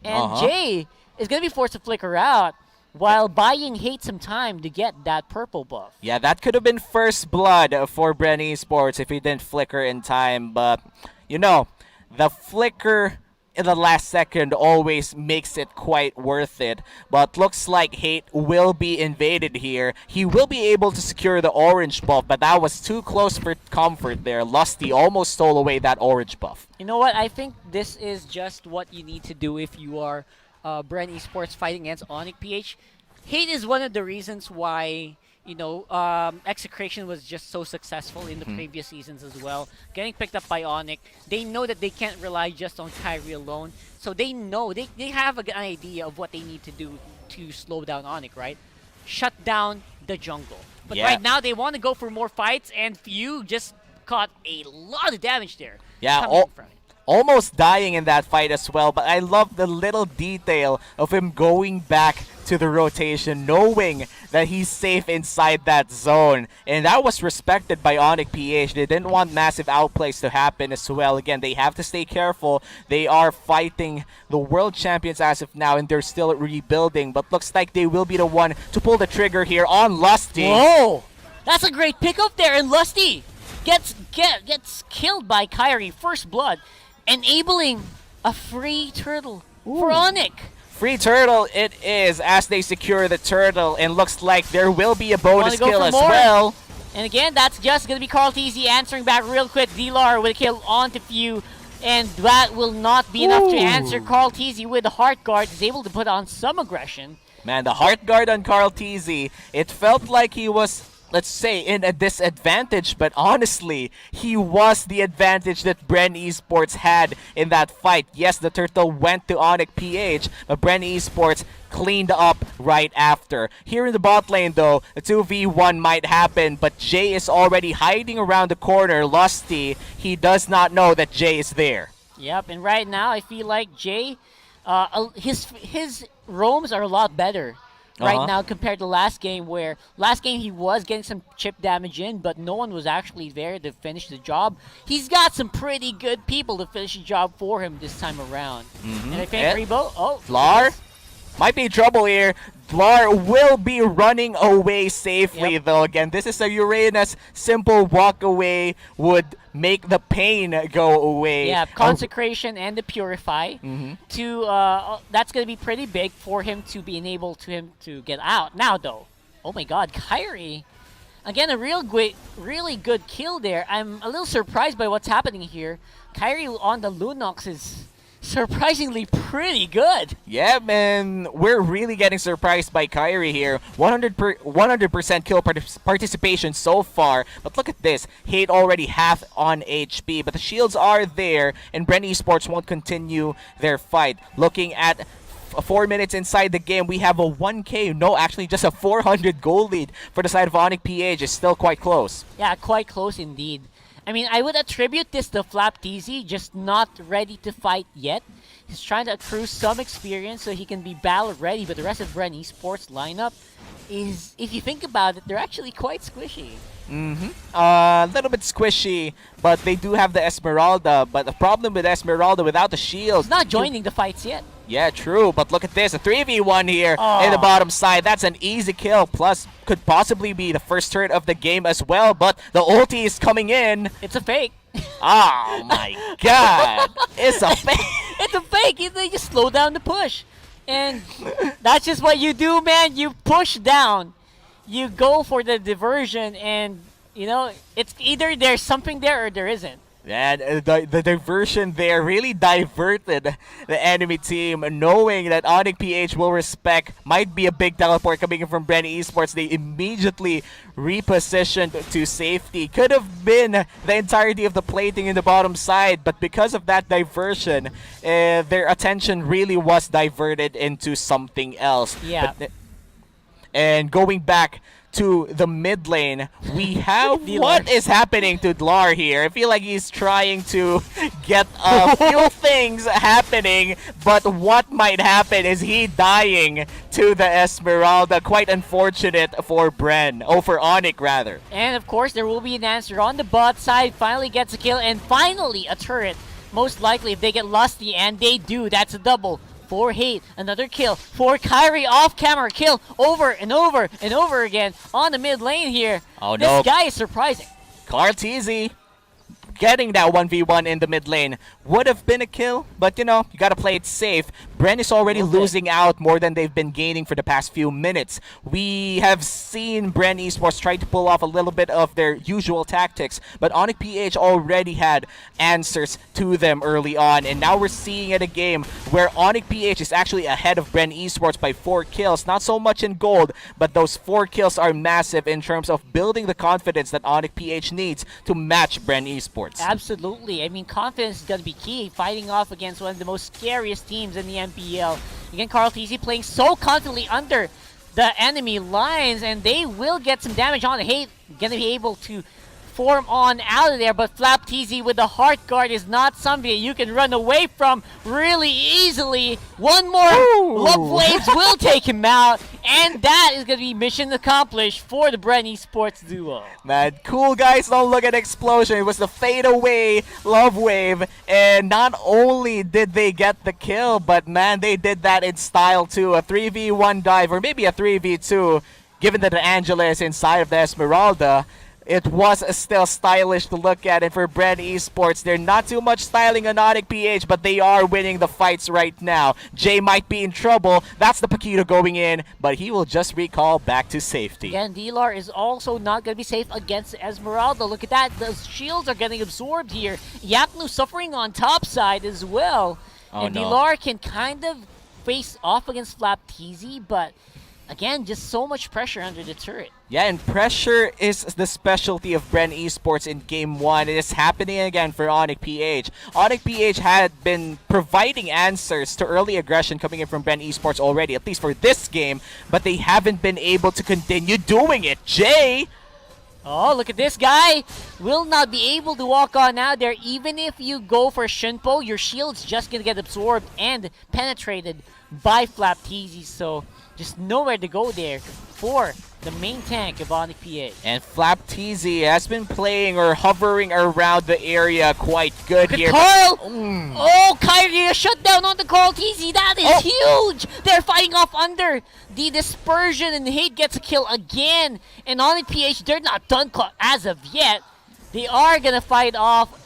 and Uh-huh. Jay is going to be forced to flicker out while buying Hate some time to get that purple buff. Yeah, that could have been first blood for Bren Esports if he didn't flicker in time, but you know, the flicker in the last second always makes it quite worth it. But looks like Hate will be invaded here. He will be able to secure the orange buff, but that was too close for comfort there. Lusty almost stole away that orange buff. You know what? I think this is just what you need to do if you are Bren Esports fighting against ONIC-PH. Hate is one of the reasons why, Execration was just so successful in the previous seasons as well. Getting picked up by ONIC, they know that they can't rely just on Kyrie alone. So they know, they have an idea of what they need to do to slow down ONIC, right? Shut down the jungle. But Yeah. right now they want to go for more fights, and Few just caught a lot of damage there. Yeah, coming from it. almost dying in that fight as well, but I love the little detail of him going back to the rotation, knowing that he's safe inside that zone. And that was respected by ONIC-PH. They didn't want massive outplays to happen as well. Again, they have to stay careful. They are fighting the world champions as of now, and they're still rebuilding, but looks like they will be the one to pull the trigger here on Lusty. Whoa! That's a great pickup there, and Lusty gets killed by Kyrie, first blood, enabling a free turtle for ONIC. Free turtle it is as they secure the turtle, and looks like there will be a bonus Wanna go kill for as more? well. And again, that's just going to be Carl TZ answering back real quick. D-Lar with a kill onto Few, and that will not be enough to answer. Carl TZ with the Heart Guard is able to put on some aggression. Man, the heart guard on Carl TZ, it felt like he was, let's say, in a disadvantage, but honestly, he was the advantage that Bren Esports had in that fight. Yes, the turtle went to ONIC-PH, but Bren Esports cleaned up right after. Here in the bot lane though, a 2v1 might happen, but Jay is already hiding around the corner. Lusty, he does not know that Jay is there. Yep, and right now I feel like Jay, his roams are a lot better right now compared to last game, where last game he was getting some chip damage in, but no one was actually there to finish the job. He's got some pretty good people to finish the job for him this time around. And I think Rebo, Lar might be trouble here. Lar will be running away safely though. Again, this is a Uranus. Simple walk away would make the pain go away. Yeah, Consecration and the Purify. That's going to be pretty big for him to be able to get out. Now though, oh my god, Kyrie. Again, a really good kill there. I'm a little surprised by what's happening here. Kyrie on the Lunox is surprisingly pretty good. Yeah, man, we're really getting surprised by Kyrie here. 100% kill participation so far. But look at this, Hate already half on HP, but the shields are there, and Bren Esports won't continue their fight. Looking at 4 minutes inside the game, we have a 1K, no, actually just a 400 goal lead for the side of ONIC-PH. Is still quite close. Yeah, quite close indeed. I mean, I would attribute this to Flap TZ, just not ready to fight yet. He's trying to accrue some experience so he can be battle ready, but the rest of Bren Esports lineup is, if you think about it, they're actually quite squishy. A little bit squishy, but they do have the Esmeralda. But the problem with Esmeralda, without the shield, He's not joining the fights yet. Yeah, true, but look at this, a 3v1 here in the bottom side. That's an easy kill, plus could possibly be the first turret of the game as well, but the ulti is coming in. It's a fake. Oh my god, it's a fake. It's a fake. They just slow down the push. And that's just what you do, man. You push down. You go for the diversion, and, it's either there's something there or there isn't. And the diversion there really diverted the enemy team, knowing that ONIC-PH will respect, might be a big teleport coming in from Bren Esports. They immediately repositioned to safety. Could have been the entirety of the plating in the bottom side, but because of that diversion, their attention really was diverted into something else. Yeah. And going back to the mid lane, we have what is happening to Dlar here. I feel like he's trying to get a few things happening, but what might happen is he dying to the Esmeralda. Quite unfortunate for Bren, for ONIC rather. And of course, there will be an answer on the bot side. Finally gets a kill, and finally a turret most likely if they get lusty, and they do, that's a double. For Hate, another kill. For Kyrie, off camera kill over and over and over again on the mid lane here. Oh this no. guy is surprising. Carteezy getting that 1v1 in the mid lane would have been a kill, but you know, you gotta play it safe. Bren is already losing out more than they've been gaining for the past few minutes. We have seen Bren Esports try to pull off a little bit of their usual tactics, but ONIC-PH already had answers to them early on, and now we're seeing it a game where ONIC-PH is actually ahead of Bren Esports by 4 kills. Not so much in gold, but those 4 kills are massive in terms of building the confidence that ONIC-PH needs to match Bren Esports. Absolutely. I mean, confidence is going to be key. Fighting off against one of the most scariest teams in the MPL. Again, Carteezy playing so confidently under the enemy lines, and they will get some damage on. Hate going to be able to form on out of there, but Flapteezy with the heart guard is not something that you can run away from really easily. One more Love Waves will take him out, and that is going to be mission accomplished for the Bren Esports duo. Man, cool guys, don't look at Explosion. It was the fade away Love Wave, and not only did they get the kill, but man, they did that in style too. A 3v1 dive, or maybe a 3v2, given that the Angela is inside of the Esmeralda. It was still stylish to look at, and for Bren Esports, they're not too much styling on ONIC-PH, but they are winning the fights right now. Jay might be in trouble. That's the Paquito going in, but he will just recall back to safety. Again, Dilar is also not going to be safe against Esmeralda. Look at that. The shields are getting absorbed here. Yaknu suffering on top side as well. Oh, and no. Dilar can kind of face off against Flapteezy, but again, just so much pressure under the turret. Yeah, and pressure is the specialty of Bren Esports in Game 1. It is happening again for ONIC-PH. ONIC-PH had been providing answers to early aggression coming in from Bren Esports already, at least for this game, but they haven't been able to continue doing it. Jay! Oh, look at this guy. Will not be able to walk on out there. Even if you go for Shunpo, your shield's just going to get absorbed and penetrated by Flapteezy. So just nowhere to go there for the main tank of ONIC-PH. And Flapteezy has been playing or hovering around the area quite good here. Carl! Oh, Kyrie, a shutdown on the Carteezy. That is huge! They're fighting off under the dispersion, and Hate gets a kill again. And ONIC-PH, they're not done as of yet. They are going to fight off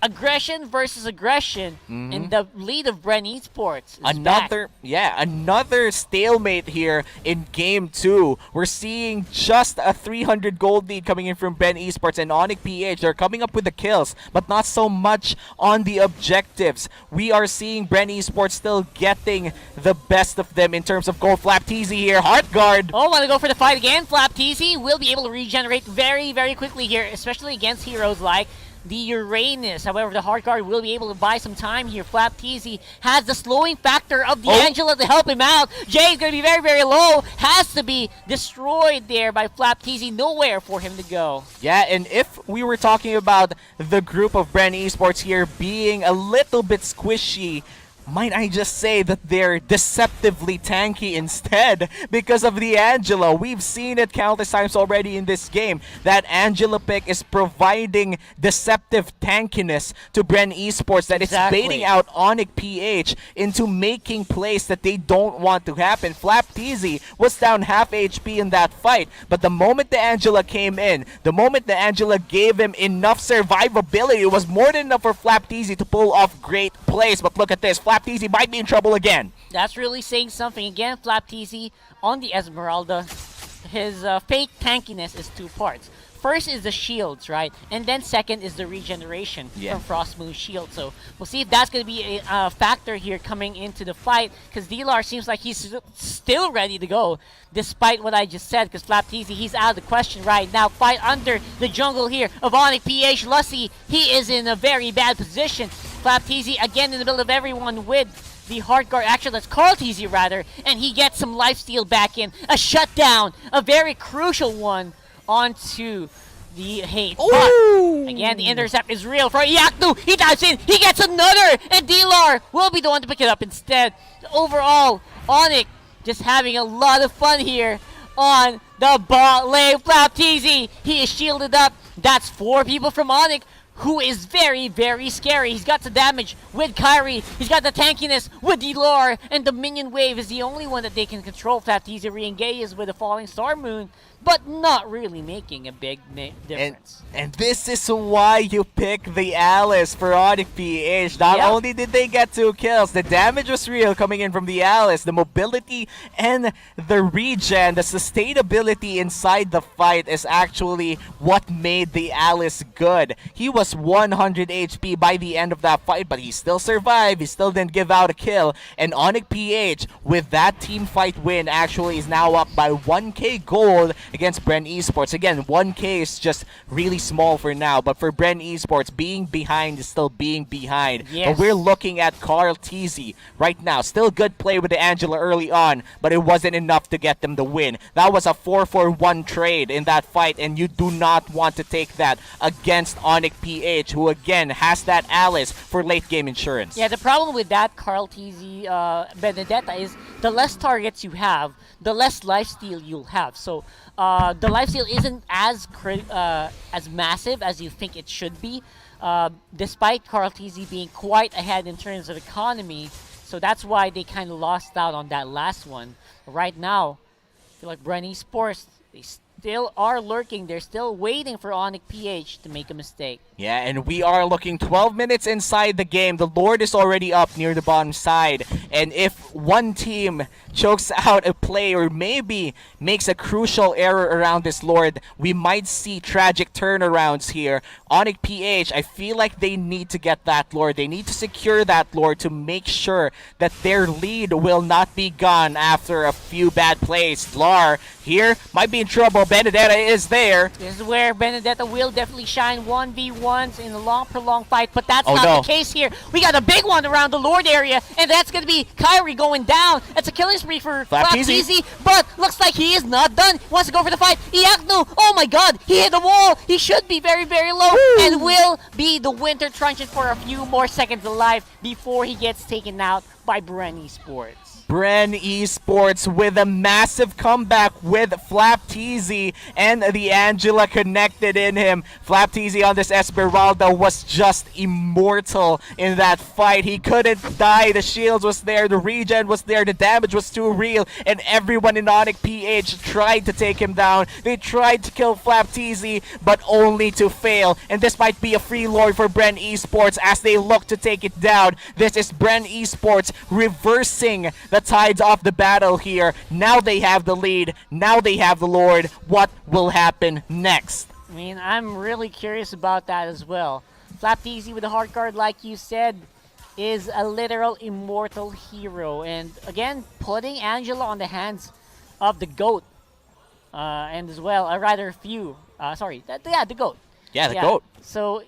aggression versus aggression, and the lead of Bren Esports is another stalemate here in Game 2. We're seeing just a 300 gold lead coming in from Bren Esports, and ONIC-PH, they're coming up with the kills, but not so much on the objectives. We are seeing Bren Esports still getting the best of them in terms of gold. Flapteezy here, Heart Guard. Oh, want to go for the fight again. Flapteezy will be able to regenerate very, very quickly here, especially against heroes like the Uranus. However, the Heart Guard will be able to buy some time here. Flapteezy has the slowing factor of the Angela to help him out. Jay's going to be very, very low. Has to be destroyed there by Flapteezy. Nowhere for him to go. Yeah, and if we were talking about the group of Bren Esports here being a little bit squishy, might I just say that they're deceptively tanky instead because of the Angela. We've seen it countless times already in this game. That Angela pick is providing deceptive tankiness to Bren Esports that is baiting out ONIC-PH into making plays that they don't want to happen. Flapteezy was down half HP in that fight, but the moment the Angela came in, the moment the Angela gave him enough survivability, it was more than enough for Flapteezy to pull off great plays. But look at this. Flapteezy might be in trouble again. That's really saying something. Again, Flapteezy on the Esmeralda. His fake tankiness is 2 parts. First is the shields, right? And then second is the regeneration from Frost Moon Shield. So we'll see if that's going to be a factor here coming into the fight, because Dilar seems like he's still ready to go, despite what I just said, because Flapteezy, he's out of the question right now. Fight under the jungle here of ONIC-PH. Lusty, he is in a very bad position. Flapteezy again in the middle of everyone with the Heart Guard. Actually, that's Carteezy rather, and he gets some lifesteal back in. A shutdown, a very crucial one onto the Hate. But again, the intercept is real for Yaknu. He dives in, he gets another, and Dilar will be the one to pick it up instead. Overall, ONIC just having a lot of fun here on the bot lane. Flapteezy, he is shielded up. That's 4 people from ONIC, who is very, very scary. He's got the damage with Kyrie. He's got the tankiness with Delor. And the minion wave is the only one that they can control. Flapteasy re-engages with the Falling Star Moon, but not really making a big difference. And this is why you pick the Alice for ONIC PH. Not only did they get 2 kills, the damage was real coming in from the Alice. The mobility and the regen, the sustainability inside the fight is actually what made the Alice good. He was 100 HP by the end of that fight, but he still survived. He still didn't give out a kill. And ONIC PH, with that team fight win, actually is now up by 1k gold against Bren Esports. Again, 1k is just really small for now, but for Bren Esports, being behind is still being behind. Yes. But we're looking at Carl Teasy right now. Still good play with the Angela early on, but it wasn't enough to get them the win. That was a 4-for-1 trade in that fight, and you do not want to take that against ONIC PH, who again has that Alice for late game insurance. Yeah, the problem with that Carl Teasy Benedetta is the less targets you have, the less lifesteal you'll have. So the lifesteal isn't as massive as you think it should be, despite Carl Teasy being quite ahead in terms of economy. So that's why they kind of lost out on that last one. Right now, I feel like Bren Esports, they still are lurking. They're still waiting for ONIC PH to make a mistake. Yeah, and we are looking 12 minutes inside the game. The Lord is already up near the bottom side. And if one team chokes out a play or maybe makes a crucial error around this Lord, we might see tragic turnarounds here. ONIC PH, I feel like they need to get that Lord. They need to secure that Lord to make sure that their lead will not be gone after a few bad plays. Lar here might be in trouble. Benedetta is there. This is where Benedetta will definitely shine 1v1s in a long, prolonged fight, but that's not the case here. We got a big one around the Lord area, and that's going to be Kyrie going down. That's a killing spree for Flapteasy, but looks like he is not done. He wants to go for the fight. Iaknu, oh my god, he hit the wall. He should be very, very low and will be the winter truncheon for a few more seconds alive before he gets taken out by Bren Esports. Bren Esports with a massive comeback with Flapteasy and the Angela connected in him. Flapteasy on this Esmeralda was just immortal in that fight. He couldn't die. The shields was there, the regen was there, the damage was too real, and everyone in ONIC PH tried to take him down. They tried to kill Flapteasy, but only to fail. And this might be a free lord for Bren Esports as they look to take it down. This is Bren Esports reversing the tides of the battle here. Now they have the lead. Now they have the Lord. What will happen next? I mean, I'm really curious about that as well. Flapteasy with a hard card, like you said, is a literal immortal hero. And again, putting Angela on the hands of the GOAT. And as well, a rather few. The GOAT. Yeah, the GOAT. So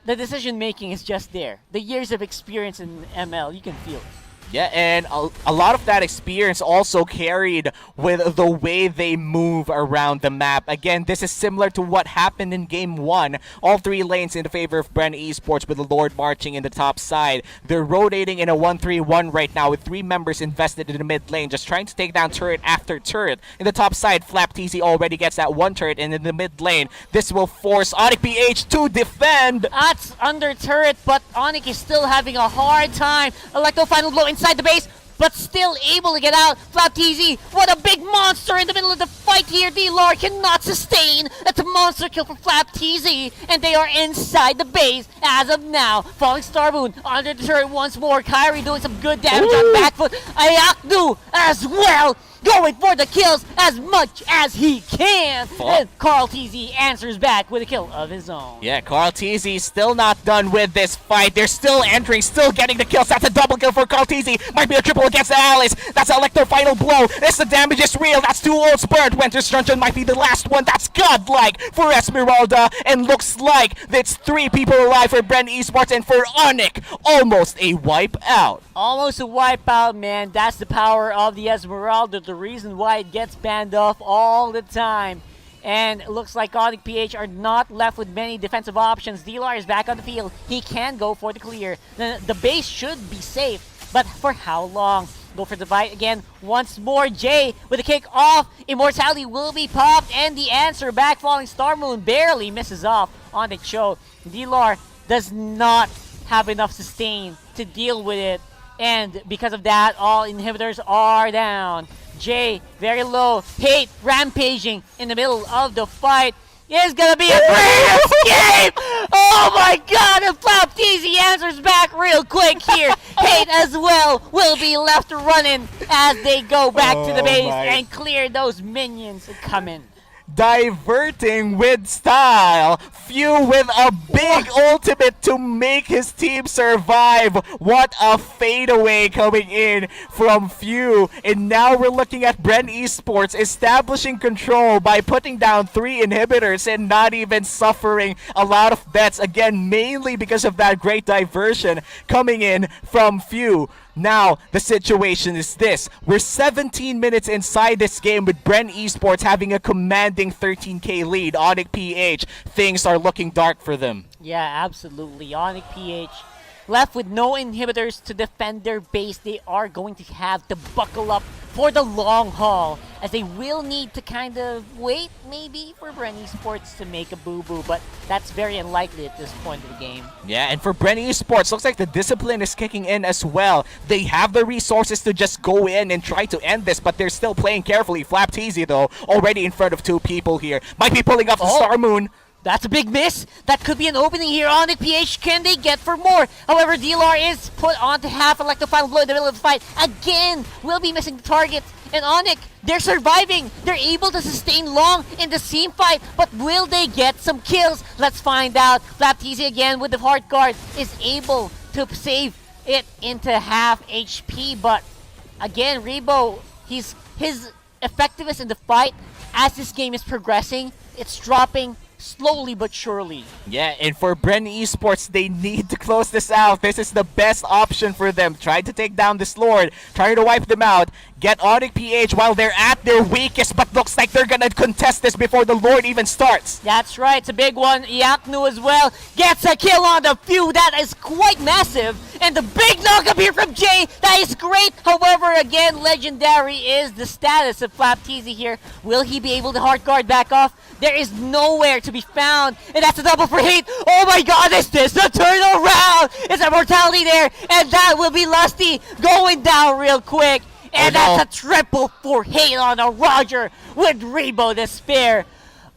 the decision making is just there. The years of experience in ML, you can feel it. Yeah, and a lot of that experience also carried with the way they move around the map. Again, this is similar to what happened in Game 1. All 3 lanes in the favor of Bren Esports with the Lord marching in the top side. They're rotating in a 1-3-1 right now with 3 members invested in the mid lane, just trying to take down turret after turret. In the top side, Flapteasy already gets that 1 turret, and in the mid lane, this will force ONIC PH to defend. That's under turret, but ONIC is still having a hard time. Electro final blow inside the base, but still able to get out. Flapteasy, what a big monster in the middle of the fight here. D-Lore cannot sustain. That's a monster kill for Flapteasy, and they are inside the base as of now. Falling Star Moon under the turret once more. Kyrie doing some good damage on back foot. Ayaknu as well, going for the kills as much as he can. And Carl Teasy answers back with a kill of his own. Yeah, Carl Teasy still not done with this fight. They're still entering, still getting the kills. That's a double kill for Carl Teasy. Might be a triple against the Alice. That's an Electro final blow. This the damage is real. That's 2 old Spurt. Winter's Truncheon might be the last one. That's godlike for Esmeralda. And looks like it's 3 people alive for Bren Esports, and for ONIC, almost a wipe out. Almost a wipeout, man. That's the power of the Esmeralda. The reason why it gets banned off all the time. And it looks like ONIC PH are not left with many defensive options. D-Lar is back on the field. He can go for the clear. The base should be safe, but for how long? Go for the fight again. Once more, Jay with a kick off. Immortality will be popped, and the answer back falling Star Moon barely misses off on the choke. D-Lar does not have enough sustain to deal with it, and because of that, all inhibitors are down. Jay very low. Hate rampaging in the middle of the fight. It's gonna be a great escape! Oh my god, and Flapteasy answers back real quick here. Hate as well will be left running as they go back to the base and clear those minions coming. Diverting with style. Few with a big ultimate to make his team survive. What a fadeaway coming in from Few. And now we're looking at Bren Esports establishing control by putting down 3 inhibitors and not even suffering a lot of deaths. Again, mainly because of that great diversion coming in from Few. Now, the situation is this. We're 17 minutes inside this game with Bren Esports having a commanding 13k lead. ONIC-PH, things are looking dark for them. Yeah, absolutely. ONIC-PH left with no inhibitors to defend their base. They are going to have to buckle up for the long haul, as they will need to kind of wait maybe for Bren Esports to make a boo-boo, but that's very unlikely at this point of the game. Yeah, and for Bren Esports, looks like the discipline is kicking in as well. They have the resources to just go in and try to end this, but they're still playing carefully. Flapteasy, though, already in front of 2 people here. Might be pulling off the Star Moon. That's a big miss. That could be an opening here. ONIC-PH, can they get for more? However, D-Lar is put onto half electro final blow in the middle of the fight. Again, will be missing the target. And ONIC, they're surviving. They're able to sustain long in the team fight, but will they get some kills? Let's find out. Flapteasy again with the heart guard is able to save it into half HP, but again, Rebo, his effectiveness in the fight as this game is progressing, it's dropping slowly but surely. Yeah, and for Bren Esports, they need to close this out. This is the best option for them. Try to take down this Lord, try to wipe them out, get ONIC-PH while they're at their weakest, but looks like they're gonna contest this before the Lord even starts. That's right, it's a big one. Yaknu as well gets a kill on the Few. That is quite massive. And the big knock-up here from Jay, that is great. However, again, legendary is the status of Flapteasy here. Will he be able to heart guard back off? There is nowhere to be found, and that's a double for Hate. Oh my god, is this the turnaround? It's a mortality there, and that will be Lusty going down real quick. And that's a triple for Hate on a Roger with Rebo to spare.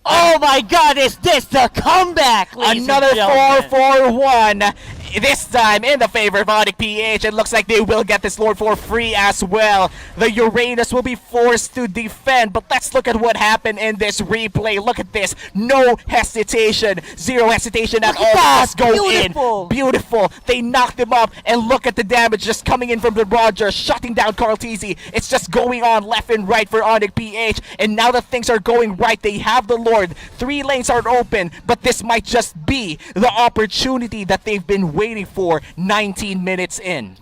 Oh my god, is this the comeback, ladies Another and gentlemen? 4-4-1. This time in the favor of ONIC-PH. It looks like they will get this Lord for free as well. The Uranus will be forced to defend, but let's look at what happened in this replay. Look at this. No hesitation. Zero hesitation at all. Just go in. Beautiful. They knocked him up, and look at the damage just coming in from the Roger, shutting down Carlteasy. It's just going on left and right for ONIC-PH, and now that things are going right, they have the Lord. 3 lanes are open, but this might just be the opportunity that they've been waiting for 19 minutes in.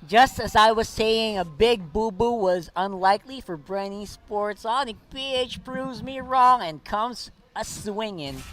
Just as I was saying, a big boo-boo was unlikely for Bren Esports. ONIC-PH proves me wrong and comes a swinging.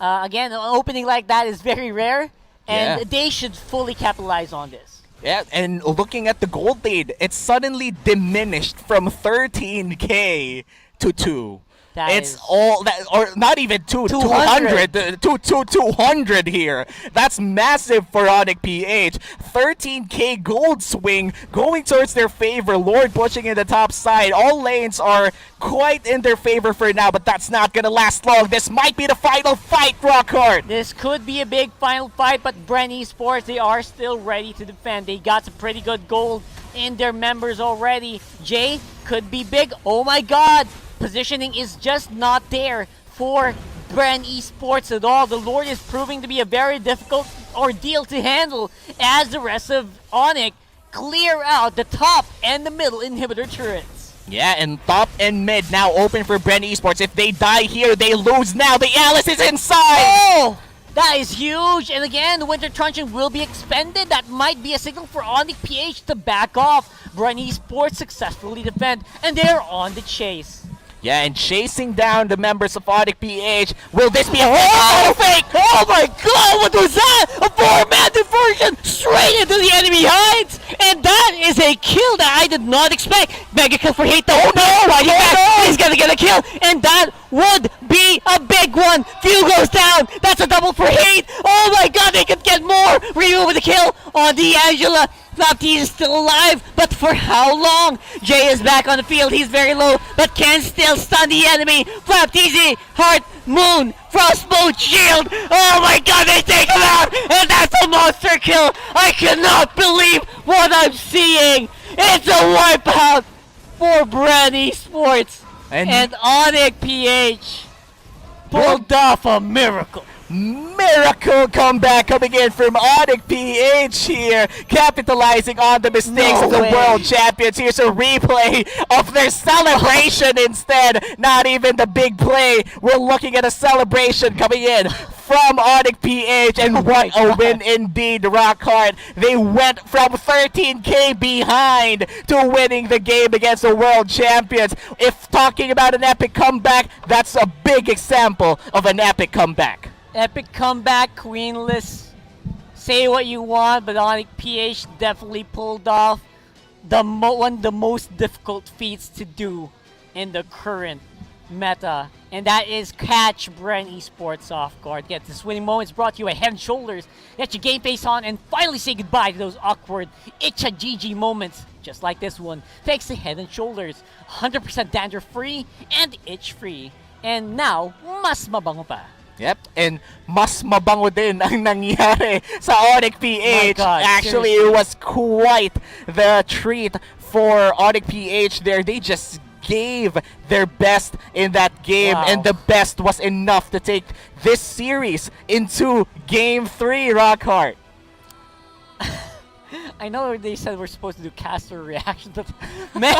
Again, an opening like that is very rare, and they should fully capitalize on this. Yeah, and looking at the gold lead, it's suddenly diminished from 13k to 2. It's all that, or not even 200 200 here. That's massive for ONIC-PH. 13k gold swing going towards their favor. Lord pushing in the top side. All lanes are quite in their favor for now, but that's not gonna last long. This might be the final fight, Rockhart. This could be a big final fight, but Bren Esports, they are still ready to defend. They got some pretty good gold in their members already. Jay could be big. Oh my god. Positioning is just not there for Bren Esports at all. The Lord is proving to be a very difficult ordeal to handle as the rest of ONIC clear out the top and the middle inhibitor turrets. Yeah, and top and mid now open for Bren Esports. If they die here, they lose now. The Alice is inside! Oh! That is huge! And again, the Winter Truncheon will be expended. That might be a signal for ONIC-PH to back off. Bren Esports successfully defend, and they're on the chase. Yeah, and chasing down the members of ONIC-PH. Will this be a fake? Oh my god, what was that? A 4-man diversion straight into the enemy hides! And that is a kill that I did not expect. Mega kill for Hate though. Oh no! He's gonna get a kill, and that would be a big one. Few goes down. That's a double for Hate. Oh my god, they could get more. Ryu with a kill on D'Angela. Flaptease is still alive, but for how long? Jay is back on the field. He's very low, but can still stun the enemy. Flaptease, Heart, Moon, Frostbolt, Shield. Oh my god, they take him out, and that's a monster kill. I cannot believe what I'm seeing. It's a wipeout for Bren Esports, and ONIC-PH pulled off a miracle. Miracle comeback coming in from ONIC-PH here, capitalizing on the mistakes of the world champions. Here's a replay of their celebration instead. Not even the big play. We're looking at a celebration coming in from ONIC-PH, and what a win indeed, Rockhart. They went from 13k behind to winning the game against the world champions. If talking about an epic comeback, that's a big example of an epic comeback. Epic comeback, queenless. Say what you want, but ONIC-PH definitely pulled off one of the most difficult feats to do in the current meta, and that is catch Bren Esports off guard. Get this winning moments brought to you by Head and Shoulders. Get your game face on and finally say goodbye to those awkward itcha GG moments, just like this one. Thanks to Head and Shoulders, 100% dandruff free and itch free, and now mas mabango pa. Yep, and mas mabango din ang nangyari sa ONIC-PH. Actually, seriously. it was quite the treat for ONIC-PH there. They just gave their best in that game, and the best was enough to take this series into Game 3, Rockhart. I know they said we're supposed to do caster reaction, but man,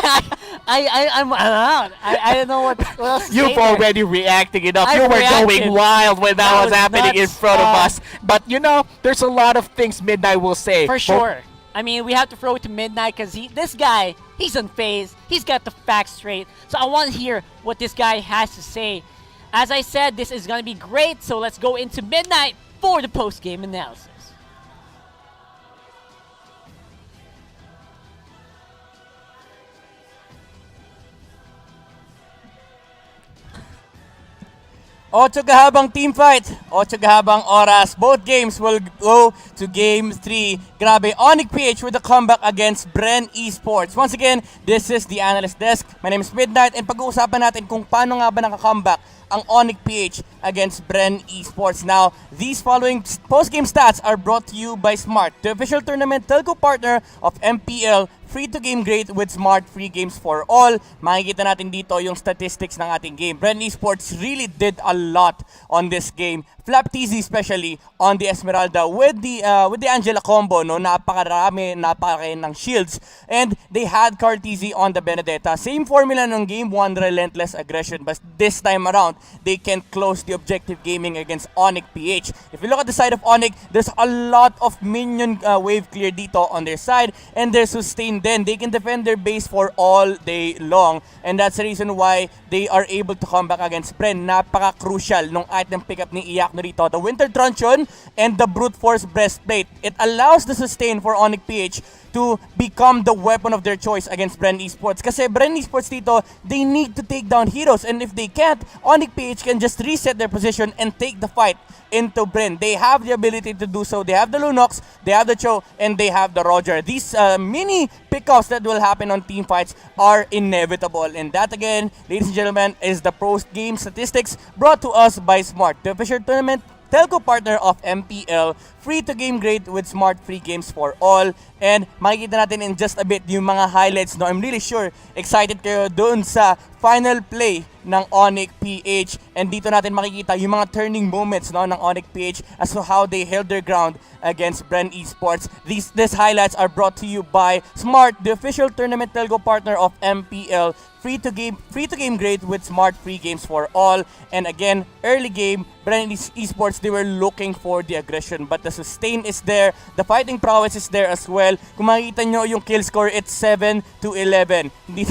I'm out. I don't know what else to You've say already reacting enough. You I've were reacted. going wild when that was happening in nuts. front of us. But you know, there's a lot of things Midnight will say. For sure. I mean, we have to throw it to Midnight because this guy, he's unfazed. He's got the facts straight. So I want to hear what this guy has to say. As I said, this is going to be great. So let's go into Midnight for the post-game analysis. Ocho kahabang team fight, ocho kahabang oras. Both games will go to Game 3. Grabe, ONIC-PH with a comeback against Bren Esports. Once again, this is the Analyst Desk. My name is Midnight, and pag-uusapan natin kung paano nga ba naka-comeback ang ONIC-PH against Bren Esports. Now, these following post-game stats are brought to you by Smart, the official tournament telco partner of MPL. Free-to-game great with Smart free games for all. Makikita natin dito yung statistics ng ating game. Bren Esports really did a lot on this game. Flaptease especially on the Esmeralda with the Angela combo, no, napakarami ng shields, and they had Carteezy on the Benedetta. Same formula ng game 1, relentless aggression, but this time around they can close the objective gaming against ONIC-PH. If you look at the side of ONIC, there's a lot of minion wave clear dito on their side, and they're sustained. Then they can defend their base for all day long, and that's the reason why they are able to come back against Bren. Napaka-crucial nung item pickup ni Iyak rito, the Winter Truncheon and the Brute Force Breastplate. It allows the sustain for ONIC-PH to become the weapon of their choice against Bren Esports. Kasi Bren Esports dito, they need to take down heroes, and if they can't, ONIC-PH can just reset their position and take the fight into Bren. They have the ability to do so. They have the Lunox, they have the Cho, and they have the Roger. These mini pickups that will happen on team fights are inevitable. And that again, ladies and gentlemen, is the post-game statistics brought to us by Smart, the official tournament telco partner of MPL. Free-to-game great with Smart free games for all. And makikita natin in just a bit yung mga highlights. No, I'm really sure excited kayo doon sa final play ng ONIC-PH. And dito natin makikita yung mga turning moments, no, ng ONIC-PH as to how they held their ground against Bren Esports. These highlights are brought to you by Smart, the official tournament telco partner of MPL. Free-to-game great with Smart free games for all. And again, early game, Bren Esports, they were looking for the aggression, but the sustain is there, the fighting prowess is there as well. Kung makikita nyo yung kill score, it's 7-11. Hindi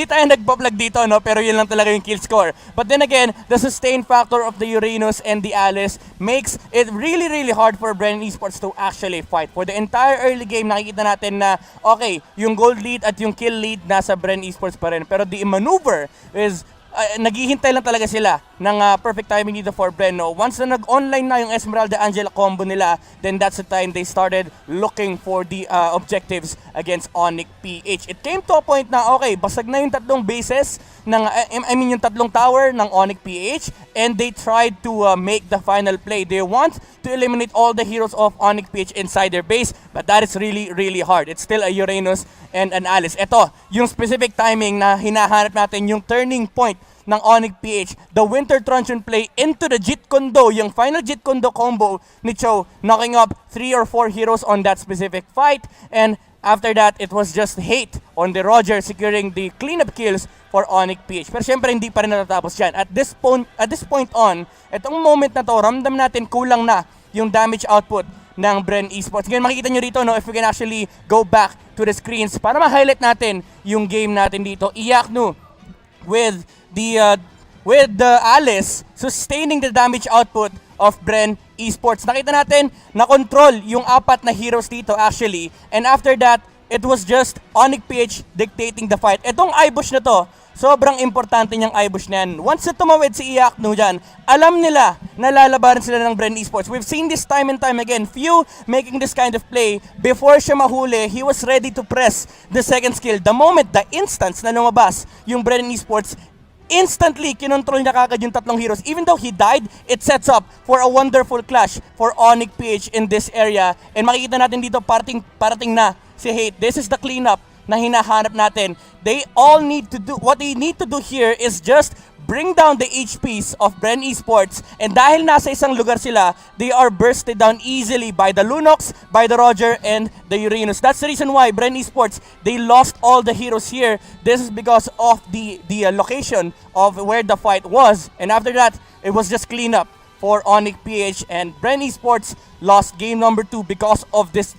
tayo nagpa-plug dito, no? Pero yun lang talaga yung kill score. But then again, the sustain factor of the Uranus and the Alice makes it really, really hard for Bren Esports to actually fight. For the entire early game, nakikita natin na, okay, yung gold lead at yung kill lead nasa Bren Esports pa rin. Pero the maneuver is naghihintay lang talaga sila ng perfect timing dito for Bren. No? Once na nag-online na yung Esmeralda Angela combo nila, then that's the time they started looking for the objectives against ONIC PH. It came to a point na, okay, basag na yung tatlong bases, yung tatlong tower ng ONIC PH, and they tried to make the final play. They want to eliminate all the heroes of ONIC PH inside their base, but that is really, really hard. It's still a Uranus and an Alice. Ito, yung specific timing na hinahanap natin, yung turning point ng ONIC PH, the Winter Truncheon play into the Jeet Kondo, yung final Jeet Kondo combo ni Cho, knocking up 3 or 4 heroes on that specific fight, and after that, it was just hate on the Roger securing the cleanup kills for ONIC PH. Pero syempre, hindi pa rin natatapos yan. At this point on, itong moment na to, ramdam natin kulang na yung damage output ng Bren Esports. Ngayon, makikita nyo rito, no, if we can actually go back to the screens para ma-highlight natin yung game natin dito. Iyaknu with the Alice sustaining the damage output of Bren Esports. Nakita natin na control yung 4 na heroes dito actually, and after that it was just ONIC PH dictating the fight. Etong eyebush na to, sobrang importante niyang eyebush na yan. Once na tumawid si Iyaknu dyan, alam nila na lalabanan sila ng Bren Esports. We've seen this time and time again. Few making this kind of play. Before siya mahuli, he was ready to press the second skill. The moment, the instance na lumabas yung Bren Esports, instantly kinontrol niya kagad yung tatlong heroes. Even though he died, it sets up for a wonderful clash for ONIC PH in this area. And makikita natin dito, parating na si Hate. This is the cleanup na hinahanap natin. What they need to do here is just bring down the HPs of Bren Esports, and dahil nasa isang lugar sila, they are bursted down easily by the Lunox, by the Roger, and the Uranus. That's the reason why Bren Esports, they lost all the heroes here. This is because of the location of where the fight was, and after that, it was just cleanup for ONIC PH, and Bren Esports lost game number 2 because of this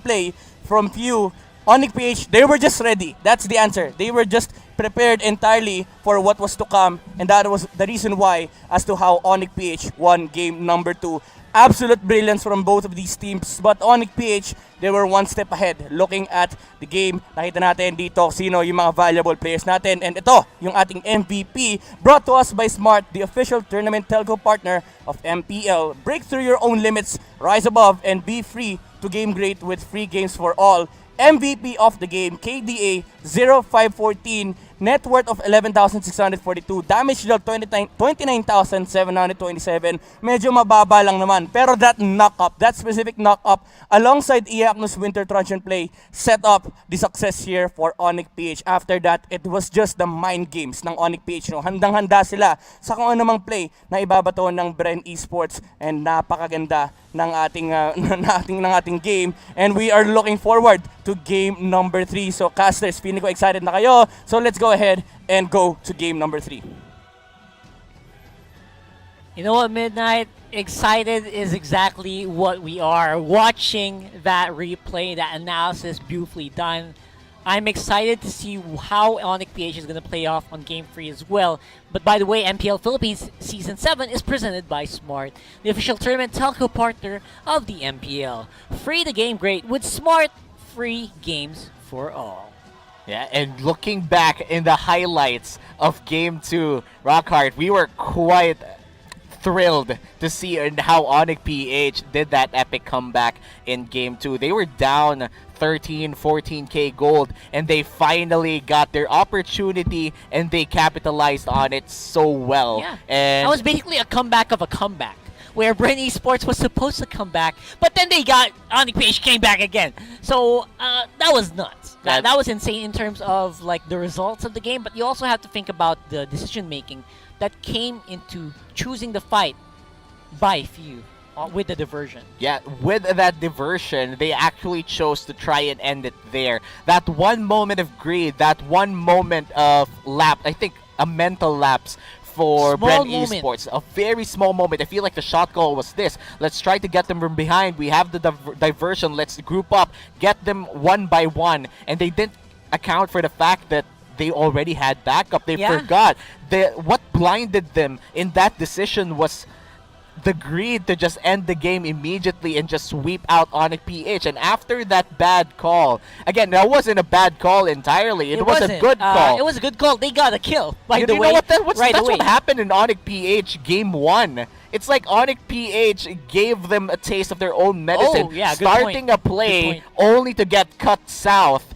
play from Few. ONIC PH, they were just ready. That's the answer. They were just prepared entirely for what was to come, and that was the reason why as to how ONIC PH won game number 2. Absolute brilliance from both of these teams, but ONIC PH, they were one step ahead. Looking at the game, nakita natin dito sino yung mga valuable players natin, and ito yung ating MVP, brought to us by Smart, the official tournament telco partner of MPL. Break through your own limits, rise above, and be free to game great with free games for all. MVP of the game, KDA 0514, net worth of 11,642, damage dealt 29,727. Medyo mababa lang naman. Pero that specific knock-up, alongside Iyaknu's Winter Truncheon play, set up the success here for ONIC PH. After that, it was just the mind games ng ONIC PH. No? Handang-handa sila sa kung anumang play na ibabato ng Bren Esports, and napakaganda ng ating game, and we are looking forward to game number 3. So casters, feeling ko excited na kayo. So let's go ahead and go to game number 3. You know what, Midnight? Excited is exactly what we are. Watching that replay, that analysis beautifully done. I'm excited to see how ONIC PH is going to play off on Game 3 as well. But by the way, MPL Philippines Season 7 is presented by Smart, the official tournament telco partner of the MPL. Free the game great with Smart, free games for all. Yeah, and looking back in the highlights of Game 2, Rockhart, we were quite thrilled to see how ONIC PH did that epic comeback in Game 2. They were down 13, 14k gold, and they finally got their opportunity, and they capitalized on it so well. Yeah, and that was basically a comeback of a comeback, where Bren Esports was supposed to come back, but then they got ONIC PH came back again. So that was nuts. That was insane in terms of like the results of the game, but you also have to think about the decision making that came into choosing the fight by Few with the diversion. Yeah, with that diversion, they actually chose to try and end it there. That one moment of greed, that one moment of lapse, I think a mental lapse for Bren Esports. A very small moment. I feel like the shot call was this. Let's try to get them from behind. We have the diversion. Let's group up, get them one by one. And they didn't account for the fact that they already had backup. They Yeah. forgot. What blinded them in that decision was the greed to just end the game immediately and just sweep out ONIC-PH. And after that bad call, again, that wasn't a bad call entirely. It was a wasn't. good call. It was a good call. They got a kill, by the You way. know what? right That's away. what happened in ONIC-PH Game 1. It's like ONIC-PH gave them a taste of their own medicine, Oh, yeah, good starting point. a Good play point. only to get cut south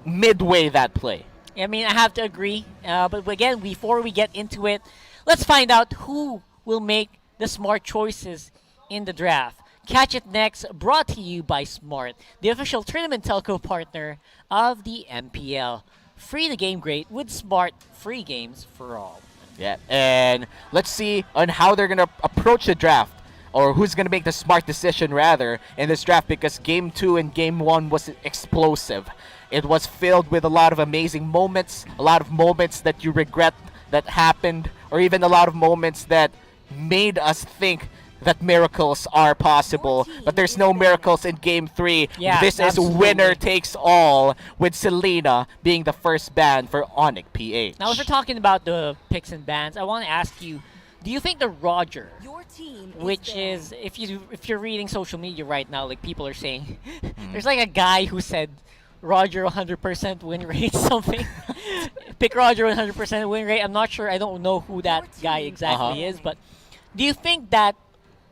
midway that play. I mean, I have to agree. But again, before we get into it, let's find out who will make the smart choices in the draft. Catch it next, brought to you by Smart, the official tournament telco partner of the MPL. Free the game great with Smart, free games for all. Yeah, and let's see on how they're going to approach the draft, or who's going to make the smart decision, rather, in this draft, because Game 2 and Game 1 was explosive. It was filled with a lot of amazing moments, a lot of moments that you regret that happened, or even a lot of moments that made us think that miracles are possible, but there's no miracles in Game 3. Yeah, This is absolutely. winner takes all, with Selena being the first ban for ONIC-PH. Now, if we're talking about the picks and bans, I want to ask you, do you think the Roger, which is, if you're reading social media right now, like people are saying, there's like a guy who said Roger 100% win rate something. Pick Roger 100% win rate. I'm not sure. I don't know who that guy exactly is, but do you think that,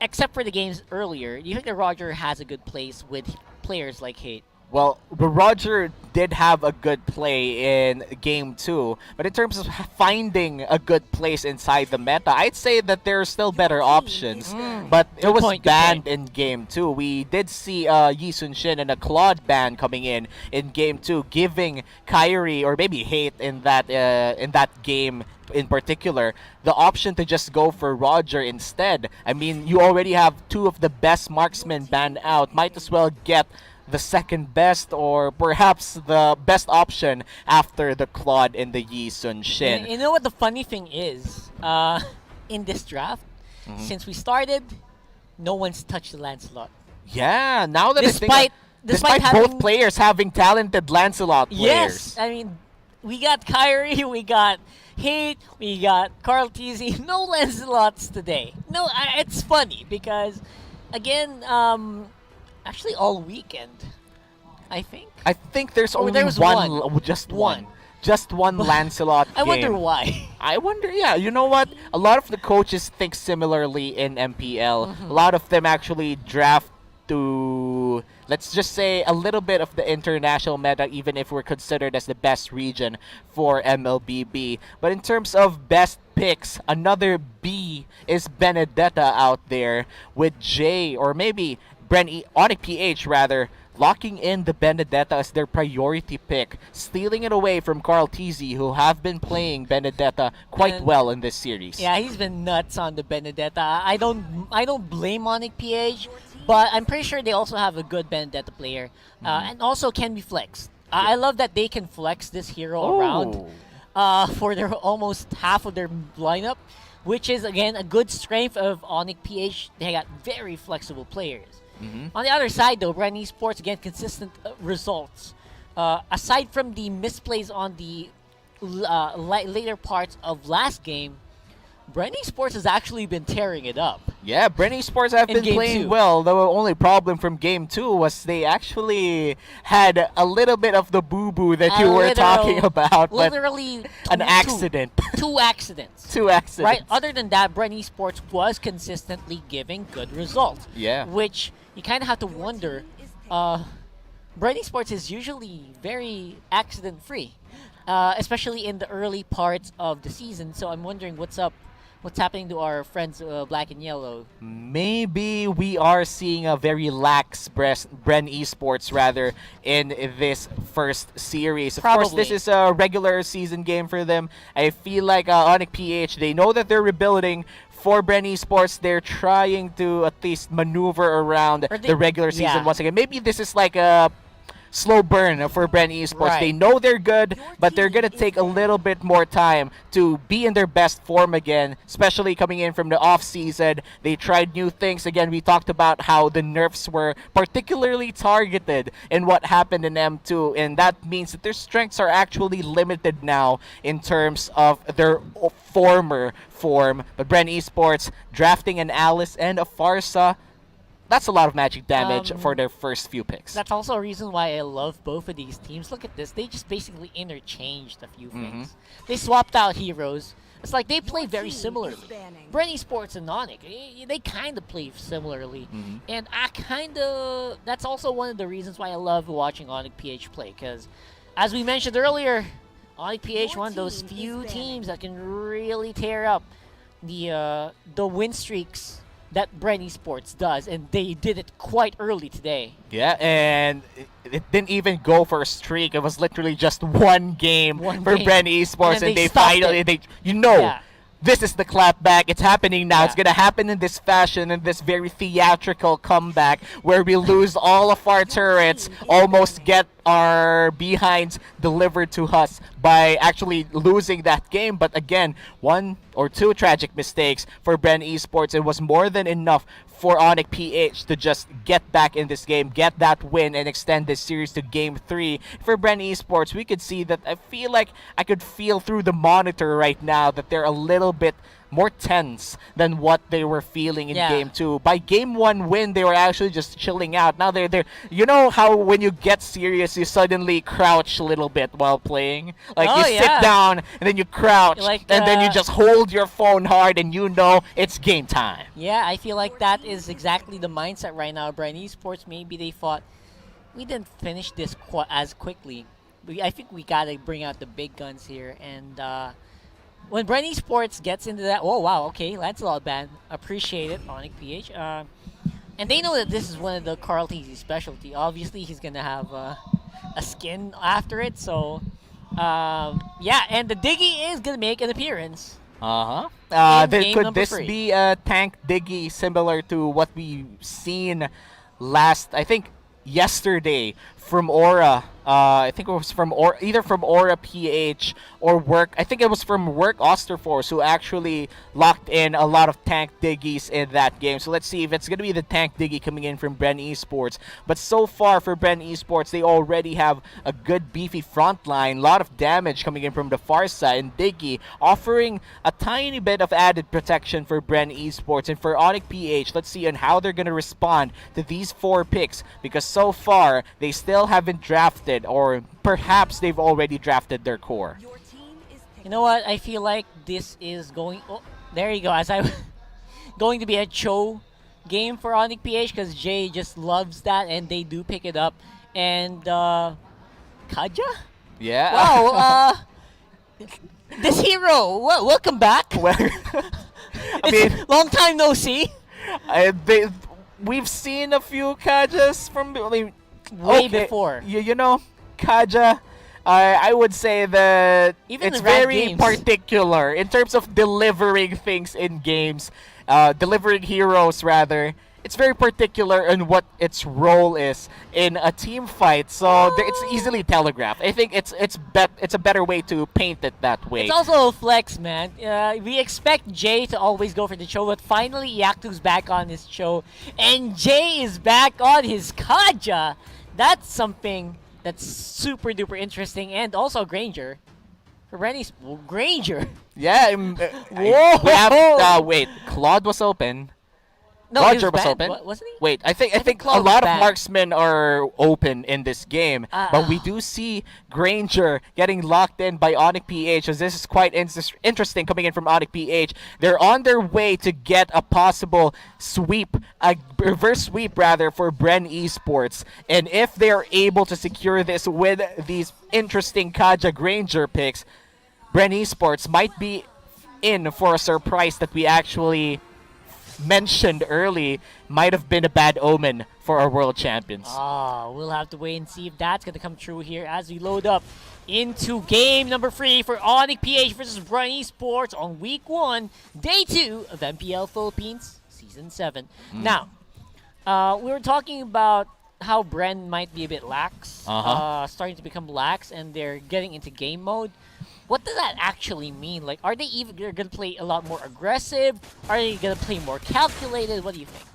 except for the games earlier, do you think that Roger has a good place with players like Hate? Well, Roger did have a good play in Game 2, but in terms of finding a good place inside the meta, I'd say that there are still better options. But it was banned in Game 2. We did see Yi Sun Shin and a Claude ban coming in Game 2, giving Kyrie, or maybe Hate in that game in particular, the option to just go for Roger instead. I mean, you already have two of the best marksmen banned out. Might as well get the second best, or perhaps the best option after the Claude and the Yi Sun Shin. You know what the funny thing is? In this draft, since we started, no one's touched the Lancelot. Yeah, now that Despite despite having- both players having talented Lancelot players. Yes, I mean, we got Kyrie, we got Hate, we got Carl TZ. No Lancelots today. No, it's funny because, again, actually all weekend, I think. I think there's Oh, only there was one. Just one Lancelot I wonder game. why. I wonder, yeah. You know what? A lot of the coaches think similarly in MPL. A lot of them actually draft to, let's just say, a little bit of the international meta, even if we're considered as the best region for MLBB. But in terms of best picks, another B is Benedetta out there, with J, or maybe Bren, ONIC-PH rather, locking in the Benedetta as their priority pick, stealing it away from Carl TZ, who have been playing Benedetta quite well in this series. Yeah, he's been nuts on the Benedetta. I don't blame ONIC-PH, but I'm pretty sure they also have a good Benedetta player, and also can be flexed. I love that they can flex this hero around for their almost half of their lineup, which is again a good strength of ONIC-PH. They got very flexible players. On the other side, though, Bren Esports, again, consistent results. Aside from the misplays on the later parts of last game, Bren Esports has actually been tearing it up. Yeah, Bren Esports have In been Game playing 2. well. The only problem from Game 2 was they actually had a little bit of the boo-boo that you were talking about. But Literally an accident. Two accidents. Two accidents. Right? Other than that, Bren Esports was consistently giving good results. Yeah. Which you kind of have to wonder. Bren Esports is usually very accident-free, especially in the early parts of the season. So I'm wondering what's up. What's happening to our friends Black and Yellow? Maybe we are seeing a very lax Bren Esports rather in this first series. Of course, this Probably. is a regular season game for them. I feel like ONIC-PH, they know that they're rebuilding. For Bren Esports, they're trying to at least maneuver around the regular season once again. Maybe this is like a slow burn for Bren Esports. They Right. know they're good, but they're going to take a little bit more time to be in their best form again, especially coming in from the off-season. They tried new things. Again, we talked about how the nerfs were particularly targeted in what happened in M2, and that means that their strengths are actually limited now in terms of their former form. But Bren Esports drafting an Alice and a Farsa, that's a lot of magic damage for their first few picks. That's also a reason why I love both of these teams. Look at this. They just basically interchanged a few things. They swapped out heroes. It's like they play very similarly. Bren Esports and ONIC, they kind of play similarly. And I kind of... That's also one of the reasons why I love watching ONIC-PH play. Because, as we mentioned earlier, ONIC-PH, one of those few teams that can really tear up the win streaks that Bren Esports does, and they did it quite early today. Yeah, and it didn't even go for a streak. It was literally just one game for Bren Esports, and they finally, this is the clapback. It's happening now. It's going to happen in this fashion, in this very theatrical comeback where we lose all of our turrets, almost get our behinds delivered to us by actually losing that game. But again, one or two tragic mistakes for Bren Esports. It was more than enough for ONIC-PH to just get back in this game, get that win, and extend this series to Game 3. For Bren Esports, we could see that I feel like I could feel through the monitor right now that they're a little bit more tense than what they were feeling in Game 2. By Game 1 win, they were actually just chilling out. Now they're you know how when you get serious, you suddenly crouch a little bit while playing? Like you sit down, and then you crouch, and then you just hold your phone hard, and you know it's game time. Yeah, I feel like that is exactly the mindset right now. Bren Esports, maybe they thought, we didn't finish this as quickly. I think we got to bring out the big guns here, and when Bren Esports gets into that, oh wow, okay, Lancelot ban, appreciate it, ONIC-PH. And they know that this is one of the Carl T's specialty. Obviously, he's gonna have a skin after it, so yeah, and the Diggy is gonna make an appearance. Could this be a tank Diggy similar to what we've seen last, I think, yesterday from Aura? I think it was from either from Aura PH or Work. I think it was from Work Osterforce who actually locked in a lot of tank diggies in that game. So let's see if it's going to be the tank diggy coming in from Bren Esports. But so far for Bren Esports, they already have a good beefy front line. A lot of damage coming in from the far side. And Diggy offering a tiny bit of added protection for Bren Esports. And for ONIC-PH, let's see on how they're going to respond to these 4 picks. Because so far, they still haven't drafted, or perhaps they've already drafted their core. You know what? I feel like this is going... Oh, there you go. As I going to be a Cho game for ONIC-PH because Jay just loves that, and they do pick it up. And Kaja? Yeah. Wow. This hero. Welcome back. I mean, long time no see. We've seen a few Kajas from... I mean, way before. You know, Kaja, I would say that even it's very particular in terms of delivering things in games, delivering heroes rather. It's very particular in what its role is in a team fight, so it's easily telegraphed. I think it's a better way to paint it that way. It's also a flex, man. We expect Jay to always go for the show, but finally Yaktu's back on his show, and Jay is back on his Kaja. That's something that's super duper interesting, and also Granger. For Rennie's Granger. Yeah. We have, wait, Claude was open. No, Roger was open. Wasn't he? Wait, I think a lot of marksmen are open in this game, but we do see Granger getting locked in by ONIC-PH, as this is quite interesting coming in from ONIC-PH. They're on their way to get a possible sweep, a reverse sweep rather, for Bren Esports, and if they're able to secure this with these interesting Kaja Granger picks, Bren Esports might be in for a surprise that we actually mentioned early. Might have been a bad omen for our world champions. We'll have to wait and see if that's going to come true here as we load up into game number 3 for ONIC-PH versus Bren Esports on week 1, day 2 of MPL Philippines Season 7. Now, we were talking about how Bren might be a bit lax, starting to become lax, and they're getting into game mode. What does that actually mean? Like, are they even going to play a lot more aggressive? Are they going to play more calculated? What do you think?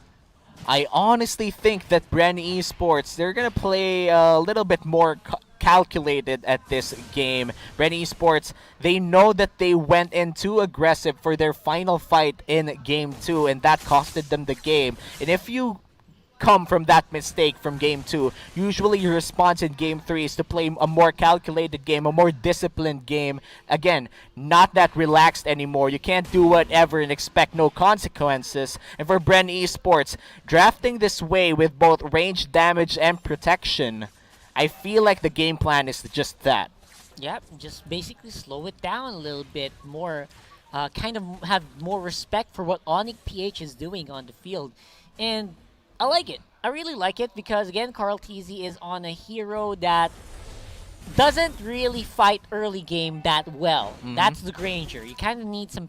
I honestly think that Bren Esports, they're going to play a little bit more calculated at this game. Bren Esports, they know that they went in too aggressive for their final fight in Game 2, and that costed them the game. And if you come from that mistake from Game 2, usually your response in Game 3 is to play a more calculated game, a more disciplined game. Again, not that relaxed anymore. You can't do whatever and expect no consequences. And for Bren Esports, drafting this way with both range damage and protection, I feel like the game plan is just that. Yep, just basically slow it down a little bit more, kind of have more respect for what ONIC-PH is doing on the field. And I like it. I really like it because, again, Carl TZ is on a hero that doesn't really fight early game that well. That's the Granger. You kind of need some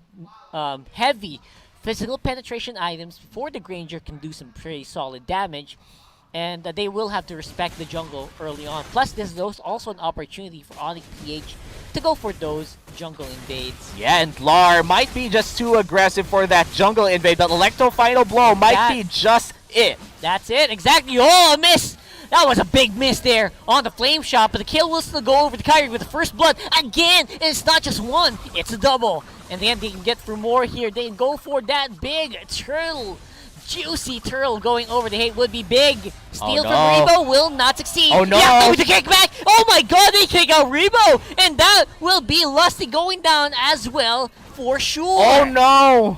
heavy physical penetration items before the Granger can do some pretty solid damage. And they will have to respect the jungle early on. Plus, this is also an opportunity for ONIC-PH to go for those jungle invades. Yeah, and Lar might be just too aggressive for that jungle invade, but Electro Final Blow might be just it. That's it, exactly. Oh, a miss! That was a big miss there on the Flame Shot, but the kill will still go over to Kyrie with the first blood again. And it's not just one, it's a double. And then they can get for more here. They can go for that big turtle. Juicy turtle going over the hate would be big. Steal from Rebo will not succeed. Oh no! Yeah, with the kickback. Oh my god, they kick out Rebo! And that will be Lusty going down as well for sure. Oh no!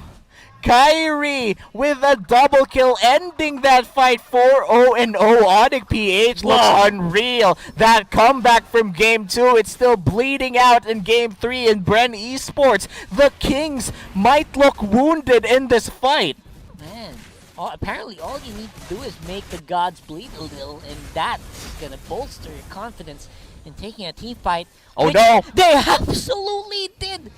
Kyrie with a double kill, ending that fight 4-0-0. ONIC-PH looks unreal. That comeback from Game 2, it's still bleeding out in Game 3 in Bren Esports. The Kings might look wounded in this fight. Man, apparently all you need to do is make the gods bleed a little, and that's going to bolster your confidence in taking a team fight. Oh no! They absolutely did!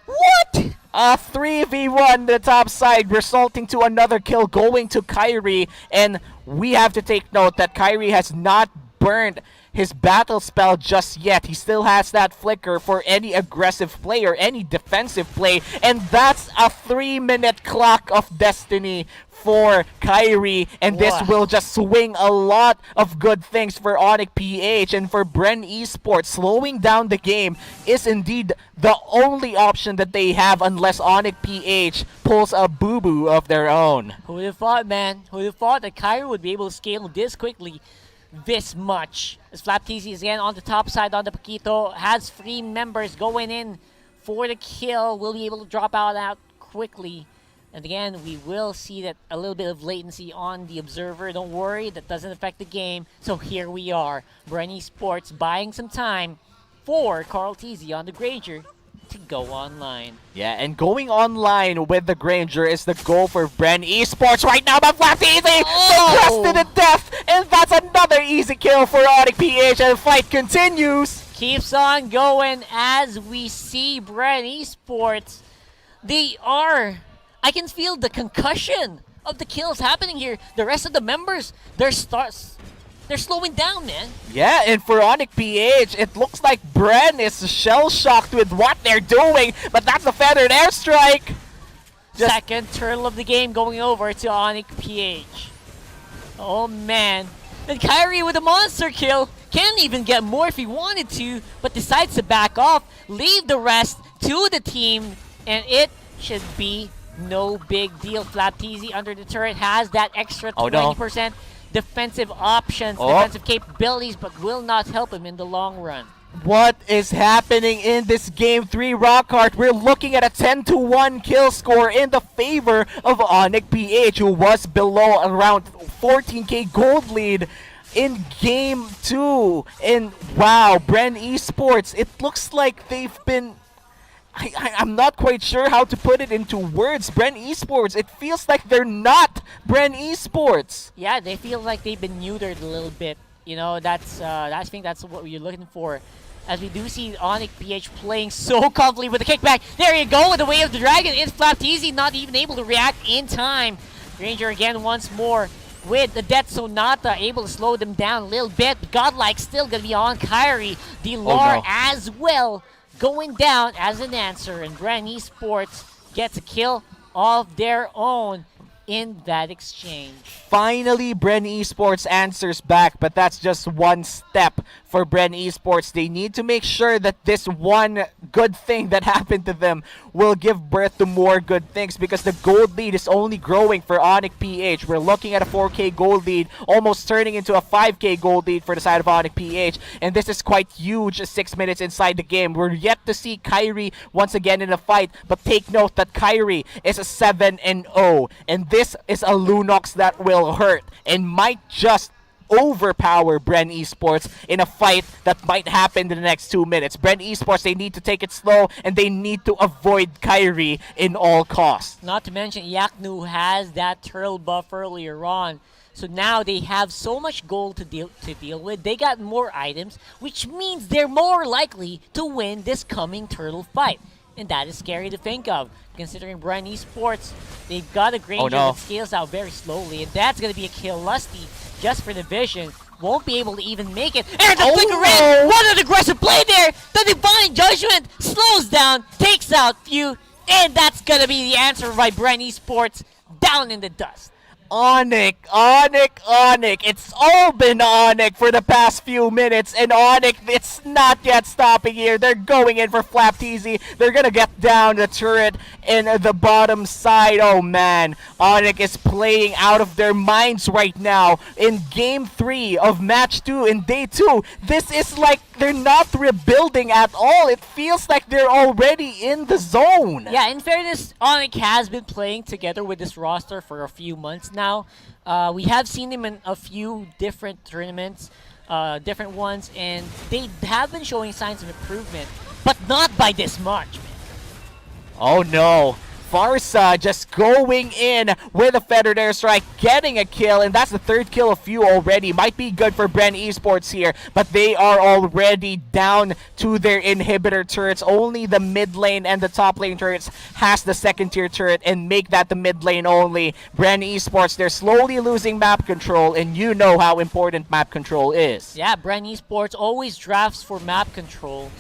What? A 3v1 the top side, resulting to another kill going to Kyrie. And we have to take note that Kyrie has not burned his battle spell just yet. He still has that flicker for any aggressive play or any defensive play. And that's a 3-minute clock of destiny for Kyrie. And this will just swing a lot of good things for ONIC-PH. And for Bren Esports, slowing down the game is indeed the only option that they have unless ONIC-PH pulls a boo-boo of their own. Who would have thought, man? Who would have thought that Kyrie would be able to scale this quickly? This much. As FlapTZ is again on the top side on the Paquito, has 3 members going in for the kill, will be able to drop out quickly. And again, we will see that a little bit of latency on the observer. Don't worry, that doesn't affect the game. So here we are, Bren Esports buying some time for Carl TZ on the Granger to go online. Yeah, and going online with the Granger is the goal for Bren Esports right now, but FlapTZ suppressed to the death, and that's another easy kill for ONIC-PH, and the fight continues. Keeps on going as we see Bren Esports. They are, I can feel the concussion of the kills happening here. The rest of the members, they're slowing down, man. Yeah, and for ONIC-PH, it looks like Bren is shell-shocked with what they're doing, but that's a feathered airstrike. Second turtle of the game going over to ONIC-PH. Oh, man. And Kyrie with a monster kill. Can't even get more if he wanted to, but decides to back off, leave the rest to the team, and it should be no big deal. FlapTZ under the turret has that extra 20%. Defensive options, defensive capabilities, but will not help him in the long run. What is happening in this Game 3, Rockhart? We're looking at a 10-1 kill score in the favor of ONIC-PH, who was below around 14k gold lead in Game 2. And wow, Bren Esports, it looks like they've been... I'm not quite sure how to put it into words. Bren Esports, it feels like they're not Bren Esports. Yeah, they feel like they've been neutered a little bit. You know, I think that's what we're looking for. As we do see ONIC-PH playing so comfortably with the kickback. There you go with the Way of the Dragon. It's FlapTZ not even able to react in time. Granger again once more. with the Death Sonata able to slow them down a little bit. Godlike still going to be on Kyrie. Dilar as well going down as an answer. And Bren Esports gets a kill of their own in that exchange. Finally, Bren Esports answers back, but that's just one step for Bren Esports. They need to make sure that this one good thing that happened to them will give birth to more good things, because the gold lead is only growing for ONIC-PH. We're looking at a 4K gold lead, almost turning into a 5K gold lead for the side of ONIC-PH, and this is quite huge 6 minutes inside the game. We're yet to see Kyrie once again in a fight, but take note that Kyrie is a 7-0, and this is a Lunox that will hurt and might just overpower Bren Esports in a fight that might happen in the next 2 minutes. Bren Esports, they need to take it slow and they need to avoid Kyrie in all costs. Not to mention Yaknu has that turtle buff earlier on. So now they have so much gold to deal with. They got more items, which means they're more likely to win this coming turtle fight. And that is scary to think of, considering Bren Esports, they've got a Granger that scales out very slowly, and that's going to be a kill. Lusty, just for the vision, won't be able to even make it. And the flicker in! What an aggressive play there! The Divine Judgment slows down, takes out Few, and that's going to be the answer by Bren Esports, down in the dust. ONIC. It's all been ONIC for the past few minutes, and ONIC, it's not yet stopping here. They're going in for Flap TZ. They're gonna get down the turret in the bottom side. Oh man, ONIC is playing out of their minds right now in Game 3 of Match 2 in Day 2. This is like they're not rebuilding at all. It feels like they're already in the zone. Yeah, in fairness, ONIC has been playing together with this roster for a few months now. We have seen them in a few different tournaments, different ones, and they have been showing signs of improvement, but not by this much, man. Oh no. Farsa just going in with a feathered airstrike, getting a kill, and that's the third kill of Few already. Might be good for Bren Esports here, but they are already down to their inhibitor turrets. Only the mid lane and the top lane turrets has the second tier turret, and make that the mid lane only. Bren Esports, they're slowly losing map control, and you know how important map control is. Yeah, Bren Esports always drafts for map control.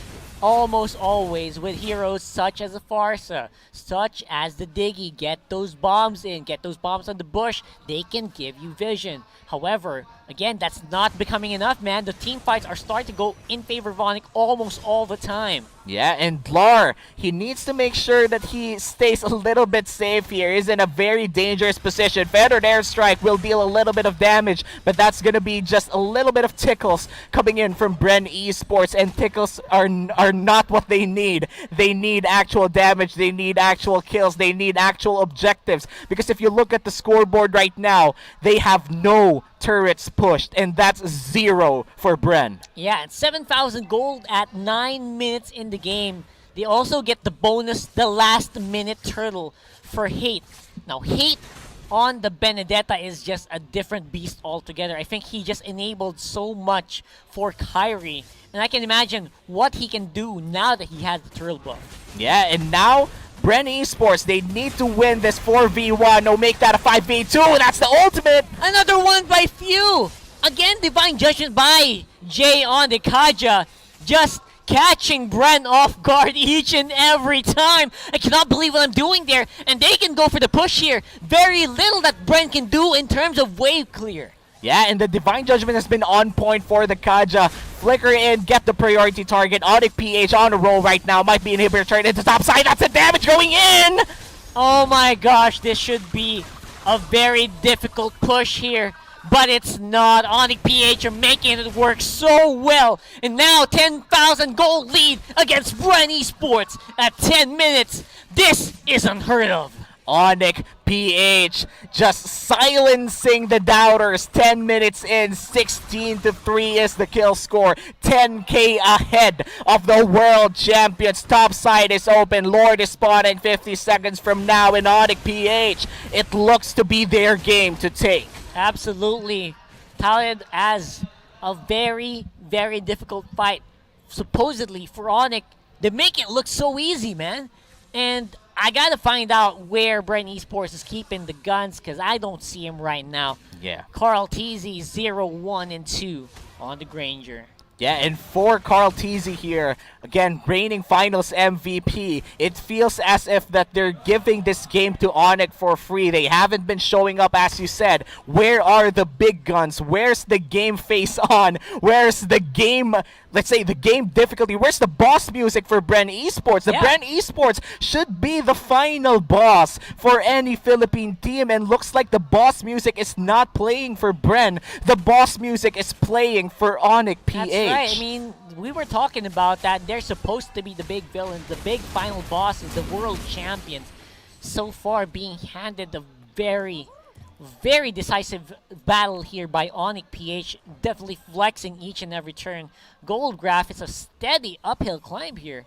Almost always with heroes such as a Farsa, such as the Diggy. Get those bombs in, get those bombs on the bush, they can give you vision. However, again, that's not becoming enough, man. The team fights are starting to go in favor of ONIC almost all the time. Yeah, and Blar, he needs to make sure that he stays a little bit safe here. He's in a very dangerous position. Feathered airstrike will deal a little bit of damage, but that's going to be just a little bit of tickles coming in from Bren Esports, and tickles are not what they need. They need actual damage, they need actual kills, they need actual objectives. Because if you look at the scoreboard right now, they have no turrets pushed, and that's 0 for Bren. Yeah, it's 7,000 gold at 9 minutes in the game. They also get the bonus, the last minute turtle for Hate. Now, Hate on the Benedetta is just a different beast altogether. I think he just enabled so much for Kyrie, and I can imagine what he can do now that he has the turtle buff. Yeah, and now Bren Esports, they need to win this 4v1. No, make that a 5v2. That's the ultimate. Another one by Few. Again, Divine Judgment by Jay on the Kaja. Just catching Bren off guard each and every time. I cannot believe what I'm doing there. And they can go for the push here. Very little that Bren can do in terms of wave clear. Yeah, and the Divine Judgment has been on point for the Kaja. Flicker in, get the priority target. ONIC-PH on a roll right now. Might be inhibitor turn into top side. That's the damage going in! Oh my gosh, this should be a very difficult push here. But it's not. ONIC-PH are making it work so well. And now 10,000 gold lead against Bren Esports at 10 minutes. This is unheard of. ONIC-PH just silencing the doubters. 10 minutes in, 16-3 is the kill score. 10k ahead of the world champions. Top side is open. Lord is spawning 50 seconds from now in ONIC-PH. It looks to be their game to take. Absolutely. Touted as a very, very difficult fight. Supposedly for ONIC, they make it look so easy, man. And I gotta find out where Bren Esports is keeping the guns because I don't see him right now. Yeah. Carl TZ 0, 1, and 2 on the Granger. Yeah, and for Carl Teasy here, again, reigning finals MVP, it feels as if that they're giving this game to ONIC for free. They haven't been showing up, as you said. Where are the big guns? Where's the game face on? Where's the game, let's say, the game difficulty? Where's the boss music for Bren Esports? The Bren Esports should be the final boss for any Philippine team, and looks like the boss music is not playing for Bren. The boss music is playing for ONIC PH. That's right. I mean, we were talking about that. They're supposed to be the big villains, the big final bosses, the world champions. So far, being handed a very, very decisive battle here by ONIC PH. Definitely flexing each and every turn. Gold Graph, it's a steady uphill climb here.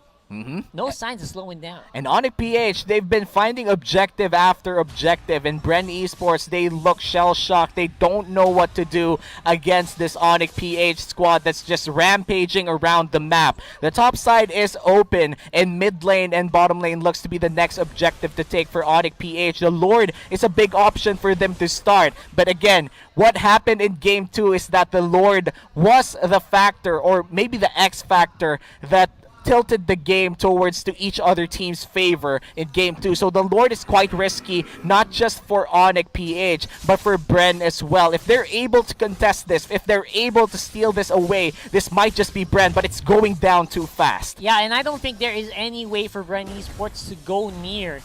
No signs of slowing down. And ONIC PH, they've been finding objective after objective. And Bren Esports, they look shell-shocked. They don't know what to do against this ONIC PH squad that's just rampaging around the map. The top side is open, and mid lane and bottom lane looks to be the next objective to take for ONIC PH. The Lord is a big option for them to start. But again, what happened in Game 2 is that the Lord was the factor, or maybe the X factor, that tilted the game towards to each other team's favor in Game 2. So the Lord is quite risky, not just for ONIC PH, but for Bren as well. If they're able to contest this, if they're able to steal this away, this might just be Bren, but it's going down too fast. Yeah, and I don't think there is any way for Bren Esports to go near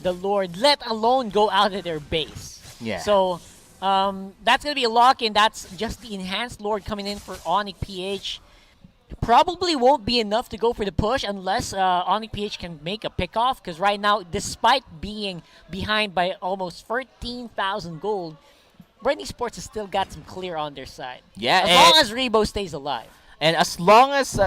the Lord, let alone go out of their base. Yeah. So that's going to be a lock-in. That's just the enhanced Lord coming in for ONIC PH. Probably won't be enough to go for the push unless ONIC PH can make a pickoff, because right now, despite being behind by almost 13,000 gold, Bren Esports has still got some clear on their side. Yeah, as long as Rebo stays alive. And as long as,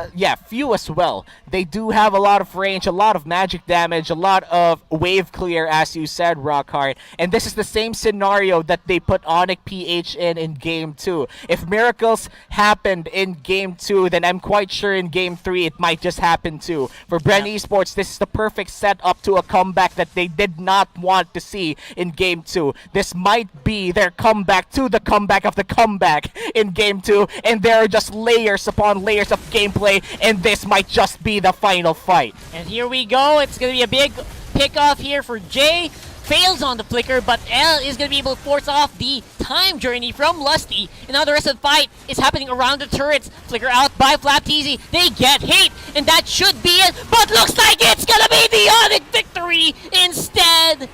few as well, they do have a lot of range, a lot of magic damage, a lot of wave clear, as you said, Rockhard. And this is the same scenario that they put ONIC PH in Game 2. If miracles happened in Game 2, then I'm quite sure in Game 3 it might just happen too. For Bren Esports, this is the perfect setup to a comeback that they did not want to see in Game 2. This might be their comeback to the comeback of the comeback in Game 2, and there are just layers upon layers of gameplay, and this might just be the final fight. And here we go. It's going to be a big pickoff here for Jay. Fails on the flicker, but L is going to be able to force off the time journey from Lusty. And now the rest of the fight is happening around the turrets. Flicker out by Flap TZ. They get hate, and that should be it. But looks like it's going to be the ONIC victory instead.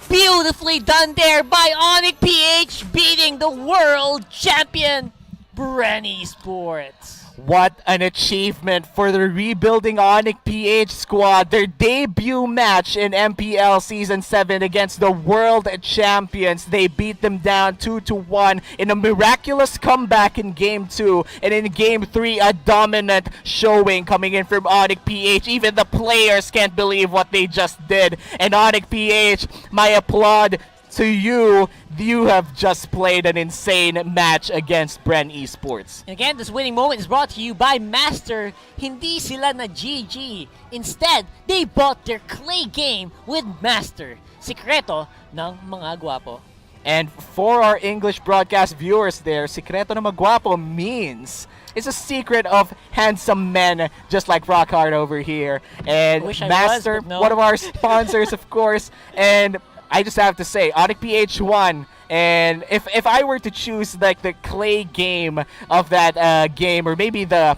Beautifully done there by ONIC PH, beating the world champion, Bren Esports. What an achievement for the rebuilding ONIC PH squad. Their debut match in MPL Season 7 against the world champions. They beat them down 2-1 in a miraculous comeback in Game 2. And in Game 3, a dominant showing coming in from ONIC PH. Even the players can't believe what they just did. And ONIC PH, my applaud to you. You have just played an insane match against Bren Esports. And again, this winning moment is brought to you by Master. Hindi sila na GG. Instead, they bought their clay game with Master. Sikreto ng mga gwapo. And for our English broadcast viewers there, Sikreto ng mga gwapo means it's a secret of handsome men, just like Rockhard over here. And Master, no. One of our sponsors, of course. And I just have to say, ONIC PH won. And if I were to choose like the clay game of that game, or maybe the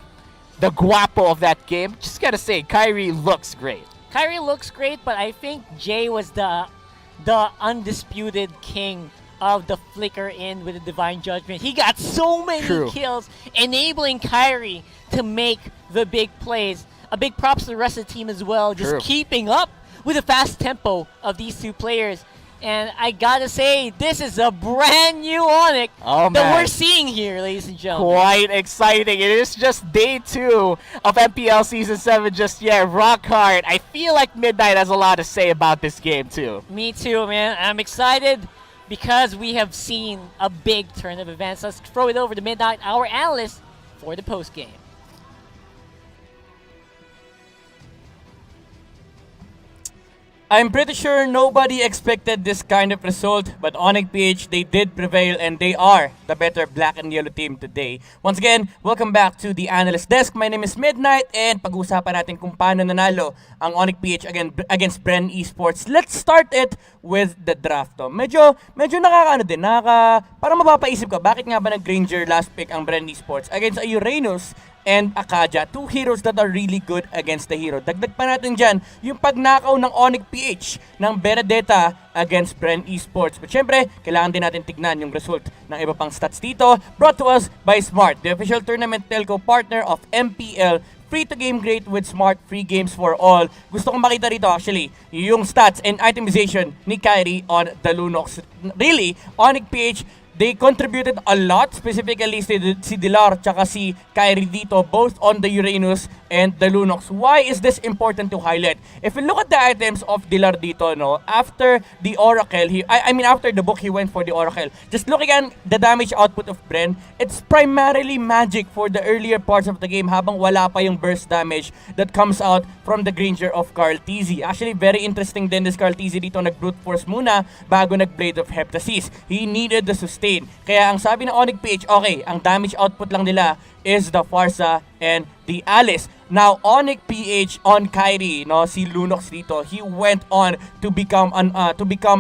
guapo of that game, just gotta say, Kyrie looks great. Kyrie looks great, but I think Jay was the undisputed king of the flicker in with the Divine Judgment. He got so many kills, enabling Kyrie to make the big plays. A big props to the rest of the team as well, just keeping up with the fast tempo of these two players. And I gotta say, this is a brand new ONIC that we're seeing here, ladies and gentlemen. Quite exciting. It is just day 2 of MPL Season 7 just yet. Rockhard, I feel like Midnight has a lot to say about this game too. Me too, man. I'm excited because we have seen a big turn of events. Let's throw it over to Midnight, our analyst, for the post-game. I'm pretty sure nobody expected this kind of result, but ONIC-PH, they did prevail and they are the better black and yellow team today. Once again, welcome back to the Analyst Desk. My name is Midnight and pag-usapan natin kung paano nanalo ang ONIC-PH against Bren Esports. Let's start it with the draft. To. Medyo nakakaano din, parang mapapaisip ka, bakit nga ba nag-Granger last pick ang Bren Esports against a Uranus and Akaja, two heroes that are really good against the hero. Dagdag pa natin dyan, yung pagnakaw ng ONIC-PH ng Benedetta against Bren Esports. But syempre, kailangan din natin tignan yung result ng iba pang stats dito. Brought to us by Smart, the official tournament telco partner of MPL. Free to game great with Smart, free games for all. Gusto kong makita rito actually, yung stats and itemization ni Kyrie on the Lunox. Really, ONIC-PH, they contributed a lot, specifically si Dilar tsaka si Kyrie dito, both on the Uranus and the Lunox. Why is this important to highlight? If you look at the items of Dilar dito, no, after the Oracle, after the book, he went for the Oracle. Just looking at the damage output of Bren, it's primarily magic for the earlier parts of the game habang wala pa yung burst damage that comes out from the Granger of Carl TZ. Actually, very interesting din this Carl TZ dito, nag-brute force muna bago nag-Blade of Heptasis. He needed the sustain. Kaya ang sabi ng ONIC-PH, okay, ang damage output lang nila is the Farsa and the Alice. Now, ONIC-PH on Kyrie, no, si Lunox dito, he went on to become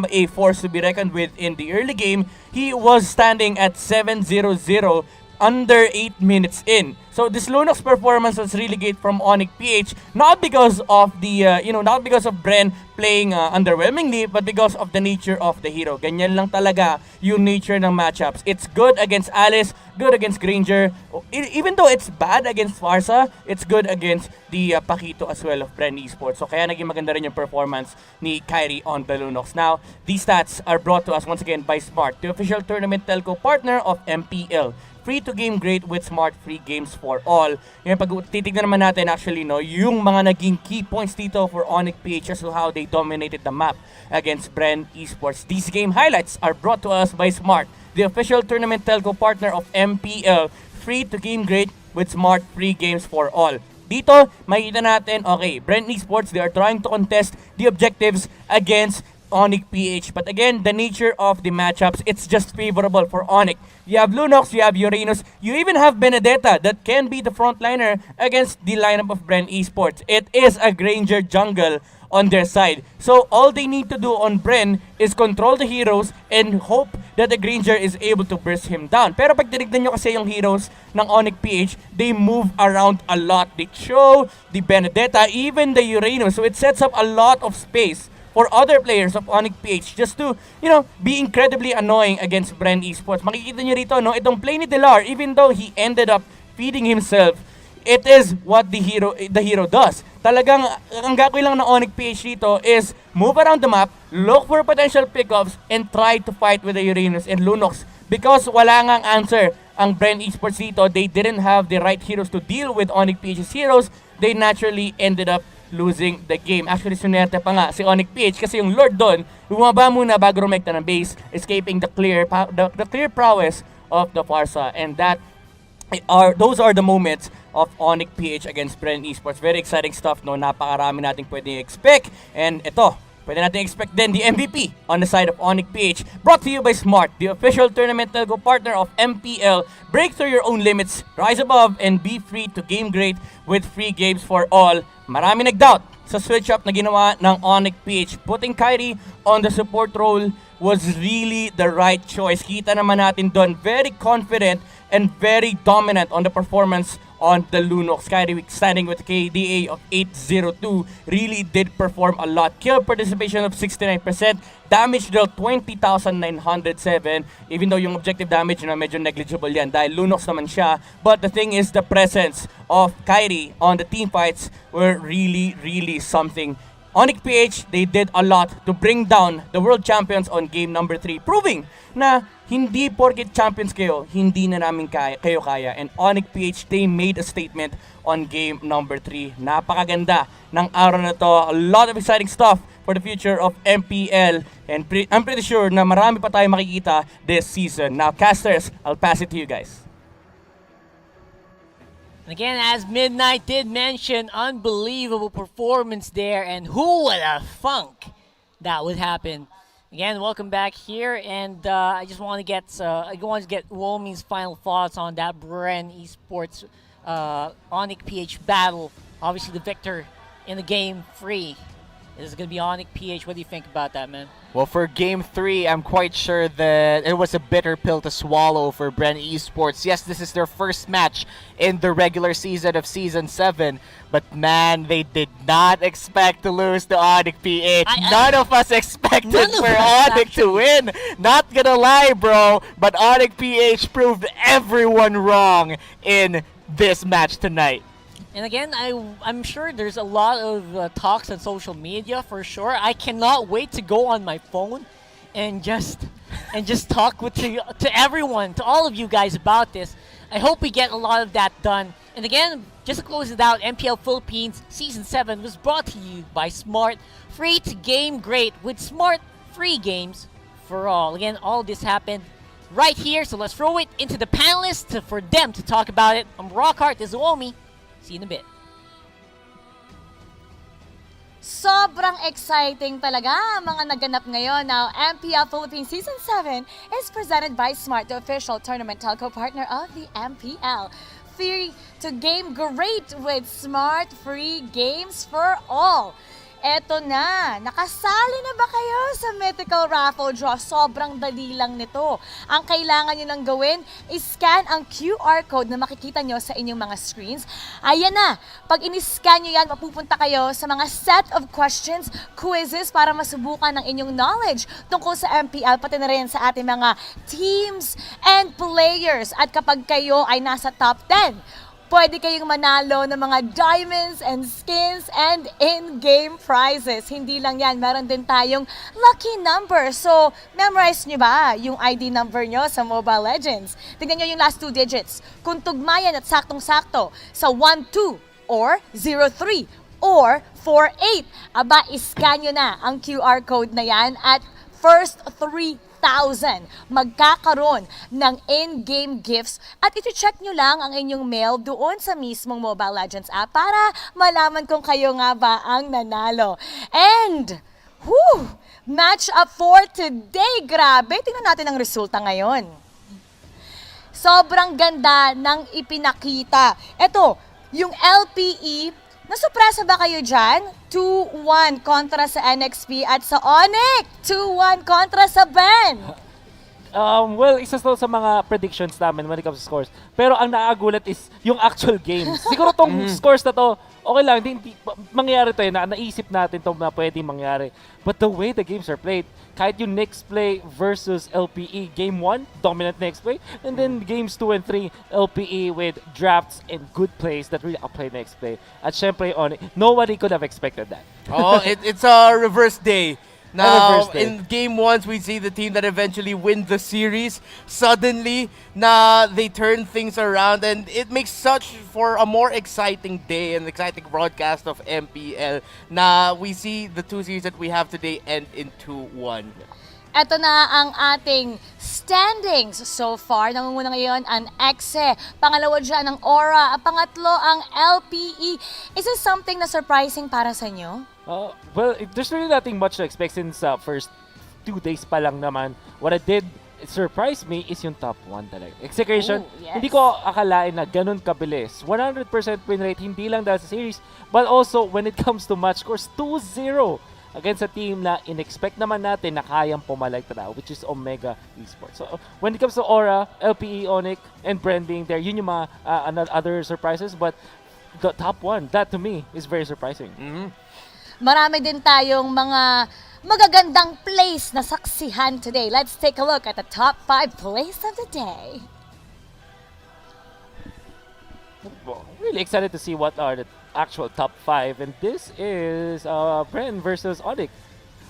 a force to be reckoned with in the early game. He was standing at 7-0-0 under 8 minutes in. So this Lunox performance was really great from ONIC-PH, not because of not because of Bren playing underwhelmingly, but because of the nature of the hero. Ganyan lang talaga yung nature ng matchups. It's good against Alice, good against Granger. Even though it's bad against Farsa, it's good against the Pakito as well of Bren Esports. So kaya naging maganda rin yung performance ni Kyrie on the Lunox. Now, these stats are brought to us once again by Smart, the official tournament telco partner of MPL. Free to game great with Smart, free games for all. Yung pag titignan naman natin actually, no, yung mga naging key points dito for ONIC-PH as to how they dominated the map against Bren Esports. These game highlights are brought to us by Smart, the official tournament telco partner of MPL. Free to game great with Smart, free games for all. Dito, makikita natin, okay, Bren Esports, they are trying to contest the objectives against ONIC-PH. But again, the nature of the matchups, it's just favorable for ONIC. You have Lunox, you have Uranus, you even have Benedetta that can be the frontliner against the lineup of Bren Esports. It is a Granger jungle on their side. So all they need to do on Bren is control the heroes and hope that the Granger is able to burst him down. Pero pag tinignan nyo kasi yung heroes ng ONIC-PH, they move around a lot. The Cho, the Benedetta, even the Uranus. So it sets up a lot of space for other players of ONIC-PH just to, be incredibly annoying against Bren Esports. Makikita nyo rito, no, itong play ni Dilar, even though he ended up feeding himself, it is what the hero does. Talagang, ang gagawin lang ng ONIC-PH dito is move around the map, look for potential pickups, and try to fight with the Uranus and Lunox. Because wala ngang answer ang Bren Esports dito, they didn't have the right heroes to deal with ONIC-PH's heroes, they naturally ended up losing the game. Actually, sunerte pa nga si ONIC-PH kasi yung Lord doon, bumaba muna bago rumekta ng base, escaping the clear prowess of the Farsa. And those are the moments of ONIC-PH against Bren Esports. Very exciting stuff, no? Napakarami nating pwedeng expect. And ito, pwede natin expect din the MVP on the side of ONIC-PH. Brought to you by Smart, the official tournament telco partner of MPL. Break through your own limits, rise above, and be free to game great with free games for all. Marami nag-doubt sa switch up na ginawa ng ONIC-PH. Putting Kyrie on the support role was really the right choice. Kita naman natin doon, very confident and very dominant on the performance on the Lunox. Kyrie standing with KDA of 802 really did perform a lot. Kill participation of 69%, damage dealt 20,907, even though yung objective damage na medyo negligible yan dahil Lunox naman siya. But the thing is, the presence of Kyrie on the team fights were really, really something. ONIC-PH, they did a lot to bring down the world champions on game number 3, proving na hindi porket champions kayo, hindi na namin kayo kaya. And ONIC-PH, they made a statement on game number 3. Napakaganda ng araw na to. A lot of exciting stuff for the future of MPL. And I'm pretty sure na marami pa tayo makikita this season. Now, casters, I'll pass it to you guys. Again, as Midnight did mention, unbelievable performance there, and who would have thunk that would happen. Again, welcome back here, and I just want to get Womi's final thoughts on that Bren Esports ONIC-PH battle. Obviously, the victor in the game 3 is going to be ONIC-PH. What do you think about that, man? Well, for Game 3, I'm quite sure that it was a bitter pill to swallow for Bren Esports. Yes, this is their first match in the regular season of Season 7, but man, they did not expect to lose to ONIC-PH. None of us expected for ONIC to win. Not gonna lie, bro, but ONIC-PH proved everyone wrong in this match tonight. And again, I'm sure there's a lot of talks on social media for sure. I cannot wait to go on my phone and just talk to everyone, to all of you guys about this. I hope we get a lot of that done. And again, just to close it out, MPL Philippines Season 7 was brought to you by Smart. Free to game great with Smart free games for all. Again, all this happened right here, so let's throw it into the panelists for them to talk about it. I'm Rockhart, this is Omi. See you in a bit. Sobrang exciting talaga ang mga naganap ngayon. Now, MPL Philippines Season 7 is presented by Smart, the official tournament telco partner of the MPL. Free to game great with Smart free games for all. Eto na, nakasali na ba kayo sa mythical raffle draw? Sobrang dali lang nito. Ang kailangan nyo lang gawin is scan ang QR code na makikita nyo sa inyong mga screens. Ayan na, pag in-scan nyo yan, mapupunta kayo sa mga set of questions, quizzes para masubukan ang inyong knowledge tungkol sa MPL, pati na rin sa ating mga teams and players. At kapag kayo ay nasa top 10, pwede kayong manalo ng mga diamonds and skins and in-game prizes. Hindi lang yan, meron din tayong lucky number. So, memorize nyo ba yung ID number nyo sa Mobile Legends? Tingnan nyo yung last 2 digits. Kung tugmayan at saktong-sakto sa 12 or 03 or 48, aba, iscan nyo na ang QR code na yan at first 3,000 magkakaroon ng in-game gifts at iti-check nyo lang ang inyong mail doon sa mismong Mobile Legends app para malaman kung kayo nga ba ang nanalo. And, match up for today. Grabe, tingnan natin ang resulta ngayon. Sobrang ganda ng ipinakita. Ito, yung LPE, nasupresa ba kayo dyan? 2-1 kontra sa NXP at sa ONIC. 2-1 kontra sa Bren. Well, isa to sa mga predictions namin when it comes to scores. Pero ang naagulat is yung actual games. Siguro tong scores na to, okay lang, hindi mangyayari to naisip natin to na pwedeng mangyari. But the way the games are played, kahit yung Nexplay versus LPE, Game 1, dominant Nexplay, and then Games 2 and 3, LPE with drafts and good plays that really outplay Nexplay. At syempre, nobody could have expected that. Oh, it's a reverse day. Now, in Game 1, we see the team that eventually win the series. Suddenly, they turn things around, and it makes such for a more exciting day and exciting broadcast of MPL. Na we see the 2 series that we have today end in 2-1. Ito na ang ating standings so far. Nangunguna ngayon ang EXE. Pangalawa dyan ang Aura. At pangatlo ang LPE. Is this something na surprising para sa inyo? Well, there's really nothing much to expect since first 2 days pa lang naman. What did surprise me is yung top 1 talaga. Execution, yes. Hindi ko akalain na ganun kabilis. 100% win rate, hindi lang dahil sa series, but also when it comes to match scores, 2-0 against a team na in-expect naman natin na kayang pumalag talaga, which is Omega Esports. So when it comes to Aura, LPE, ONIC, and Bren being there, yun yung mga other surprises, but the top 1, that to me is very surprising. Marami din tayong mga magagandang plays na saksihan today. Let's take a look at the top 5 plays of the day. Really excited to see what are the actual top 5, and this is Bren versus ONIC.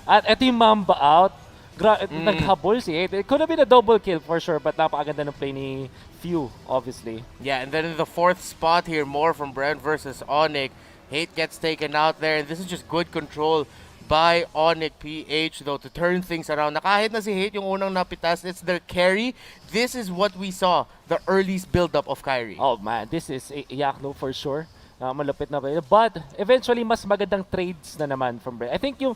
At ito yung Mamba out. Naghabol si Hate. It could have been a double kill for sure, but napakaganda ng play ni Few, obviously. Yeah, and then in the 4th spot here, more from Bren versus ONIC. Hate gets taken out there, and this is just good control by ONIC-PH though to turn things around. Na kahit na si Hate yung unang napitas, it's their carry. This is what we saw, the earliest build-up of Kyrie. Oh man, this is Yakno for sure. malupit na player. But eventually, mas magandang trades na naman from Bren. I think yung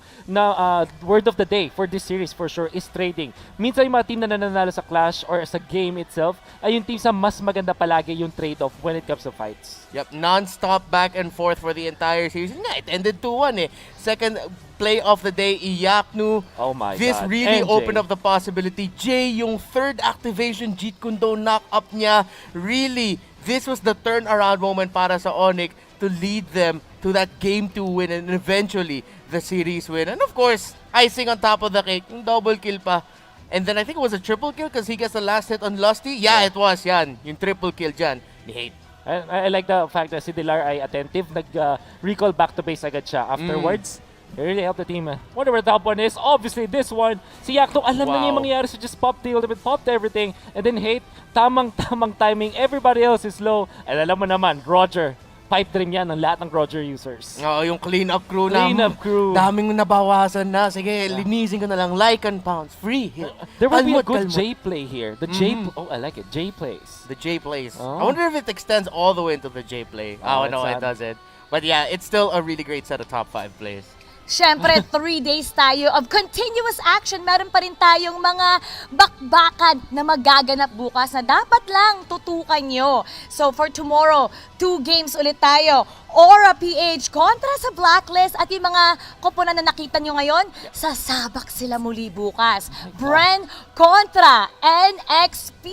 word of the day for this series for sure is trading. Minsan yung mga team na nananalo sa clash or sa game itself ay yung team sa mas maganda palagi yung trade-off when it comes to fights. Yep, non-stop back and forth for the entire series. Nga, it ended 2-1 eh. Second play of the day, Iyaknu. Oh my This God. really And opened Jay. up the possibility. Jay, yung third activation, Jeet Kundo knock-up niya. Really, this was the turnaround moment para sa ONIC to lead them to that Game 2 win and eventually the series win. And of course, icing on top of the cake, yung double kill pa. And then I think it was a triple kill because he gets the last hit on Lusty. Yeah, it was, yan. Yung triple kill dyan. Ni Hate. I like the fact that si Dilar ay attentive. Nag-recall back to base agad siya afterwards. It really helped the team. Whatever the top one is, obviously this one, si Yakto, alam na niya yung mangyayari, so just popped the ultimate, popped everything, and then Hate, tamang timing, everybody else is low, and alam mo naman, Roger, pipe dream yan ng lahat ng Roger users. Oo, yung clean-up crew Clean-up crew. Daming nabawasan na. Sige, linisin ko na lang. Lycan pounds, free. There will be a Kalmot, good kalmot. J play here. The I like it. J plays. The J plays. Oh. I wonder if it extends all the way into the J play. Oh, no, it doesn't. But yeah, it's still a really great set of top 5 plays. Siyempre, 3 days tayo of continuous action. Meron pa rin tayong mga bakbakan na magaganap bukas na dapat lang tutukan nyo. So for tomorrow, 2 games ulit tayo. Aura-PH kontra sa Blacklist at yung mga koponan na nakita nyo ngayon, sasabak sila muli bukas. Bren kontra NXP.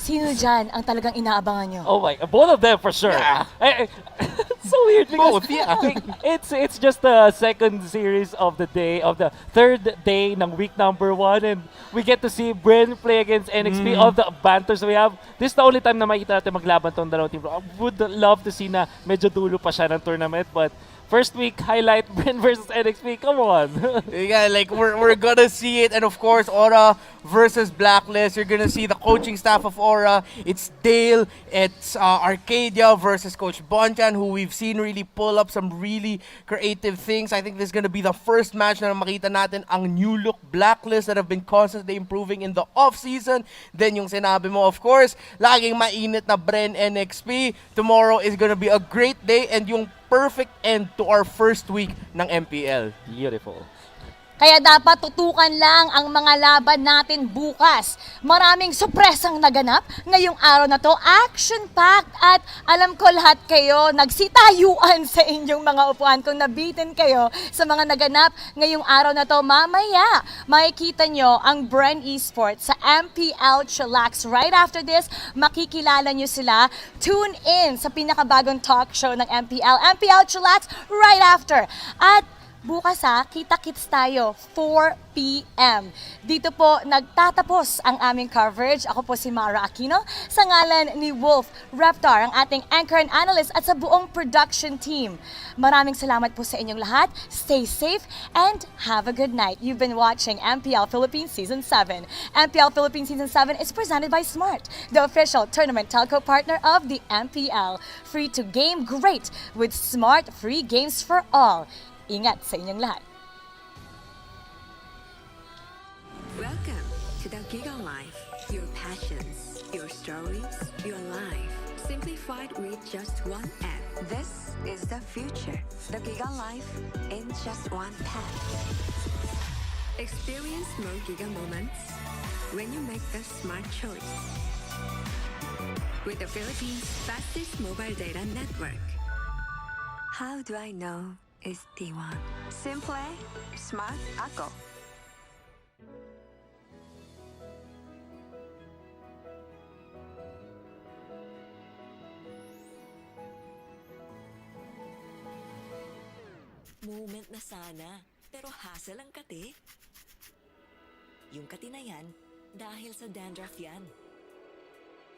Sino dyan ang talagang inaabangan nyo? Oh my, both of them for sure. Yeah. So weird because Both, yeah. it's just the second series of the day, of the third day ng week number 1, and we get to see Bren play against NXP. All the banters we have, this is the only time na makita natin maglaban tong dalawang team. I would love to see na medyo dulo pa siya ng tournament, but first week highlight, Bren versus NXP, come on. Yeah, like we're gonna see it, and of course, Aura versus Blacklist. You're gonna see the coaching staff of Aura. It's Dale, it's Arcadia versus Coach Bonchan, who we've seen really pull up some really creative things. I think this is gonna be the first match na makita natin ang new look Blacklist that have been constantly improving in the off season. Then yung sinabi mo, of course, laging mainit na Bren NXP. Tomorrow is gonna be a great day, and yung perfect end to our first week ng MPL. Beautiful. Kaya dapat tutukan lang ang mga laban natin bukas. Maraming sorpresang naganap ngayong araw na to. Action-packed at alam ko lahat kayo nagsitayuan sa inyong mga upuan kung nabitin kayo sa mga naganap ngayong araw na to. Mamaya, makikita nyo ang Bren Esports sa MPL Chillax. Right after this, makikilala nyo sila. Tune in sa pinakabagong talk show ng MPL Chillax right after. At bukas kita-kits tayo, 4 p.m. Dito po nagtatapos ang aming coverage. Ako po si Mara Aquino, sa ngalan ni Wolf Raptor, ang ating anchor and analyst at sa buong production team. Maraming salamat po sa inyong lahat. Stay safe and have a good night. You've been watching MPL Philippines Season 7. MPL Philippines Season 7 is presented by Smart, the official tournament telco partner of the MPL. Free to game great with Smart free games for all. Ingat sa inyong lahat. Welcome to the Giga Life. Your passions, your stories, your life. Simplified with just one app. This is the future. The Giga Life in just one tap. Experience more Giga moments when you make the smart choice. With the Philippines' fastest mobile data network. How do I know is T1? Simple, smart ako. Moment na sana, pero hassle ang kate. Yung kati na yan, dahil sa dandruff yan.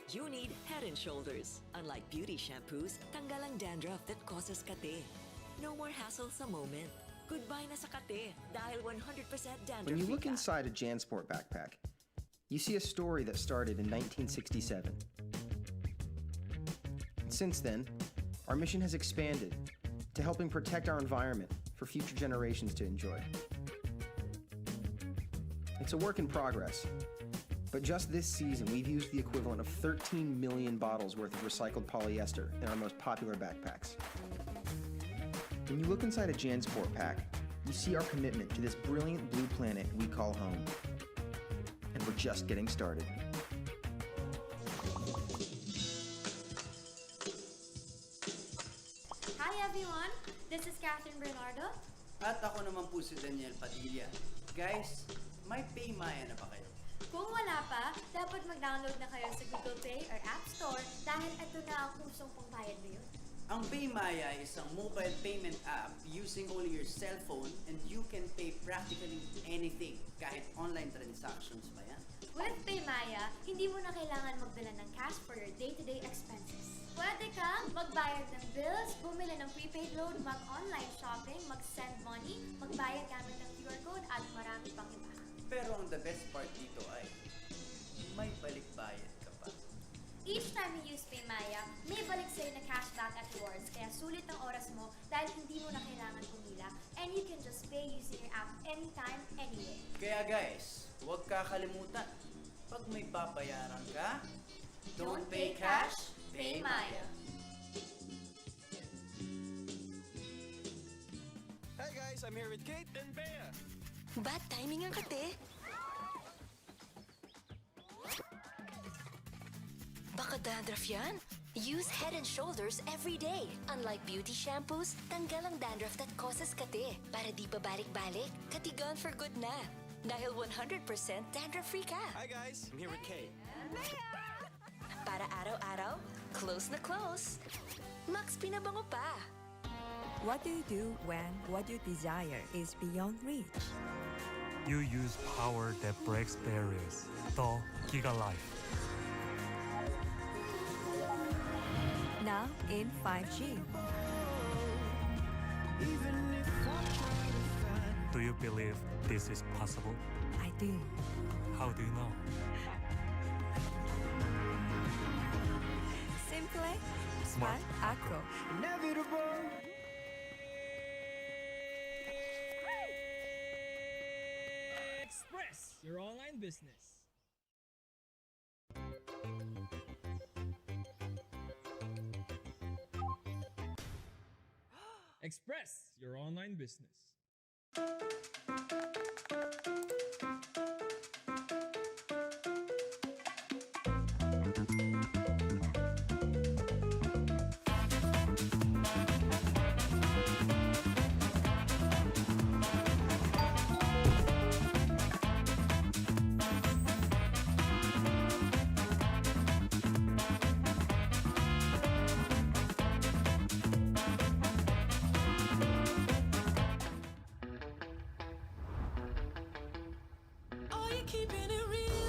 You need Head and Shoulders. Unlike beauty shampoos, tanggal ang dandruff that causes kate. No more hassle sa moment. Goodbye na sa kate, dahil 100% dandruff. When you look inside a JanSport backpack, you see a story that started in 1967. Since then, our mission has expanded to helping protect our environment for future generations to enjoy. It's a work in progress, But just this season, we've used the equivalent of 13 million bottles worth of recycled polyester in our most popular backpacks. When you look inside a JanSport pack, you see our commitment to this brilliant blue planet we call home. And we're just getting started. Hi everyone, this is Catherine Bernardo. At ako naman po si Daniel Padilla. Guys, may PayMaya na ba kayo? Kung wala pa, dapat mag-download na kayo sa Google Play or App Store dahil ito na ang kusong pangbayad ngayon. Ang PayMaya is isang mobile payment app using only your cell phone and you can pay practically anything, kahit online transactions pa yan. With PayMaya, hindi mo na kailangan magdala ng cash for your day-to-day expenses. Pwede kang magbayad ng bills, bumili ng prepaid load, mag-online shopping, mag-send money, magbayad gamit ng QR code at marami pang iba. Pero ang the best part dito ay may balik-bayad ka pa. Each time you use PayMaya, may balik sa'yo na cashback at rewards, kaya sulit ang oras mo dahil hindi mo na kailangan pumila and you can just pay using your app anytime, anywhere. Kaya guys, huwag kakalimutan, pag may babayaran ka, don't pay cash, pay Maya. Hey guys, I'm here with Kate and Bea. Bad timing ang kate. Baka dandruff yan? Use Head and Shoulders every day. Unlike beauty shampoos, tanggal ang dandruff that causes kate. Para di pa balik-balik, kati gone for good na. Dahil 100% dandruff-free ka. Hi guys, I'm here with Kate. Para araw-araw, close na close. Max pinabango pa. What do you do when what you desire is beyond reach? You use power that breaks barriers. The Giga Life. Now in 5G. Do you believe this is possible? I do. How do you know? Simple, smart, ako. Inevitable. Express your online business. Express your online business. Are you keeping it real?